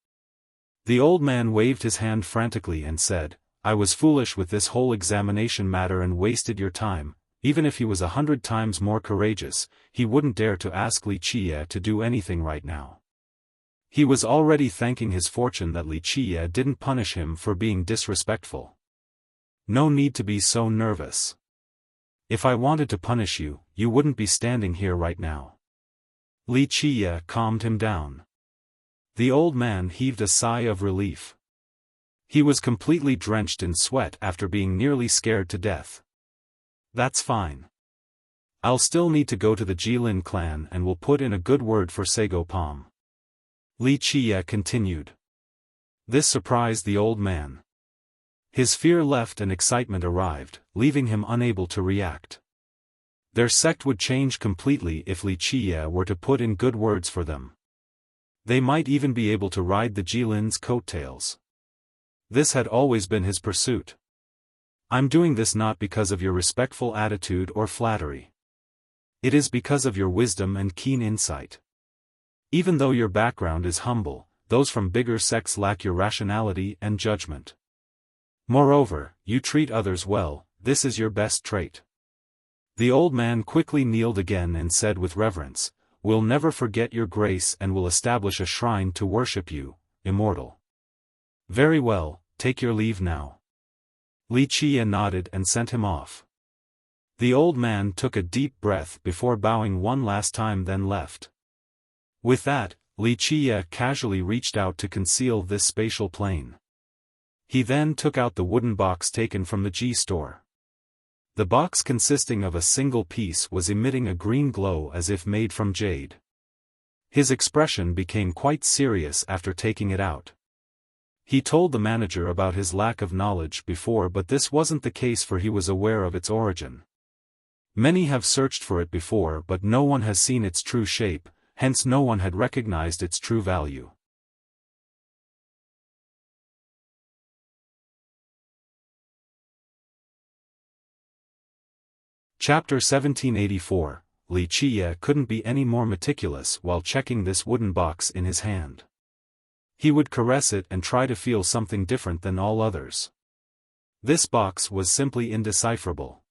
The old man waved his hand frantically and said, "I was foolish with this whole examination matter and wasted your time." Even if he was 100 times more courageous, he wouldn't dare to ask Li Qia to do anything right now. He was already thanking his fortune that Li Qia didn't punish him for being disrespectful. "No need to be so nervous. If I wanted to punish you, you wouldn't be standing here right now." Li Qia calmed him down. The old man heaved a sigh of relief. He was completely drenched in sweat after being nearly scared to death. "That's fine. I'll still need to go to the Jilin clan and will put in a good word for Sago Palm," Li Qia continued. This surprised the old man. His fear left and excitement arrived, leaving him unable to react. Their sect would change completely if Li Qia were to put in good words for them. They might even be able to ride the Jilin's coattails. This had always been his pursuit. "I'm doing this not because of your respectful attitude or flattery. It is because of your wisdom and keen insight. Even though your background is humble, those from bigger sects lack your rationality and judgment. Moreover, you treat others well, this is your best trait." The old man quickly kneeled again and said with reverence, "We'll never forget your grace and will establish a shrine to worship you, immortal." "Very well, take your leave now." Li Qia nodded and sent him off. The old man took a deep breath before bowing one last time then left. With that, Li Qia casually reached out to conceal this spatial plane. He then took out the wooden box taken from the G store. The box consisting of a single piece was emitting a green glow as if made from jade. His expression became quite serious after taking it out. He told the manager about his lack of knowledge before, but this wasn't the case, for he was aware of its origin. Many have searched for it before, but no one has seen its true shape, hence no one had recognized its true value. Chapter 1784, Li Qia couldn't be any more meticulous while checking this wooden box in his hand. He would caress it and try to feel something different than all others. This box was simply indecipherable.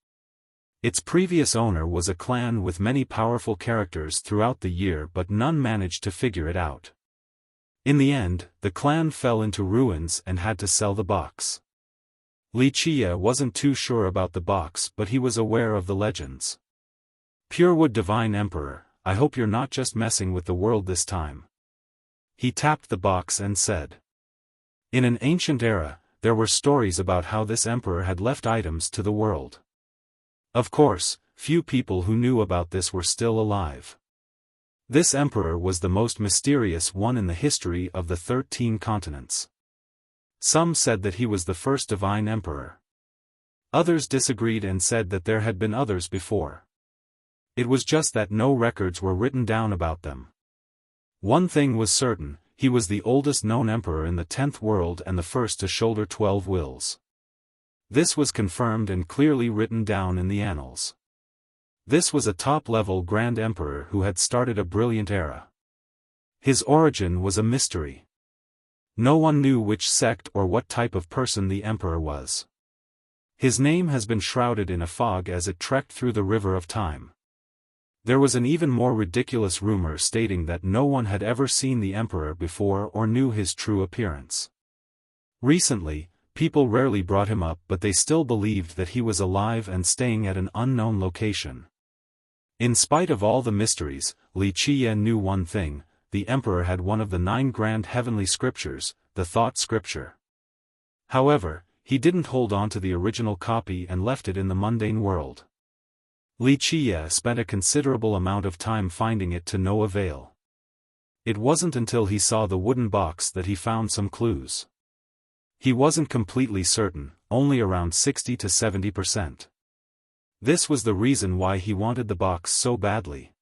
Its previous owner was a clan with many powerful characters throughout the year, but none managed to figure it out. In the end, the clan fell into ruins and had to sell the box. Li Qia wasn't too sure about the box, but he was aware of the legends. "Purewood Divine Emperor, I hope you're not just messing with the world this time." He tapped the box and said. In an ancient era, there were stories about how this emperor had left items to the world. Of course, few people who knew about this were still alive. This emperor was the most mysterious one in the history of the 13 continents. Some said that he was the first divine emperor. Others disagreed and said that there had been others before. It was just that no records were written down about them. One thing was certain, he was the oldest known emperor in the 10th world and the first to shoulder 12 wills. This was confirmed and clearly written down in the annals. This was a top-level Grand Emperor who had started a brilliant era. His origin was a mystery. No one knew which sect or what type of person the emperor was. His name has been shrouded in a fog as it trekked through the river of time. There was an even more ridiculous rumor stating that no one had ever seen the emperor before or knew his true appearance. Recently, people rarely brought him up, but they still believed that he was alive and staying at an unknown location. In spite of all the mysteries, Li Qia knew one thing: the emperor had one of the 9 grand heavenly scriptures, the Thought Scripture. However, he didn't hold on to the original copy and left it in the mundane world. Li Qia spent a considerable amount of time finding it to no avail. It wasn't until he saw the wooden box that he found some clues. He wasn't completely certain, only around 60 to 70%. This was the reason why he wanted the box so badly.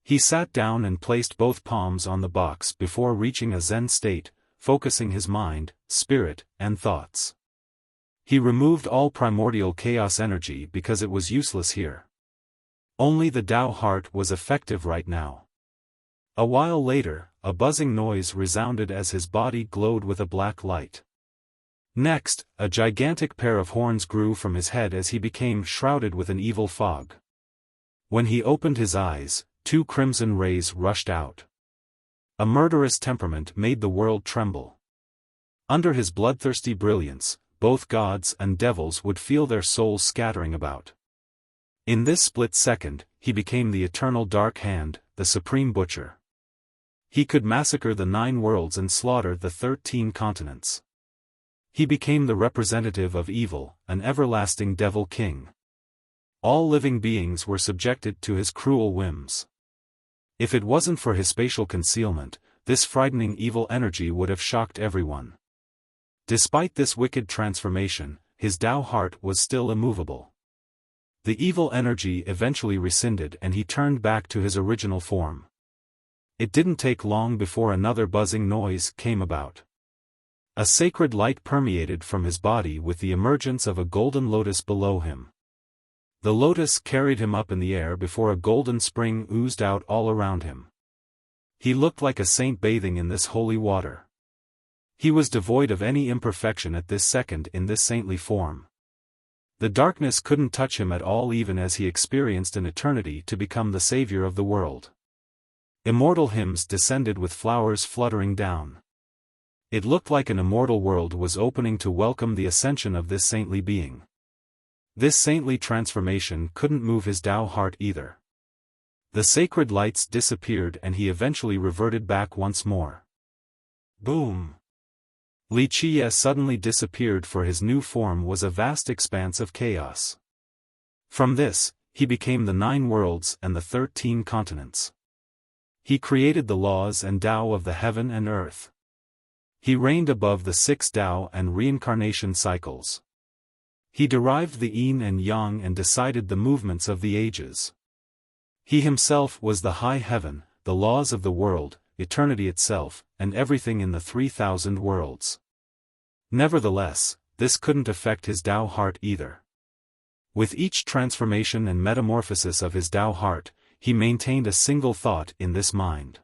He sat down and placed both palms on the box before reaching a Zen state, focusing his mind, spirit, and thoughts. He removed all primordial chaos energy because it was useless here. Only the Tao heart was effective right now. A while later, a buzzing noise resounded as his body glowed with a black light. Next, a gigantic pair of horns grew from his head as he became shrouded with an evil fog. When he opened his eyes, 2 crimson rays rushed out. A murderous temperament made the world tremble. Under his bloodthirsty brilliance, both gods and devils would feel their souls scattering about. In this split second, he became the eternal Dark Hand, the supreme butcher. He could massacre the 9 worlds and slaughter the 13 continents. He became the representative of evil, an everlasting devil king. All living beings were subjected to his cruel whims. If it wasn't for his spatial concealment, this frightening evil energy would have shocked everyone. Despite this wicked transformation, his Tao heart was still immovable. The evil energy eventually rescinded and he turned back to his original form. It didn't take long before another buzzing noise came about. A sacred light permeated from his body with the emergence of a golden lotus below him. The lotus carried him up in the air before a golden spring oozed out all around him. He looked like a saint bathing in this holy water. He was devoid of any imperfection at this second in this saintly form. The darkness couldn't touch him at all even as he experienced an eternity to become the savior of the world. Immortal hymns descended with flowers fluttering down. It looked like an immortal world was opening to welcome the ascension of this saintly being. This saintly transformation couldn't move his Tao heart either. The sacred lights disappeared and he eventually reverted back once more. Boom! Wuxia suddenly disappeared, for his new form was a vast expanse of chaos. From this, he became the 9 worlds and the 13 continents. He created the laws and Tao of the heaven and earth. He reigned above the 6 Tao and reincarnation cycles. He derived the yin and yang and decided the movements of the ages. He himself was the high heaven, the laws of the world, eternity itself, and everything in the 3,000 worlds. Nevertheless, this couldn't affect his Tao heart either. With each transformation and metamorphosis of his Tao heart, he maintained a single thought in this mind.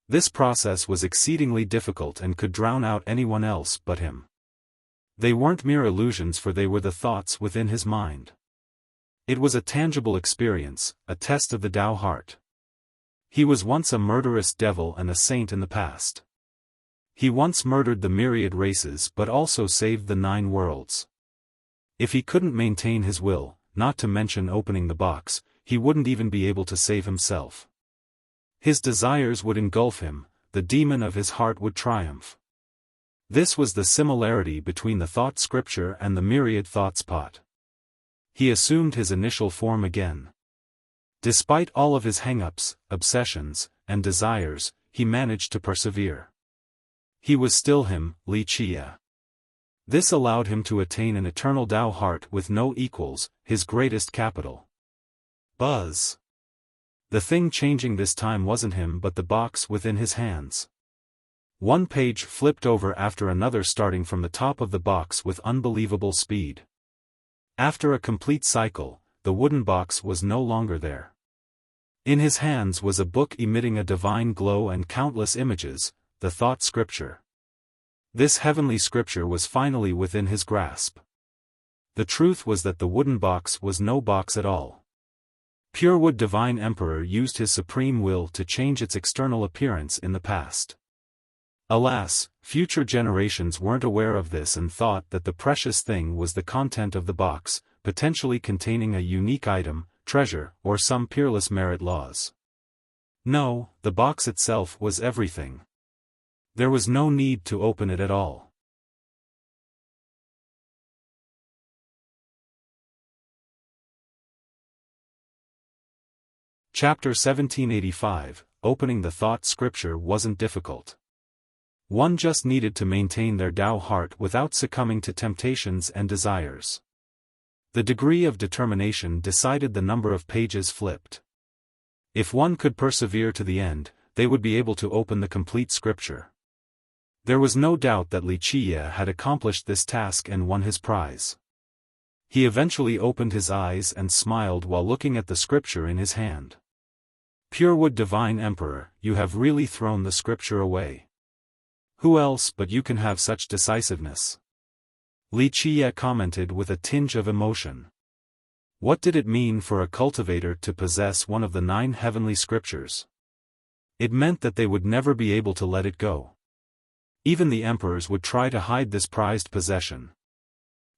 This process was exceedingly difficult and could drown out anyone else but him. They weren't mere illusions, for they were the thoughts within his mind. It was a tangible experience, a test of the Tao heart. He was once a murderous devil and a saint in the past. He once murdered the myriad races but also saved the 9 worlds. If he couldn't maintain his will, not to mention opening the box, he wouldn't even be able to save himself. His desires would engulf him, the demon of his heart would triumph. This was the similarity between the thought scripture and the myriad thoughts pot. He assumed his initial form again. Despite all of his hang-ups, obsessions, and desires, he managed to persevere. He was still him, Wuxia. This allowed him to attain an eternal Tao heart with no equals, his greatest capital. Buzz. The thing changing this time wasn't him but the box within his hands. One page flipped over after another, starting from the top of the box with unbelievable speed. After a complete cycle, the wooden box was no longer there. In his hands was a book emitting a divine glow and countless images, the thought scripture. This heavenly scripture was finally within his grasp. The truth was that the wooden box was no box at all. Purewood Divine Emperor used his supreme will to change its external appearance in the past. Alas, future generations weren't aware of this and thought that the precious thing was the content of the box, potentially containing a unique item, treasure, or some peerless merit laws. No, the box itself was everything. There was no need to open it at all. Chapter 1785, Opening the Thought Scripture wasn't difficult. One just needed to maintain their Tao heart without succumbing to temptations and desires. The degree of determination decided the number of pages flipped. If one could persevere to the end, they would be able to open the complete scripture. There was no doubt that Wuxia had accomplished this task and won his prize. He eventually opened his eyes and smiled while looking at the scripture in his hand. Purewood Divine Emperor, you have really thrown the scripture away. Who else but you can have such decisiveness? Wuxia commented with a tinge of emotion. What did it mean for a cultivator to possess one of the 9 heavenly scriptures? It meant that they would never be able to let it go. Even the emperors would try to hide this prized possession.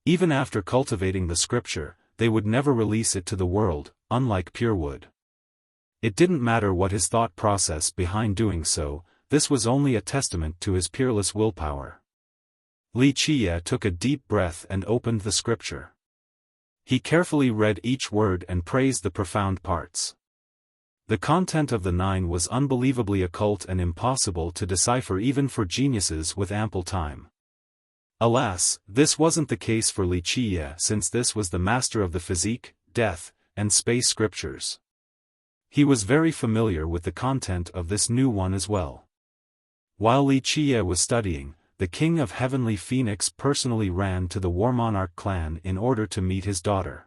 Even after cultivating the scripture, they would never release it to the world, unlike Purewood. It didn't matter what his thought process behind doing so, this was only a testament to his peerless willpower. Wuxia took a deep breath and opened the scripture. He carefully read each word and praised the profound parts. The content of the 9 was unbelievably occult and impossible to decipher even for geniuses with ample time. Alas, this wasn't the case for Wuxia since this was the master of the physique, death, and space scriptures. He was very familiar with the content of this new one as well. While Wuxia was studying, the king of Heavenly Phoenix personally ran to the War Monarch clan in order to meet his daughter.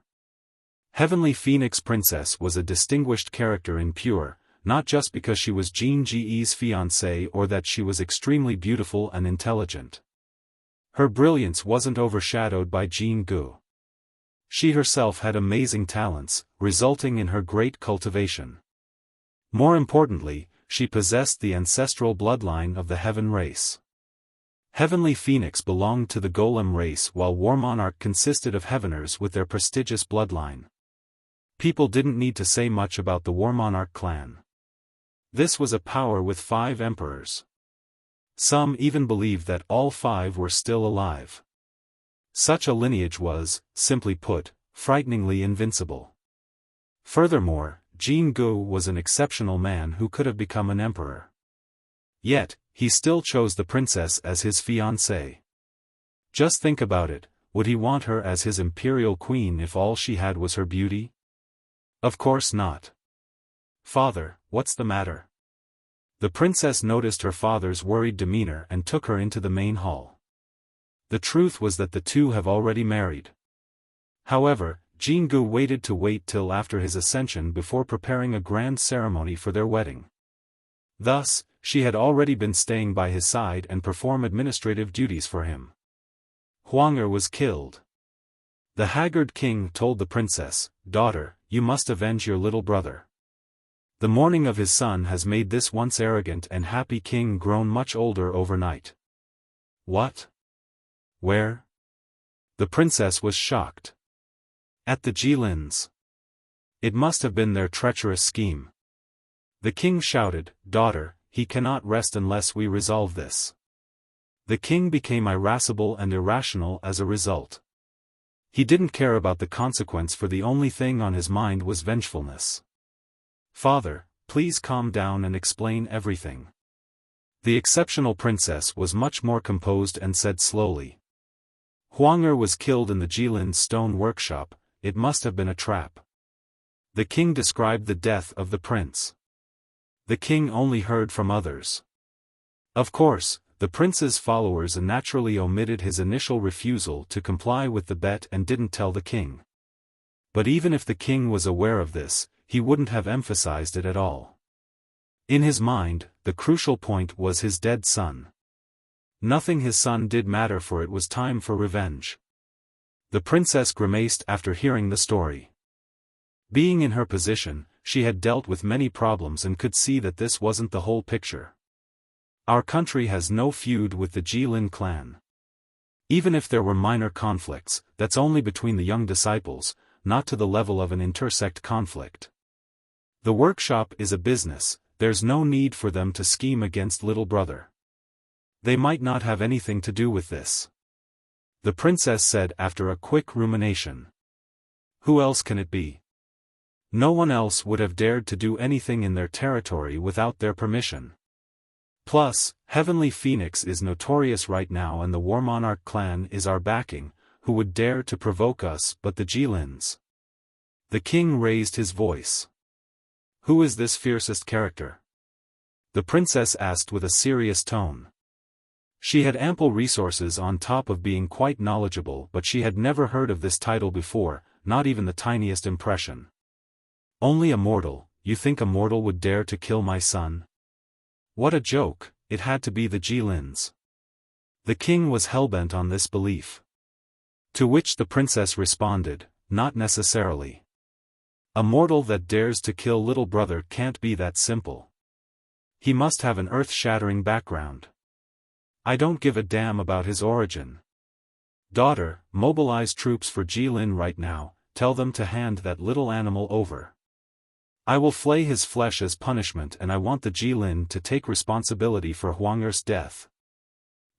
Heavenly Phoenix Princess was a distinguished character in Pure, not just because she was Jin Ji's fiancée or that she was extremely beautiful and intelligent. Her brilliance wasn't overshadowed by Jin Gu. She herself had amazing talents, resulting in her great cultivation. More importantly, she possessed the ancestral bloodline of the Heaven race. Heavenly Phoenix belonged to the Golem race while War Monarch consisted of Heaveners with their prestigious bloodline. People didn't need to say much about the War Monarch clan. This was a power with 5 emperors. Some even believed that all 5 were still alive. Such a lineage was, simply put, frighteningly invincible. Furthermore, Jin Gu was an exceptional man who could have become an emperor. Yet, he still chose the princess as his fiancée. Just think about it, would he want her as his imperial queen if all she had was her beauty? Of course not. Father, what's the matter? The princess noticed her father's worried demeanor and took her into the main hall. The truth was that the two have already married. However, Jin Gu waited till after his ascension before preparing a grand ceremony for their wedding. Thus, she had already been staying by his side and perform administrative duties for him. Huang'er was killed. The haggard king told the princess, "Daughter, you must avenge your little brother. The mourning of his son has made this once arrogant and happy king grown much older overnight." What? Where? The princess was shocked. At the Jilins. It must have been their treacherous scheme. The king shouted, "Daughter, he cannot rest unless we resolve this." The king became irascible and irrational as a result. He didn't care about the consequence, for the only thing on his mind was vengefulness. "Father, please calm down and explain everything." The exceptional princess was much more composed and said slowly. "Huang'er was killed in the Jilin stone workshop, it must have been a trap." The king described the death of the prince. The king only heard from others. Of course, the prince's followers naturally omitted his initial refusal to comply with the bet and didn't tell the king. But even if the king was aware of this, he wouldn't have emphasized it at all. In his mind, the crucial point was his dead son. Nothing his son did matter, for it was time for revenge. The princess grimaced after hearing the story. Being in her position, she had dealt with many problems and could see that this wasn't the whole picture. Our country has no feud with the Jilin clan. Even if there were minor conflicts, that's only between the young disciples, not to the level of an intersect conflict. The workshop is a business, there's no need for them to scheme against little brother. They might not have anything to do with this. The princess said after a quick rumination. Who else can it be? No one else would have dared to do anything in their territory without their permission. Plus, Heavenly Phoenix is notorious right now and the War Monarch clan is our backing, who would dare to provoke us but the Jilins? The king raised his voice. Who is this fiercest character? The princess asked with a serious tone. She had ample resources on top of being quite knowledgeable, but she had never heard of this title before, not even the tiniest impression. Only a mortal, you think a mortal would dare to kill my son? What a joke, it had to be the Jilins. The king was hellbent on this belief. To which the princess responded, not necessarily. A mortal that dares to kill little brother can't be that simple. He must have an earth-shattering background. I don't give a damn about his origin. Daughter, mobilize troops for Jilin right now, tell them to hand that little animal over. I will flay his flesh as punishment, and I want the Jilin to take responsibility for Huang'er's death.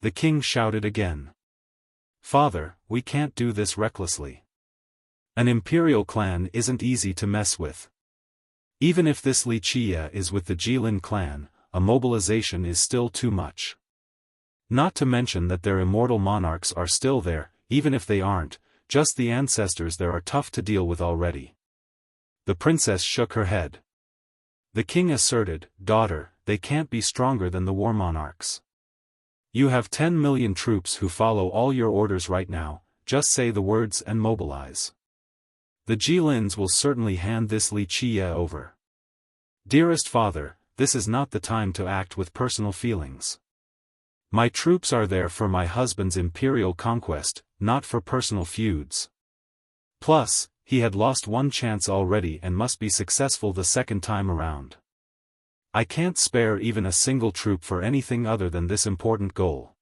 The king shouted again. Father, we can't do this recklessly. An imperial clan isn't easy to mess with. Even if this Wuxia is with the Jilin clan, a mobilization is still too much. Not to mention that their immortal monarchs are still there, even if they aren't, just the ancestors there are tough to deal with already. The princess shook her head. The king asserted, Daughter, they can't be stronger than the war monarchs. You have 10 million troops who follow all your orders right now, just say the words and mobilize. The Jilins will certainly hand this Wuxia over. Dearest father, this is not the time to act with personal feelings. My troops are there for my husband's imperial conquest, not for personal feuds. Plus, he had lost one chance already and must be successful the second time around. I can't spare even a single troop for anything other than this important goal.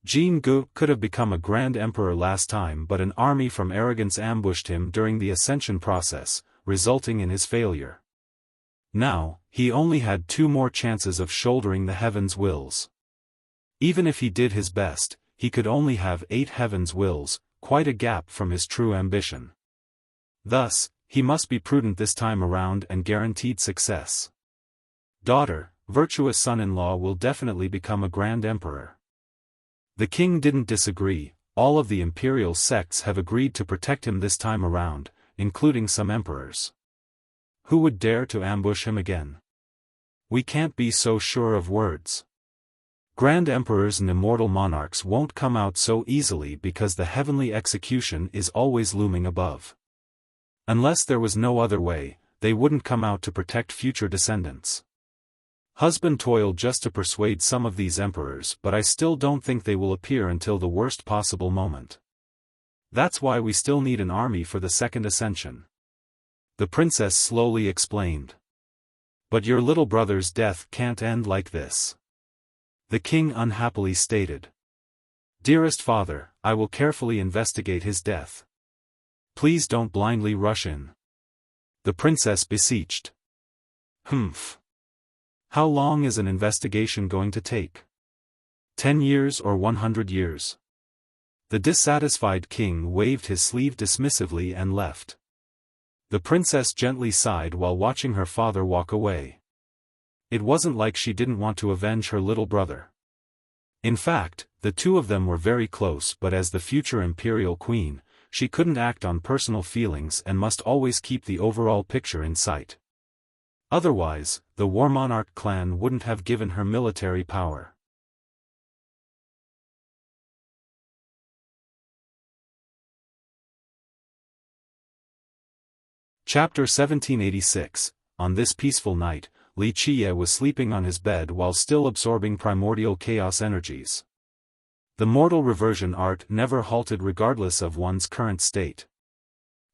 Jin Gu could have become a grand emperor last time, but an army from arrogance ambushed him during the ascension process, resulting in his failure. Now, he only had 2 more chances of shouldering the heavens' wills. Even if he did his best, he could only have 8 heavens' wills, quite a gap from his true ambition. Thus, he must be prudent this time around and guaranteed success. Daughter, virtuous son-in-law will definitely become a grand emperor. The king didn't disagree. All of the imperial sects have agreed to protect him this time around, including some emperors. Who would dare to ambush him again? We can't be so sure of words. Grand emperors and immortal monarchs won't come out so easily because the heavenly execution is always looming above. Unless there was no other way, they wouldn't come out to protect future descendants. Husband toiled just to persuade some of these emperors, but I still don't think they will appear until the worst possible moment. That's why we still need an army for the second ascension. The princess slowly explained. But your little brother's death can't end like this. The king unhappily stated. Dearest father, I will carefully investigate his death. Please don't blindly rush in. The princess beseeched. Humph. How long is an investigation going to take? 10 years or 100 years? The dissatisfied king waved his sleeve dismissively and left. The princess gently sighed while watching her father walk away. It wasn't like she didn't want to avenge her little brother. In fact, the two of them were very close, but as the future imperial queen, she couldn't act on personal feelings and must always keep the overall picture in sight. Otherwise, the War Monarch clan wouldn't have given her military power. Chapter 1786. On this peaceful night, Wuxia was sleeping on his bed while still absorbing primordial chaos energies. The mortal reversion art never halted regardless of one's current state.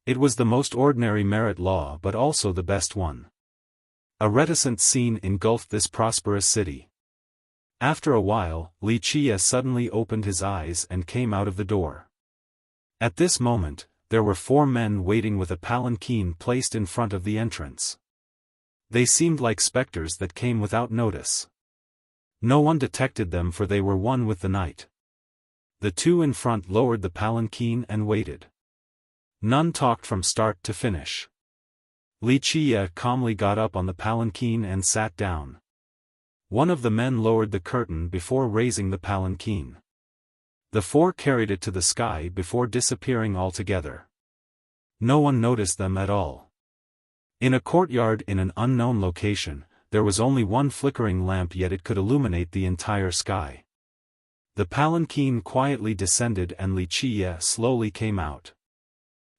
It was the most ordinary merit law but also the best one. A reticent scene engulfed this prosperous city. After a while, Wuxia suddenly opened his eyes and came out of the door. At this moment, there were 4 men waiting with a palanquin placed in front of the entrance. They seemed like specters that came without notice. No one detected them, for they were one with the night. The 2 in front lowered the palanquin and waited. None talked from start to finish. Wuxia calmly got up on the palanquin and sat down. One of the men lowered the curtain before raising the palanquin. The 4 carried it to the sky before disappearing altogether. No one noticed them at all. In a courtyard in an unknown location, there was only one flickering lamp, yet it could illuminate the entire sky. The palanquin quietly descended and Li Qiye slowly came out.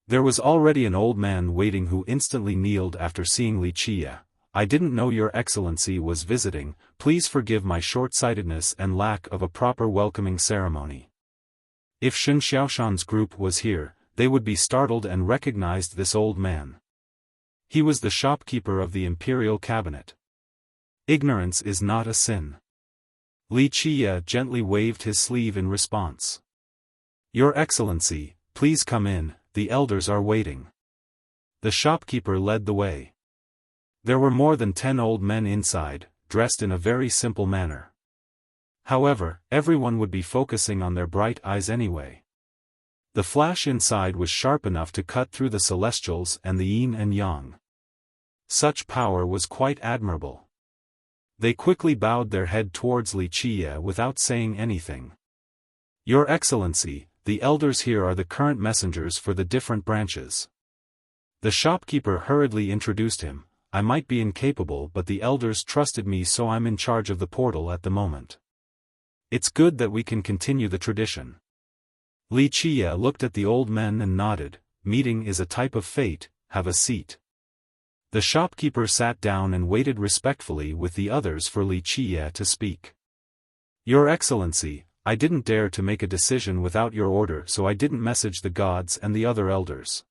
There was already an old man waiting who instantly kneeled after seeing Li Qiye. "I didn't know your excellency was visiting, please forgive my short-sightedness and lack of a proper welcoming ceremony." If Shen Xiaoshan's group was here, they would be startled and recognized this old man. He was the shopkeeper of the imperial cabinet. Ignorance is not a sin. Li Qiye gently waved his sleeve in response. "Your Excellency, please come in, the elders are waiting." The shopkeeper led the way. There were more than 10 old men inside, dressed in a very simple manner. However, everyone would be focusing on their bright eyes anyway. The flash inside was sharp enough to cut through the celestials and the yin and yang. Such power was quite admirable. They quickly bowed their head towards Li Qiye without saying anything. "Your Excellency, the elders here are the current messengers for the different branches." The shopkeeper hurriedly introduced him. "I might be incapable but the elders trusted me so I'm in charge of the portal at the moment. It's good that we can continue the tradition." Li Qiye looked at the old men and nodded. "Meeting is a type of fate, have a seat." The shopkeeper sat down and waited respectfully with the others for Li Qiye to speak. "Your Excellency, I didn't dare to make a decision without your order so I didn't message the gods and the other elders."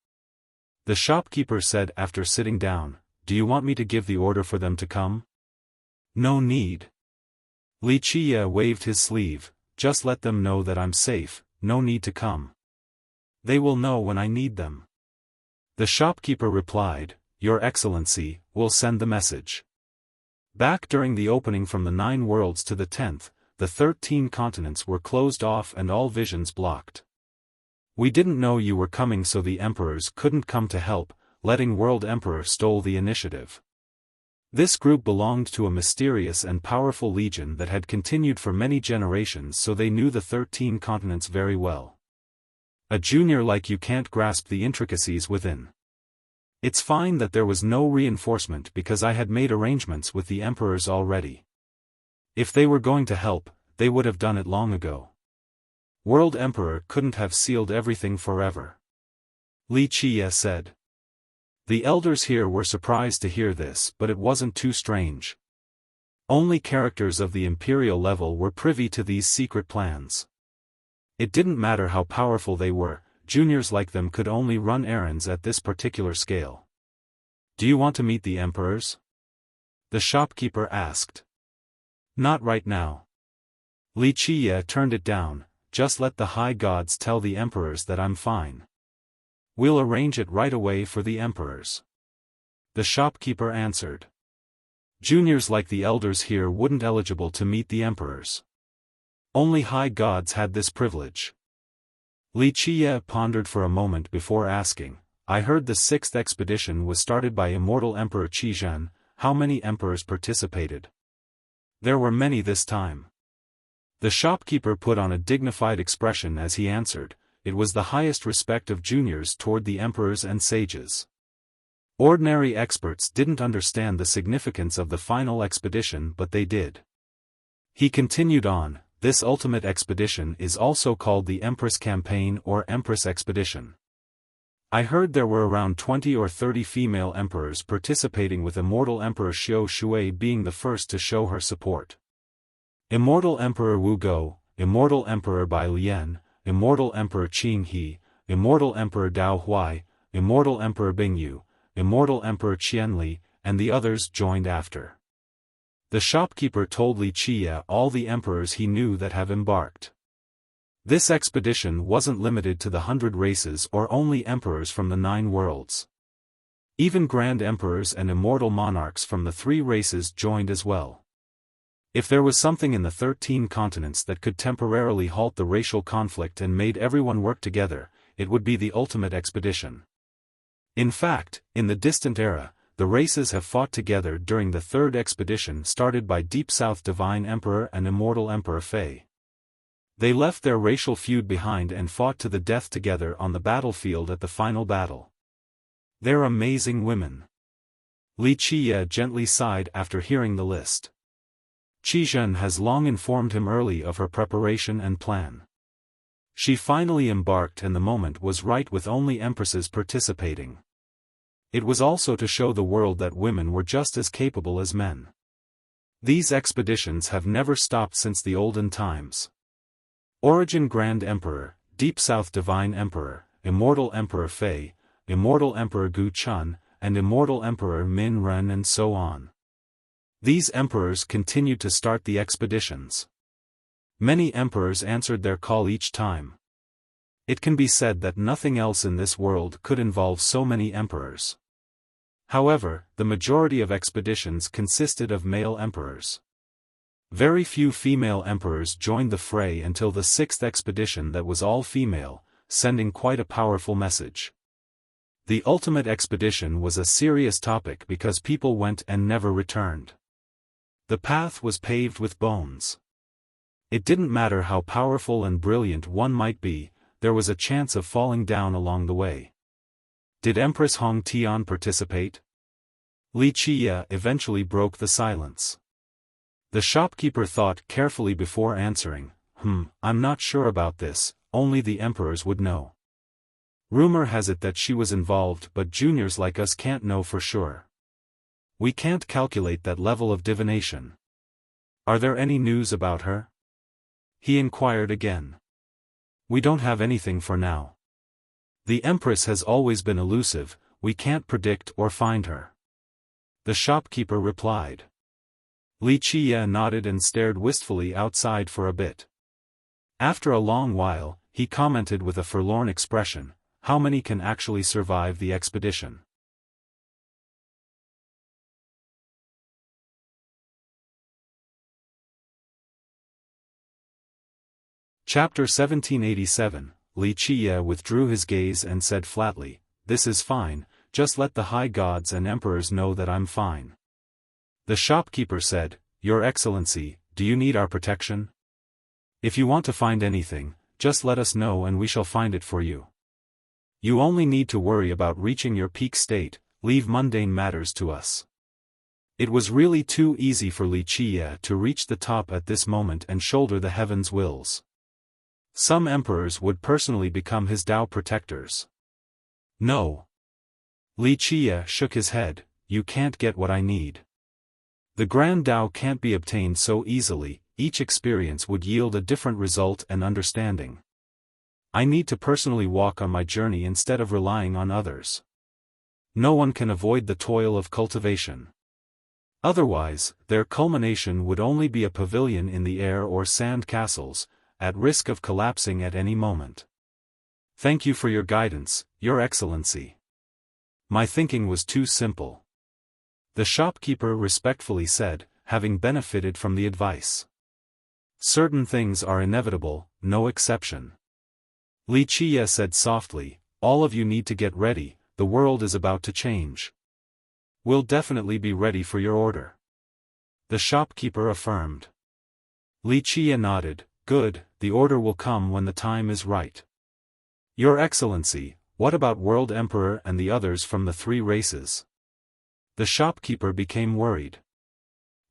The shopkeeper said after sitting down, "Do you want me to give the order for them to come?" "No need." Li Qiye waved his sleeve, "Just let them know that I'm safe, no need to come. They will know when I need them." The shopkeeper replied, "Your Excellency, we'll send the message." Back during the opening from the 9 worlds to the 10th, the 13 continents were closed off and all visions blocked. "We didn't know you were coming so the emperors couldn't come to help, letting World Emperor stole the initiative." This group belonged to a mysterious and powerful legion that had continued for many generations so they knew the 13 continents very well. A junior like you can't grasp the intricacies within. It's fine that there was no reinforcement because I had made arrangements with the emperors already. If they were going to help, they would have done it long ago. World Emperor couldn't have sealed everything forever. Li Qiye said. The elders here were surprised to hear this, but it wasn't too strange. Only characters of the imperial level were privy to these secret plans. It didn't matter how powerful they were, juniors like them could only run errands at this particular scale. "Do you want to meet the emperors?" the shopkeeper asked. "Not right now." Li Qiye turned it down. "Just let the high gods tell the emperors that I'm fine. We'll arrange it right away for the emperors." The shopkeeper answered. Juniors like the elders here wouldn't eligible to meet the emperors. Only high gods had this privilege. Li Qiye pondered for a moment before asking, "I heard the 6th expedition was started by immortal Emperor Qizhan. How many emperors participated?" "There were many this time." The shopkeeper put on a dignified expression as he answered, "It was the highest respect of juniors toward the emperors and sages." Ordinary experts didn't understand the significance of the final expedition but they did. He continued on, "This ultimate expedition is also called the Empress Campaign or Empress Expedition. I heard there were around 20 or 30 female emperors participating with Immortal Emperor Xiao Shui being the first to show her support. Immortal Emperor Wu Go, Immortal Emperor Bai Lian, Immortal Emperor Qing He, Immortal Emperor Dao Huai, Immortal Emperor Bingyu, Immortal Emperor Qianli, and the others joined after." The shopkeeper told Li Qiye all the emperors he knew that have embarked. This expedition wasn't limited to the 100 races or only emperors from the 9 worlds. Even grand emperors and immortal monarchs from the 3 races joined as well. If there was something in the 13 continents that could temporarily halt the racial conflict and made everyone work together, it would be the ultimate expedition. In fact, in the distant era, the races have fought together during the 3rd expedition started by Deep South Divine Emperor and Immortal Emperor Fei. They left their racial feud behind and fought to the death together on the battlefield at the final battle. They're amazing women. Li Qiye gently sighed after hearing the list. Zhen has long informed him early of her preparation and plan. She finally embarked and the moment was right with only empresses participating. It was also to show the world that women were just as capable as men. These expeditions have never stopped since the olden times. Origin Grand Emperor, Deep South Divine Emperor, Immortal Emperor Fei, Immortal Emperor Gu Chun, and Immortal Emperor Min Ren and so on. These emperors continued to start the expeditions. Many emperors answered their call each time. It can be said that nothing else in this world could involve so many emperors. However, the majority of expeditions consisted of male emperors. Very few female emperors joined the fray until the sixth expedition that was all female, sending quite a powerful message. The ultimate expedition was a serious topic because people went and never returned. The path was paved with bones. It didn't matter how powerful and brilliant one might be, there was a chance of falling down along the way. Did Empress Hong Tian participate? Li Qia eventually broke the silence. The shopkeeper thought carefully before answering, I'm not sure about this, only the emperors would know. Rumor has it that she was involved but juniors like us can't know for sure. We can't calculate that level of divination. Are there any news about her? He inquired again. We don't have anything for now. The Empress has always been elusive, we can't predict or find her. The shopkeeper replied. Li Qia nodded and stared wistfully outside for a bit. After a long while, he commented with a forlorn expression, how many can actually survive the expedition? Chapter 1787, Li Qia withdrew his gaze and said flatly, this is fine, just let the high gods and emperors know that I'm fine. The shopkeeper said, Your Excellency, do you need our protection? If you want to find anything, just let us know and we shall find it for you. You only need to worry about reaching your peak state, leave mundane matters to us. It was really too easy for Li Qia to reach the top at this moment and shoulder the heavens' wills. Some emperors would personally become his Tao protectors. No. Li Qia shook his head, you can't get what I need. The Grand Tao can't be obtained so easily, each experience would yield a different result and understanding. I need to personally walk on my journey instead of relying on others. No one can avoid the toil of cultivation. Otherwise, their culmination would only be a pavilion in the air or sand castles, at risk of collapsing at any moment. Thank you for your guidance, Your Excellency. My thinking was too simple. The shopkeeper respectfully said, having benefited from the advice. Certain things are inevitable, no exception. Li Qia said softly, all of you need to get ready, the world is about to change. We'll definitely be ready for your order. The shopkeeper affirmed. Li Qia nodded, good, the order will come when the time is right. Your Excellency, what about World Emperor and the others from the three races? The shopkeeper became worried.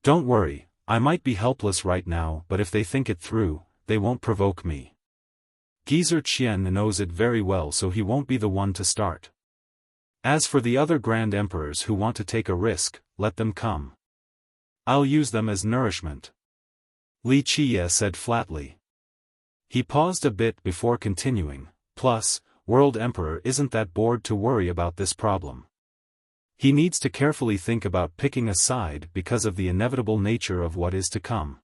Don't worry, I might be helpless right now but if they think it through, they won't provoke me. Geezer Qian knows it very well so he won't be the one to start. As for the other Grand Emperors who want to take a risk, let them come. I'll use them as nourishment. Li Qia said flatly. He paused a bit before continuing, plus, World Emperor isn't that bored to worry about this problem. He needs to carefully think about picking a side because of the inevitable nature of what is to come.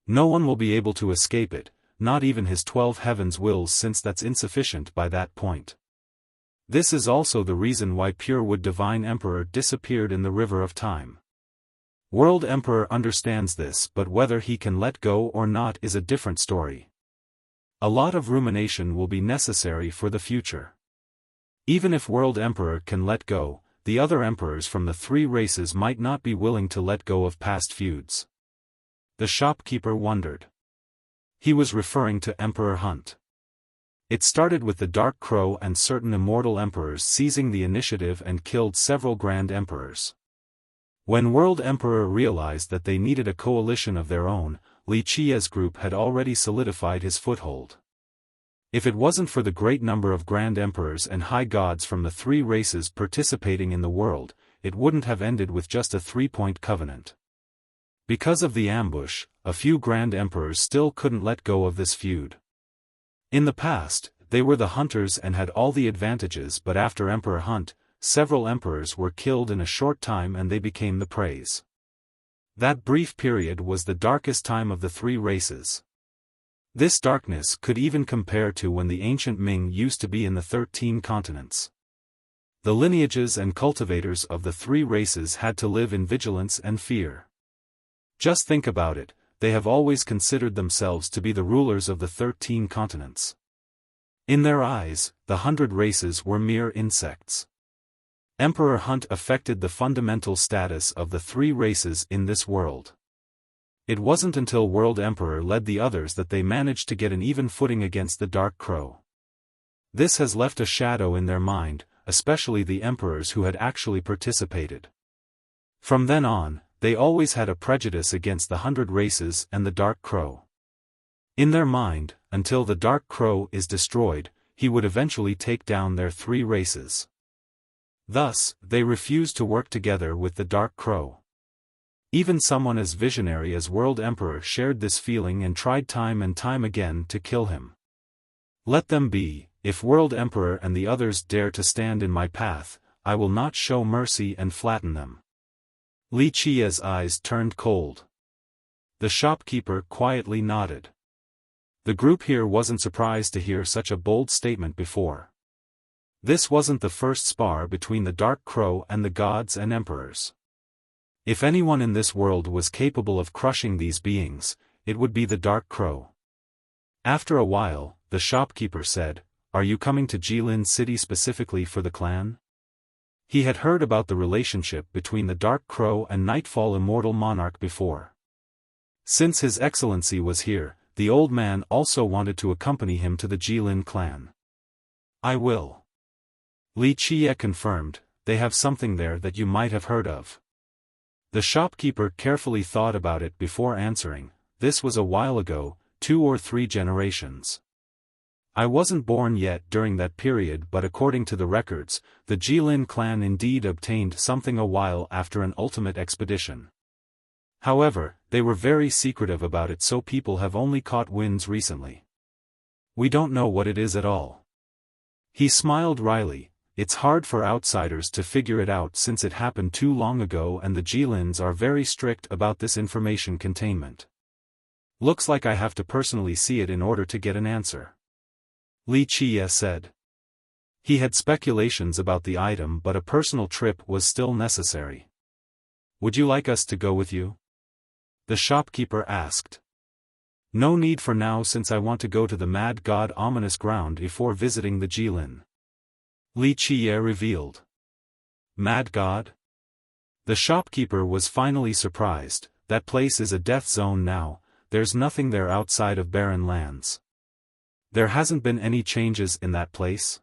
No one will be able to escape it, not even his 12 heavens wills since that's insufficient by that point. This is also the reason why Purewood Divine Emperor disappeared in the river of time. World Emperor understands this but whether he can let go or not is a different story. A lot of rumination will be necessary for the future. Even if World Emperor can let go, the other emperors from the three races might not be willing to let go of past feuds. The shopkeeper wondered. He was referring to Emperor Hunt. It started with the Dark Crow and certain immortal emperors seizing the initiative and killed several grand emperors. When World Emperor realized that they needed a coalition of their own, Li Qia's group had already solidified his foothold. If it wasn't for the great number of Grand Emperors and High Gods from the three races participating in the world, it wouldn't have ended with just a three-point covenant. Because of the ambush, a few Grand Emperors still couldn't let go of this feud. In the past, they were the hunters and had all the advantages, but after Emperor Hunt, several emperors were killed in a short time and they became the preys. That brief period was the darkest time of the three races. This darkness could even compare to when the ancient Ming used to be in the 13 continents. The lineages and cultivators of the three races had to live in vigilance and fear. Just think about it, they have always considered themselves to be the rulers of the 13 continents. In their eyes, the 100 races were mere insects. Emperor Hunt affected the fundamental status of the three races in this world. It wasn't until World Emperor led the others that they managed to get an even footing against the Dark Crow. This has left a shadow in their mind, especially the emperors who had actually participated. From then on, they always had a prejudice against the 100 races and the Dark Crow. In their mind, until the Dark Crow is destroyed, he would eventually take down their three races. Thus, they refused to work together with the Dark Crow. Even someone as visionary as World Emperor shared this feeling and tried time and time again to kill him. Let them be. If World Emperor and the others dare to stand in my path, I will not show mercy and flatten them. Li Qia's eyes turned cold. The shopkeeper quietly nodded. The group here wasn't surprised to hear such a bold statement before. This wasn't the first spar between the Dark Crow and the gods and emperors. If anyone in this world was capable of crushing these beings, it would be the Dark Crow. After a while, the shopkeeper said, "Are you coming to Jilin City specifically for the clan?" He had heard about the relationship between the Dark Crow and Nightfall Immortal Monarch before. Since His Excellency was here, the old man also wanted to accompany him to the Jilin clan. "I will." Li Qia confirmed, "They have something there that you might have heard of." The shopkeeper carefully thought about it before answering. This was a while ago, 2 or 3 generations. I wasn't born yet during that period, but according to the records, the Jilin clan indeed obtained something a while after an ultimate expedition. However, they were very secretive about it, so people have only caught winds recently. We don't know what it is at all. He smiled wryly. It's hard for outsiders to figure it out since it happened too long ago and the Jilins are very strict about this information containment. Looks like I have to personally see it in order to get an answer. Li Qia said. He had speculations about the item, but a personal trip was still necessary. Would you like us to go with you? The shopkeeper asked. No need for now, since I want to go to the Mad God Ominous Ground before visiting the Jilin. Li Qia revealed. Mad God? The shopkeeper was finally surprised. That place is a death zone now, there's nothing there outside of barren lands. There hasn't been any changes in that place?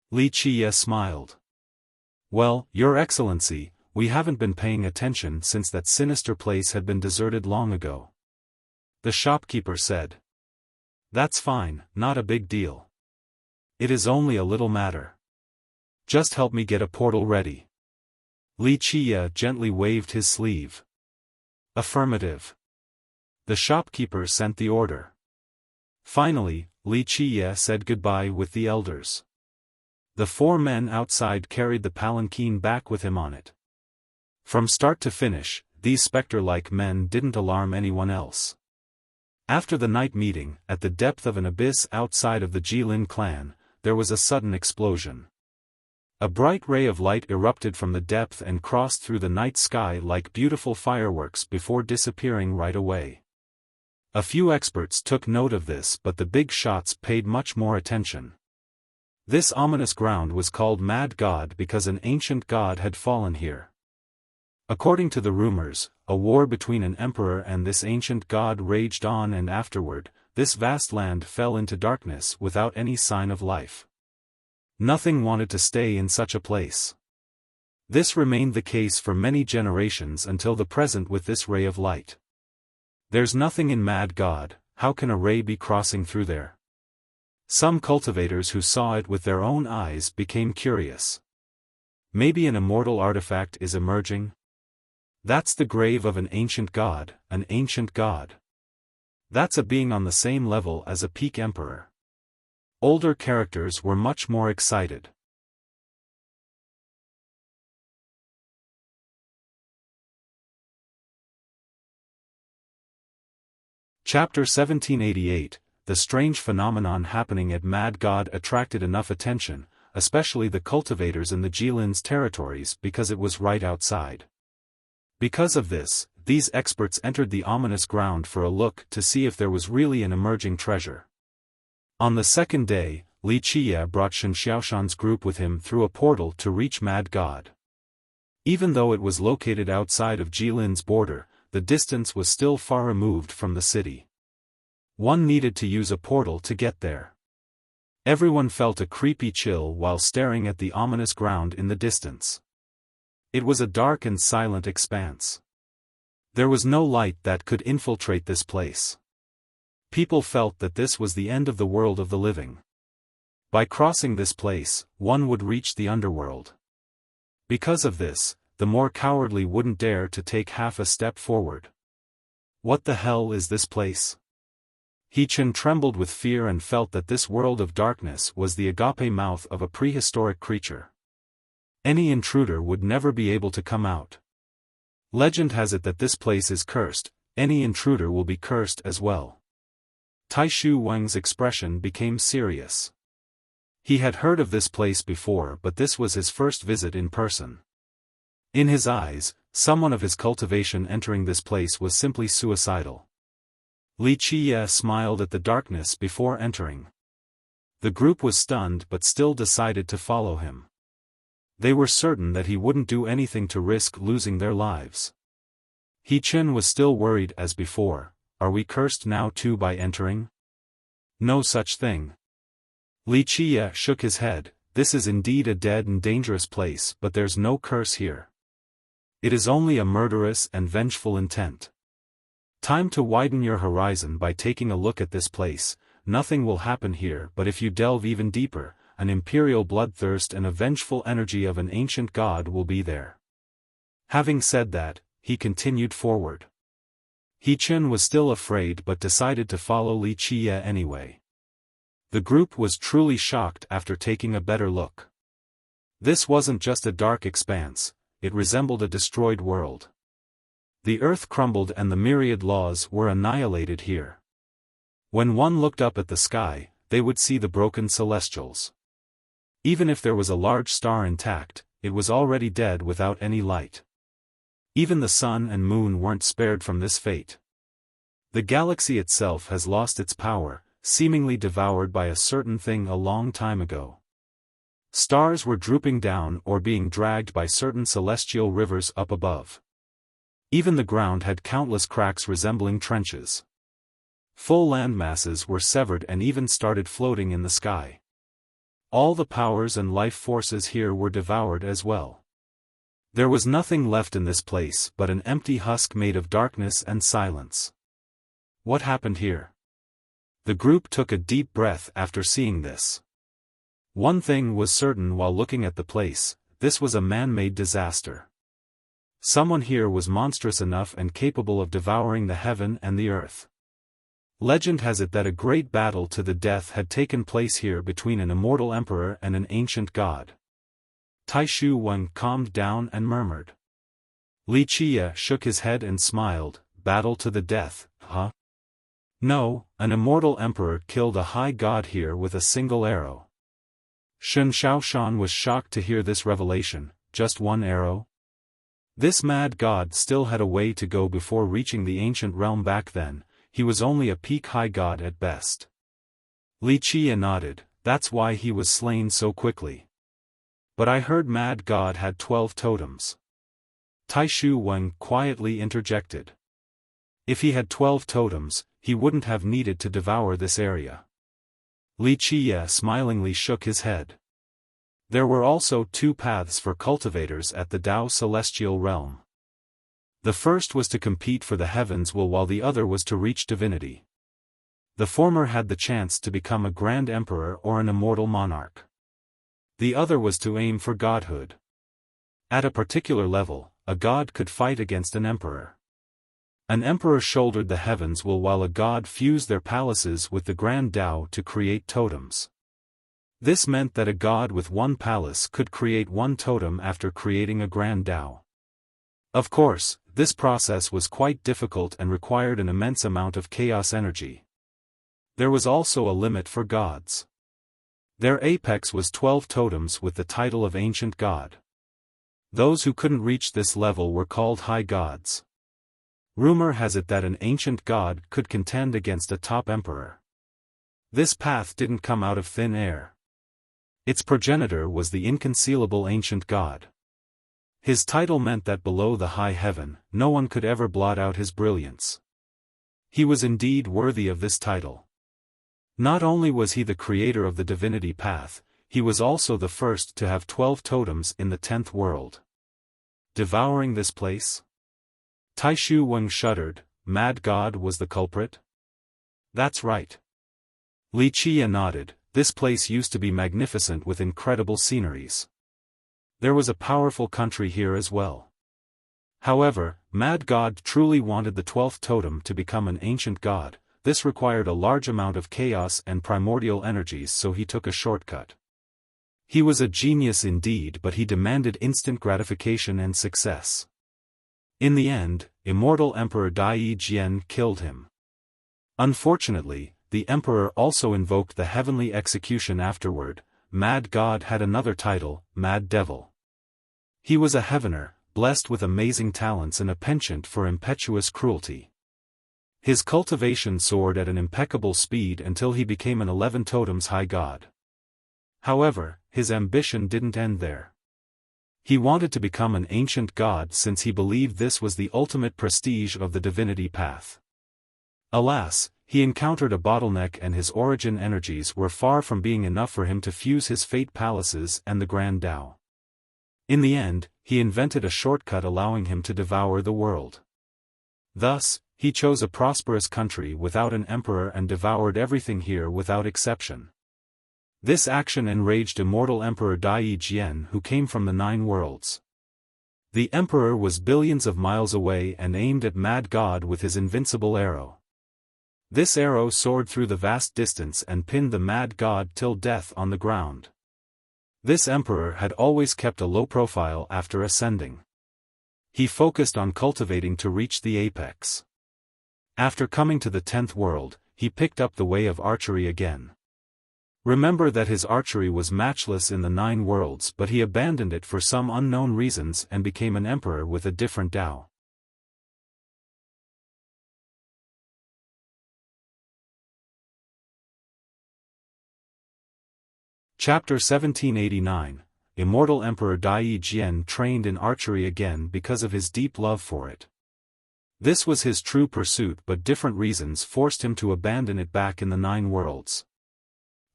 Li Qia smiled. Well, Your Excellency, we haven't been paying attention since that sinister place had been deserted long ago. The shopkeeper said. That's fine, not a big deal. It is only a little matter. Just help me get a portal ready. Li Qia gently waved his sleeve. Affirmative. The shopkeeper sent the order. Finally, Li Qia said goodbye with the elders. The 4 men outside carried the palanquin back with him on it. From start to finish, these spectre-like men didn't alarm anyone else. After the night meeting, at the depth of an abyss outside of the Jilin clan, there was a sudden explosion. A bright ray of light erupted from the depth and crossed through the night sky like beautiful fireworks before disappearing right away. A few experts took note of this, but the big shots paid much more attention. This ominous ground was called Mad God because an ancient god had fallen here. According to the rumors, a war between an emperor and this ancient god raged on, and afterward, this vast land fell into darkness without any sign of life. Nothing wanted to stay in such a place. This remained the case for many generations until the present with this ray of light. There's nothing in Mad God, how can a ray be crossing through there? Some cultivators who saw it with their own eyes became curious. Maybe an immortal artifact is emerging? That's the grave of an ancient god, an ancient god. That's a being on the same level as a peak emperor. Older characters were much more excited. Chapter 1788, the strange phenomenon happening at Mad God attracted enough attention, especially the cultivators in the Jilin's territories because it was right outside. Because of this, these experts entered the ominous ground for a look to see if there was really an emerging treasure. On the second day, Wuxia brought Xiaofan's group with him through a portal to reach Mad God. Even though it was located outside of Jilin's border, the distance was still far removed from the city. One needed to use a portal to get there. Everyone felt a creepy chill while staring at the ominous ground in the distance. It was a dark and silent expanse. There was no light that could infiltrate this place. People felt that this was the end of the world of the living. By crossing this place, one would reach the underworld. Because of this, the more cowardly wouldn't dare to take half a step forward. What the hell is this place? He-Chin trembled with fear and felt that this world of darkness was the agape mouth of a prehistoric creature. Any intruder would never be able to come out. Legend has it that this place is cursed, any intruder will be cursed as well. Taishu Wang's expression became serious. He had heard of this place before, but this was his first visit in person. In his eyes, someone of his cultivation entering this place was simply suicidal. Wuxia smiled at the darkness before entering. The group was stunned but still decided to follow him. They were certain that he wouldn't do anything to risk losing their lives. He-Chin was still worried as before, are we cursed now too by entering? No such thing. Wuxia shook his head, this is indeed a dead and dangerous place but there's no curse here. It is only a murderous and vengeful intent. Time to widen your horizon by taking a look at this place, nothing will happen here but if you delve even deeper, an imperial bloodthirst and a vengeful energy of an ancient god will be there. Having said that, he continued forward. He-Chin was still afraid but decided to follow Wuxia anyway. The group was truly shocked after taking a better look. This wasn't just a dark expanse, it resembled a destroyed world. The earth crumbled and the myriad laws were annihilated here. When one looked up at the sky, they would see the broken celestials. Even if there was a large star intact, it was already dead without any light. Even the sun and moon weren't spared from this fate. The galaxy itself has lost its power, seemingly devoured by a certain thing a long time ago. Stars were drooping down or being dragged by certain celestial rivers up above. Even the ground had countless cracks resembling trenches. Full landmasses were severed and even started floating in the sky. All the powers and life forces here were devoured as well. There was nothing left in this place but an empty husk made of darkness and silence. What happened here? The group took a deep breath after seeing this. One thing was certain while looking at the place, this was a man-made disaster. Someone here was monstrous enough and capable of devouring the heaven and the earth. Legend has it that a great battle to the death had taken place here between an immortal emperor and an ancient god. Taishu Wang calmed down and murmured. Wuxia shook his head and smiled, battle to the death, huh? No, an immortal emperor killed a high god here with a single arrow. Xiaofan was shocked to hear this revelation, just one arrow? This mad god still had a way to go before reaching the ancient realm back then, he was only a peak high god at best. Wuxia nodded, that's why he was slain so quickly. But I heard mad god had 12 totems. Taishu Wang quietly interjected. If he had 12 totems, he wouldn't have needed to devour this area. Wuxia smilingly shook his head. There were also two paths for cultivators at the Tao celestial realm. The first was to compete for the heavens while the other was to reach divinity. The former had the chance to become a grand emperor or an immortal monarch. The other was to aim for godhood. At a particular level, a god could fight against an emperor. An emperor shouldered the heavens while a god fused their palaces with the grand Tao to create totems. This meant that a god with one palace could create one totem after creating a grand Tao. Of course, this process was quite difficult and required an immense amount of chaos energy. There was also a limit for gods. Their apex was 12 totems with the title of ancient god. Those who couldn't reach this level were called high gods. Rumor has it that an ancient god could contend against a top emperor. This path didn't come out of thin air. Its progenitor was the inconcealable ancient god. His title meant that below the high heaven, no one could ever blot out his brilliance. He was indeed worthy of this title. Not only was he the creator of the divinity path, he was also the first to have 12 totems in the 10th world. Devouring this place? Taishu Weng shuddered. Mad God was the culprit? That's right. Li Qia nodded. This place used to be magnificent with incredible sceneries. There was a powerful country here as well. However, Mad God truly wanted the 12th totem to become an ancient god. This required a large amount of chaos and primordial energies, so he took a shortcut. He was a genius indeed, but he demanded instant gratification and success. In the end, immortal Emperor Dai Jian killed him. Unfortunately, the emperor also invoked the heavenly execution afterward. Mad God had another title, Mad Devil. He was a heavener, blessed with amazing talents and a penchant for impetuous cruelty. His cultivation soared at an impeccable speed until he became an 11 totems high god. However, his ambition didn't end there. He wanted to become an ancient god since he believed this was the ultimate prestige of the divinity path. Alas, he encountered a bottleneck and his origin energies were far from being enough for him to fuse his fate palaces and the grand Tao. In the end, he invented a shortcut allowing him to devour the world. Thus, he chose a prosperous country without an emperor and devoured everything here without exception. This action enraged immortal Emperor Dai Jian, who came from the 9 worlds. The emperor was billions of miles away and aimed at Mad God with his invincible arrow. This arrow soared through the vast distance and pinned the Mad God till death on the ground. This emperor had always kept a low profile after ascending. He focused on cultivating to reach the apex. After coming to the 10th world, he picked up the way of archery again. Remember that his archery was matchless in the 9 worlds, but he abandoned it for some unknown reasons and became an emperor with a different Tao. Chapter 1789. Immortal Emperor Dai Jian trained in archery again because of his deep love for it. This was his true pursuit, but different reasons forced him to abandon it back in the 9 worlds.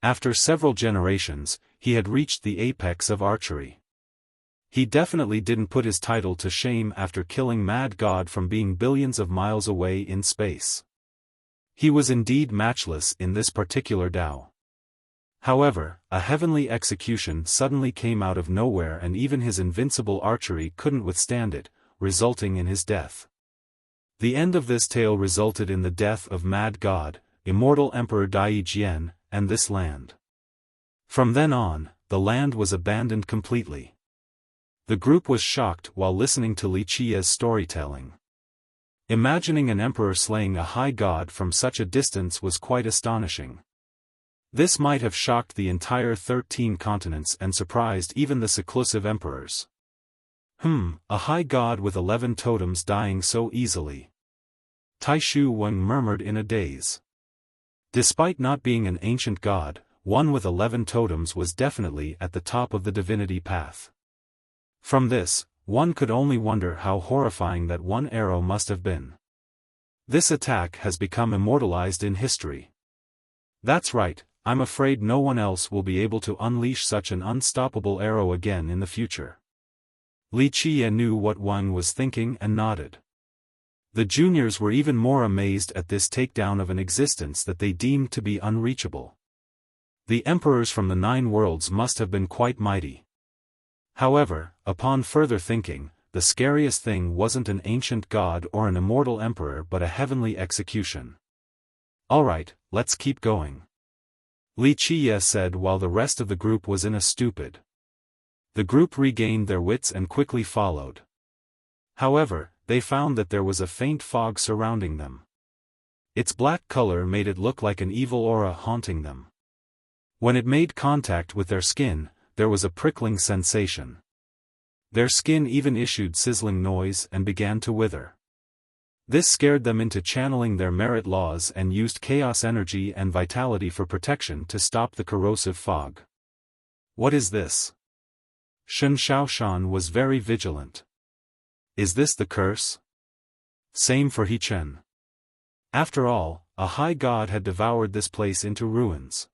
After several generations, he had reached the apex of archery. He definitely didn't put his title to shame after killing Mad God from being billions of miles away in space. He was indeed matchless in this particular Tao. However, a heavenly execution suddenly came out of nowhere and even his invincible archery couldn't withstand it, resulting in his death. The end of this tale resulted in the death of Mad God, immortal Emperor Dai Jian, and this land. From then on, the land was abandoned completely. The group was shocked while listening to Li Qia's storytelling. Imagining an emperor slaying a high god from such a distance was quite astonishing. This might have shocked the entire 13 continents and surprised even the seclusive emperors. A high god with 11 totems dying so easily. Taishu Weng murmured in a daze. Despite not being an ancient god, one with 11 totems was definitely at the top of the divinity path. From this, one could only wonder how horrifying that one arrow must have been. This attack has become immortalized in history. That's right, I'm afraid no one else will be able to unleash such an unstoppable arrow again in the future. Li Qie knew what Wang was thinking and nodded. The juniors were even more amazed at this takedown of an existence that they deemed to be unreachable. The emperors from the 9 worlds must have been quite mighty. However, upon further thinking, the scariest thing wasn't an ancient god or an immortal emperor but a heavenly execution. Alright, let's keep going. Li Qie said while the rest of the group was in a stupid. The group regained their wits and quickly followed. However, they found that there was a faint fog surrounding them. Its black color made it look like an evil aura haunting them. When it made contact with their skin, there was a prickling sensation. Their skin even issued sizzling noise and began to wither. This scared them into channeling their merit laws and used chaos energy and vitality for protection to stop the corrosive fog. What is this? Xiaofan was very vigilant. Is this the curse? Same for He Chen. After all, a high god had devoured this place into ruins.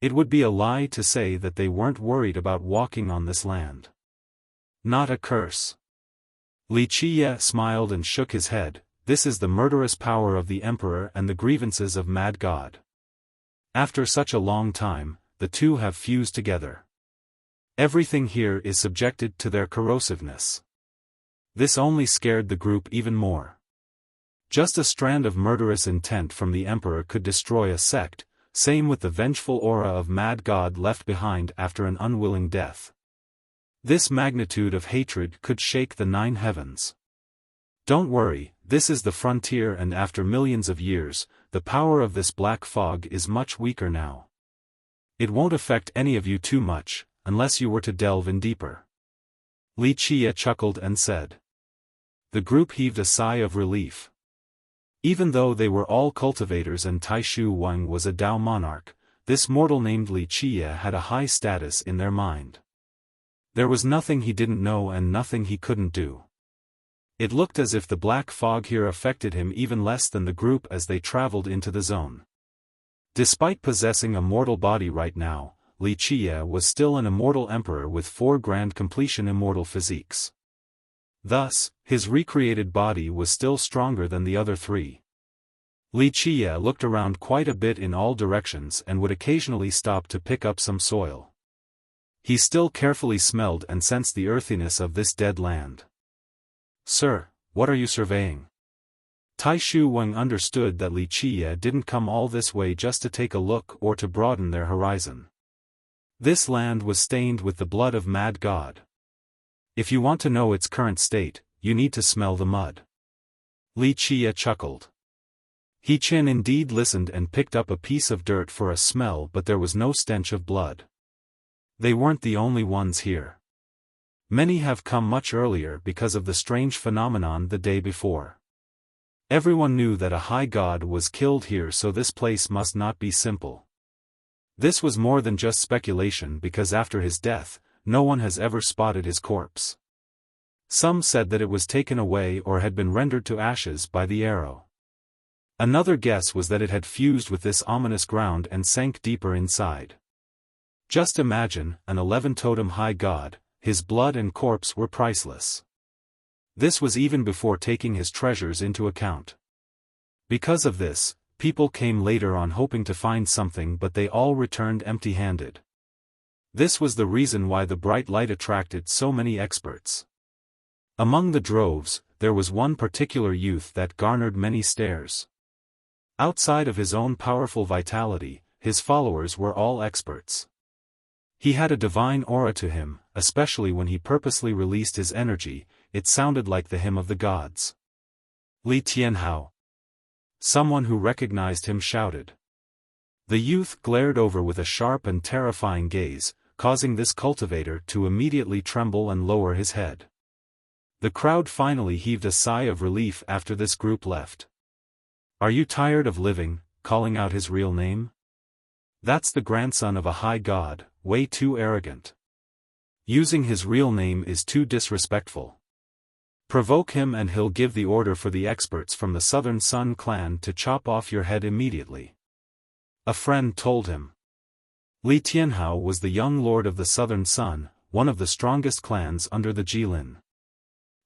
It would be a lie to say that they weren't worried about walking on this land. Not a curse. Li Qie smiled and shook his head. This is the murderous power of the emperor and the grievances of Mad God. After such a long time, the two have fused together. Everything here is subjected to their corrosiveness. This only scared the group even more. Just a strand of murderous intent from the emperor could destroy a sect, same with the vengeful aura of Mad God left behind after an unwilling death. This magnitude of hatred could shake the 9 heavens. Don't worry, this is the frontier and after millions of years, the power of this black fog is much weaker now. It won't affect any of you too much, unless you were to delve in deeper. Li Qie chuckled and said. The group heaved a sigh of relief. Even though they were all cultivators and Taishu Wang was a Dao monarch, this mortal named Li Qie had a high status in their mind. There was nothing he didn't know and nothing he couldn't do. It looked as if the black fog here affected him even less than the group as they traveled into the zone. Despite possessing a mortal body right now, Li Qie was still an immortal emperor with 4 grand completion immortal physiques. Thus, his recreated body was still stronger than the other 3. Li Qie looked around quite a bit in all directions and would occasionally stop to pick up some soil. He still carefully smelled and sensed the earthiness of this dead land. Sir, what are you surveying? Taishu Wang understood that Li Qie didn't come all this way just to take a look or to broaden their horizon. This land was stained with the blood of Mad God. If you want to know its current state, you need to smell the mud. Li Qie chuckled. He Chen indeed listened and picked up a piece of dirt for a smell, but there was no stench of blood. They weren't the only ones here. Many have come much earlier because of the strange phenomenon the day before. Everyone knew that a high god was killed here, so this place must not be simple. This was more than just speculation because after his death, no one has ever spotted his corpse. Some said that it was taken away or had been rendered to ashes by the arrow. Another guess was that it had fused with this ominous ground and sank deeper inside. Just imagine, an 11-totem high god, his blood and corpse were priceless. This was even before taking his treasures into account. Because of this, people came later on hoping to find something, but they all returned empty-handed. This was the reason why the bright light attracted so many experts. Among the droves, there was one particular youth that garnered many stares. Outside of his own powerful vitality, his followers were all experts. He had a divine aura to him, especially when he purposely released his energy. It sounded like the hymn of the gods. Li Tianhao. Someone who recognized him shouted. The youth glared over with a sharp and terrifying gaze, causing this cultivator to immediately tremble and lower his head. The crowd finally heaved a sigh of relief after this group left. Are you tired of living, calling out his real name? That's the grandson of a high god, way too arrogant. Using his real name is too disrespectful. Provoke him and he'll give the order for the experts from the Southern Sun clan to chop off your head immediately. A friend told him. Li Tianhao was the young lord of the Southern Sun, one of the strongest clans under the Jilin.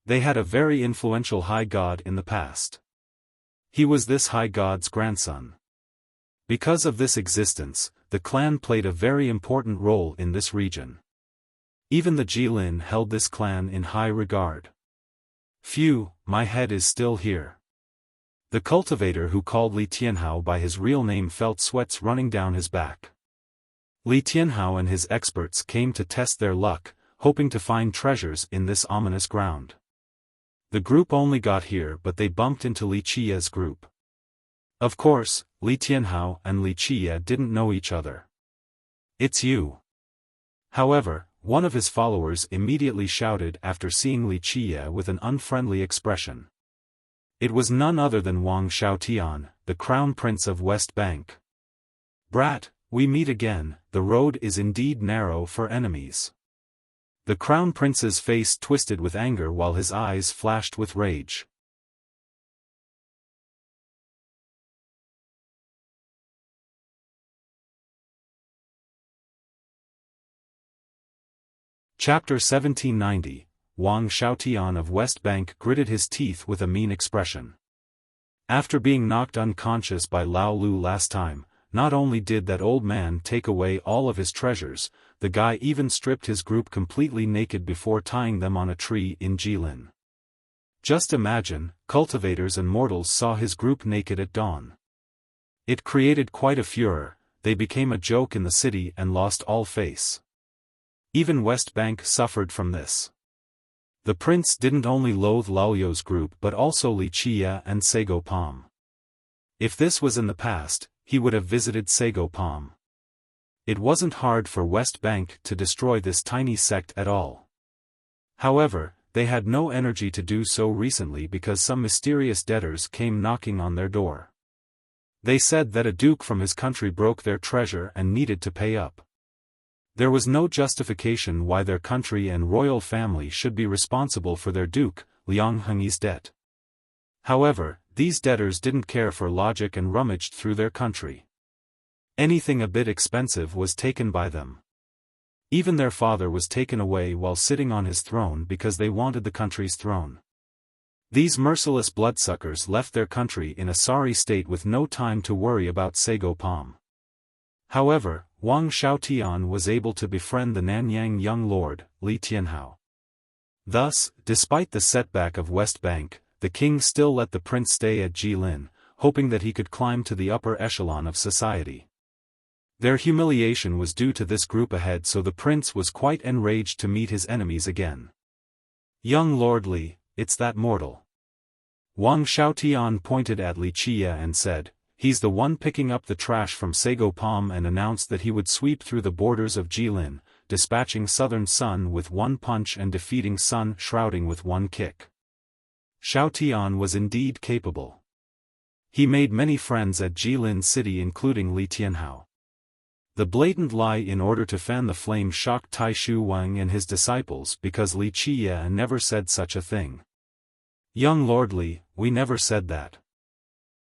They had a very influential high god in the past. He was this high god's grandson. Because of this existence, the clan played a very important role in this region. Even the Jilin held this clan in high regard. Phew, my head is still here. The cultivator who called Li Tianhao by his real name felt sweats running down his back. Li Tianhao and his experts came to test their luck, hoping to find treasures in this ominous ground. The group only got here but they bumped into Li Qia's group. Of course, Li Tianhao and Li Qia didn't know each other. "It's you." However, one of his followers immediately shouted after seeing Li Qia with an unfriendly expression. It was none other than Wang Xiaotian, the crown prince of West Bank. "Brat, we meet again, the road is indeed narrow for enemies." The crown prince's face twisted with anger while his eyes flashed with rage. Chapter 1790, Wang Xiaotian of West Bank gritted his teeth with a mean expression. After being knocked unconscious by Lao Lu last time, not only did that old man take away all of his treasures, the guy even stripped his group completely naked before tying them on a tree in Jilin. Just imagine, cultivators and mortals saw his group naked at dawn. It created quite a furor, they became a joke in the city and lost all face. Even West Bank suffered from this. The prince didn't only loathe Lao You's group but also Li Qia and Sago Palm. If this was in the past, he would have visited Sago Palm. It wasn't hard for West Bank to destroy this tiny sect at all. However, they had no energy to do so recently because some mysterious debtors came knocking on their door. They said that a duke from his country broke their treasure and needed to pay up. There was no justification why their country and royal family should be responsible for their duke, Liang Hengyi's debt. However, these debtors didn't care for logic and rummaged through their country. Anything a bit expensive was taken by them. Even their father was taken away while sitting on his throne because they wanted the country's throne. These merciless bloodsuckers left their country in a sorry state with no time to worry about Sago Palm. However, Wang Xiaotian was able to befriend the Nanyang young lord, Li Tianhao. Thus, despite the setback of West Bank, the king still let the prince stay at Jilin, hoping that he could climb to the upper echelon of society. Their humiliation was due to this group ahead, so the prince was quite enraged to meet his enemies again. "Young Lord Li, it's that mortal." Wang Xiaotian pointed at Li Qia and said, "He's the one picking up the trash from Sago Palm," and announced that he would sweep through the borders of Jilin, dispatching Southern Sun with one punch and defeating Sun Shrouding with one kick. Xiaotian was indeed capable. He made many friends at Jilin city including Li Tianhao. The blatant lie in order to fan the flame shocked Taishu Wang and his disciples because Li Qia never said such a thing. "Young Lord Li, we never said that."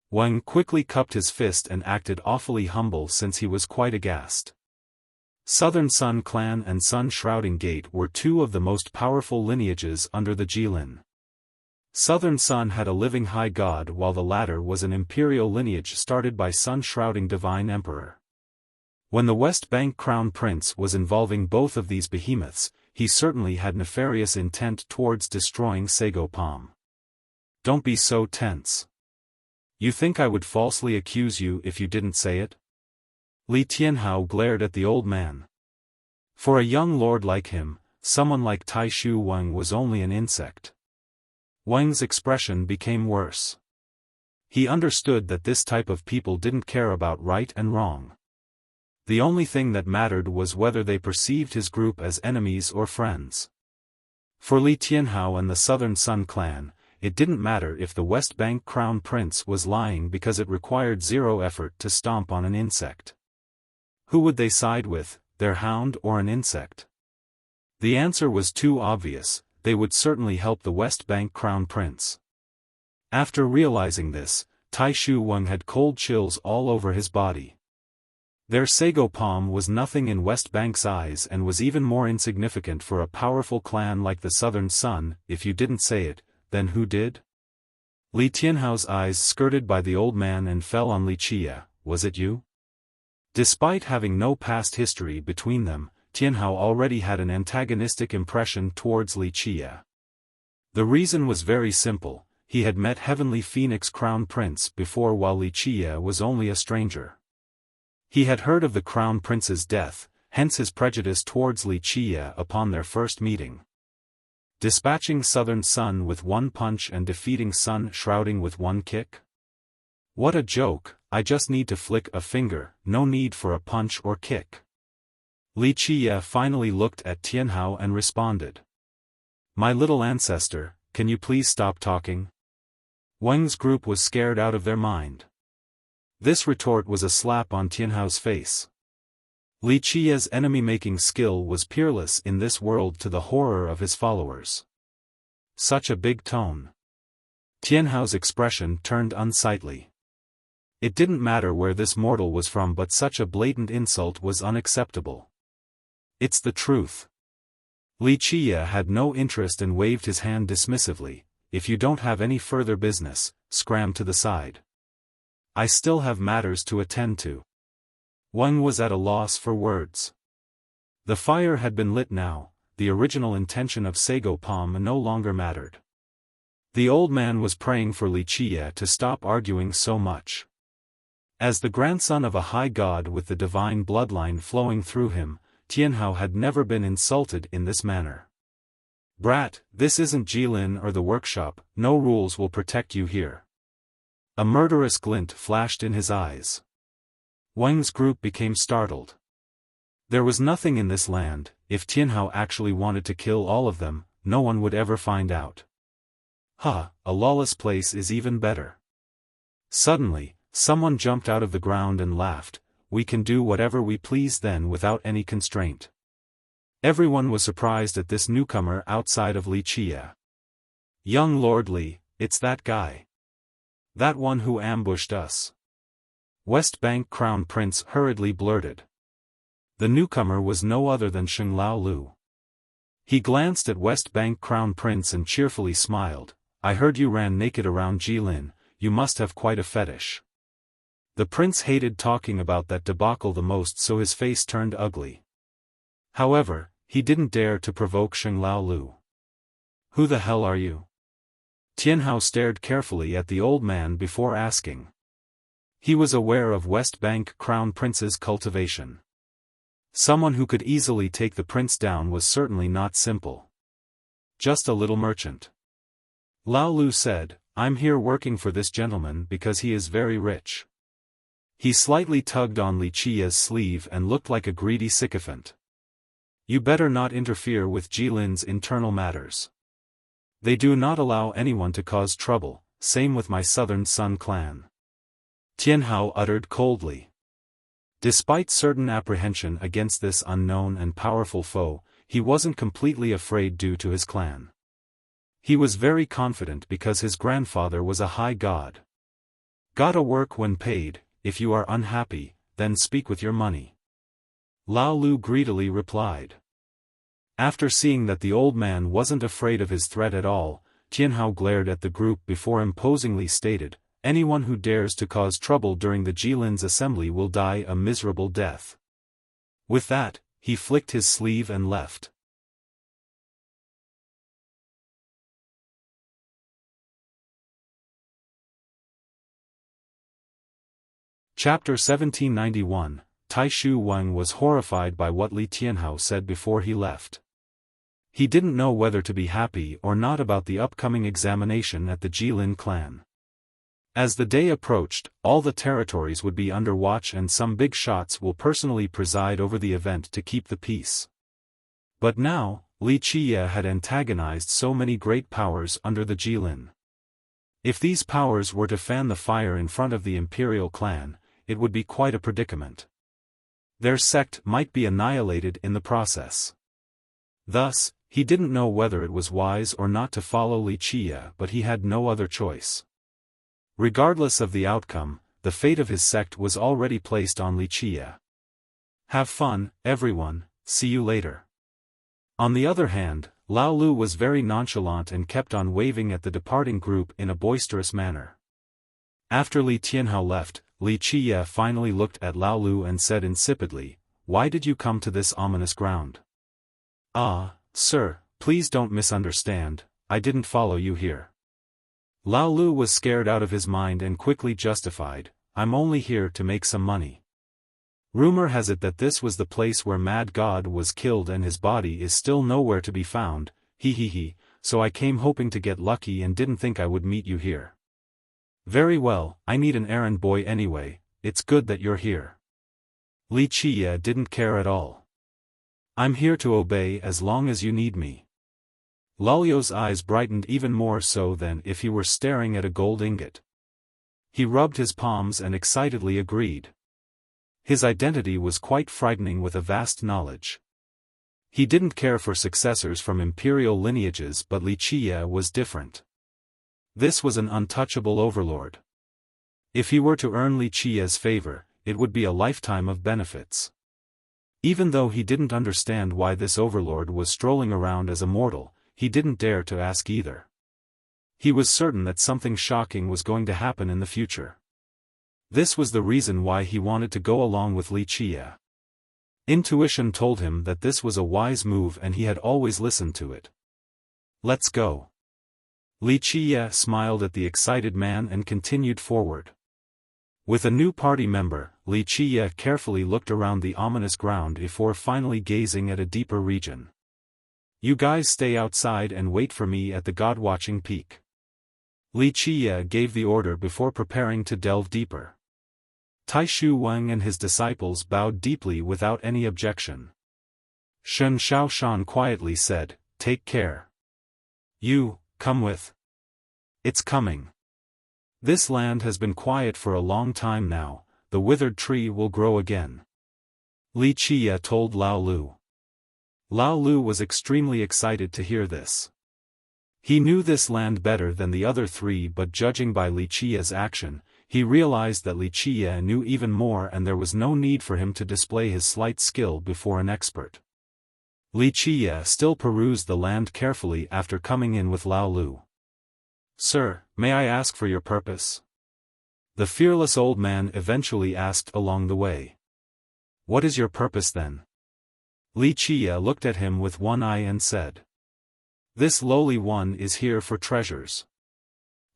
Wang quickly cupped his fist and acted awfully humble since he was quite aghast. Southern Sun Clan and Sun Shrouding Gate were two of the most powerful lineages under the Jilin. Southern Sun had a living high god while the latter was an imperial lineage started by Sun Shrouding Divine Emperor. When the West Bank Crown Prince was involving both of these behemoths, he certainly had nefarious intent towards destroying Sago Palm. "Don't be so tense. You think I would falsely accuse you if you didn't say it?" Li Tianhao glared at the old man. For a young lord like him, someone like Taishu Wang was only an insect. Wang's expression became worse. He understood that this type of people didn't care about right and wrong. The only thing that mattered was whether they perceived his group as enemies or friends. For Li Tianhao and the Southern Sun clan, it didn't matter if the West Bank Crown Prince was lying because it required zero effort to stomp on an insect. Who would they side with, their hound or an insect? The answer was too obvious. They would certainly help the West Bank Crown Prince. After realizing this, Taishu Wang had cold chills all over his body. Their sago palm was nothing in West Bank's eyes and was even more insignificant for a powerful clan like the Southern Sun. If you didn't say it, then who did? Li Tianhao's eyes skirted by the old man and fell on Li Qia. Was it you? Despite having no past history between them, Tianhao already had an antagonistic impression towards Li Qia. The reason was very simple: he had met Heavenly Phoenix Crown Prince before while Li Qia was only a stranger. He had heard of the Crown Prince's death, hence his prejudice towards Li Qia upon their first meeting. Dispatching Southern Sun with one punch and defeating Sun Shrouding with one kick? What a joke! I just need to flick a finger, no need for a punch or kick. Li Qia finally looked at Tianhao and responded. My little ancestor, can you please stop talking? Wang's group was scared out of their mind. This retort was a slap on Tianhao's face. Li Qia's enemy-making skill was peerless in this world to the horror of his followers. Such a big tone. Tianhao's expression turned unsightly. It didn't matter where this mortal was from, but such a blatant insult was unacceptable. It's the truth. Li Qia had no interest and waved his hand dismissively. If you don't have any further business, scram to the side. I still have matters to attend to. Wang was at a loss for words. The fire had been lit now, the original intention of sago palm no longer mattered. The old man was praying for Li Qia to stop arguing so much. As the grandson of a high god with the divine bloodline flowing through him, Tianhao had never been insulted in this manner. Brat, this isn't Jilin or the workshop, no rules will protect you here. A murderous glint flashed in his eyes. Wang's group became startled. There was nothing in this land. If Tianhao actually wanted to kill all of them, no one would ever find out. Ha, a lawless place is even better. Suddenly, someone jumped out of the ground and laughed. We can do whatever we please then without any constraint. Everyone was surprised at this newcomer outside of Li Qia. Young Lord Li, it's that guy. That one who ambushed us. West Bank Crown Prince hurriedly blurted. The newcomer was no other than Shenglao Lu. He glanced at West Bank Crown Prince and cheerfully smiled. I heard you ran naked around Jilin, you must have quite a fetish. The prince hated talking about that debacle the most, so his face turned ugly. However, he didn't dare to provoke Shenglao Lu. Who the hell are you? Tianhao stared carefully at the old man before asking. He was aware of West Bank Crown Prince's cultivation. Someone who could easily take the prince down was certainly not simple. Just a little merchant. Lao Lu said, I'm here working for this gentleman because he is very rich. He slightly tugged on Li Qia's sleeve and looked like a greedy sycophant. You better not interfere with Jilin's internal matters. They do not allow anyone to cause trouble, same with my Southern Sun clan. Tianhao uttered coldly. Despite certain apprehension against this unknown and powerful foe, he wasn't completely afraid due to his clan. He was very confident because his grandfather was a high god. Gotta work when paid. If you are unhappy, then speak with your money. Lao Lu greedily replied. After seeing that the old man wasn't afraid of his threat at all, Tianhao glared at the group before imposingly stated, anyone who dares to cause trouble during the Jilin's assembly will die a miserable death. With that, he flicked his sleeve and left. Chapter 1791, Taishu Wang was horrified by what Li Tianhao said before he left. He didn't know whether to be happy or not about the upcoming examination at the Jilin clan. As the day approached, all the territories would be under watch and some big shots will personally preside over the event to keep the peace. But now, Li Qia had antagonized so many great powers under the Jilin. If these powers were to fan the fire in front of the imperial clan, it would be quite a predicament. Their sect might be annihilated in the process. Thus, he didn't know whether it was wise or not to follow Li Qia, but he had no other choice. Regardless of the outcome, the fate of his sect was already placed on Li Qia. Have fun, everyone, see you later. On the other hand, Lao Lu was very nonchalant and kept on waving at the departing group in a boisterous manner. After Li Tianhao left, Li Qiye finally looked at Lao Lu and said insipidly, "Why did you come to this ominous ground?" "Ah, sir, please don't misunderstand, I didn't follow you here." Lao Lu was scared out of his mind and quickly justified, "I'm only here to make some money. Rumor has it that this was the place where Mad God was killed and his body is still nowhere to be found, so I came hoping to get lucky and didn't think I would meet you here." "Very well, I need an errand boy anyway, it's good that you're here." Li Qiye didn't care at all. "I'm here to obey as long as you need me." Lao Lu's eyes brightened even more so than if he were staring at a gold ingot. He rubbed his palms and excitedly agreed. His identity was quite frightening with a vast knowledge. He didn't care for successors from imperial lineages, but Li Qiye was different. This was an untouchable overlord. If he were to earn Li Qiye's favor, it would be a lifetime of benefits. Even though he didn't understand why this overlord was strolling around as a mortal, he didn't dare to ask either. He was certain that something shocking was going to happen in the future. This was the reason why he wanted to go along with Li Qiye. Intuition told him that this was a wise move and he had always listened to it. "Let's go." Li Qiye smiled at the excited man and continued forward. With a new party member, Li Qiye carefully looked around the ominous ground before finally gazing at a deeper region. "You guys stay outside and wait for me at the God-watching peak." Li Qiye gave the order before preparing to delve deeper. Tai Shu Wang and his disciples bowed deeply without any objection. Shen Xiaofan quietly said, "Take care. You, come with. It's coming. This land has been quiet for a long time now, the withered tree will grow again." Li Qiye told Lao Lu. Lao Lu was extremely excited to hear this. He knew this land better than the other three, but judging by Li Qiye's action, he realized that Li Qiye knew even more and there was no need for him to display his slight skill before an expert. Li Qiye still perused the land carefully after coming in with Lao Lu. "Sir, may I ask for your purpose?" the fearless old man eventually asked along the way. "What is your purpose then?" Li Qiye looked at him with one eye and said, "This lowly one is here for treasures."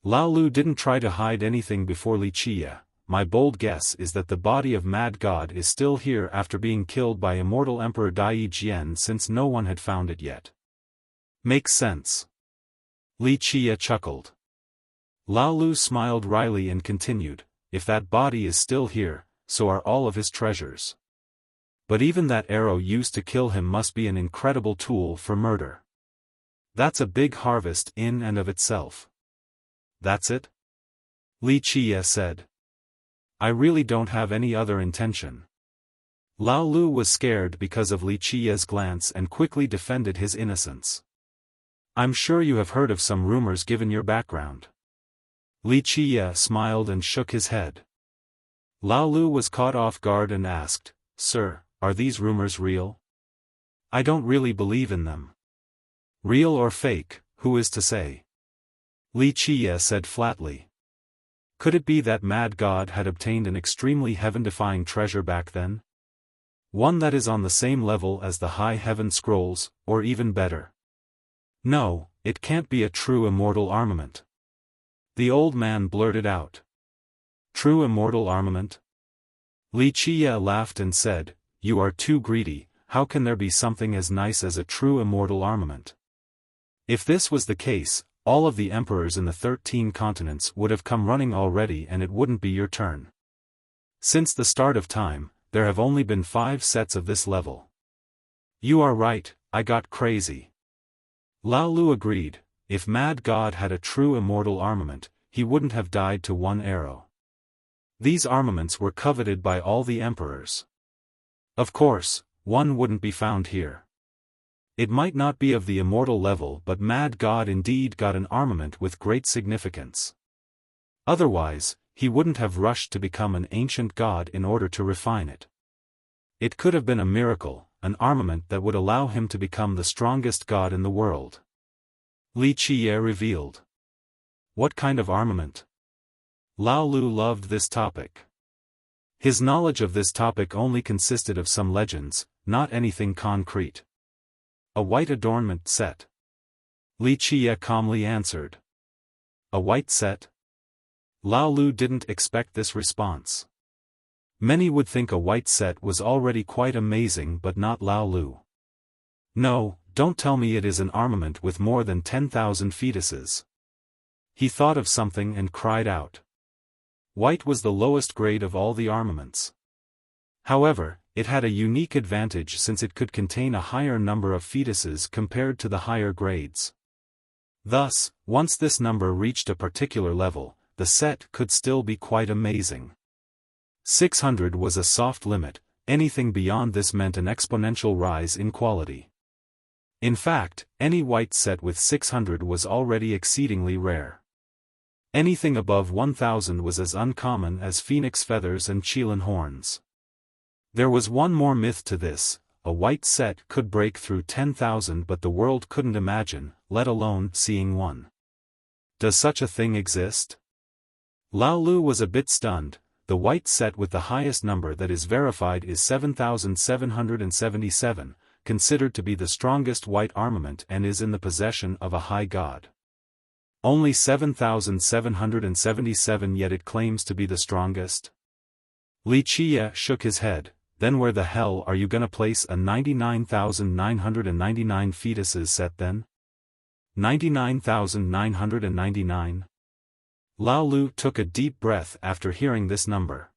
Lao Lu didn't try to hide anything before Li Qiye. "My bold guess is that the body of Mad God is still here after being killed by immortal Emperor Dai Jian, since no one had found it yet." "Makes sense." Li Qiye chuckled. Lao Lu smiled wryly and continued, "If that body is still here, so are all of his treasures. But even that arrow used to kill him must be an incredible tool for murder. That's a big harvest in and of itself." "That's it?" Li Qiye said. "I really don't have any other intention." Lao Lu was scared because of Li Qiye's glance and quickly defended his innocence. "I'm sure you have heard of some rumors given your background." Li Qiye smiled and shook his head. Lao Lu was caught off guard and asked, "Sir, are these rumors real?" "I don't really believe in them." "Real or fake, who is to say?" Li Qiye said flatly. Could it be that Mad God had obtained an extremely heaven-defying treasure back then? One that is on the same level as the High Heaven Scrolls, or even better? "No, it can't be a true immortal armament." The old man blurted out. "True immortal armament?" Li Qiye laughed and said, "You are too greedy. How can there be something as nice as a true immortal armament? If this was the case, all of the emperors in the 13 continents would have come running already and it wouldn't be your turn. Since the start of time, there have only been 5 sets of this level." "You are right, I got crazy." Lao Lu agreed. If Mad God had a true immortal armament, he wouldn't have died to one arrow. These armaments were coveted by all the emperors. Of course, one wouldn't be found here. It might not be of the immortal level, but Mad God indeed got an armament with great significance. Otherwise, he wouldn't have rushed to become an ancient god in order to refine it. It could have been a miracle, an armament that would allow him to become the strongest god in the world. Li Qiye revealed. What kind of armament? Lao Lu loved this topic. His knowledge of this topic only consisted of some legends, not anything concrete. A white adornment set. Li Qiye calmly answered. A white set? Lao Lu didn't expect this response. Many would think a white set was already quite amazing, but not Lao Lu. No, don't tell me it is an armament with more than 10,000 fetuses. He thought of something and cried out. White was the lowest grade of all the armaments. However, it had a unique advantage since it could contain a higher number of fetuses compared to the higher grades. Thus, once this number reached a particular level, the set could still be quite amazing. 600 was a soft limit, anything beyond this meant an exponential rise in quality. In fact, any white set with 600 was already exceedingly rare. Anything above 1000 was as uncommon as phoenix feathers and qilin horns. There was one more myth to this: a white set could break through 10,000, but the world couldn't imagine, let alone seeing one. Does such a thing exist? Lao Lu was a bit stunned. The white set with the highest number that is verified is 7,777, considered to be the strongest white armament and is in the possession of a high god. Only 7,777, yet it claims to be the strongest? Li Qiye shook his head. Then where the hell are you gonna place a 99,999 fetuses set then? 99,999? Lao Lu took a deep breath after hearing this number.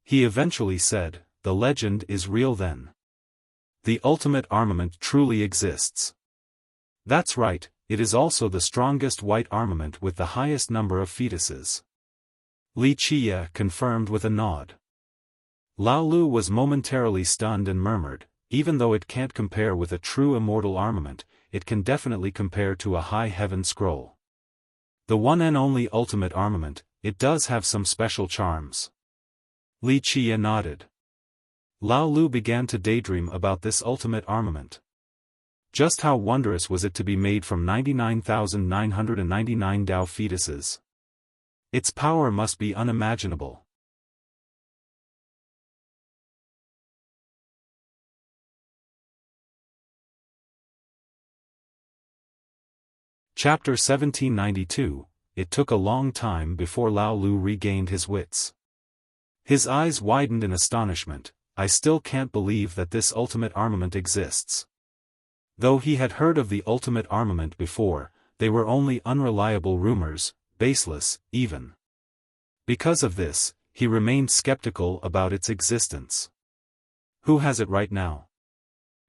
He eventually said, the legend is real then. The ultimate armament truly exists. That's right, it is also the strongest white armament with the highest number of fetuses. Li Qiye confirmed with a nod. Lao Lu was momentarily stunned and murmured, even though it can't compare with a true immortal armament, it can definitely compare to a high heaven scroll. The one and only ultimate armament, it does have some special charms. Li Qiye nodded. Lao Lu began to daydream about this ultimate armament. Just how wondrous was it to be made from 99,999 Dao fetuses? Its power must be unimaginable. Chapter 1792. It took a long time before Lao Lu regained his wits. His eyes widened in astonishment. I still can't believe that this ultimate armament exists. Though he had heard of the ultimate armament before, they were only unreliable rumors, baseless, even. Because of this, he remained skeptical about its existence. Who has it right now?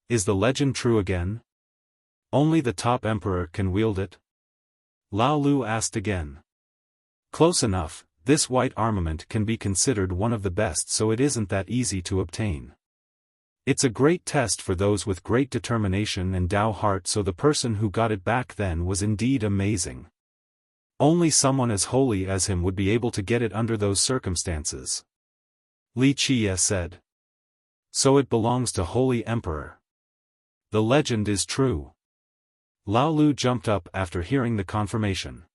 Is the legend true again? Only the top emperor can wield it? Lao Lu asked again. Close enough, this white armament can be considered one of the best, so it isn't that easy to obtain. It's a great test for those with great determination and Dao heart, so the person who got it back then was indeed amazing. Only someone as holy as him would be able to get it under those circumstances. Li Qiye said. So it belongs to Holy Emperor. The legend is true. Lao Lu jumped up after hearing the confirmation.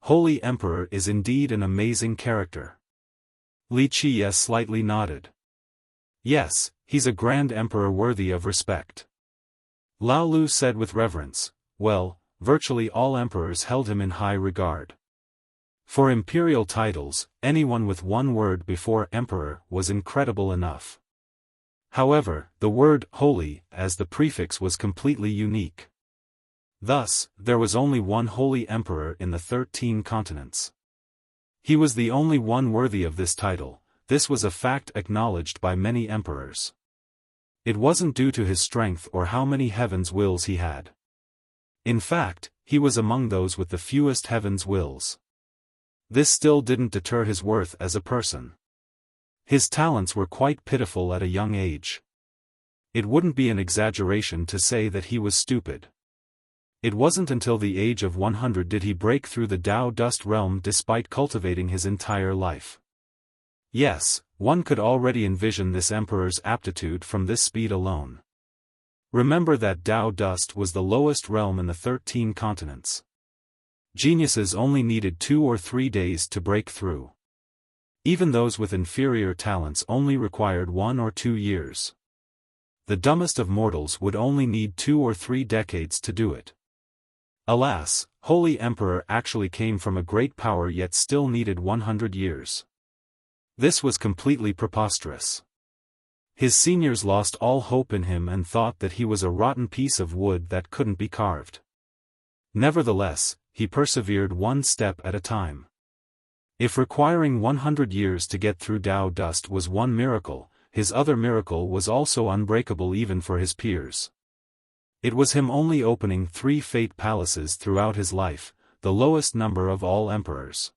Holy Emperor is indeed an amazing character. Li Qiye slightly nodded. Yes, he's a grand emperor worthy of respect. Lao Lu said with reverence, well, virtually all emperors held him in high regard. For imperial titles, anyone with one word before emperor was incredible enough. However, the word holy as the prefix was completely unique. Thus, there was only one holy emperor in the 13 continents. He was the only one worthy of this title. This was a fact acknowledged by many emperors. It wasn't due to his strength or how many heaven's wills he had. In fact, he was among those with the fewest heaven's wills. This still didn't deter his worth as a person. His talents were quite pitiful at a young age. It wouldn't be an exaggeration to say that he was stupid. It wasn't until the age of 100 did he break through the Dao dust realm despite cultivating his entire life. Yes, one could already envision this emperor's aptitude from this speed alone. Remember that Tao dust was the lowest realm in the 13 continents. Geniuses only needed 2 or 3 days to break through. Even those with inferior talents only required 1 or 2 years. The dumbest of mortals would only need 2 or 3 decades to do it. Alas, Holy Emperor actually came from a great power yet still needed 100 years. This was completely preposterous. His seniors lost all hope in him and thought that he was a rotten piece of wood that couldn't be carved. Nevertheless, he persevered one step at a time. If requiring 100 years to get through Tao dust was one miracle, his other miracle was also unbreakable even for his peers. It was him only opening 3 fate palaces throughout his life, the lowest number of all emperors.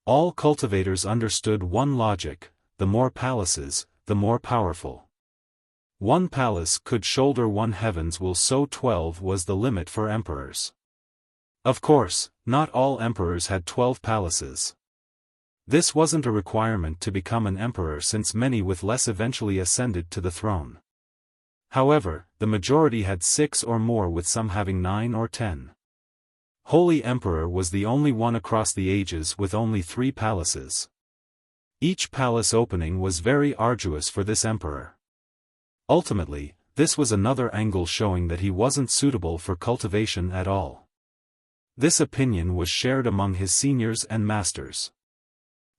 All cultivators understood one logic: the more palaces, the more powerful. 1 palace could shoulder 1 heavens will, so 12 was the limit for emperors. Of course, not all emperors had 12 palaces. This wasn't a requirement to become an emperor since many with less eventually ascended to the throne. However, the majority had 6 or more, with some having 9 or 10. Holy Emperor was the only one across the ages with only 3 palaces. Each palace opening was very arduous for this emperor. Ultimately, this was another angle showing that he wasn't suitable for cultivation at all. This opinion was shared among his seniors and masters.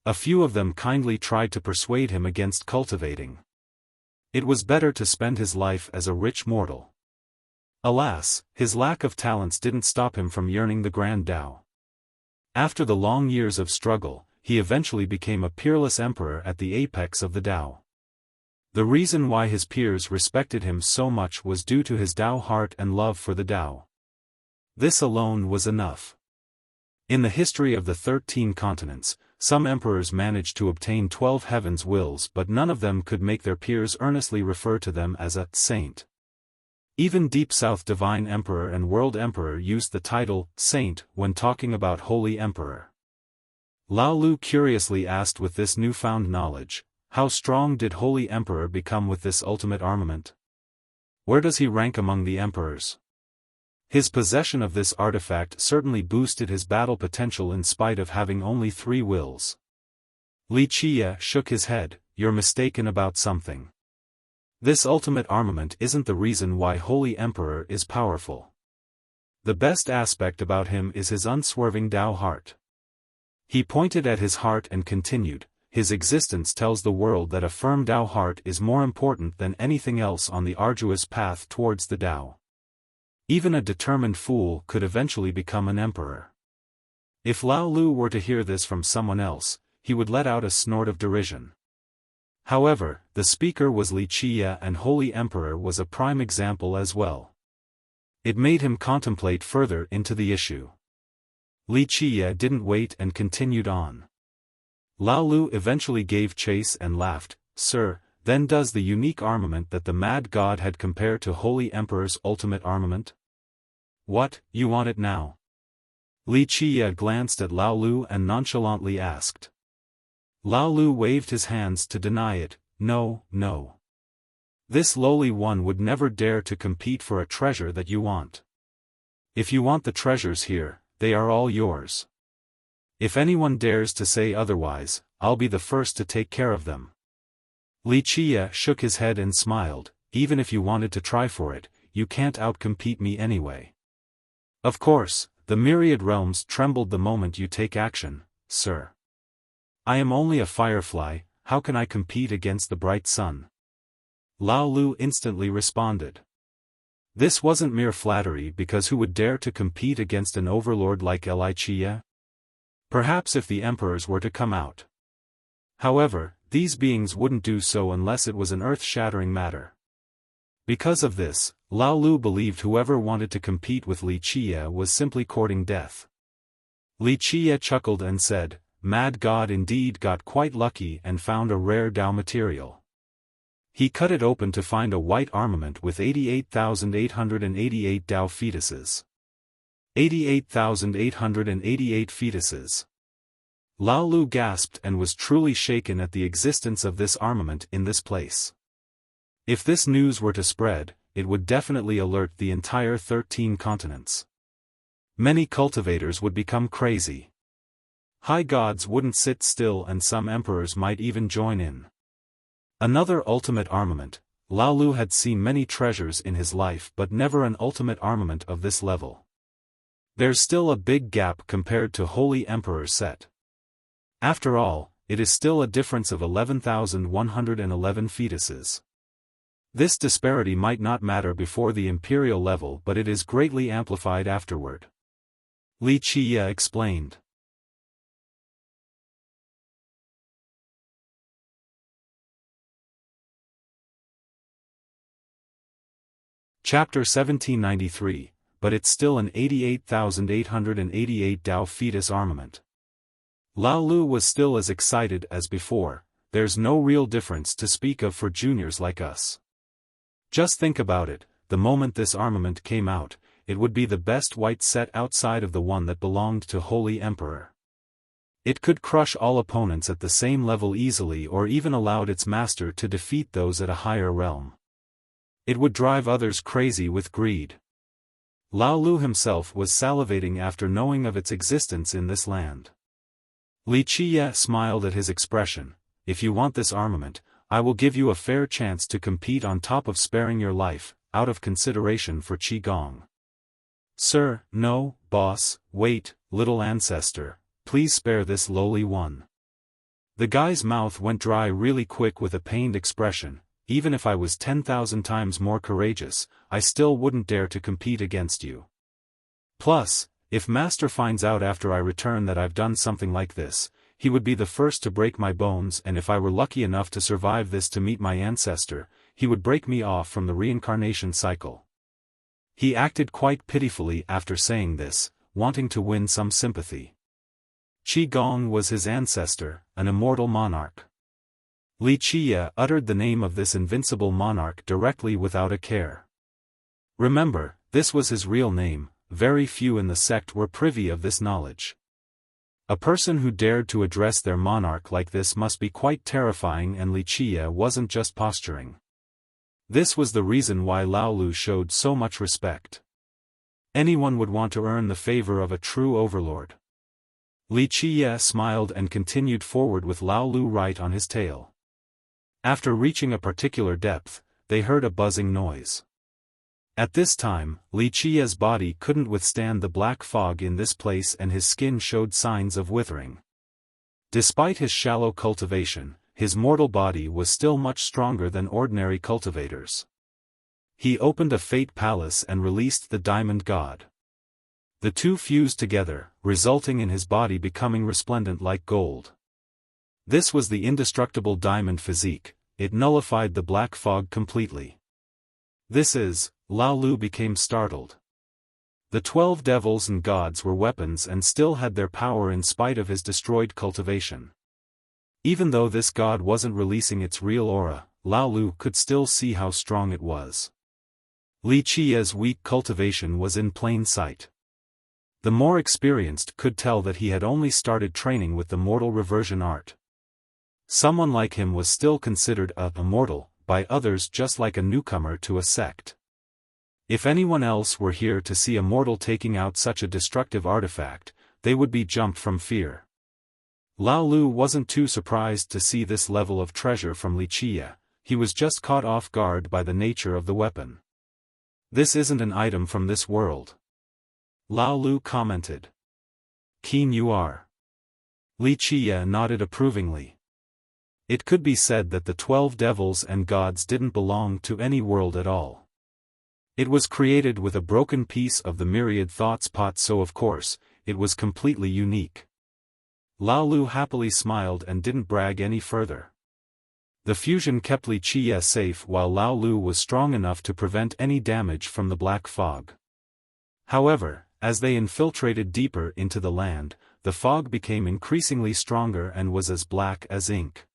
A few of them kindly tried to persuade him against cultivating. It was better to spend his life as a rich mortal. Alas, his lack of talents didn't stop him from yearning the grand Tao. After the long years of struggle, he eventually became a peerless emperor at the apex of the Tao. The reason why his peers respected him so much was due to his Tao heart and love for the Tao. This alone was enough. In the history of the 13 continents, some emperors managed to obtain 12 heavens' wills, but none of them could make their peers earnestly refer to them as a saint. Even Deep South Divine Emperor and World Emperor used the title saint when talking about Holy Emperor. Lao Lu curiously asked, with this newfound knowledge, how strong did Holy Emperor become with this ultimate armament? Where does he rank among the emperors? His possession of this artifact certainly boosted his battle potential in spite of having only 3 wills. Li Qia shook his head. You're mistaken about something. This ultimate armament isn't the reason why Holy Emperor is powerful. The best aspect about him is his unswerving Tao heart. He pointed at his heart and continued, his existence tells the world that a firm Tao heart is more important than anything else on the arduous path towards the Tao. Even a determined fool could eventually become an emperor. If Lao Lu were to hear this from someone else, he would let out a snort of derision. However, the speaker was Li Qia, and Holy Emperor was a prime example as well. It made him contemplate further into the issue. Li Qia didn't wait and continued on. Lao Lu eventually gave chase and laughed. Sir, then does the unique armament that the mad god had compared to Holy Emperor's ultimate armament? What, you want it now? Li Qia glanced at Lao Lu and nonchalantly asked. Lao Lu waved his hands to deny it. No, no. This lowly one would never dare to compete for a treasure that you want. If you want the treasures here, they are all yours. If anyone dares to say otherwise, I'll be the first to take care of them. Li Qia shook his head and smiled. Even if you wanted to try for it, you can't outcompete me anyway. Of course, the myriad realms trembled the moment you take action, sir. I am only a firefly, how can I compete against the bright sun? Lao Lu instantly responded. This wasn't mere flattery, because who would dare to compete against an overlord like Li Qia? Perhaps if the emperors were to come out. However, these beings wouldn't do so unless it was an earth-shattering matter. Because of this, Lao Lu believed whoever wanted to compete with Li Qia was simply courting death. Li Qia chuckled and said, Mad God indeed got quite lucky and found a rare Tao material. He cut it open to find a white armament with 88,888 Tao fetuses. 88,888 fetuses. Lao Lu gasped and was truly shaken at the existence of this armament in this place. If this news were to spread, it would definitely alert the entire 13 continents. Many cultivators would become crazy. High gods wouldn't sit still and some emperors might even join in. Another ultimate armament. Lao Lu had seen many treasures in his life but never an ultimate armament of this level. There's still a big gap compared to Holy Emperor set. After all, it is still a difference of 11,111 fetuses. This disparity might not matter before the imperial level but it is greatly amplified afterward. Li Qiye explained. Chapter 1793, but it's still an 88,888 Dao fetus armament. Lao Lu was still as excited as before. There's no real difference to speak of for juniors like us. Just think about it, the moment this armament came out, it would be the best white set outside of the one that belonged to Holy Emperor. It could crush all opponents at the same level easily or even allowed its master to defeat those at a higher realm. It would drive others crazy with greed. Lao Lu himself was salivating after knowing of its existence in this land. Li Qiye smiled at his expression. If you want this armament, I will give you a fair chance to compete on top of sparing your life, out of consideration for Qigong. Sir, no, boss, wait, little ancestor, please spare this lowly one. The guy's mouth went dry really quick with a pained expression. Even if I was 10,000 times more courageous, I still wouldn't dare to compete against you. Plus, if Master finds out after I return that I've done something like this, he would be the first to break my bones, and if I were lucky enough to survive this to meet my ancestor, he would break me off from the reincarnation cycle. He acted quite pitifully after saying this, wanting to win some sympathy. Qi Gong was his ancestor, an immortal monarch. Li Qiye uttered the name of this invincible monarch directly without a care. Remember, this was his real name. Very few in the sect were privy of this knowledge. A person who dared to address their monarch like this must be quite terrifying, and Li Qiye wasn't just posturing. This was the reason why Lao Lu showed so much respect. Anyone would want to earn the favor of a true overlord. Li Qiye smiled and continued forward with Lao Lu right on his tail. After reaching a particular depth, they heard a buzzing noise. At this time, Li Qiye's body couldn't withstand the black fog in this place and his skin showed signs of withering. Despite his shallow cultivation, his mortal body was still much stronger than ordinary cultivators. He opened a fate palace and released the diamond god. The two fused together, resulting in his body becoming resplendent like gold. This was the indestructible diamond physique. It nullified the black fog completely. This is, Lao Lu became startled. The 12 devils and gods were weapons and still had their power in spite of his destroyed cultivation. Even though this god wasn't releasing its real aura, Lao Lu could still see how strong it was. Li Qiye's weak cultivation was in plain sight. The more experienced could tell that he had only started training with the mortal reversion art. Someone like him was still considered a immortal, by others just like a newcomer to a sect. If anyone else were here to see a mortal taking out such a destructive artifact, they would be jumped from fear. Lao Lu wasn't too surprised to see this level of treasure from Li Qiye. He was just caught off guard by the nature of the weapon. This isn't an item from this world. Lao Lu commented. Keen you are. Li Qiye nodded approvingly. It could be said that the 12 devils and gods didn't belong to any world at all. It was created with a broken piece of the myriad thoughts pot, so of course, it was completely unique. Lao Lu happily smiled and didn't brag any further. The fusion kept Li Qiye safe while Lao Lu was strong enough to prevent any damage from the black fog. However, as they infiltrated deeper into the land, the fog became increasingly stronger and was as black as ink.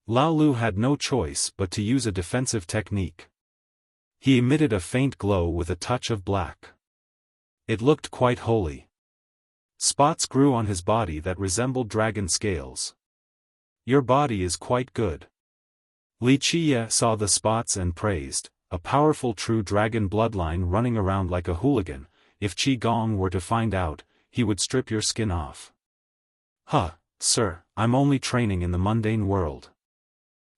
Lao Lu had no choice but to use a defensive technique. He emitted a faint glow with a touch of black. It looked quite holy. Spots grew on his body that resembled dragon scales. Your body is quite good. Wuxia saw the spots and praised, a powerful true dragon bloodline running around like a hooligan. If Qi Gong were to find out, he would strip your skin off. Huh, sir, I'm only training in the mundane world.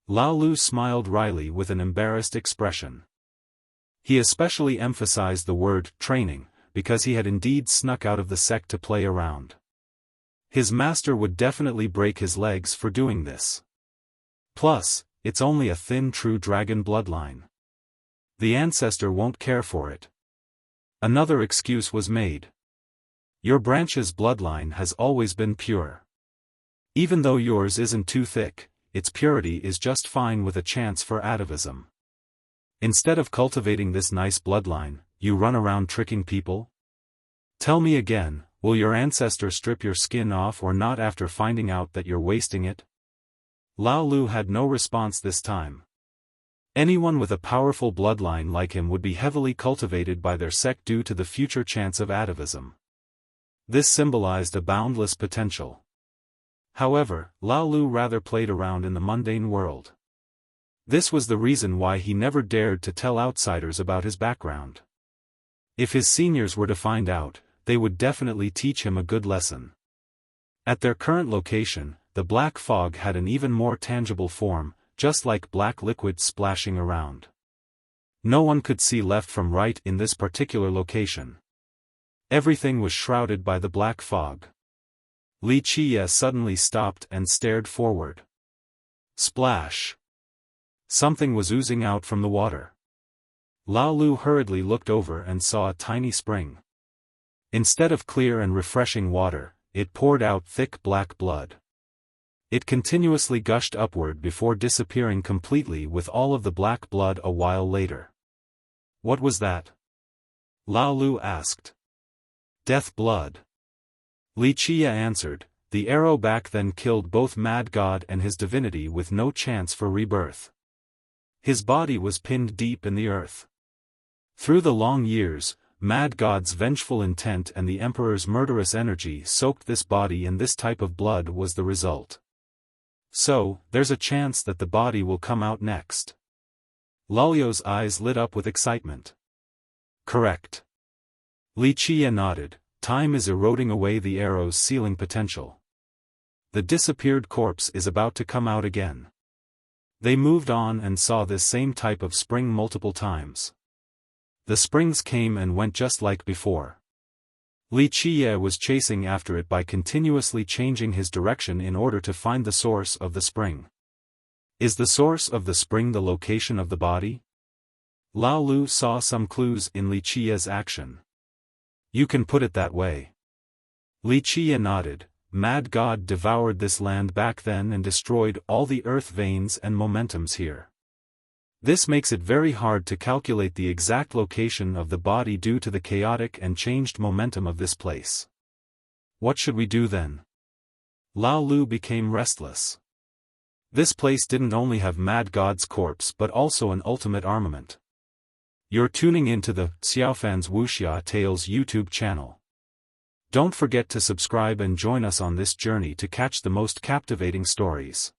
Lao Lu smiled wryly with an embarrassed expression. He especially emphasized the word training, because he had indeed snuck out of the sect to play around. His master would definitely break his legs for doing this. Plus, it's only a thin true dragon bloodline. The ancestor won't care for it. Another excuse was made. Your branch's bloodline has always been pure. Even though yours isn't too thick, its purity is just fine with a chance for atavism. Instead of cultivating this nice bloodline, you run around tricking people? Tell me again, will your ancestor strip your skin off or not after finding out that you're wasting it? Lao Lu had no response this time. Anyone with a powerful bloodline like him would be heavily cultivated by their sect due to the future chance of atavism. This symbolized a boundless potential. However, Lao Lu rather played around in the mundane world. This was the reason why he never dared to tell outsiders about his background. If his seniors were to find out, they would definitely teach him a good lesson. At their current location, the black fog had an even more tangible form, just like black liquid splashing around. No one could see left from right in this particular location. Everything was shrouded by the black fog. Wuxia suddenly stopped and stared forward. Splash! Something was oozing out from the water. Lao Lu hurriedly looked over and saw a tiny spring. Instead of clear and refreshing water, it poured out thick black blood. It continuously gushed upward before disappearing completely with all of the black blood a while later. What was that? Lao Lu asked. Death blood. Wuxia answered, the arrow back then killed both Mad God and his divinity with no chance for rebirth. His body was pinned deep in the earth. Through the long years, Mad God's vengeful intent and the Emperor's murderous energy soaked this body, and this type of blood was the result. So, there's a chance that the body will come out next. Lulyo's eyes lit up with excitement. Correct. Wuxia nodded. Time is eroding away the arrow's sealing potential. The disappeared corpse is about to come out again. They moved on and saw this same type of spring multiple times. The springs came and went just like before. Wuxia was chasing after it by continuously changing his direction in order to find the source of the spring. Is the source of the spring the location of the body? Lao Lu saw some clues in Wuxia's action. You can put it that way. Wuxia nodded. Mad God devoured this land back then and destroyed all the earth veins and momentums here. This makes it very hard to calculate the exact location of the body due to the chaotic and changed momentum of this place. What should we do then? Lao Lu became restless. This place didn't only have Mad God's corpse but also an ultimate armament. You're tuning into the Xiaofan's Wuxia Tales YouTube channel. Don't forget to subscribe and join us on this journey to catch the most captivating stories.